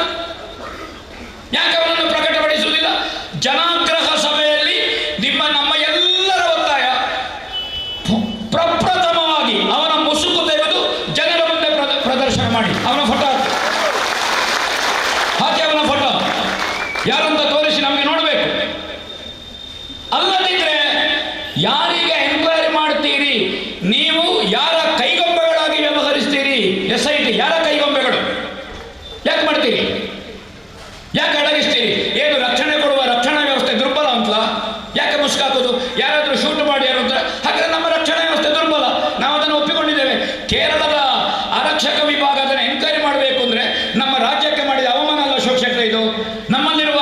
ಯಾಕೆ ಅವನನ್ನು ಪ್ರಕಟಪಡಿಸುವುದಿಲ್ಲ? ಜನಾಗ್ರಹ ಸಭೆಯಲ್ಲಿ ನಮ್ಮ ಎಲ್ಲರ ಒತ್ತಾಯ, ಪ್ರಪ್ರಥಮವಾಗಿ ಅವನ ಮುಸುಕು ತೆಗೆದು ಜನರ ಮುಂದೆ ಪ್ರದರ್ಶನ ಮಾಡಿ ಅವನ ಫೋಟೋ ಹಾಕಿ, ಅವನ ಫೋಟೋ ಯಾರಂತ ತೋರಿಸಿ ನಮಗೆ ನೋಡಬೇಕು. ಅಲ್ಲದಿದ್ರೆ ಯಾರಿಗೆ ಎನ್ಕ್ವೈರಿ ಮಾಡ್ತೀರಿ ನೀವು? ಯಾರ ಕೈಗೊಂಬೆಗಳಾಗಿ ವ್ಯವಹರಿಸ್ತೀರಿ? SIT ಯಾರ ಕೈಗೊಂಬೆಗಳು? ಯಾಕೆ ಮಾಡ್ತೀರಿ? ಯಾಕೆ ಅಡಗಿಸ್ತೀರಿ? ಏನು ರಕ್ಷಣೆ ಕೊಡುವ ರಕ್ಷಣಾ ವ್ಯವಸ್ಥೆ ದುರ್ಬಲ ಅಂತಲ್ಲ? ಯಾಕೆ ಮುಸ್ಕಾಕೋದು? ಯಾರಾದರೂ ಶೂಟ್ ಮಾಡಿ ಯಾರು ಅಂತ? ಹಾಗಾದ್ರೆ ನಮ್ಮ ರಕ್ಷಣಾ ವ್ಯವಸ್ಥೆ ದುರ್ಬಲ, ನಾವು ಅದನ್ನು ಒಪ್ಪಿಕೊಂಡಿದ್ದೇವೆ. ಕೇರಳದ ಆರಕ್ಷಕ ವಿಭಾಗ ಅದನ್ನು ಎನ್ಕ್ವೈರಿ ಮಾಡಬೇಕು ಅಂದ್ರೆ ನಮ್ಮ ರಾಜ್ಯಕ್ಕೆ ಮಾಡಿದ ಅವಮಾನ ಅಲ್ಲ ಶಿವಕ್ಷೇತ್ರ ಇದು? ನಮ್ಮಲ್ಲಿರುವ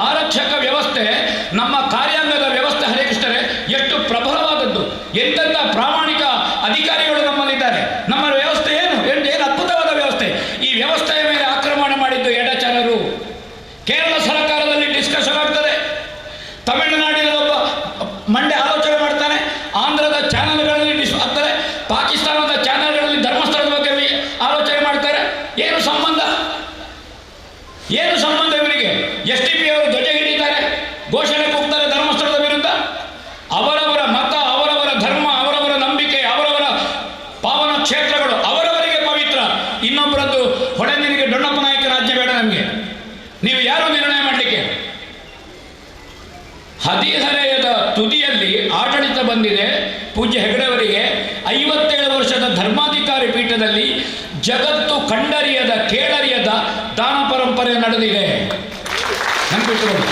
ಆರಕ್ಷಕ ವ್ಯವಸ್ಥೆ, ನಮ್ಮ ಕಾರ್ಯಾಂಗದ ವ್ಯವಸ್ಥೆ ಹರಿಕೃಷ್ಣರೇ ಎಷ್ಟು ಪ್ರಬಲವಾದದ್ದು, ಎಂತೆಂಥ ಪ್ರಾಮಾಣಿಕ ಅಧಿಕಾರಿಗಳು ನಮ್ಮಲ್ಲಿದ್ದಾರೆ. ನಮ್ಮ ವ್ಯವಸ್ಥೆ ಏನು ಅದ್ಭುತವಾದ ವ್ಯವಸ್ಥೆ. ಈ ವ್ಯವಸ್ಥೆಯ ಮೇಲೆ ಆಕ್ರಮಣ ಮಾಡಿದ್ದು ಎಡಚರರು. ಕೇರಳ ಸರ್ಕಾರದಲ್ಲಿ ಡಿಸ್ಕಷನ್ ಆಗ್ತದೆ, ತಮಿಳುನಾಡಿನ ಒಬ್ಬ ಮಂಡೆ ಆಲೋಚನೆ ಮಾಡ್ತಾನೆ, ಆಂಧ್ರದ ಚಾನೆಲ್ಗಳಲ್ಲಿ ಆಗ್ತದೆ, ಪಾಕಿಸ್ತಾನದ ಚಾನೆಲ್ಗಳಲ್ಲಿ ಧರ್ಮಸ್ಥಳದ ಬಗ್ಗೆ ಆಲೋಚನೆ ಮಾಡ್ತಾರೆ. ಏನು ಸಂಬಂಧ? ಏನು ಸಂಬಂಧ ಇವರಿಗೆ? STP ಅವರು ಧ್ವಜ ಹಿಡಿತಾರೆ, ಘೋಷಣೆ ಕೂಗ್ತಾರೆ ಧರ್ಮಸ್ಥಳದ ವಿರುದ್ಧ. ಅವರವರ ಮತ, ಅವರವರ ಧರ್ಮ, ಅವರವರ ನಂಬಿಕೆ, ಅವರವರ ಪಾವನ ಕ್ಷೇತ್ರಗಳು ಅವರವರಿಗೆ ಪವಿತ್ರ. ಇನ್ನೊಬ್ಬರದ್ದು ಹೊಳೆನಿಗೆ ಡೊಣ್ಣಪ್ಪ ನಾಯಕ ರಾಜ್ಯ ಬೇಡ ನಮಗೆ. ನೀವು ಯಾರು ನಿರ್ಣಯ ಮಾಡಲಿಕ್ಕೆ? ಹದಿಹರೆಯದ ತುದಿಯಲ್ಲಿ ಆಡಳಿತ ಬಂದಿದೆ. ಪೂಜ್ಯ ಹೆಗಡೆಯವರಿಗೆ 57 ವರ್ಷದ ಧರ್ಮಾಧಿಕಾರಿ ಪೀಠದಲ್ಲಿ ಜಗತ್ತು ಕಂಡರಿಯದ ಕೇಳರಿಯದ ದಾನ ಪರಂಪರೆ ನಡೆದಿದೆ. ನೆನಪಿಟ್ಟುಕೊಳ್ಳಿ.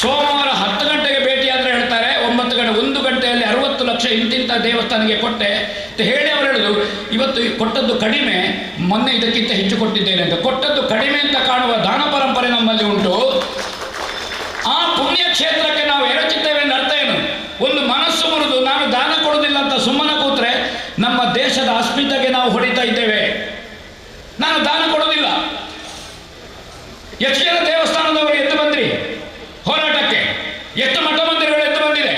ಸೋಮವಾರ 10 ಗಂಟೆಗೆ ಭೇಟಿಯಾದರೆ ಹೇಳ್ತಾರೆ 9 ಗಂಟೆ 1 ಗಂಟೆಯಲ್ಲಿ 60 ಲಕ್ಷ ಇಂತಿಂಥ ದೇವಸ್ಥಾನಕ್ಕೆ ಕೊಟ್ಟೆ ಅಂತ ಹೇಳಿ ಅವರು ಹೇಳುದು. ಇವತ್ತು ಕೊಟ್ಟದ್ದು ಕಡಿಮೆ, ಮೊನ್ನೆ ಇದಕ್ಕಿಂತ ಹೆಚ್ಚು ಕೊಟ್ಟಿದ್ದೇನೆ ಅಂತ. ಕೊಟ್ಟದ್ದು ಕಡಿಮೆ ಅಂತ ಕಾಣುವ ದಾನ ಪರಂಪರೆ ನಮ್ಮಲ್ಲಿ ಉಂಟು. ಆ ಪುಣ್ಯ ಕ್ಷೇತ್ರಕ್ಕೆ ನಾವು ಎರಚಿದ್ದೇವೆ ಅಂತ ಅರ್ಥ ಏನು? ಒಂದು ಮನಸ್ಸು ಮುರಿದು ನಾನು ದಾನ ಕೊಡುವುದಿಲ್ಲ ಅಂತ ಸುಮ್ಮನೆ ಕೂತ್ರೆ ನಮ್ಮ ದೇಶದ ಅಸ್ಮಿತೆಗೆ ನಾವು ಹೊಡಿತಾ ಇದ್ದೇವೆ. ನಾನು ದಾನ ಕೊಡುವುದಿಲ್ಲ. ಎಷ್ಟು ಜನ ದೇವಸ್ಥಾನದವರು ಎದ್ದು ಬಂದ್ರಿ ಹೋರಾಟಕ್ಕೆ? ಎಷ್ಟು ಮಠ ಮಂದಿರಗಳು ಎದ್ದು ಬಂದಿದೆ?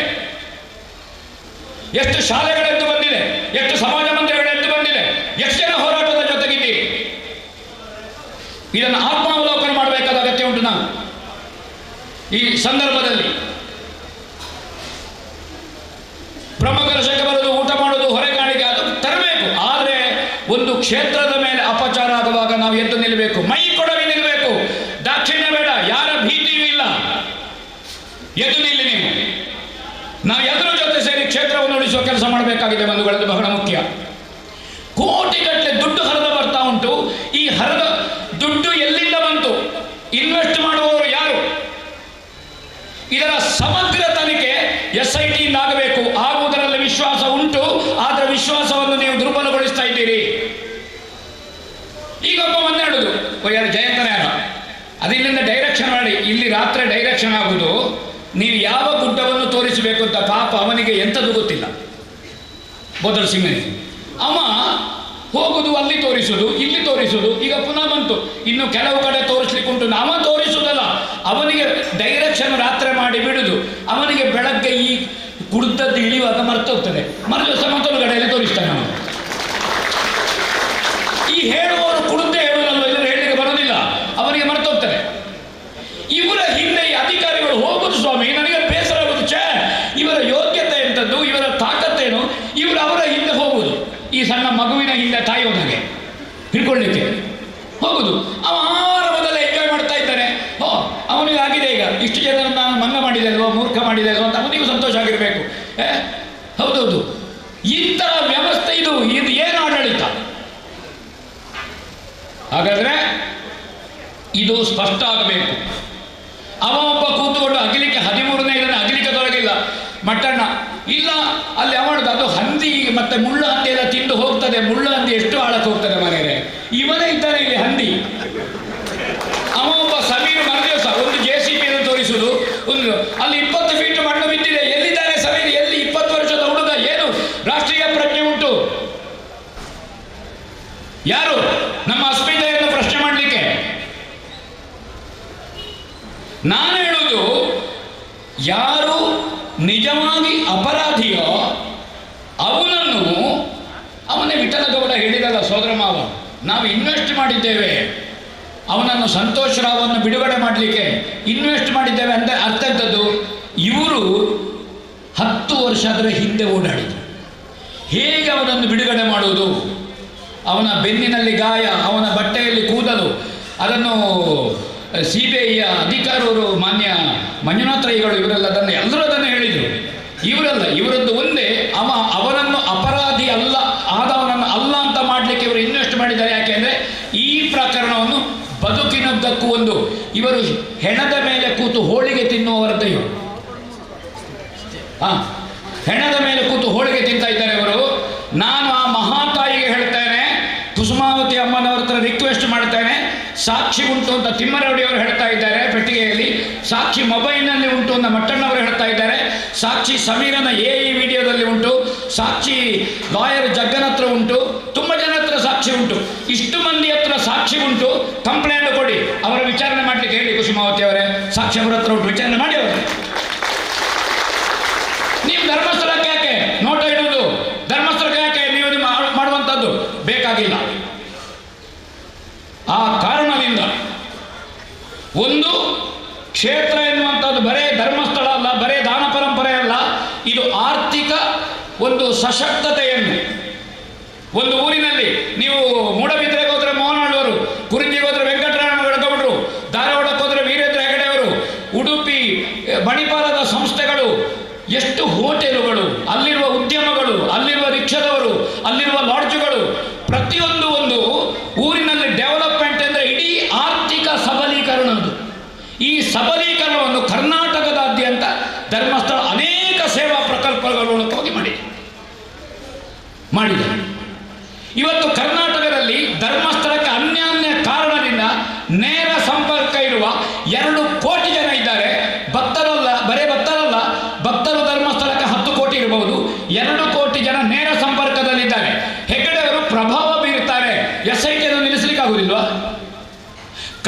ಎಷ್ಟು ಶಾಲೆಗಳು ಎದ್ದು ಬಂದಿದೆ? ಎಷ್ಟು ಸಮಾಜ ಮಂದಿರಗಳು ಎದ್ದು ಬಂದಿದೆ? ಎಷ್ಟು ಜನ ಹೋರಾಟದ ಜೊತೆಗಿದ್ದೀರಿ? ಇದನ್ನು ಆತ್ಮಾವಲೋಕನ ಮಾಡಬೇಕಾದ ಅಗತ್ಯ ಉಂಟು. ನಾವು ಈ ಸಂದರ್ಭದಲ್ಲಿ ಪ್ರಮುಖರ ಶಕ ಬರೋದು, ಊಟ ಮಾಡೋದು, ಹೊರೆಗಾಣಿಕೆ ಅದು ತರಬೇಕು. ಆದರೆ ಒಂದು ಕ್ಷೇತ್ರದ ಮೇಲೆ ಅಪಚಾರ ಆಗುವಾಗ ನಾವು ಎದ್ದು ನಿಲ್ಲಬೇಕು, ಮೈ ಕೊಡವಿ ನಿಲ್ಲಬೇಕು. ದಾಕ್ಷಿಣ್ಯ ಬೇಡ, ಯಾರ ಭೀತಿಯೂ ಇಲ್ಲ. ಎದ್ದು ನಿಲ್ಲಿ ನೀವು. ನಾವು ಎಲ್ಲರ ಜೊತೆ ಸೇರಿ ಕ್ಷೇತ್ರವನ್ನು ಉಳಿಸುವ ಕೆಲಸ ಮಾಡಬೇಕಾಗಿದೆ ಬಂಧುಗಳದ್ದು, ಬಹಳ ಮುಖ್ಯ. ಕೋಟಿಗಟ್ಟಲೆ ದುಡ್ಡು ಹರಿದು ಬರ್ತಾ ಉಂಟು. ಈ ಹರಿದ ದುಡ್ಡು ಎಲ್ಲಿಂದ ಬಂತು? ಇನ್ವೆಸ್ಟ್ ಮಾಡುವವರು ಯಾರು? ಇದರ ಸಮಗ್ರ ತನಿಖೆ SIT ಆಗಬೇಕು. ಆಗುವುದರಲ್ಲಿ ವಿಶ್ವಾಸ ಉಂಟು, ಆದರೆ ವಿಶ್ವಾಸವನ್ನು ನೀವು ದುರ್ಬಲಗೊಳಿಸ್ತಾ ಇದ್ದೀರಿ. ಈಗೊಬ್ಬ ಬಂದು ಹೇಳುದು, ಯಾರು ಜಯಂತನ ಯಾರು, ಅದು ಇಲ್ಲಿಂದ ಡೈರೆಕ್ಷನ್ ಮಾಡಿ, ಇಲ್ಲಿ ರಾತ್ರಿ ಡೈರೆಕ್ಷನ್ ಆಗುವುದು, ನೀವು ಯಾವ ಗುಡ್ಡವನ್ನು ತೋರಿಸಬೇಕು ಅಂತ. ಪಾಪ ಅವನಿಗೆ ಎಂಥದ್ದು ಗೊತ್ತಿಲ್ಲ, ಬೋಧಲ್ ಸಿಂಗನಿಗೆ. ಅವ ಹೋಗುದು ಅಲ್ಲಿ ತೋರಿಸುದು, ಇಲ್ಲಿ ತೋರಿಸುದು, ಈಗ ಪುನಃ ಬಂತು. ಇನ್ನು ಕೆಲವು ಕಡೆ ತೋರಿಸ್ಲಿಕ್ಕೆ ಉಂಟು. ನಾವ ತೋರಿಸುವುದಲ್ಲ, ಅವನಿಗೆ ಡೈರೆಕ್ಷನ್ ರಾತ್ರಿ ಮಾಡಿ ಬಿಡುದು. ಅವನಿಗೆ ಬೆಳಗ್ಗೆ ಈ ಕುಡ್ದದ್ದು ಇಳಿಯುವಾಗ ಮರ್ತೋಗ್ತದೆ, ಮರುದಿವಸ ಮತ್ತೊಂದು ಕಡೆಯಲ್ಲಿ ತೋರಿಸ್ತಾನೆ ಅವನು. ಈ ಹೇಳುವವರು ಕುಡ್ದೇ ಹೇಳುವುದಲ್ಲ, ಇದನ್ನು ಹೇಳಲಿಕ್ಕೆ ಬರೋದಿಲ್ಲ, ಅವನಿಗೆ ಮರ್ತೋಗ್ತದೆ. ಇವರ ಹಿಂದೆ ಈ ಅಧಿಕಾರಿಗಳು ಹೋಗುದು ಸ್ವಾಮಿ, ನನಗೆ ಬೇಸರ ಆಗುದು. ಇವರ ಯೋಗ್ಯತೆ ಎಂಥದ್ದು, ಇವರ ತಾಕತ್ತೇನು, ಇವರು ಅವರ ಹಿಂದೆ ಹೋಗುದು. ಈ ಸಣ್ಣ ಮಗುವಿನ ಹಿಂದೆ ತಾಯಿ ಹೋದಾಗೆ ಹಿಡ್ಕೊಳ್ಳಿಕ್ಕೆ ಹೋಗುದು. ಅವ ಆರಂಭದಲ್ಲೇ ಎಂಜಾಯ್ ಮಾಡ್ತಾ ಇದ್ದಾನೆ. ಅವನಿಗೆ ಆಗಿದೆ ಈಗ ಇಷ್ಟು ಜನ ನಾನು ಮಂಗ ಮಾಡಿದೆ ಅಲ್ವಾ, ಮೂರ್ಖ ಮಾಡಿದೆ ಅಲ್ವಾ ಅಂತ ಅವನಿಗೂ ಸಂತೋಷ ಆಗಿರಬೇಕು. ಹೌದೌದು, ಇಂತಹ ವ್ಯವಸ್ಥೆ ಇದು ಏನು ಆಡಳಿತ? ಹಾಗಾದ್ರೆ ಇದು ಸ್ಪಷ್ಟ ಆಗಬೇಕು. ಅವ ಒಬ್ಬ ಕೂತ್ಕೊಂಡು ಅಗಲಿಕ್ಕೆ 13ನೇ ಇದನ್ನು ಅಗಲಿಕ್ಕೆ ತೊಡಗಿಲ್ಲ ಮಟ್ಟಣ್ಣ ಇಲ್ಲ, ಅಲ್ಲಿ ಅವಳದು ಅದು ಹಂದಿ ಮತ್ತೆ ಮುಳ್ಳು ಹಂದಿ ಎಲ್ಲ ತಿಂದು ಹೋಗ್ತದೆ. ಮುಳ್ಳು ಹಂದಿ ಎಷ್ಟು ಆಳಕ್ಕೆ ಹೋಗ್ತದೆ ಮನೆಯರೆ, ಇವನೇ ಇದ್ದಾನೆ ಇಲ್ಲಿ ಹಂದಿ. ಅವ ಒಬ್ಬ ಸಮೀರ್ ಮರುದಿವಸ ಒಂದು JCB ತೋರಿಸುವುದು, ಒಂದು ಅಲ್ಲಿ 20 ಫೀಟ್ ಮಣ್ಣು ಬಿದ್ದಿದೆ. ಎಲ್ಲಿದ್ದಾನೆ ಸಮೀರ್? ಎಲ್ಲಿ? 20 ವರ್ಷದ ಹುಡುಗ, ಏನು ರಾಷ್ಟ್ರೀಯ ಪ್ರಜ್ಞೆ ಉಂಟು? ಯಾರು ನಮ್ಮ ಅಸ್ಮಿತೆಯನ್ನು ಪ್ರಶ್ನೆ ಮಾಡಲಿಕ್ಕೆ? ನಾನು ಹೇಳುವುದು, ಯಾರು ನಿಜವಾಗಿ ಅಪರಾಧಿಯೋ ಅವನೇ ವಿಠಲಗೌಡ ಹೇಳಿದಲ್ಲ ಸೋದರ ಮಾವ, ನಾವು ಇನ್ವೆಸ್ಟ್ ಮಾಡಿದ್ದೇವೆ ಅವನನ್ನು, ಸಂತೋಷ್ ರಾವನ್ನು ಬಿಡುಗಡೆ ಮಾಡಲಿಕ್ಕೆ ಇನ್ವೆಸ್ಟ್ ಮಾಡಿದ್ದೇವೆ ಅಂತ ಅರ್ಥ ಇದ್ದದ್ದು. ಇವರು 10 ವರ್ಷ ಅದರ ಹಿಂದೆ ಓಡಾಡಿದರು. ಹೇಗೆ ಅವನನ್ನು ಬಿಡುಗಡೆ ಮಾಡುವುದು? ಅವನ ಬೆನ್ನಿನಲ್ಲಿ ಗಾಯ, ಅವನ ಬಟ್ಟೆಯಲ್ಲಿ ಕೂದಲು, ಅದನ್ನು CBIಯ ಅಧಿಕಾರವರು ಮಾನ್ಯ ಮಂಜುನಾಥ ರೈಗಳು ಇವರೆಲ್ಲ ಎಲ್ಲರೂ ಅದನ್ನು ಹೇಳಿದರು. ಇವರಲ್ಲ, ಇವರದ್ದು ಒಂದೇ, ಅವನನ್ನು ಅಪರಾಧಿ ಅಲ್ಲ ಆದವನನ್ನು ಅಲ್ಲ ಅಂತ ಮಾಡಲಿಕ್ಕೆ ಇವರು ಇನ್ವೆಸ್ಟ್ ಮಾಡಿದ್ದಾರೆ. ಯಾಕೆಂದರೆ ಈ ಪ್ರಕರಣವನ್ನು ಬದುಕಿನದ್ದಕ್ಕೂ ಒಂದು, ಇವರು ಹೆಣದ ಮೇಲೆ ಕೂತು ಹೋಳಿಗೆ ತಿನ್ನುವವರದ್ದು ಇವರು. ಹೆಣದ ಮೇಲೆ ಕೂತು ಹೋಳಿಗೆ ತಿಂತಾ ಇದ್ದಾರೆ ಇವರು. ನಾನು ಆ ಮಹಾತಾಯಿಗೆ ಹೇಳ್ತೇನೆ, ಕುಸುಮಾವತಿ ಅಮ್ಮನವ್ರ ಹತ್ರ ರಿಕ್ವೆಸ್ಟ್ ಮಾಡ್ತೇನೆ, ಸಾಕ್ಷಿ ಉಂಟು ಅಂತ ತಿಮ್ಮರವಡಿಯವರು ಹೇಳ್ತಾ ಇದ್ದಾರೆ ಪೆಟ್ಟಿಗೆಯಲ್ಲಿ, ಸಾಕ್ಷಿ ಮೊಬೈಲ್ನಲ್ಲಿ ಉಂಟು ಅಂತ ಮಟ್ಟಣ್ಣವರು ಹೇಳ್ತಾ ಇದ್ದಾರೆ, ಸಾಕ್ಷಿ ಸಮೀರನ AE ವಿಡಿಯೋದಲ್ಲಿ ಉಂಟು, ಸಾಕ್ಷಿ ಲಾಯರ್ ಜಗ್ಗನ ಹತ್ರ ಉಂಟು, ತುಂಬ ಜನ ಹತ್ರ ಸಾಕ್ಷಿ ಉಂಟು. ಇಷ್ಟು ಮಂದಿ ಹತ್ರ ಸಾಕ್ಷಿ ಉಂಟು. ಕಂಪ್ಲೇಂಟ್ ಕೊಡಿ, ಅವರ ವಿಚಾರಣೆ ಮಾಡಲಿಕ್ಕೆ ಹೇಳಿ ಕುಸುಮಾವತಿ ಅವರೇ, ಸಾಕ್ಷಿ ಅವರ ಹತ್ರ ಉಂಟು, ವಿಚಾರಣೆ ಮಾಡಿ ಅವರು. ನೀವು ಧರ್ಮಸ್ಥಳಕ್ಕೆ ಯಾಕೆ ನೋಟ ಇಡುವುದು? ಧರ್ಮಸ್ಥಳಕ್ಕೆ ಯಾಕೆ ನೀವು ಮಾಡುವಂಥದ್ದು ಬೇಕಾಗಿಲ್ಲ. ಆ ಕಾರಣದಿಂದ ಒಂದು ಕ್ಷೇತ್ರ ಎನ್ನುವಂಥದ್ದು ಬರೇ ಧರ್ಮಸ್ಥಳ ಅಲ್ಲ, ಬರೇ ದಾನ ಪರಂಪರೆ ಅಲ್ಲ, ಇದು ಆರ್ಥಿಕ ಒಂದು ಸಶಕ್ತತೆಯನ್ನು. ಒಂದು ಊರಿನಲ್ಲಿ ನೀವು ಮೂಡಬಿದ್ರೆಗೆ ಹೋದರೆ ಮೋಹನಹಳ್ಳಿಯವರು, ಕುರಿಂಜಿಗೆ ಹೋದರೆ ವೆಂಕಟರಾಮಗೌಡರು, ಧಾರವಾಡಕ್ಕೆ ಹೋದರೆ ವೀರೇಂದ್ರ ಹೆಗಡೆ ಅವರು, ಉಡುಪಿ ಮಣಿಪಾಲದ ಸಂಸ್ಥೆಗಳು, ಎಷ್ಟು ಹೋಟೆಲುಗಳು, ಅಲ್ಲಿರುವ ಉದ್ಯಮಗಳು, ಅಲ್ಲಿರುವ ರಿಕ್ಷಾದವರು, ಅಲ್ಲಿರುವ ಲಾಡ್ಜುಗಳು, ಪ್ರತಿಯೊಂದು ಒಂದು ಊರಿನಲ್ಲಿ ಡೆವಲಪ್ಮೆಂಟ್ ಅಂದರೆ ಇಡೀ ಆರ್ಥಿಕ ಸಬಲೀಕರಣದ್ದು. ಈ ಸಬಲೀಕರಣವನ್ನು ಕರ್ನಾಟಕದಾದ್ಯಂತ ಧರ್ಮಸ್ಥಳ ಅನೇಕ ಸೇವಾ ಪ್ರಕಲ್ಪಗಳನ್ನು ಹೋಗಿ ಮಾಡಿದೆ. ಇವತ್ತು ಕರ್ನಾಟಕದಲ್ಲಿ ಧರ್ಮಸ್ಥಳಕ್ಕೆ ಅನ್ಯಾನ್ಯ ಕಾರಣದಿಂದ ನೇರ ಸಂಪರ್ಕ ಇರುವ 2 ಕೋಟಿ ಜನ ಇದ್ದಾರೆ. ಬರೇ ಭಕ್ತರಲ್ಲ, ಭಕ್ತರು ಧರ್ಮಸ್ಥಳಕ್ಕೆ 10 ಕೋಟಿ ಇರಬಹುದು. 2 ಕೋಟಿ ಜನ ನೇರ ಸಂಪರ್ಕದಲ್ಲಿದ್ದಾರೆ. ಹೆಗಡೆ ಅವರು ಪ್ರಭಾವ ಬೀರ್ತಾರೆ. SIT ಅನ್ನು ನಿಲ್ಲಿಸಲಿಕ್ಕೆ ಆಗುವುದಿಲ್ವಾ?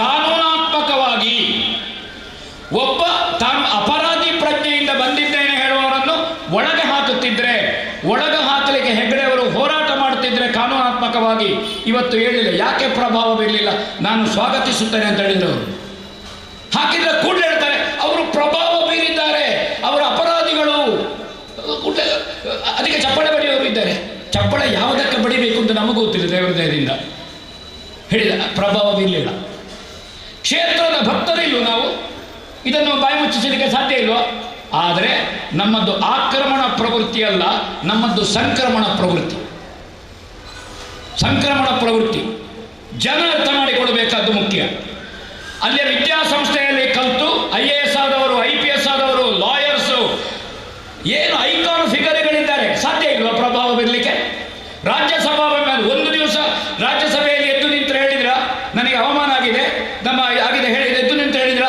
ಕಾನೂನಾತ್ಮಕವಾಗಿ ಒಬ್ಬ ತಾನು ಅಪರಾಧಿ ಪ್ರಜ್ಞೆಯಿಂದ ಬಂದಿದ್ದೇನೆ ಹೇಳುವವರನ್ನು ಒಳಗೆ ಹಾಕುತ್ತಿದ್ರೆ, ಒಳಗೆ ಹಾಕಲಿಕ್ಕೆ ಹೆಗಡೆ ಅವರು ಹೋರಾಟ ಮಾಡುತ್ತಿದ್ರೆ ಕಾನೂನಾತ್ಮಕವಾಗಿ, ಇವತ್ತು ಹೇಳಿಲ್ಲ. ಯಾಕೆ ಪ್ರಭಾವ ಬೀರಲಿಲ್ಲ? ನಾನು ಸ್ವಾಗತಿಸುತ್ತೇನೆ ಅಂತ ಹೇಳಿದರು. ಹಾಕಿದ್ರೆ ಕೂಡಲೇ ಹೇಳ್ತಾರೆ ಅವರು ಪ್ರಭಾವ ಬೀರಿದ್ದಾರೆ, ಅವರು ಅಪರಾಧಿಗಳು. ಅದಕ್ಕೆ ಚಪ್ಪಳೆ ಬಡಿಯವರು ಇದ್ದಾರೆ. ಚಪ್ಪಳೆ ಯಾವುದಕ್ಕೆ ಬಡಿಬೇಕು ಅಂತ ನಮಗೂ ಗೊತ್ತಿಲ್ಲ. ದೇವರ ದಯದಿಂದ ಹೇಳಿದ ಪ್ರಭಾವ ಬೀರಲಿಲ್ಲ. ಕ್ಷೇತ್ರದ ಭಕ್ತರಿಲ್ವ ನಾವು? ಇದನ್ನು ಬಾಯಿ ಮುಚ್ಚಿಸಲಿಕ್ಕೆ ಸಾಧ್ಯ ಇಲ್ವಾ? ಆದರೆ ನಮ್ಮದು ಆಕ್ರಮಣ ಪ್ರವೃತ್ತಿ ಅಲ್ಲ, ನಮ್ಮದು ಸಂಕ್ರಮಣ ಪ್ರವೃತ್ತಿ. ಸಂಕ್ರಮಣ ಪ್ರವೃತ್ತಿ ಜನ ಅರ್ಥ ಮಾಡಿಕೊಡಬೇಕಾದ್ದು ಮುಖ್ಯ. ಅಲ್ಲಿಯ ವಿದ್ಯಾಸಂಸ್ಥೆಯಲ್ಲಿ ಕಲಿತು IAS ಆದವರು, IPS ಆದವರು, ಲಾಯರ್ಸು, ಏನು ಐಕಾನ್ ಫಿಗರ್ಗಳಿದ್ದಾರೆ. ಸಾಧ್ಯ ಇಲ್ವಾ ಪ್ರಭಾವ ಬೀರಲಿಕ್ಕೆ? ರಾಜ್ಯಸಭಾ ಒಂದು ದಿವಸ ರಾಜ್ಯಸಭೆಯಲ್ಲಿ ಎದ್ದು ನಿಂತು ಹೇಳಿದ್ರ ನನಗೆ ಅವಮಾನ ಆಗಿದೆ, ಆಗಿದೆ ಹೇಳಿ ಎದ್ದು ನಿಂತು ಹೇಳಿದ್ರ.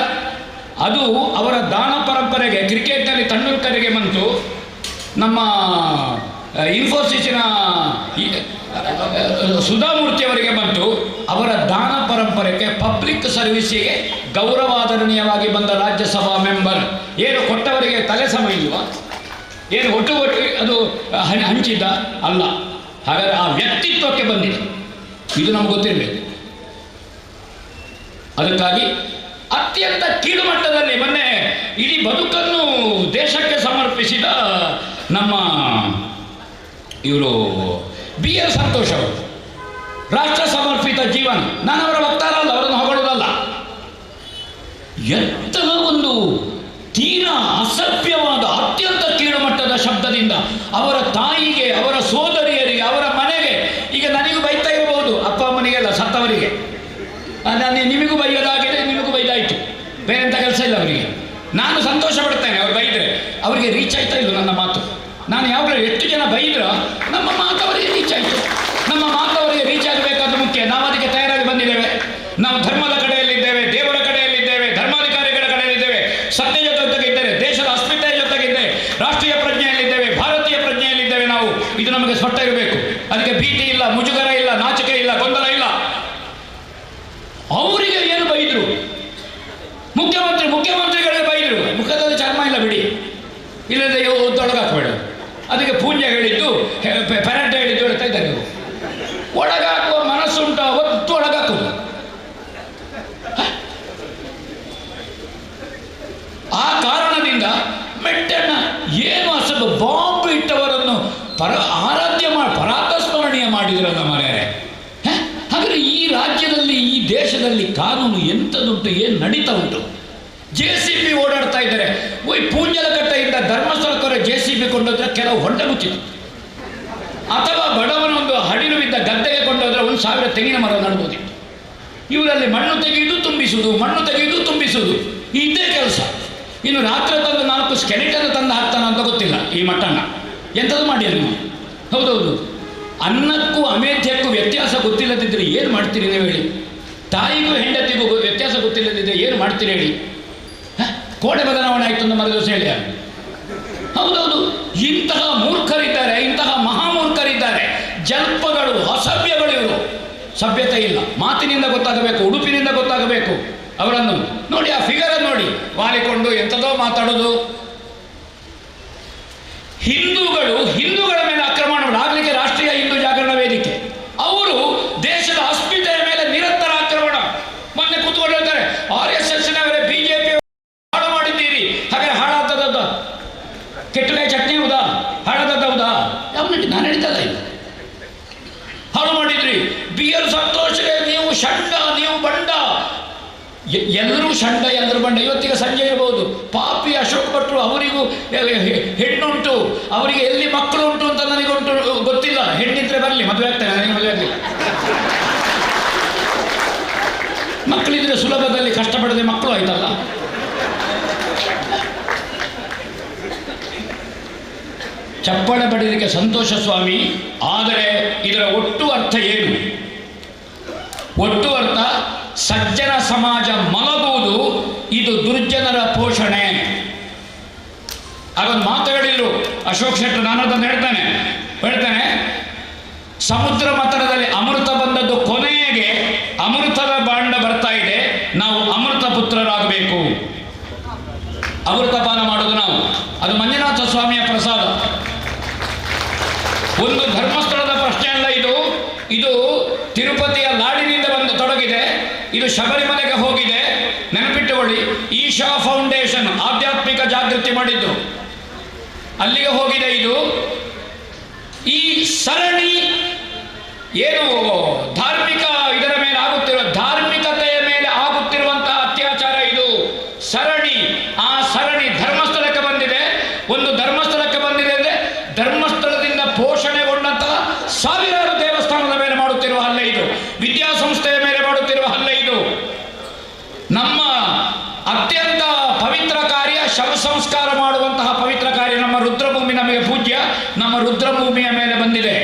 ಅದು ಅವರ ದಾನ ಪರಂಪರೆಗೆ. ಕ್ರಿಕೆಟ್ನಲ್ಲಿ ತೆಂಡೂಲ್ಕರ್ಗೆ ಬಂತು, ನಮ್ಮ ಇನ್ಫೋಸಿಸ್ನ ಪರಂಪರೆಗೆ ಪಬ್ಲಿಕ್ ಸರ್ವಿಸಿಗೆ ಗೌರವಾದರಣೀಯವಾಗಿ ಬಂದ ರಾಜ್ಯಸಭಾ ಮೆಂಬರ್. ಏನು ಕೊಟ್ಟವರಿಗೆ ತಲೆ ಸಮ ಇಲ್ವಾ? ಏನು ಒಟ್ಟು ಅದು ಹಂಚಿದ್ದ ಅಲ್ಲ. ಹಾಗಾದರೆ ಆ ವ್ಯಕ್ತಿತ್ವಕ್ಕೆ ಬಂದಿದೆ, ಇದು ನಮ್ಗೆ ಗೊತ್ತಿರಬೇಕು. ಅದಕ್ಕಾಗಿ ಅತ್ಯಂತ ಕೀಳುಮಟ್ಟದಲ್ಲಿ ಮೊನ್ನೆ ಇಡೀ ಬದುಕನ್ನು ದೇಶಕ್ಕೆ ಸಮರ್ಪಿಸಿದ ನಮ್ಮ ಇವರು BL ಸಂತೋಷ್ ಅವರು, ರಾಷ್ಟ್ರ ಸಮರ್ಪಿತ ಜೀವನ. ನಾನು ಅವರ ವಕ್ತಾರ ಅಲ್ಲ, ಅವರನ್ನು ಹೊಗಳುವುದಲ್ಲ. ಎಂತಹ ಒಂದು ತೀರಾ ಅಸಭ್ಯವಾದ ಅತ್ಯಂತ ಕೀಳುಮಟ್ಟದ ಶಬ್ದದಿಂದ ಅವರ ತಾಯಿಗೆ, ಅವರ ಸೋದರಿಯರಿಗೆ, ಅವರ ಮನೆಗೆ, ಈಗ ನನಗೂ ಬೈತಾ ಇರಬಹುದು, ಅಪ್ಪ ಅಮ್ಮನಿಗೆಲ್ಲ ಸತ್ತವರಿಗೆ. ನಾನು ನಿಮಗೂ ಬೈಯೋದಾಗಿದೆ, ನಿಮಗೂ ಬೈದಾಯಿತು, ಬೇರೆ ಎಂಥ ಕೆಲಸ ಇಲ್ಲ ಅವರಿಗೆ. ನಾನು ಸಂತೋಷ ಪಡ್ತೇನೆ ಅವ್ರು ಬೈದರೆ. ಅವರಿಗೆ ರೀಚ್ ಆಯ್ತಾ ಇಲ್ಲ ನನ್ನ ಮಾತು? ನಾನು ಯಾವಾಗಲೂ ಎಷ್ಟು ಜನ ಬೈದ್ರು ನಮ್ಮ ಮಾತು ಅವರಿಗೆ ರೀಚ್ ಆಯಿತು. ನಮ್ಮ ಮಾತು ಅವರಿಗೆ ರೀಚ್ ಆಗಬೇಕಾದ ಮುಖ್ಯ. ನಾವು ಅದಕ್ಕೆ ತಯಾರಾಗಿ ಬಂದಿದ್ದೇವೆ. ನಾವು ಧರ್ಮದ ಕಡೆಯಲ್ಲಿದ್ದೇವೆ, ದೇವರ ಕಡೆಯಲ್ಲಿದ್ದೇವೆ, ಧರ್ಮಾಧಿಕಾರಿಗಳ ಕಡೆಯಲ್ಲಿದ್ದೇವೆ, ಸತ್ಯದ ಜೊತೆಗಿದ್ದೇವೆ, ದೇಶದ ಅಸ್ಮಿತೆಯ ಜೊತೆಗಿದ್ದೇವೆ, ರಾಷ್ಟ್ರೀಯ ಪ್ರಜ್ಞೆಯಲ್ಲಿದ್ದೇವೆ, ಭಾರತೀಯ ಪ್ರಜ್ಞೆಯಲ್ಲಿದ್ದೇವೆ. ನಾವು ಇದು ನಮಗೆ ಸ್ಪಷ್ಟ ಇರಬೇಕು. ಅದಕ್ಕೆ ಭೀತಿ ಇಲ್ಲ, ಮುಜುಗರ ಇಲ್ಲ, ನಾಚಿಕೆ ಇಲ್ಲ, ಗೊಂದಲ ಇಲ್ಲ. ಅವರಿಗೆ ಏನು ಬೈದರು? ಮುಖ್ಯಮಂತ್ರಿಗಳಿಗೆ ಬೈದರು. ಮುಖದಲ್ಲಿ ಚರ್ಮ ಇಲ್ಲ ಬಿಡಿ, ಇಲ್ಲದೆ ಒದ್ದೊಳಗಾಕಬೇಡ. ಅದಕ್ಕೆ ಪೂಂಜೆ ಹೇಳಿದ್ದು, ಪೆರಟೆ ಹೇಳಿದ್ದು ಹೇಳ್ತಾ ಇದ್ದಾರೆ. ಇವರು ಒಳಗಾಕುವ ಮನಸ್ಸುಂಟ, ಒತ್ತು ಒಳಗಾಕುದು. ಆ ಕಾರಣದಿಂದ ಮೆಟ್ಟಣ್ಣ ಏನು ಅಸಲು ಬಾಂಬ್ ಇಟ್ಟವರನ್ನು ಆರಾಧ್ಯ ಪರಾತಸ್ಮರಣೀಯ ಮಾಡಿದ್ರಲ್ಲ ಮನೆಯರೆ. ಹಾಗಾದರೆ ಈ ರಾಜ್ಯದಲ್ಲಿ, ಈ ದೇಶದಲ್ಲಿ ಕಾನೂನು ಎಂಥದುಂಟು, ಏನು ನಡೀತಾ ಉಂಟು? JCB ಓಡಾಡ್ತಾ ಇದ್ದಾರೆ. ಪೂಂಜಲಕಟ್ಟೆಯಿಂದ ಧರ್ಮಸ್ಥಳಕ್ಕೆ JCB ಕೊಂಡೋದ್ರೆ ಕೆಲವು ಹೊಂಡ ಮುಚ್ಚಿತು, ಅಥವಾ ಬಡವನೊಂದು ಹಡಿಲು ಇದ್ದ ಗದ್ದೆಗೆ ಕೊಂಡೋದ್ರೆ 1000 ತೆಂಗಿನ ಮರ ನಡ್ಬೋದಿತ್ತು. ಇವರಲ್ಲಿ ಮಣ್ಣು ತೆಗೆಯುವುದು ತುಂಬಿಸುವುದು, ಮಣ್ಣು ತೆಗೆಯುವುದು ತುಂಬಿಸುವುದು, ಇದೇ ಕೆಲಸ. ಇನ್ನು ರಾತ್ರಿ ತಂದು 4 ಸ್ಕೆಲಿಟನ್ ತಂದು ಹಾಕ್ತಾನ ಅಂತ ಗೊತ್ತಿಲ್ಲ ಈ ಮಟ್ಟಣ್ಣ. ಎಂಥದ್ದು ಮಾಡಿ ನೀವು? ಹೌದೌದು, ಅನ್ನಕ್ಕೂ ಅಮೇಧ್ಯಕ್ಕೂ ವ್ಯತ್ಯಾಸ ಗೊತ್ತಿಲ್ಲದಿದ್ದರೆ ಏನು ಮಾಡ್ತೀರಿ ನೀವು ಹೇಳಿ? ತಾಯಿಗೂ ಹೆಂಡತಿಗೂ ವ್ಯತ್ಯಾಸ ಗೊತ್ತಿಲ್ಲದಿದ್ದರೆ ಏನು ಮಾಡ್ತೀರಿ ಹೇಳಿ? ಕೋಡೆ ಬದಲಾವಣೆ ಆಯಿತು ಅಂತ ಮರು ದಿವಸ ಹೇಳಿ. ಹೌದೌದು, ಇಂತಹ ಮೂರ್ಖರಿದ್ದಾರೆ, ಇಂತಹ ಮಹಾಮೂರ್ಖರಿದ್ದಾರೆ, ಜಲ್ಪಗಳು, ಅಸಭ್ಯಗಳು ಇವರು. ಸಭ್ಯತೆ ಇಲ್ಲ, ಮಾತಿನಿಂದ ಗೊತ್ತಾಗಬೇಕು, ಉಡುಪಿನಿಂದ ಗೊತ್ತಾಗಬೇಕು ಅವರನ್ನು. ನೋಡಿ ಆ ಫಿಗರ್ ನೋಡಿ, ವಾಲಿಕೊಂಡು ಎಂಥದೋ ಮಾತಾಡೋದು. ಹಿಂದೂಗಳ ಮೇಲೆ ಆಕ್ರಮಣ ಆಗಲಿಕ್ಕೆ ರಾಷ್ಟ್ರೀಯ ಹಿಂದೂ ಜಾಗರಣ ವೇದಿಕೆ ಅವರು ದೇಶದ ಅಸ್ಮಿತೆಯ ಮೇಲೆ ನಿರಂತರ ಆಕ್ರಮಣ. ಮೊನ್ನೆ ಕೂತ್ಕೊಂಡು ಹೇಳ್ತಾರೆ RSSನವರೇ BJP ಹಾಳು ಮಾಡಿದ್ದೀರಿ. ಹಾಗಾದ್ರೆ ಹಾಳಾದದ ಕೆಟ್ಟಕಾಯಿ ಚಟ್ನಿ ಹೌದಾ? ಹಾಳಾದದ್ದು ಹೌದಾ? ಯಾವ ನಾನು ಹೇಳಿದ್ದಲ್ಲ ಇದು. ಹಾಳು ಮಾಡಿದ್ರಿ. BL ಸಂತೋಷರೇ ನೀವು ಷಂಡ, ನೀವು ಬಂಡ. ಎಲ್ಲರೂ ಷಂಡ, ಎಲ್ಲರೂ ಬಂಡ. ಇವತ್ತಿಗೆ ಸಂಜೆ ಇರಬಹುದು. ಪಾಪಿ ಅಶೋಕ್ ಭಟ್ರು, ಅವರಿಗೂ ಹೆಣ್ಣುಂಟು, ಅವರಿಗೆ ಎಲ್ಲಿ ಮಕ್ಕಳು ಉಂಟು ಅಂತ ನನಗುಂಟು ಗೊತ್ತಿಲ್ಲ. ಹೆಣ್ಣಿದ್ರೆ ಬರಲಿ, ಮದುವೆ ಆಗ್ತಾನೆ, ನನಗೆ ಮದುವೆ ಆಗಲಿಲ್ಲ. ಮಕ್ಕಳಿದ್ರೆ ಸುಲಭದಲ್ಲಿ ಕಷ್ಟಪಡದೆ ಮಕ್ಕಳು ಆಯ್ತಲ್ಲ. ಚಪ್ಪಾಳೆ ಪಡೆಯಲಿಕ್ಕೆ ಸಂತೋಷ ಸ್ವಾಮಿ. ಆದರೆ ಇದರ ಒಟ್ಟು ಅರ್ಥ ಏನು? ಒಟ್ಟು ಅರ್ಥ, ಸಜ್ಜನ ಸಮಾಜ ಮಲಗುವುದು ಇದು ದುರ್ಜನರ ಪೋಷಣೆ. ಅದೊಂದು ಮಾತು ಹೇಳಿದ್ರು ಅಶೋಕ್ ಶೆಟ್ಟರ್, ನಾನು ಅದನ್ನು ಹೇಳ್ತೇನೆ. ಸಮುದ್ರ ಮಥನದಲ್ಲಿ ಅಮೃತ ಬಂದದ್ದು ಕೊನೆಗೆ ಅಮೃತದ ಬಾಂಡ ಬರ್ತಾ ಇದೆ. ನಾವು ಅಮೃತ ಪುತ್ರರಾಗಬೇಕು, ಅಮೃತಪಾನ ಮಾಡೋದು ನಾವು. ಅದು ಮಂಜುನಾಥ ಸ್ವಾಮಿಯ ಪ್ರಸಾದ. ಒಂದು ಧರ್ಮಸ್ಥಳದ ಪ್ರಶ್ನೆ ಅಲ್ಲ ಇದು. ಇದು ತಿರುಪತಿಯ ಲಾಡಿನಿಂದ ಬಂದು ತೊಡಗಿದೆ. ಇದು ಶಬರಿಮಲೆಗೆ ಹೋಗಿದೆ. ನೆನಪಿಟ್ಟುಕೊಳ್ಳಿ, ಈಶಾ ಫೌಂಡೇಶನ್ ಆಧ್ಯಾತ್ಮಿಕ ಜಾಗೃತಿ ಮಾಡಿದ್ದು ಅಲ್ಲಿಗೆ ಹೋಗಿದೆ. ಇದು ಈ ಸರಣಿ ಏನು ಧಾರ್ಮಿಕ ಇದರ ಮೇಲೆ ಆಗುತ್ತಿರುವ, ಧಾರ್ಮಿಕತೆಯ ಮೇಲೆ ಆಗುತ್ತಿರುವಂತಹ ಅತ್ಯಾಚಾರ ಇದು ಸರಣಿ. ಆ ಸರಣಿ ಧರ್ಮಸ್ಥಳಕ್ಕೆ ಬಂದಿದೆ. ಒಂದು ಧರ್ಮಸ್ಥಳಕ್ಕೆ ಬಂದಿದೆ ಅಂದರೆ ಧರ್ಮಸ್ಥಳದಿಂದ ಪೋಷಣೆಗೊಂಡಂತಹ ಸಾವಿರಾರು ದೇವಸ್ಥಾನದ ಮೇಲೆ ಮಾಡುತ್ತಿರುವ ಹಲ್ಲೆ ಇದು. ವಿದ್ಯಾಸಂಸ್ಥೆಯ ಮೇಲೆ ಮಾಡುತ್ತಿರುವ ಹಲ್ಲೆ ಇದು. ನಮ್ಮ ಅತ್ಯಂತ ಪವಿತ್ರ ಕಾರ್ಯ ಶವ ಸಂಸ್ಕಾರ ಮಾಡುವಂತಹ ಪವಿತ್ರ ಕಾರ್ಯ ನಮ್ಮ ರುದ್ರಭೂಮಿ ನಮಗೆ ಪೂಜ್ಯ. ನಮ್ಮ ರುದ್ರಭೂಮಿಯ ಮೇಲೆ ಬಂದಿದೆ.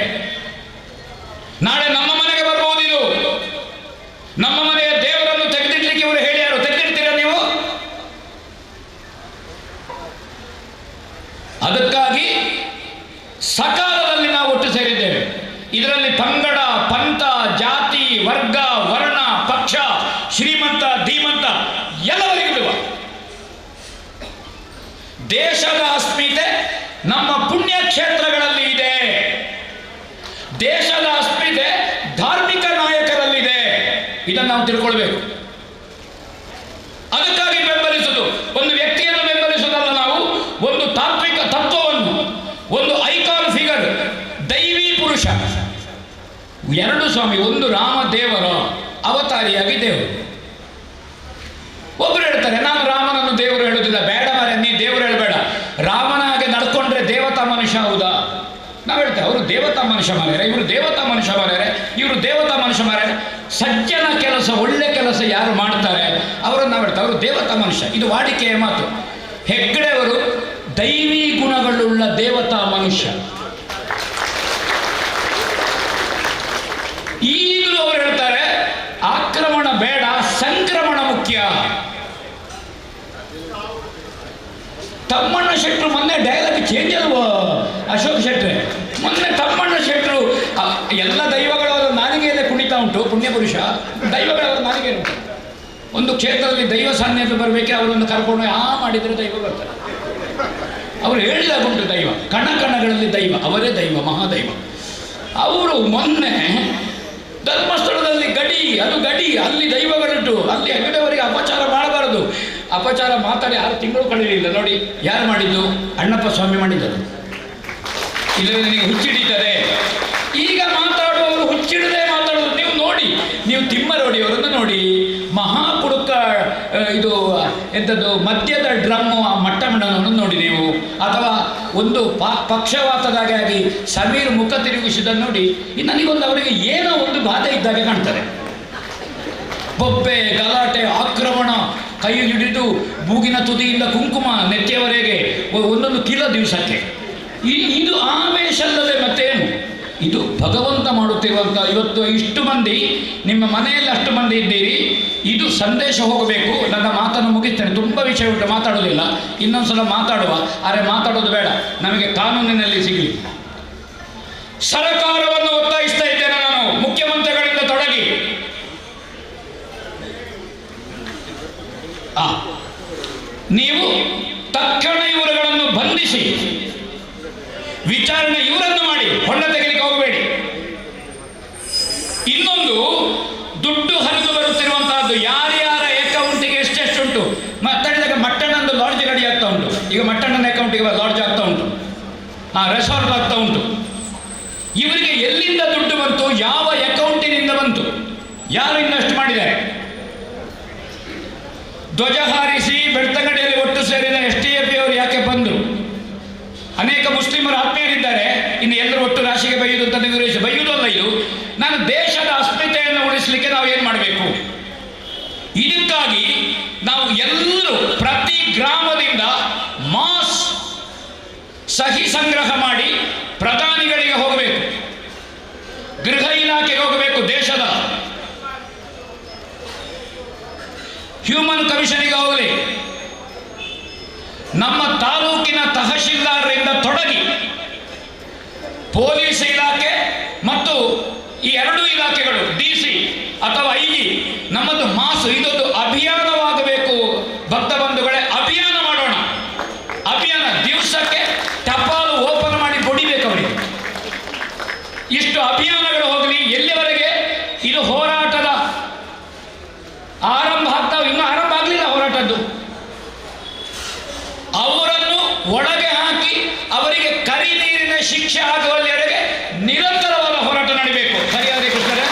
ನಾಳೆ ನಮ್ಮ ಮನೆಗೆ ಬರಬಹುದು ಇದು. ನಮ್ಮ ಮನೆಯ ದೇವರನ್ನು ತೆಗೆದಿಡ್ಲಿಕ್ಕೆ ಇವರು ಹೇಳ್ಯಾರು. ತೆಗೆದಿಡ್ತೀರಾ ನೀವು? ಅದಕ್ಕಾಗಿ ಸಕಾಲದಲ್ಲಿ ನಾವು ಒಟ್ಟು ಸೇರಿದ್ದೇವೆ. ಇದರಲ್ಲಿ ಪಂಗಡ, ಪಂಥ, ಜಾತಿ, ವರ್ಗ, ವರ್ಣ, ಪಕ್ಷ ಶ್ರೀಮಂತ ಧೀಮಂತ ಎಲ್ಲವರಿಗೂ ಬಿಡುವ. ದೇಶದ ಅಸ್ಮಿತೆ ನಮ್ಮ ಪುಣ್ಯ ಕ್ಷೇತ್ರಗಳಲ್ಲಿ ಇದೆ. ದೇಶದ ಅಸ್ಮಿತೆ ಧಾರ್ಮಿಕ ನಾಯಕರಲ್ಲಿದೆ. ಇದನ್ನು ನಾವು ತಿಳ್ಕೊಳ್ಬೇಕು. ಅದಕ್ಕಾಗಿ ಬೆಂಬಲಿಸುವುದು ಒಂದು ವ್ಯಕ್ತಿಯನ್ನು ಬೆಂಬಲಿಸುವುದಲ್ಲ, ನಾವು ಒಂದು ತಾತ್ವಿಕ ತತ್ವವನ್ನು, ಒಂದು ಐಕಾನ್ ಫಿಗರ್, ದೈವಿ ಪುರುಷ. ಎರಡು ಸ್ವಾಮಿ, ಒಂದು ರಾಮ ದೇವರ ಅವತಾರಿಯಾಗಿ ದೇವರು. ಒಬ್ಬರು ಹೇಳ್ತಾರೆ ನಾನು ರಾಮನನ್ನು ದೇವರು ಹೇಳುವುದಿಲ್ಲ. ಬೇಡ ಮಾರೆ, ನೀ ದೇವರು ಹೇಳಬೇಡ. ರಾಮನ ಹಾಗೆ ನಡ್ಕೊಂಡ್ರೆ ದೇವತಾ ಮನುಷ್ಯ ಹೌದಾ? ನಾವು ಹೇಳ್ತೇವೆ ಅವರು ದೇವತಾ ಮನುಷ್ಯ ಮಾರ್ಯಾರೆ, ಇವರು ದೇವತಾ ಮನುಷ್ಯ ಮಾರ್ಯಾರೆ, ಇವರು ದೇವತಾ ಮನುಷ್ಯ ಮಾರ್ಯಾರೆ. ಸಜ್ಜನ ಕೆಲಸ, ಒಳ್ಳೆ ಕೆಲಸ ಯಾರು ಮಾಡ್ತಾರೆ ಅವರನ್ನು ನಾವು ಹೇಳ್ತೇವೆ ಅವರು ದೇವತಾ ಮನುಷ್ಯ. ಇದು ವಾಡಿಕೆಯ ಮಾತು. ಹೆಗ್ಗಡೆಯವರು ದೈವಿ ಗುಣಗಳುಳ್ಳ ದೇವತಾ ಮನುಷ್ಯ. ಈಗಲೂ ಅವರು ಹೇಳ್ತಾರೆ ಆಕ್ರಮಣ ಬೇಡ, ಸಂಕ್ರಮಣ ಮುಖ್ಯ. ತಮ್ಮಣ್ಣ ಶೆಟ್ಟರು ಮೊನ್ನೆ ಡೈಲಾಗ್ ಚೇಂಜ್ ಅಲ್ವೋ ಅಶೋಕ್ ಶೆಟ್ರೆ? ಮೊನ್ನೆ ತಮ್ಮಣ್ಣ ಶೆಟ್ಟರು ಎಲ್ಲ ದೈವಗಳು ಅವರ ನಾಲಿಗೆಯಲ್ಲೇ ಕುಣಿತಾ ಉಂಟು. ಪುಣ್ಯಪುರುಷ ದೈವಗಳು ಅವರ ನಾಲಿಗೆ ಉಂಟು. ಒಂದು ಕ್ಷೇತ್ರದಲ್ಲಿ ದೈವ ಸಾನ್ನಿಧ್ಯ ಬರಬೇಕೆ ಅವರನ್ನು ಕರ್ಕೊಂಡು ಮಾಡಿದರೆ ದೈವ ಬರ್ತಾರೆ. ಅವರು ಹೇಳಿದಾಗುಂಟು ದೈವ, ಕಣ ಕಣಗಳಲ್ಲಿ ದೈವ, ಅವರೇ ದೈವ, ಮಹಾದೈವ. ಅವರು ಮೊನ್ನೆ ಧರ್ಮಸ್ಥಳದಲ್ಲಿ ಗಡಿ, ಅದು ಗಡಿ, ಅಲ್ಲಿ ದೈವಗಳುಂಟು, ಅಲ್ಲಿ ಹೆಗಡೆಯವರಿಗೆ ಅಪಚಾರ ಮಾಡಬಾರದು. ಅಪಚಾರ ಮಾತಾಡಿ 6 ತಿಂಗಳು ಕಳೆಯಲಿಲ್ಲ. ನೋಡಿ ಯಾರು ಮಾಡಿದ್ದು? ಅಣ್ಣಪ್ಪ ಸ್ವಾಮಿ ಮಾಡಿದ್ದರು. ಇಲ್ಲವೇ ನಿನಗೆ ಹುಚ್ಚಿಡಿತಾರೆ. ಈಗ ಮಾತಾಡುವವರು ಹುಚ್ಚಿಡದೆ ಮಾತಾಡೋದು ನೀವು ನೋಡಿ. ನೀವು ತಿಮ್ಮರೋಡಿ ಅವರನ್ನು ನೋಡಿ, ಮಹಾಕುಡುಕ ಇದು ಎಂಥದ್ದು ಮದ್ಯದ ಡ್ರಮ್ಮು ಮಟ್ಟಮಣ್ಣನನ್ನು ನೋಡಿ ನೀವು, ಅಥವಾ ಒಂದು ಪಕ್ಷವಾತದಾಗೆ ಆಗಿ ಸಮೀರ್ ಮುಖ ತಿರುಗಿಸಿದನ್ನು ನೋಡಿ. ನನಗೊಂದು ಅವರಿಗೆ ಏನೋ ಒಂದು ಬಾಧೆ ಇದ್ದಾಗೆ ಕಾಣ್ತಾರೆ. ಬೊಬ್ಬೆ, ಗಲಾಟೆ, ಆಕ್ರಮಣ, ಕೈ ಹಿಡಿದು ಮೂಗಿನ ತುದಿಯಿಂದ ಕುಂಕುಮ ನೆತ್ತಿಯವರೆಗೆ ಒಂದೊಂದು ಕಿಲೋ ದಿವಸಕ್ಕೆ. ಇದು ಆವೇಶಲ್ಲದೆ ಮತ್ತೇನು? ಇದು ಭಗವಂತ ಮಾಡುತ್ತಿರುವಂಥ. ಇವತ್ತು ಇಷ್ಟು ಮಂದಿ ನಿಮ್ಮ ಮನೆಯಲ್ಲಿ ಅಷ್ಟು ಮಂದಿ ಇದ್ದೀರಿ, ಇದು ಸಂದೇಶ ಹೋಗಬೇಕು. ನನ್ನ ಮಾತನ್ನು ಮುಗಿಸ್ತೇನೆ, ತುಂಬ ವಿಷಯ ಉಂಟು, ಮಾತಾಡೋದಿಲ್ಲ. ಇನ್ನೊಂದ್ಸಲ ಮಾತಾಡುವ. ಆದರೆ ಮಾತಾಡೋದು ಬೇಡ, ನಮಗೆ ಕಾನೂನಿನಲ್ಲಿ ಸಿಗಲಿ. ಸರ್ಕಾರವನ್ನು ಒತ್ತಾಯಿಸ್ತಾ ಇದ್ದೇನೆ ನಾನು, ಮುಖ್ಯಮಂತ್ರಿಗಳಿಂದ ತೊಡಗಿ ನೀವು ತಕ್ಷಣ ಇವರುಗಳನ್ನು ಬಂಧಿಸಿ ವಿಚಾರಣೆ ಇವರನ್ನು ಮಾಡಿ, ಹೊಣ್ಣ ತೆಗೆಲಿಕ್ಕೆ ಹೋಗಬೇಡಿ. ಇನ್ನೊಂದು, ದುಡ್ಡು ಹರಿದು ಬರುತ್ತಿರುವಂತಹದ್ದು ಯಾರ್ಯಾರ ಅಕೌಂಟಿಗೆ ಎಷ್ಟೆಷ್ಟುಂಟು ಮಾತಾಡಿದಾಗ ಮಟ್ಟಣ್ಣಂದು ಲಾಡ್ಜ್ ಗಡಿ ಆಗ್ತಾ ಉಂಟು. ಈಗ ಮಟ್ಟಣ್ಣನ ಅಕೌಂಟಿಗೆ ಲಾಡ್ಜ್ ಆಗ್ತಾ ಉಂಟು, ರೆಸಾರ್ಟ್ ಆಗ್ತಾ ಉಂಟು. ಇವರಿಗೆ ಎಲ್ಲಿಂದ ದುಡ್ಡು ಬಂತು? ಯಾವ ಅಕೌಂಟಿನಿಂದ ಬಂತು? ಯಾರು ಇನ್ವೆಸ್ಟ್ ಮಾಡಿದ್ದಾರೆ? ಧ್ವಜ ಹಾರಿಸಿ ಬೆಳ್ತಂಗಡಿಯಲ್ಲಿ ಒಟ್ಟು ಸೇರಿದ STF ಅವರು ಯಾಕೆ ಬಂದರು? ಅನೇಕ ಮುಸ್ಲಿಮರು ಆತ್ಮೀಯರಿದ್ದಾರೆ. ಇನ್ನು ಎಲ್ಲರೂ ಒಟ್ಟು ರಾಶಿಗೆ ಬೈಯುವುದು ಅಂತ ವಿವರಿಸಿ, ಬೈಯುವುದಲ್ಲ ಇದು. ನಾನು ದೇಶದ ಅಸ್ಮಿತೆಯನ್ನು ಉಳಿಸಲಿಕ್ಕೆ ನಾವು ಏನು ಮಾಡಬೇಕು? ಇದಕ್ಕಾಗಿ ನಾವು ಎಲ್ಲರೂ ಪ್ರತಿ ಗ್ರಾಮದಿಂದ ಮಾಸ್ ಸಹಿ ಸಂಗ್ರಹ ಮಾಡಿ ಪ್ರಧಾನಿಗಳಿಗೆ ಹೋಗಬೇಕು, ಗೃಹ ಇಲಾಖೆಗೆ ಹೋಗಬೇಕು, ದೇಶದ ಹ್ಯೂಮನ್ ಕಮಿಷನಿಗೆ ಹೋಗಲಿ, ನಮ್ಮ ತಾಲೂಕಿನ ತಹಶೀಲ್ದಾರರಿಂದ ತೊಡಗಿ ಪೊಲೀಸ್ ಇಲಾಖೆ ಮತ್ತು ಈ ಎರಡೂ ಇಲಾಖೆಗಳು DC ಅಥವಾ IG ನಮ್ಮದು ಮಾಸು ಇದೊಂದು ಅಭಿಯಾನವಾಗಬೇಕು. ಭಕ್ತ ಬಂಧುಗಳೇ, ಅಭಿಯಾನ ಮಾಡೋಣ. ಅಭಿಯಾನ ದಿವಸಕ್ಕೆ ಟಪಾಲು ಓಪನ್ ಮಾಡಿ ಕೊಡಿಬೇಕು ಅವರಿಗೆ. ಇಷ್ಟು ಅಭಿಯಾನಗಳು ಹೋಗಲಿ. ಎಲ್ಲಿವರೆಗೆ ಇದು ಹೋರಾಟದ ಆರಂಭ ಆಗ್ತಾವೆ, ಇನ್ನೂ ಆರಂಭ ಆಗಲಿಲ್ಲ ಹೋರಾಟದ್ದು. ಅವರನ್ನು ಒಳಗೆ ಹಾಕಿ ಅವರಿಗೆ ಕರಿ ನೀರಿನ ಶಿಕ್ಷೆ ಆಗುವಲ್ಲಿವರೆಗೆ ನಿರಂತರವಾದ ಹೋರಾಟ ನಡೀಬೇಕು. ಸರಿಯಾದ ಕೃಷ್ಣರೇ?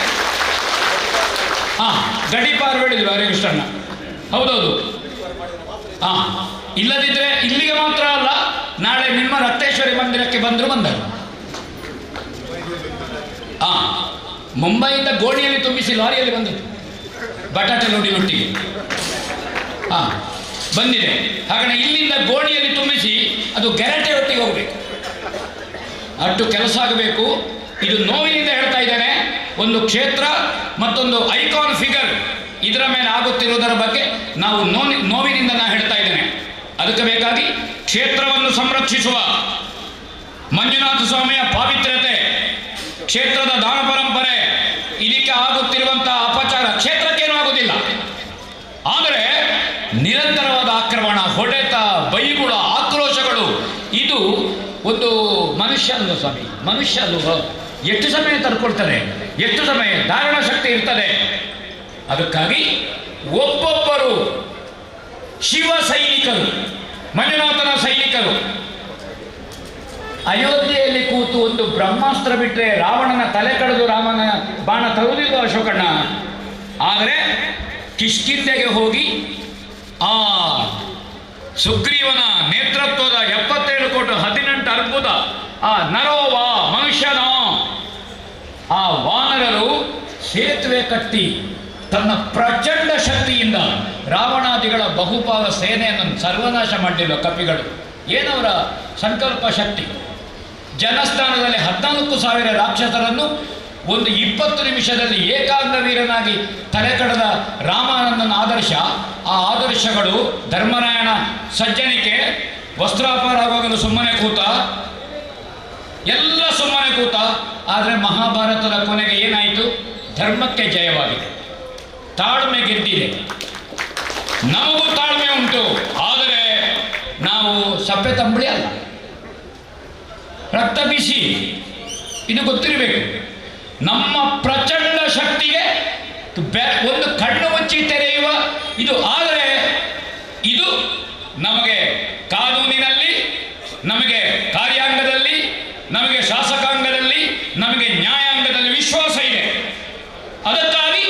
ಗಡಿಪಾರು ಹೇಳಿದ್ರು ಹರೇ ಕೃಷ್ಣಣ್ಣ. ಹೌದೌದು. ಇಲ್ಲದಿದ್ರೆ ಇಲ್ಲಿಗೆ ಮಾತ್ರ ಅಲ್ಲ, ನಾಳೆ ನಿಮ್ಮ ರಕ್ತೇಶ್ವರಿ ಮಂದಿರಕ್ಕೆ ಬಂದರು. ಮುಂಬೈಯಿಂದ ಗೋಣಿಯಲ್ಲಿ ತುಂಬಿಸಿ ಲಾರಿಯಲ್ಲಿ ಬಂದಿತ್ತು, ಬಟಾಟೆ ಲೋಡಿನೊಟ್ಟಿಗೆ ಬಂದಿದೆ. ಹಾಗಾಗಿ ಇಲ್ಲಿಂದ ಗೋಣಿಯಲ್ಲಿ ತುಂಬಿಸಿ ಅದು ಗೆರಟೆ ಒಟ್ಟಿಗೆ ಹೋಗಬೇಕು. ಅಷ್ಟು ಕೆಲಸ ಆಗಬೇಕು. ಇದು ನೋವಿನಿಂದ ಹೇಳ್ತಾ ಇದ್ದೇನೆ. ಒಂದು ಕ್ಷೇತ್ರ ಮತ್ತೊಂದು ಐಕಾನ್ ಫಿಗರ್ ಇದರ ಮೇಲೆ ಆಗುತ್ತಿರುವುದರ ಬಗ್ಗೆ ನಾವು ನೋವಿನಿಂದ ನಾನು ಹೇಳ್ತಾ ಇದ್ದೇನೆ. ಅದಕ್ಕೆ ಬೇಕಾಗಿ ಕ್ಷೇತ್ರವನ್ನು ಸಂರಕ್ಷಿಸುವ ಮಂಜುನಾಥ ಸ್ವಾಮಿಯ ಪಾವಿತ್ರ್ಯತೆ, ಕ್ಷೇತ್ರದ ದಾನ ಪರಂಪರೆ, ಇದಕ್ಕೆ ಆಗುತ್ತಿರುವಂತಹ ಅಪಚಾರ ಕ್ಷೇತ್ರಕ್ಕೇನೂ ಆಗುವುದಿಲ್ಲ. ಆದರೆ ನಿರಂತರವಾದ ಆಕ್ರಮಣ, ಹೊಡೆತ, ಬೈಗುಳ, ಆಕ್ರೋಶಗಳು ಇದು ಒಂದು ಮನುಷ್ಯ ಅಲ್ವ ಸ್ವಾಮಿ, ಮನುಷ್ಯ ಅಲ್ವ? ಎಷ್ಟು ಸಮಯ ತಡ್ಕೊಳ್ತಾರೆ, ಎಷ್ಟು ಸಮಯ ಧಾರಣ ಶಕ್ತಿ ಇರ್ತದೆ? ಅದಕ್ಕಾಗಿ ಒಬ್ಬೊಬ್ಬರು ಶಿವ ಸೈನಿಕರು, ಮಂಜುನಾಥನ ಸೈನಿಕರು ಅಯೋಧ್ಯೆಯಲ್ಲಿ ಕೂತು ಒಂದು ಬ್ರಹ್ಮಾಸ್ತ್ರ ಬಿಟ್ಟರೆ ರಾವಣನ ತಲೆ ಕಳೆದು ರಾಮನ ಬಾಣ ತರುವುದಿಲ್ಲ ಅಶೋಕಣ್ಣ. ಆದರೆ ಕಿಷ್ಕಿಂಧೆಗೆ ಹೋಗಿ ಆ ಸುಗ್ರೀವನ ನೇತೃತ್ವದ 77 ಕೋಟಿ 18 ಅರ್ಬುದ ಆ ನರೋವ ಮನುಷ್ಯನ ಆ ವಾನರರು ಸೇತುವೆ ಕಟ್ಟಿ ತನ್ನ ಪ್ರಚಂಡ ಶಕ್ತಿಯಿಂದ ರಾವಣಾದಿಗಳ ಬಹುಪಾಲ ಸೇನೆಯನ್ನು ಸರ್ವನಾಶ ಮಾಡಲಿಲ್ಲ ಕಪಿಗಳು. ಏನವರ ಸಂಕಲ್ಪ ಶಕ್ತಿ! ಜನಸ್ಥಾನದಲ್ಲಿ 14,000 ರಾಕ್ಷಸರನ್ನು ಒಂದು 20 ನಿಮಿಷದಲ್ಲಿ ಏಕಾಂಗ ವೀರನಾಗಿ ತಲೆ ಕಳೆದ ರಾಮಾನಂದನ ಆದರ್ಶ, ಆ ಆದರ್ಶಗಳು ಧರ್ಮರಾಯಣ ಸಜ್ಜನಿಕೆ ವಸ್ತ್ರಾಪಾರ ಆಗೋಗಲು ಸುಮ್ಮನೆ ಕೂತ, ಎಲ್ಲ ಸುಮ್ಮನೆ ಕೂತ. ಆದರೆ ಮಹಾಭಾರತದ ಕೊನೆಗೆ ಏನಾಯಿತು? ಧರ್ಮಕ್ಕೆ ಜಯವಾಗಿದೆ, ತಾಳ್ಮೆ ಗೆದ್ದಿದೆ. ನಮಗೂ ತಾಳ್ಮೆ ಉಂಟು, ಆದರೆ ನಾವು ಸಪ್ಪೆ ತಂಬಳಿ ಅಲ್ಲ, ರಕ್ತ ಬಿಸಿ. ಇದು ಗೊತ್ತಿರಬೇಕು. ನಮ್ಮ ಪ್ರಚಂಡ ಶಕ್ತಿಗೆ ಒಂದು ಕಣ್ಣು ಮುಚ್ಚಿ ತೆರೆಯುವ ಇದು. ಆದರೆ ಇದು ನಮಗೆ ಕಾನೂನಿನಲ್ಲಿ, ನಮಗೆ ಕಾರ್ಯಾಂಗದಲ್ಲಿ, ನಮಗೆ ಶಾಸಕಾಂಗದಲ್ಲಿ, ನಮಗೆ ನ್ಯಾಯಾಂಗದಲ್ಲಿ ವಿಶ್ವಾಸ ಇದೆ. ಅದಕ್ಕಾಗಿ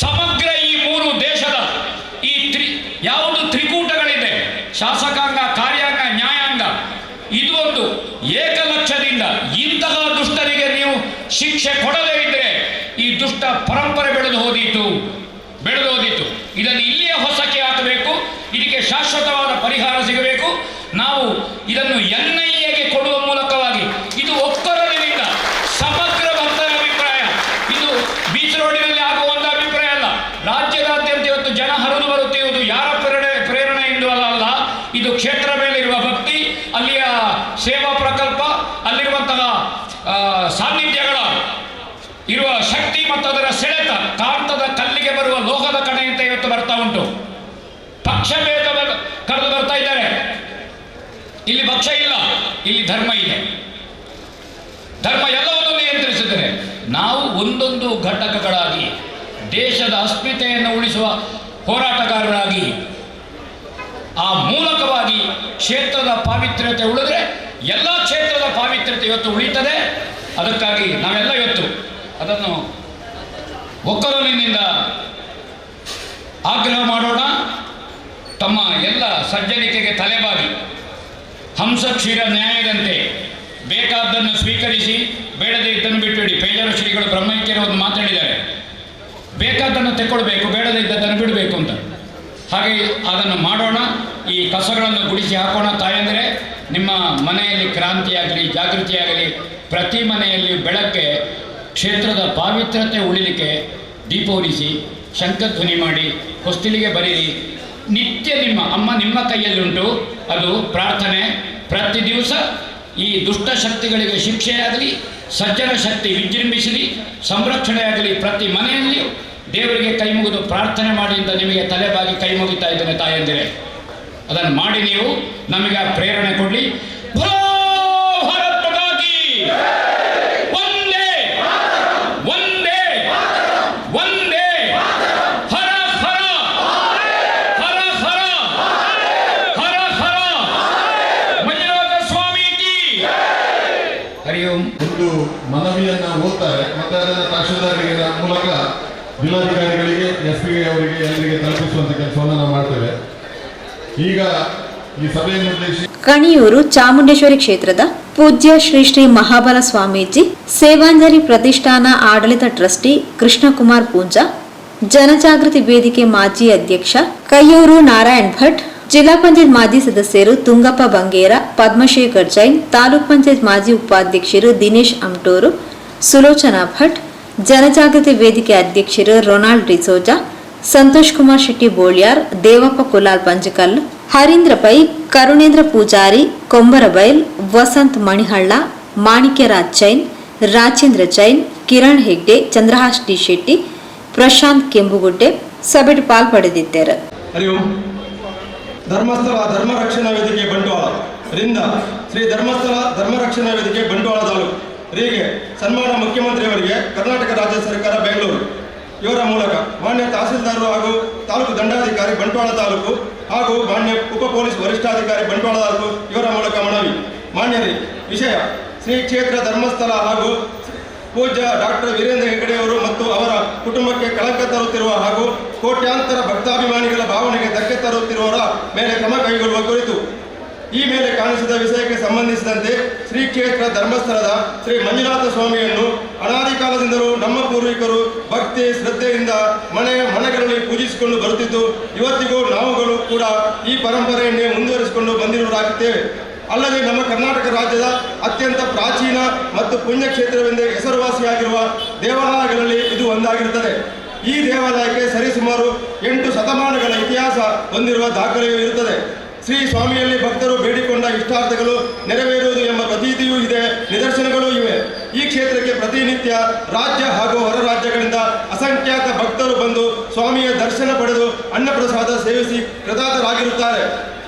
ಸಮಗ್ರ ಈ 3 ದೇಶದ ಈ ಯಾವುದು ತ್ರಿಕೂಟಗಳಿದೆ, ಶಾಸಕಾಂಗ, ಕಾರ್ಯಾಂಗ, ನ್ಯಾಯಾಂಗ, ಇದು ಒಂದು ಏಕಲಕ್ಷ್ಯದಿಂದ ಇಂತಹ ದುಷ್ಟರಿಗೆ ನೀವು ಶಿಕ್ಷೆ ಕೊಡದೇ ಇದ್ದರೆ ಈ ದುಷ್ಟ ಪರಂಪರೆ ಬೆಳೆದು ಹೋದೀತು. ಇದನ್ನು ಇಲ್ಲಿಯೇ ಹೊಸಕ್ಕೆ ಹಾಕಬೇಕು. ಇದಕ್ಕೆ ಶಾಶ್ವತವಾದ ಪರಿಹಾರ ಸಿಗಬೇಕು. ನಾವು ಇದನ್ನು NIAಗೆ ಕೊಡುವ ಮೂಲಕವಾಗಿ, ಇದು ಒಕ್ಕೊರಲಿನಿಂದ ಸಮಗ್ರ ಭಕ್ತರ ಅಭಿಪ್ರಾಯ, ಇದು ಬೀಚ್ ರೋಡಿನಲ್ಲಿ ಆಗುವ ಒಂದು ಅಭಿಪ್ರಾಯ ಅಲ್ಲ. ರಾಜ್ಯದಾದ್ಯಂತ ಇವತ್ತು ಜನ ಹರಿದು ಬರುತ್ತಿರುವುದು ಯಾರ ಪ್ರೇರಣೆಯಿಂದ ಅಲ್ಲ. ಇದು ಕ್ಷೇತ್ರ ಮೇಲಿರುವ ಭಕ್ತಿ, ಅಲ್ಲಿಯ ಸೇವಾ ಪ್ರಕಲ್ಪ, ಅಲ್ಲಿರುವಂತಹ ಸಾನ್ನಿಧ್ಯಗಳ ಇರುವ ಶಕ್ತಿ ಮತ್ತು ಅದರ ಸೆಳೆತ, ಕಾಂತದ ಕಲ್ಲಿಗೆ ಬರುವ ಲೋಹದ ಕಣೆಯಂತೆ ಇವತ್ತು ಬರ್ತಾ ಉಂಟು. ಪಕ್ಷ ಭೇದ ಕರೆದು ಬರ್ತಾ ಇದ್ದಾರೆ. ಇಲ್ಲಿ ಪಕ್ಷ ಇಲ್ಲ, ಇಲ್ಲಿ ಧರ್ಮ ಇದೆ. ಧರ್ಮ ಎಲ್ಲವನ್ನು ನಿಯಂತ್ರಿಸಿದರೆ ನಾವು ಒಂದೊಂದು ಘಟಕಗಳಾಗಿ ದೇಶದ ಅಸ್ಮಿತೆಯನ್ನು ಉಳಿಸುವ ಹೋರಾಟಗಾರರಾಗಿ, ಆ ಮೂಲಕವಾಗಿ ಕ್ಷೇತ್ರದ ಪಾವಿತ್ರ್ಯತೆ ಉಳಿದ್ರೆ ಎಲ್ಲ ಕ್ಷೇತ್ರದ ಪಾವಿತ್ರ್ಯತೆ ಇವತ್ತು ಉಳಿತದೆ. ಅದಕ್ಕಾಗಿ ನಾವೆಲ್ಲ ಇವತ್ತು ಅದನ್ನು ಒಕ್ಕಲಿನಿಂದ ಆಗ್ರಹ ಮಾಡೋಣ. ತಮ್ಮ ಎಲ್ಲ ಸಜ್ಜನಿಕೆಗೆ ತಲೆಬಾಗಿ ಹಂಸ ಕ್ಷೀರ ನ್ಯಾಯದಂತೆ ಬೇಕಾದ್ದನ್ನು ಸ್ವೀಕರಿಸಿ, ಬೇಡದೇ ಇದ್ದನ್ನು ಬಿಟ್ಟುಬಿಡಿ. ಪೇಜಾರ ಶ್ರೀಗಳು ಬ್ರಹ್ಮೈಕ್ಯರು ಒಂದು ಮಾತಾಡಿದ್ದಾರೆ, ಬೇಕಾದ್ದನ್ನು ತೆಕ್ಕೊಳ್ಬೇಕು, ಬೇಡದೇ ಇದ್ದದ್ದನ್ನು ಬಿಡಬೇಕು ಅಂತ. ಹಾಗೆ ಅದನ್ನು ಮಾಡೋಣ. ಈ ಕಸಗಳನ್ನು ಗುಡಿಸಿ ಹಾಕೋಣ. ತಾಯಂದರೆ ನಿಮ್ಮ ಮನೆಯಲ್ಲಿ ಕ್ರಾಂತಿಯಾಗಲಿ, ಜಾಗೃತಿಯಾಗಲಿ, ಪ್ರತಿ ಮನೆಯಲ್ಲಿ ಬೆಳಗ್ಗೆ ಕ್ಷೇತ್ರದ ಪಾವಿತ್ರ್ಯತೆ ಉಳಿಲಿಕ್ಕೆ ದೀಪ ಉರಿಸಿ, ಶಂಖಧ್ವನಿ ಮಾಡಿ, ಹೊಸ್ತಿಲಿಗೆ ಬರೀರಿ. ನಿತ್ಯ ನಿಮ್ಮ ಕೈಯಲ್ಲುಂಟು ಅದು ಪ್ರಾರ್ಥನೆ. ಪ್ರತಿ ದಿವಸ ಈ ದುಷ್ಟ ಶಕ್ತಿಗಳಿಗೆ ಶಿಕ್ಷೆಯಾಗಲಿ, ಸಜ್ಜನ ಶಕ್ತಿ ವಿಜೃಂಭಿಸಲಿ, ಸಂರಕ್ಷಣೆಯಾಗಲಿ. ಪ್ರತಿ ಮನೆಯಲ್ಲಿ ದೇವರಿಗೆ ಕೈ ಮುಗಿದು ಪ್ರಾರ್ಥನೆ ಮಾಡಿ ಅಂತ ನಿಮಗೆ ತಲೆಬಾಗಿ ಕೈ ಮುಗಿತಾ ಇದ್ದೇನೆ ತಾಯಂದಿರೆ. ಅದನ್ನು ಮಾಡಿ ನೀವು ನಮಗೆ ಆ ಪ್ರೇರಣೆ ಕೊಡಲಿ. ಒಂದೇ ಒಂದೇ ಒಂದೇ ಹರ ಹರ ಹರ ಹರ ಹರ ಹರ ಮಂಜುನಾಥ ಸ್ವಾಮಿ ಕಿ ಹರಿ ಓಂ. ಒಂದು ಮನವಿಯನ್ನ ಓದ್ತಾರೆ, ಮತ್ತೆ ಅದನ್ನು ತಹಶೀಲ್ದಾರರಿಗೆ ಮೂಲಕ ಜಿಲ್ಲಾಧಿಕಾರಿಗಳಿಗೆ, SP ಅವರಿಗೆ, ಎಲ್ಲರಿಗೆ ತಲುಪಿಸುವಂತ ಕೆಲಸವನ್ನು ನಾವು ಮಾಡ್ತೇವೆ. ಈಗ ಈ ಸಭೆಯನ್ನು ಉದ್ದೇಶಿಸಿ ಕಣಿಯೂರು ಚಾಮುಂಡೇಶ್ವರಿ ಕ್ಷೇತ್ರದ ಪೂಜ್ಯ ಶ್ರೀ ಶ್ರೀ ಮಹಾಬಲ ಸ್ವಾಮೀಜಿ, ಸೇವಾಂಜಲಿ ಪ್ರತಿಷ್ಠಾನ ಆಡಳಿತ ಟ್ರಸ್ಟಿ ಕೃಷ್ಣಕುಮಾರ್ ಪೂಂಜಾ, ಜನಜಾಗೃತಿ ವೇದಿಕೆ ಮಾಜಿ ಅಧ್ಯಕ್ಷ ಕಯ್ಯೂರು ನಾರಾಯಣ್ ಭಟ್, ಜಿಲ್ಲಾ ಪಂಚಾಯತ್ ಮಾಜಿ ಸದಸ್ಯರು ತುಂಗಪ್ಪ ಬಂಗೇರ, ಪದ್ಮಶೇಖರ್ ಜೈನ್, ತಾಲೂಕ್ ಪಂಚಾಯತ್ ಮಾಜಿ ಉಪಾಧ್ಯಕ್ಷರು ದಿನೇಶ್ ಅಮಟೂರು, ಸುಲೋಚನಾ ಭಟ್, ಜನಜಾಗೃತಿ ವೇದಿಕೆ ಅಧ್ಯಕ್ಷರು ರೊನಾಲ್ಡ್ ಡಿಸೋಜಾ, ಸಂತೋಷ್ ಕುಮಾರ್ ಶೆಟ್ಟಿ ಬೋಳ್ಯಾರ್, ದೇವಪ್ಪ ಕುಲಾಲ್ ಪಂಜಕಲ್, ಹರೀಂದ್ರ ಪೈ, ಕರುಣೇಂದ್ರ ಪೂಜಾರಿ, ಕೊಂಬರಬೈಲ್, ವಸಂತ್ ಮಣಿಹಳ್ಳ, ಮಾಣಿಕ್ಯರಾಜ್ ಜೈನ್, ರಾಜೇಂದ್ರ ಜೈನ್, ಕಿರಣ್ ಹೆಗ್ಡೆ, ಚಂದ್ರಹಾಸ್ ಡಿ ಶೆಟ್ಟಿ, ಪ್ರಶಾಂತ್ ಕೆಂಬುಗುಡ್ಡೆ ಸಭೆಗೆ ಪಾಲ್ಪಡೆದಿದ್ದರು. ಹರಿ ಓಂ. ಧರ್ಮಸ್ಥಳ ಧರ್ಮ ರಕ್ಷಣಾ ವೇದಿಕೆ ಬಂಟ್ವಾಳ ರಿಂದ ಶ್ರೀ ಧರ್ಮಸ್ಥಳ ಧರ್ಮ ರಕ್ಷಣಾ ವೇದಿಕೆ ಬಂಟ್ವಾಳ ತಾಲೂಕು ರಿಗೆ ಸನ್ಮಾನ ಮುಖ್ಯಮಂತ್ರಿಯವರಿಗೆ ಕರ್ನಾಟಕ ರಾಜ್ಯ ಸರ್ಕಾರ ಬೆಂಗಳೂರು ಇವರ ಮೂಲಕ ಮಾನ್ಯ ತಹಸೀಲ್ದಾರರು ಹಾಗೂ ತಾಲೂಕು ದಂಡಾಧಿಕಾರಿ ಬಂಟ್ವಾಳ ತಾಲೂಕು ಹಾಗೂ ಮಾನ್ಯ ಉಪ ಪೊಲೀಸ್ ವರಿಷ್ಠಾಧಿಕಾರಿ ಬಂಟ್ವಾಳ ತಾಲೂಕು ಇವರ ಮೂಲಕ ಮನವಿ. ಮಾನ್ಯರೇ, ವಿಷಯ ಶ್ರೀ ಕ್ಷೇತ್ರ ಧರ್ಮಸ್ಥಳ ಹಾಗೂ ಪೂಜ್ಯ ಡಾಕ್ಟರ್ ವೀರೇಂದ್ರ ಹೆಗಡೆಯವರು ಮತ್ತು ಅವರ ಕುಟುಂಬಕ್ಕೆ ಕಳಂಕ ತರುತ್ತಿರುವ ಹಾಗೂ ಕೋಟ್ಯಾಂತರ ಭಕ್ತಾಭಿಮಾನಿಗಳ ಭಾವನೆಗೆ ಧಕ್ಕೆ ತರುತ್ತಿರುವವರ ಮೇಲೆ ಕ್ರಮ ಕೈಗೊಳ್ಳುವ ಕುರಿತು ಈ ಮೇಲೆ ಕಾಣಿಸಿದ ವಿಷಯಕ್ಕೆ ಸಂಬಂಧಿಸಿದಂತೆ ಶ್ರೀ ಕ್ಷೇತ್ರ ಧರ್ಮಸ್ಥಳದ ಶ್ರೀ ಮಂಜುನಾಥ ಸ್ವಾಮಿಯನ್ನು ಅನಾದಿ ಕಾಲದಿಂದಲೂ ನಮ್ಮ ಪೂರ್ವಿಕರು ಭಕ್ತಿ ಶ್ರದ್ಧೆಯಿಂದ ಮನೆಗಳಲ್ಲಿ ಪೂಜಿಸಿಕೊಂಡು ಬರುತ್ತಿದ್ದು, ಇವತ್ತಿಗೂ ನಾವುಗಳು ಕೂಡ ಈ ಪರಂಪರೆಯನ್ನೇ ಮುಂದುವರಿಸಿಕೊಂಡು ಬಂದಿರುವರಾಗಿದ್ದೇವೆ. ಅಲ್ಲದೆ ನಮ್ಮ ಕರ್ನಾಟಕ ರಾಜ್ಯದ ಅತ್ಯಂತ ಪ್ರಾಚೀನ ಮತ್ತು ಪುಣ್ಯಕ್ಷೇತ್ರವೆಂದೇ ಹೆಸರುವಾಸಿಯಾಗಿರುವ ದೇವಾಲಯಗಳಲ್ಲಿ ಇದು ಒಂದಾಗಿರುತ್ತದೆ. ಈ ದೇವಾಲಯಕ್ಕೆ ಸರಿಸುಮಾರು 8 ಶತಮಾನಗಳ ಇತಿಹಾಸ ಹೊಂದಿರುವ ದಾಖಲೆಯೂ ಇರುತ್ತದೆ. ಶ್ರೀ ಸ್ವಾಮಿಯಲ್ಲಿ ಭಕ್ತರು ಬೇಡಿಕೊಂಡ ಇಷ್ಟಾರ್ಥಗಳು ನೆರವೇರುವುದು ಎಂಬ ಪ್ರತೀತಿಯೂ ಇದೆ, ನಿದರ್ಶನಗಳೂ ಇವೆ. ಈ ಕ್ಷೇತ್ರಕ್ಕೆ ಪ್ರತಿನಿತ್ಯ ರಾಜ್ಯ ಹಾಗೂ ಹೊರ ರಾಜ್ಯಗಳಿಂದ ಅಸಂಖ್ಯಾತ ಭಕ್ತರು ಬಂದು ಸ್ವಾಮಿಯ ದರ್ಶನ ಪಡೆದು ಅನ್ನಪ್ರಸಾದ ಸೇವಿಸಿ ಕೃತಾರ್ಥರಾಗಿರುತ್ತಾರೆ.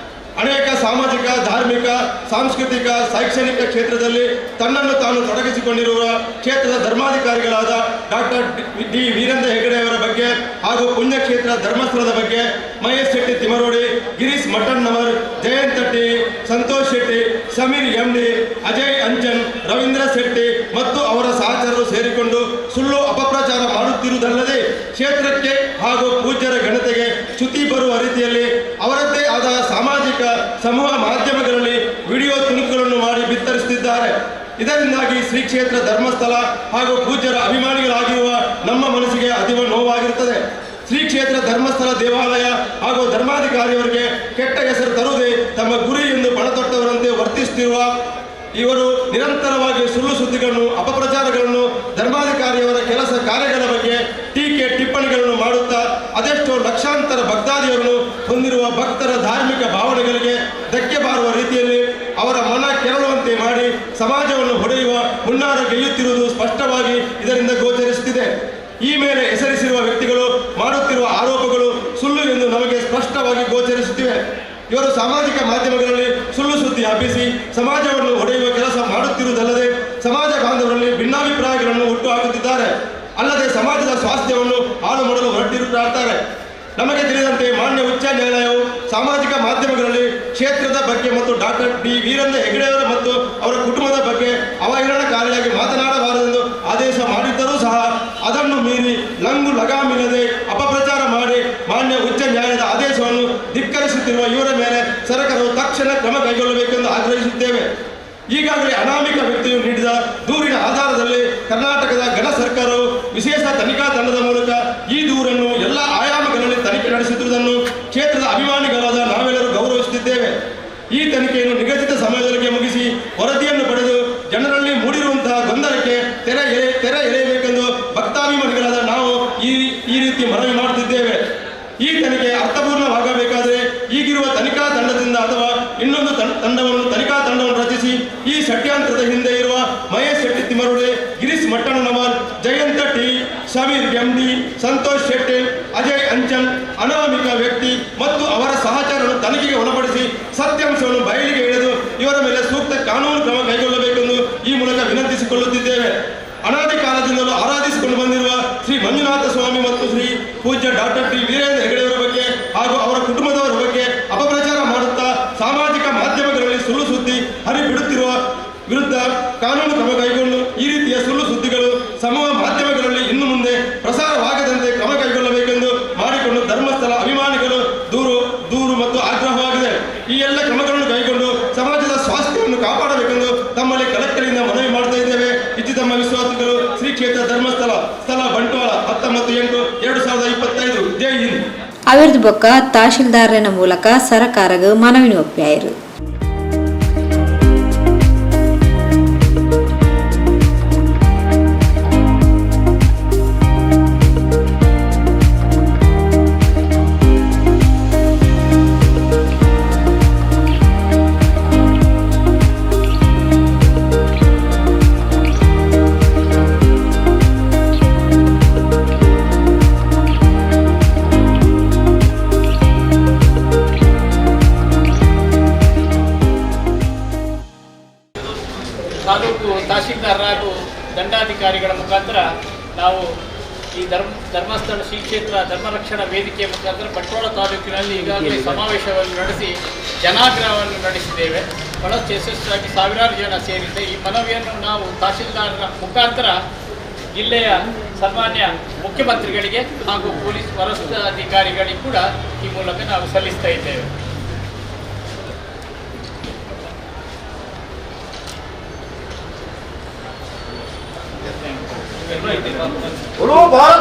ಅನೇಕ ಸಾಮಾಜಿಕ, ಧಾರ್ಮಿಕ, ಸಾಂಸ್ಕೃತಿಕ, ಶೈಕ್ಷಣಿಕ ಕ್ಷೇತ್ರದಲ್ಲಿ ತನ್ನನ್ನು ತಾನು ತೊಡಗಿಸಿಕೊಂಡಿರುವ ಕ್ಷೇತ್ರದ ಧರ್ಮಾಧಿಕಾರಿಗಳಾದ ಡಾಕ್ಟರ್ ಡಿ ವೀರೇಂದ್ರ ಹೆಗಡೆಯವರ ಬಗ್ಗೆ ಹಾಗೂ ಪುಣ್ಯಕ್ಷೇತ್ರ ಧರ್ಮಸ್ಥಳದ ಬಗ್ಗೆ ಮಹೇಶ್ ಶೆಟ್ಟಿ ತಿಮರೋಡಿ, ಗಿರೀಶ್ ಮಠಣ್ಣವರ್, ಜಯಂತ್ ಟಿ, ಸಂತೋಷ್ ಶೆಟ್ಟಿ, ಸಮೀರ್ ಎಂಡಿ, ಅಜಯ್ ಅಂಚನ್, ರವೀಂದ್ರ ಶೆಟ್ಟಿ ಮತ್ತು ಅವರ ಸಹಚರರು ಸೇರಿಕೊಂಡು ಸುಳ್ಳು ಅಪಪ್ರಚಾರ ಮಾಡುತ್ತಿರುವುದಲ್ಲದೆ ಕ್ಷೇತ್ರಕ್ಕೆ ಹಾಗೂ ಪೂಜ್ಯರ ಘನತೆಗೆ ಚ್ಯುತಿ ಬರುವ ರೀತಿಯಲ್ಲಿ ಅವರದ್ದೇ ಆದ ಸಾಮಾಜಿಕ ಸಮೂಹ ಮಾಧ್ಯಮಗಳಲ್ಲಿ ವಿಡಿಯೋ ತುಣುಕುಗಳನ್ನು ಮಾಡಿ ಬಿತ್ತರಿಸುತ್ತಿದ್ದಾರೆ. ಇದರಿಂದಾಗಿ ಶ್ರೀ ಕ್ಷೇತ್ರ ಧರ್ಮಸ್ಥಳ ಹಾಗೂ ಪೂಜ್ಯರ ಅಭಿಮಾನಿಗಳಾಗಿರುವ ನಮ್ಮ ಮನಸ್ಸಿಗೆ ಅತೀವ ನೋವಾಗಿರುತ್ತದೆ. ಶ್ರೀ ಕ್ಷೇತ್ರ ಧರ್ಮಸ್ಥಳ ದೇವಾಲಯ ಹಾಗೂ ಧರ್ಮಾಧಿಕಾರಿಯವರಿಗೆ ಕೆಟ್ಟ ಹೆಸರು ತರುವುದೇ ತಮ್ಮ ಗುರಿ ಎಂದು ಪಣತೊಟ್ಟವರಂತೆ ವರ್ತಿಸುತ್ತಿರುವ ಇವರು ನಿರಂತರವಾಗಿ ಸುಳ್ಳು ಸುದ್ದಿಗಳನ್ನು, ಅಪಪ್ರಚಾರಗಳನ್ನು, ಧರ್ಮಾಧಿಕಾರಿಯವರ ಕೆಲಸ ಕಾರ್ಯಗಳ ಬಗ್ಗೆ ಟೀಕೆ ಟಿಪ್ಪಣಿಗಳನ್ನು ಮಾಡುತ್ತಾ ಅದೆಷ್ಟೋ ಲಕ್ಷಾಂತರ ಭಕ್ತಾದಿಯವರನ್ನು ಹೊಂದಿರುವ ಭಕ್ತರ ಧಾರ್ಮಿಕ ಭಾವನೆಗಳಿಗೆ ಧಕ್ಕೆ ಬಾರುವ ರೀತಿಯಲ್ಲಿ ಅವರ ಮನ ಕೆರಳುವಂತೆ ಮಾಡಿ ಸಮಾಜವನ್ನು ಹೊಡೆಯುವ ಹುನ್ನಾರ ಗೆಯ್ಯುತ್ತಿರುವುದು ಸ್ಪಷ್ಟವಾಗಿ ಇದರಿಂದ ಗೋಚರಿಸುತ್ತಿದೆ. ಈ ಮೇಲೆ ಹೆಸರಿಸಿರುವ ವ್ಯಕ್ತಿಗಳು ಮಾಡುತ್ತಿರುವ ಆರೋಪಗಳು ಸುಳ್ಳು ಎಂದು ನಮಗೆ ಸ್ಪಷ್ಟವಾಗಿ ಗೋಚರಿಸುತ್ತಿವೆ. ಇವರು ಸಾಮಾಜಿಕ ಮಾಧ್ಯಮಗಳಲ್ಲಿ ಸುಳ್ಳು ಸುದ್ದಿ ಹಬ್ಬಿಸಿ ಸಮಾಜವನ್ನು ಹೊಡೆಯುವ ಕೆಲಸ ಮಾಡುತ್ತಿರುವುದಲ್ಲದೆ ಸಮಾಜ ಬಾಂಧವರಲ್ಲಿ ಭಿನ್ನಾಭಿಪ್ರಾಯಗಳನ್ನು ಹುಟ್ಟುಹಾಕುತ್ತಿದ್ದಾರೆ. ಅಲ್ಲದೆ ಸಮಾಜದ ಸ್ವಾಸ್ಥ್ಯವನ್ನು ಹಾಳು ಮಾಡಲು ಹೊರಟಿರುತ್ತಾರೆ. ನಮಗೆ ತಿಳಿದಂತೆ ಮಾನ್ಯ ಉಚ್ಚ ನ್ಯಾಯಾಲಯವು ಸಾಮಾಜಿಕ ಮಾಧ್ಯಮಗಳಲ್ಲಿ ಕ್ಷೇತ್ರದ ಬಗ್ಗೆ ಮತ್ತು ಡಾಕ್ಟರ್ ಡಿ ವೀರೇಂದ್ರ ಹೆಗಡೆಯವರ ಮತ್ತು ಅವರ ಕುಟುಂಬದ ಬಗ್ಗೆ ಅವಹೇಳನಕಾರಿಯಾಗಿ ಮಾತನಾಡಬಾರದೆಂದು ಆದೇಶ ಮಾಡಿದ್ದರೂ ಸಹ ಅದನ್ನು ಮೀರಿ ಲಂಗು ಲಗಾಮಿಲ್ಲದೆ ಅಪಪ್ರಚಾರ ಮಾಡಿ ಮಾನ್ಯ ಉಚ್ಚ ನ್ಯಾಯಾಲಯದ ಆದೇಶವನ್ನು ಧಿಕ್ಕರಿಸುತ್ತಿರುವ ಇವರ ಮೇಲೆ ಸರ್ಕಾರವು ತಕ್ಷಣ ಕ್ರಮ ಕೈಗೊಳ್ಳಬೇಕೆಂದು ಆಗ್ರಹಿಸುತ್ತೇವೆ. ಈಗಾಗಲೇ ಅನಾಮಿಕ ವ್ಯಕ್ತಿಯು ನೀಡಿದ ದೂರಿನ ಆಧಾರದಲ್ಲಿ ಕರ್ನಾಟಕದ ಘನ ಸರ್ಕಾರವು ವಿಶೇಷ ತನಿಖಾ ತಂಡದ ಮೂಲಕ ಈ ದೂರನ್ನು ಎಲ್ಲ ಆಯಾಮಗಳಲ್ಲಿ ತನಿಖೆ ನಡೆಸುತ್ತಿರುವುದನ್ನು ಕ್ಷೇತ್ರದ ಅಭಿಮಾನಿಗಳಾದ ನಾವೆಲ್ಲರೂ ಗೌರವಿಸುತ್ತಿದ್ದೇವೆ. ಈ ತನಿಖೆಯನ್ನು ನಿಗದಿತ ಸಮಯದೊಳಗೆ ಮುಗಿಸಿ ವರದಿಯನ್ನು ಪಡೆದು ಜನರಲ್ಲಿ ಮೂಡಿರುವಂತಹ ಗೊಂದಲಕ್ಕೆ ತೆರೆ ಎಳೆಯಬೇಕೆಂದು ಭಕ್ತಾಭಿಮಾನಿಗಳಾದ ನಾವು ಈ ರೀತಿ ಮನವಿ ಮಾಡುತ್ತಿದ್ದೇವೆ. ಈ ತನಿಖೆ ಅರ್ಥಪೂರ್ಣವಾಗಬೇಕಾದರೆ ಈಗಿರುವ ತನಿಖಾ ತಂಡದಿಂದ ಅಥವಾ ಇನ್ನೊಂದು ತನಿಖಾ ತಂಡವನ್ನು ರಚಿಸಿ ಈ ಷಡ್ಯಂತ್ರದ ಹಿಂದೆ ಇರುವ ಮಹೇಶ್ ಶೆಟ್ಟಿ ತಿಮರೋಡೆ, ಗಿರೀಶ್ ಮಟ್ಟಣ್ಣನವರ್, ಜಯಂತ ಟಿ, ಸಮೀರ್ ಎಂಡಿ, ಸಂತೋಷ್ ಶೆಟ್ಟಿ, ಅಜಯ್ ಅಂಚನ್ ಅನಾಮಿಕ ವ್ಯಕ್ತಿ ಮತ್ತು ಅವರ ಸಹಚರನ್ನು ತನಿಖೆಗೆ ಒಳಪಡಿಸಿ ಸತ್ಯಾಂಶವನ್ನು ಬಯಲಿಗೆ ಎಳೆದು ಇವರ ಮೇಲೆ ಸೂಕ್ತ ಕಾನೂನು ಕ್ರಮ ಕೈಗೊಳ್ಳಬೇಕೆಂದು ಈ ಮೂಲಕ ವಿನಂತಿಸಿಕೊಳ್ಳುತ್ತಿದ್ದೇವೆ. ಅನಾದಿ ಕಾಲದಿಂದಲೂ ಆರಾಧಿಸಿಕೊಂಡು ಬಂದಿರುವ ಶ್ರೀ ಮಂಜುನಾಥ ಸ್ವಾಮಿ ಮತ್ತು ಶ್ರೀ ಪೂಜ್ಯ ಡಾಕ್ಟರ್ ಡಿ ವೀರೇಂದ್ರ ಹೆಗಡೆಯವರ ಬಗ್ಗೆ ಹಾಗೂ ಅವರ ಕುಟುಂಬದವರ ಬಗ್ಗೆ ಅಪಪ್ರಚಾರ ಮಾಡುತ್ತಾ ಸಾಮಾಜಿಕ ಮಾಧ್ಯಮಗಳಲ್ಲಿ ಸುಳ್ಳು ಸುದ್ದಿ ಹರಿಬಿಡುತ್ತಿರುವ ವಿರುದ್ಧ ಕಾನೂನು ಕ್ರಮ ಕೈಗೊಂಡು ಈ ರೀತಿಯ ಸುಳ್ಳು ಸುದ್ದಿಗಳು ಸಮೂಹ ಮಾಧ್ಯಮಗಳಲ್ಲಿ ಇನ್ನು ಮುಂದೆ ಪ್ರಸಾರವಾಗದಂತೆ ಕ್ರಮ ಕೈಗೊಳ್ಳಬೇಕೆಂದು ಮಾಡಿಕೊಂಡು ಧರ್ಮಸ್ಥಳ ಅಭಿಮಾನಿಗಳು ದೂರು ಮತ್ತು ಆಗ್ರಹವಾಗಿದೆ. ಈ ಎಲ್ಲ ಕ್ರಮಗಳನ್ನು ಕೈಗೊಂಡು ಸಮಾಜದ ಸ್ವಾಸ್ಥ್ಯವನ್ನು ಕಾಪಾಡಬೇಕೆಂದು ತಮ್ಮಲ್ಲಿ ಕಲೆಕ್ಟರಿಂದ ಮನವಿ ಮಾಡ್ತಾ ಇದ್ದೇವೆ. ತಮ್ಮ ವಿಶ್ವಾಸಿಗಳು ಶ್ರೀ ಕ್ಷೇತ್ರ ಧರ್ಮಸ್ಥಳ ಸ್ಥಳ ಬಂಟ್ವಾಳ 19/8/2025 ಜೈ ಹಿಂದ್. ಅವಿರ್ದು ಬೊಕ್ಕ ತಹಶೀಲ್ದಾರನ ಮೂಲಕ ಸರಕಾರಗ ಮನವಿನ ಒಪ್ಪಾಯಿರು. ವರಿಷ್ಠಾಧಿಕಾರಿಗಳ ಮುಖಾಂತರ ನಾವು ಈ ಧರ್ಮಸ್ಥಳ ಶ್ರೀ ಕ್ಷೇತ್ರ ಧರ್ಮರಕ್ಷಣಾ ವೇದಿಕೆಯ ಮುಖಾಂತರ ಬಂಟ್ವಾಳ ತಾಲೂಕಿನಲ್ಲಿ ಈಗಾಗಲೇ ಸಮಾವೇಶವನ್ನು ನಡೆಸಿ ಜನಾಗ್ರಹವನ್ನು ನಡೆಸಿದ್ದೇವೆ. ಬಹಳಷ್ಟು ಯಶಸ್ವಿಯಾಗಿ ಸಾವಿರಾರು ಜನ ಸೇರಿದೆ. ಈ ಮನವಿಯನ್ನು ನಾವು ತಹಶೀಲ್ದಾರರ ಮುಖಾಂತರ ಜಿಲ್ಲೆಯ ಸನ್ಮಾನ್ಯ ಮುಖ್ಯಮಂತ್ರಿಗಳಿಗೆ ಹಾಗೂ ಪೊಲೀಸ್ ವರಿಷ್ಠಾಧಿಕಾರಿಗಳಿಗೆ ಕೂಡ ಈ ಮೂಲಕ ನಾವು ಸಲ್ಲಿಸ್ತಾ ಇದ್ದೇವೆ. ಬಹಳ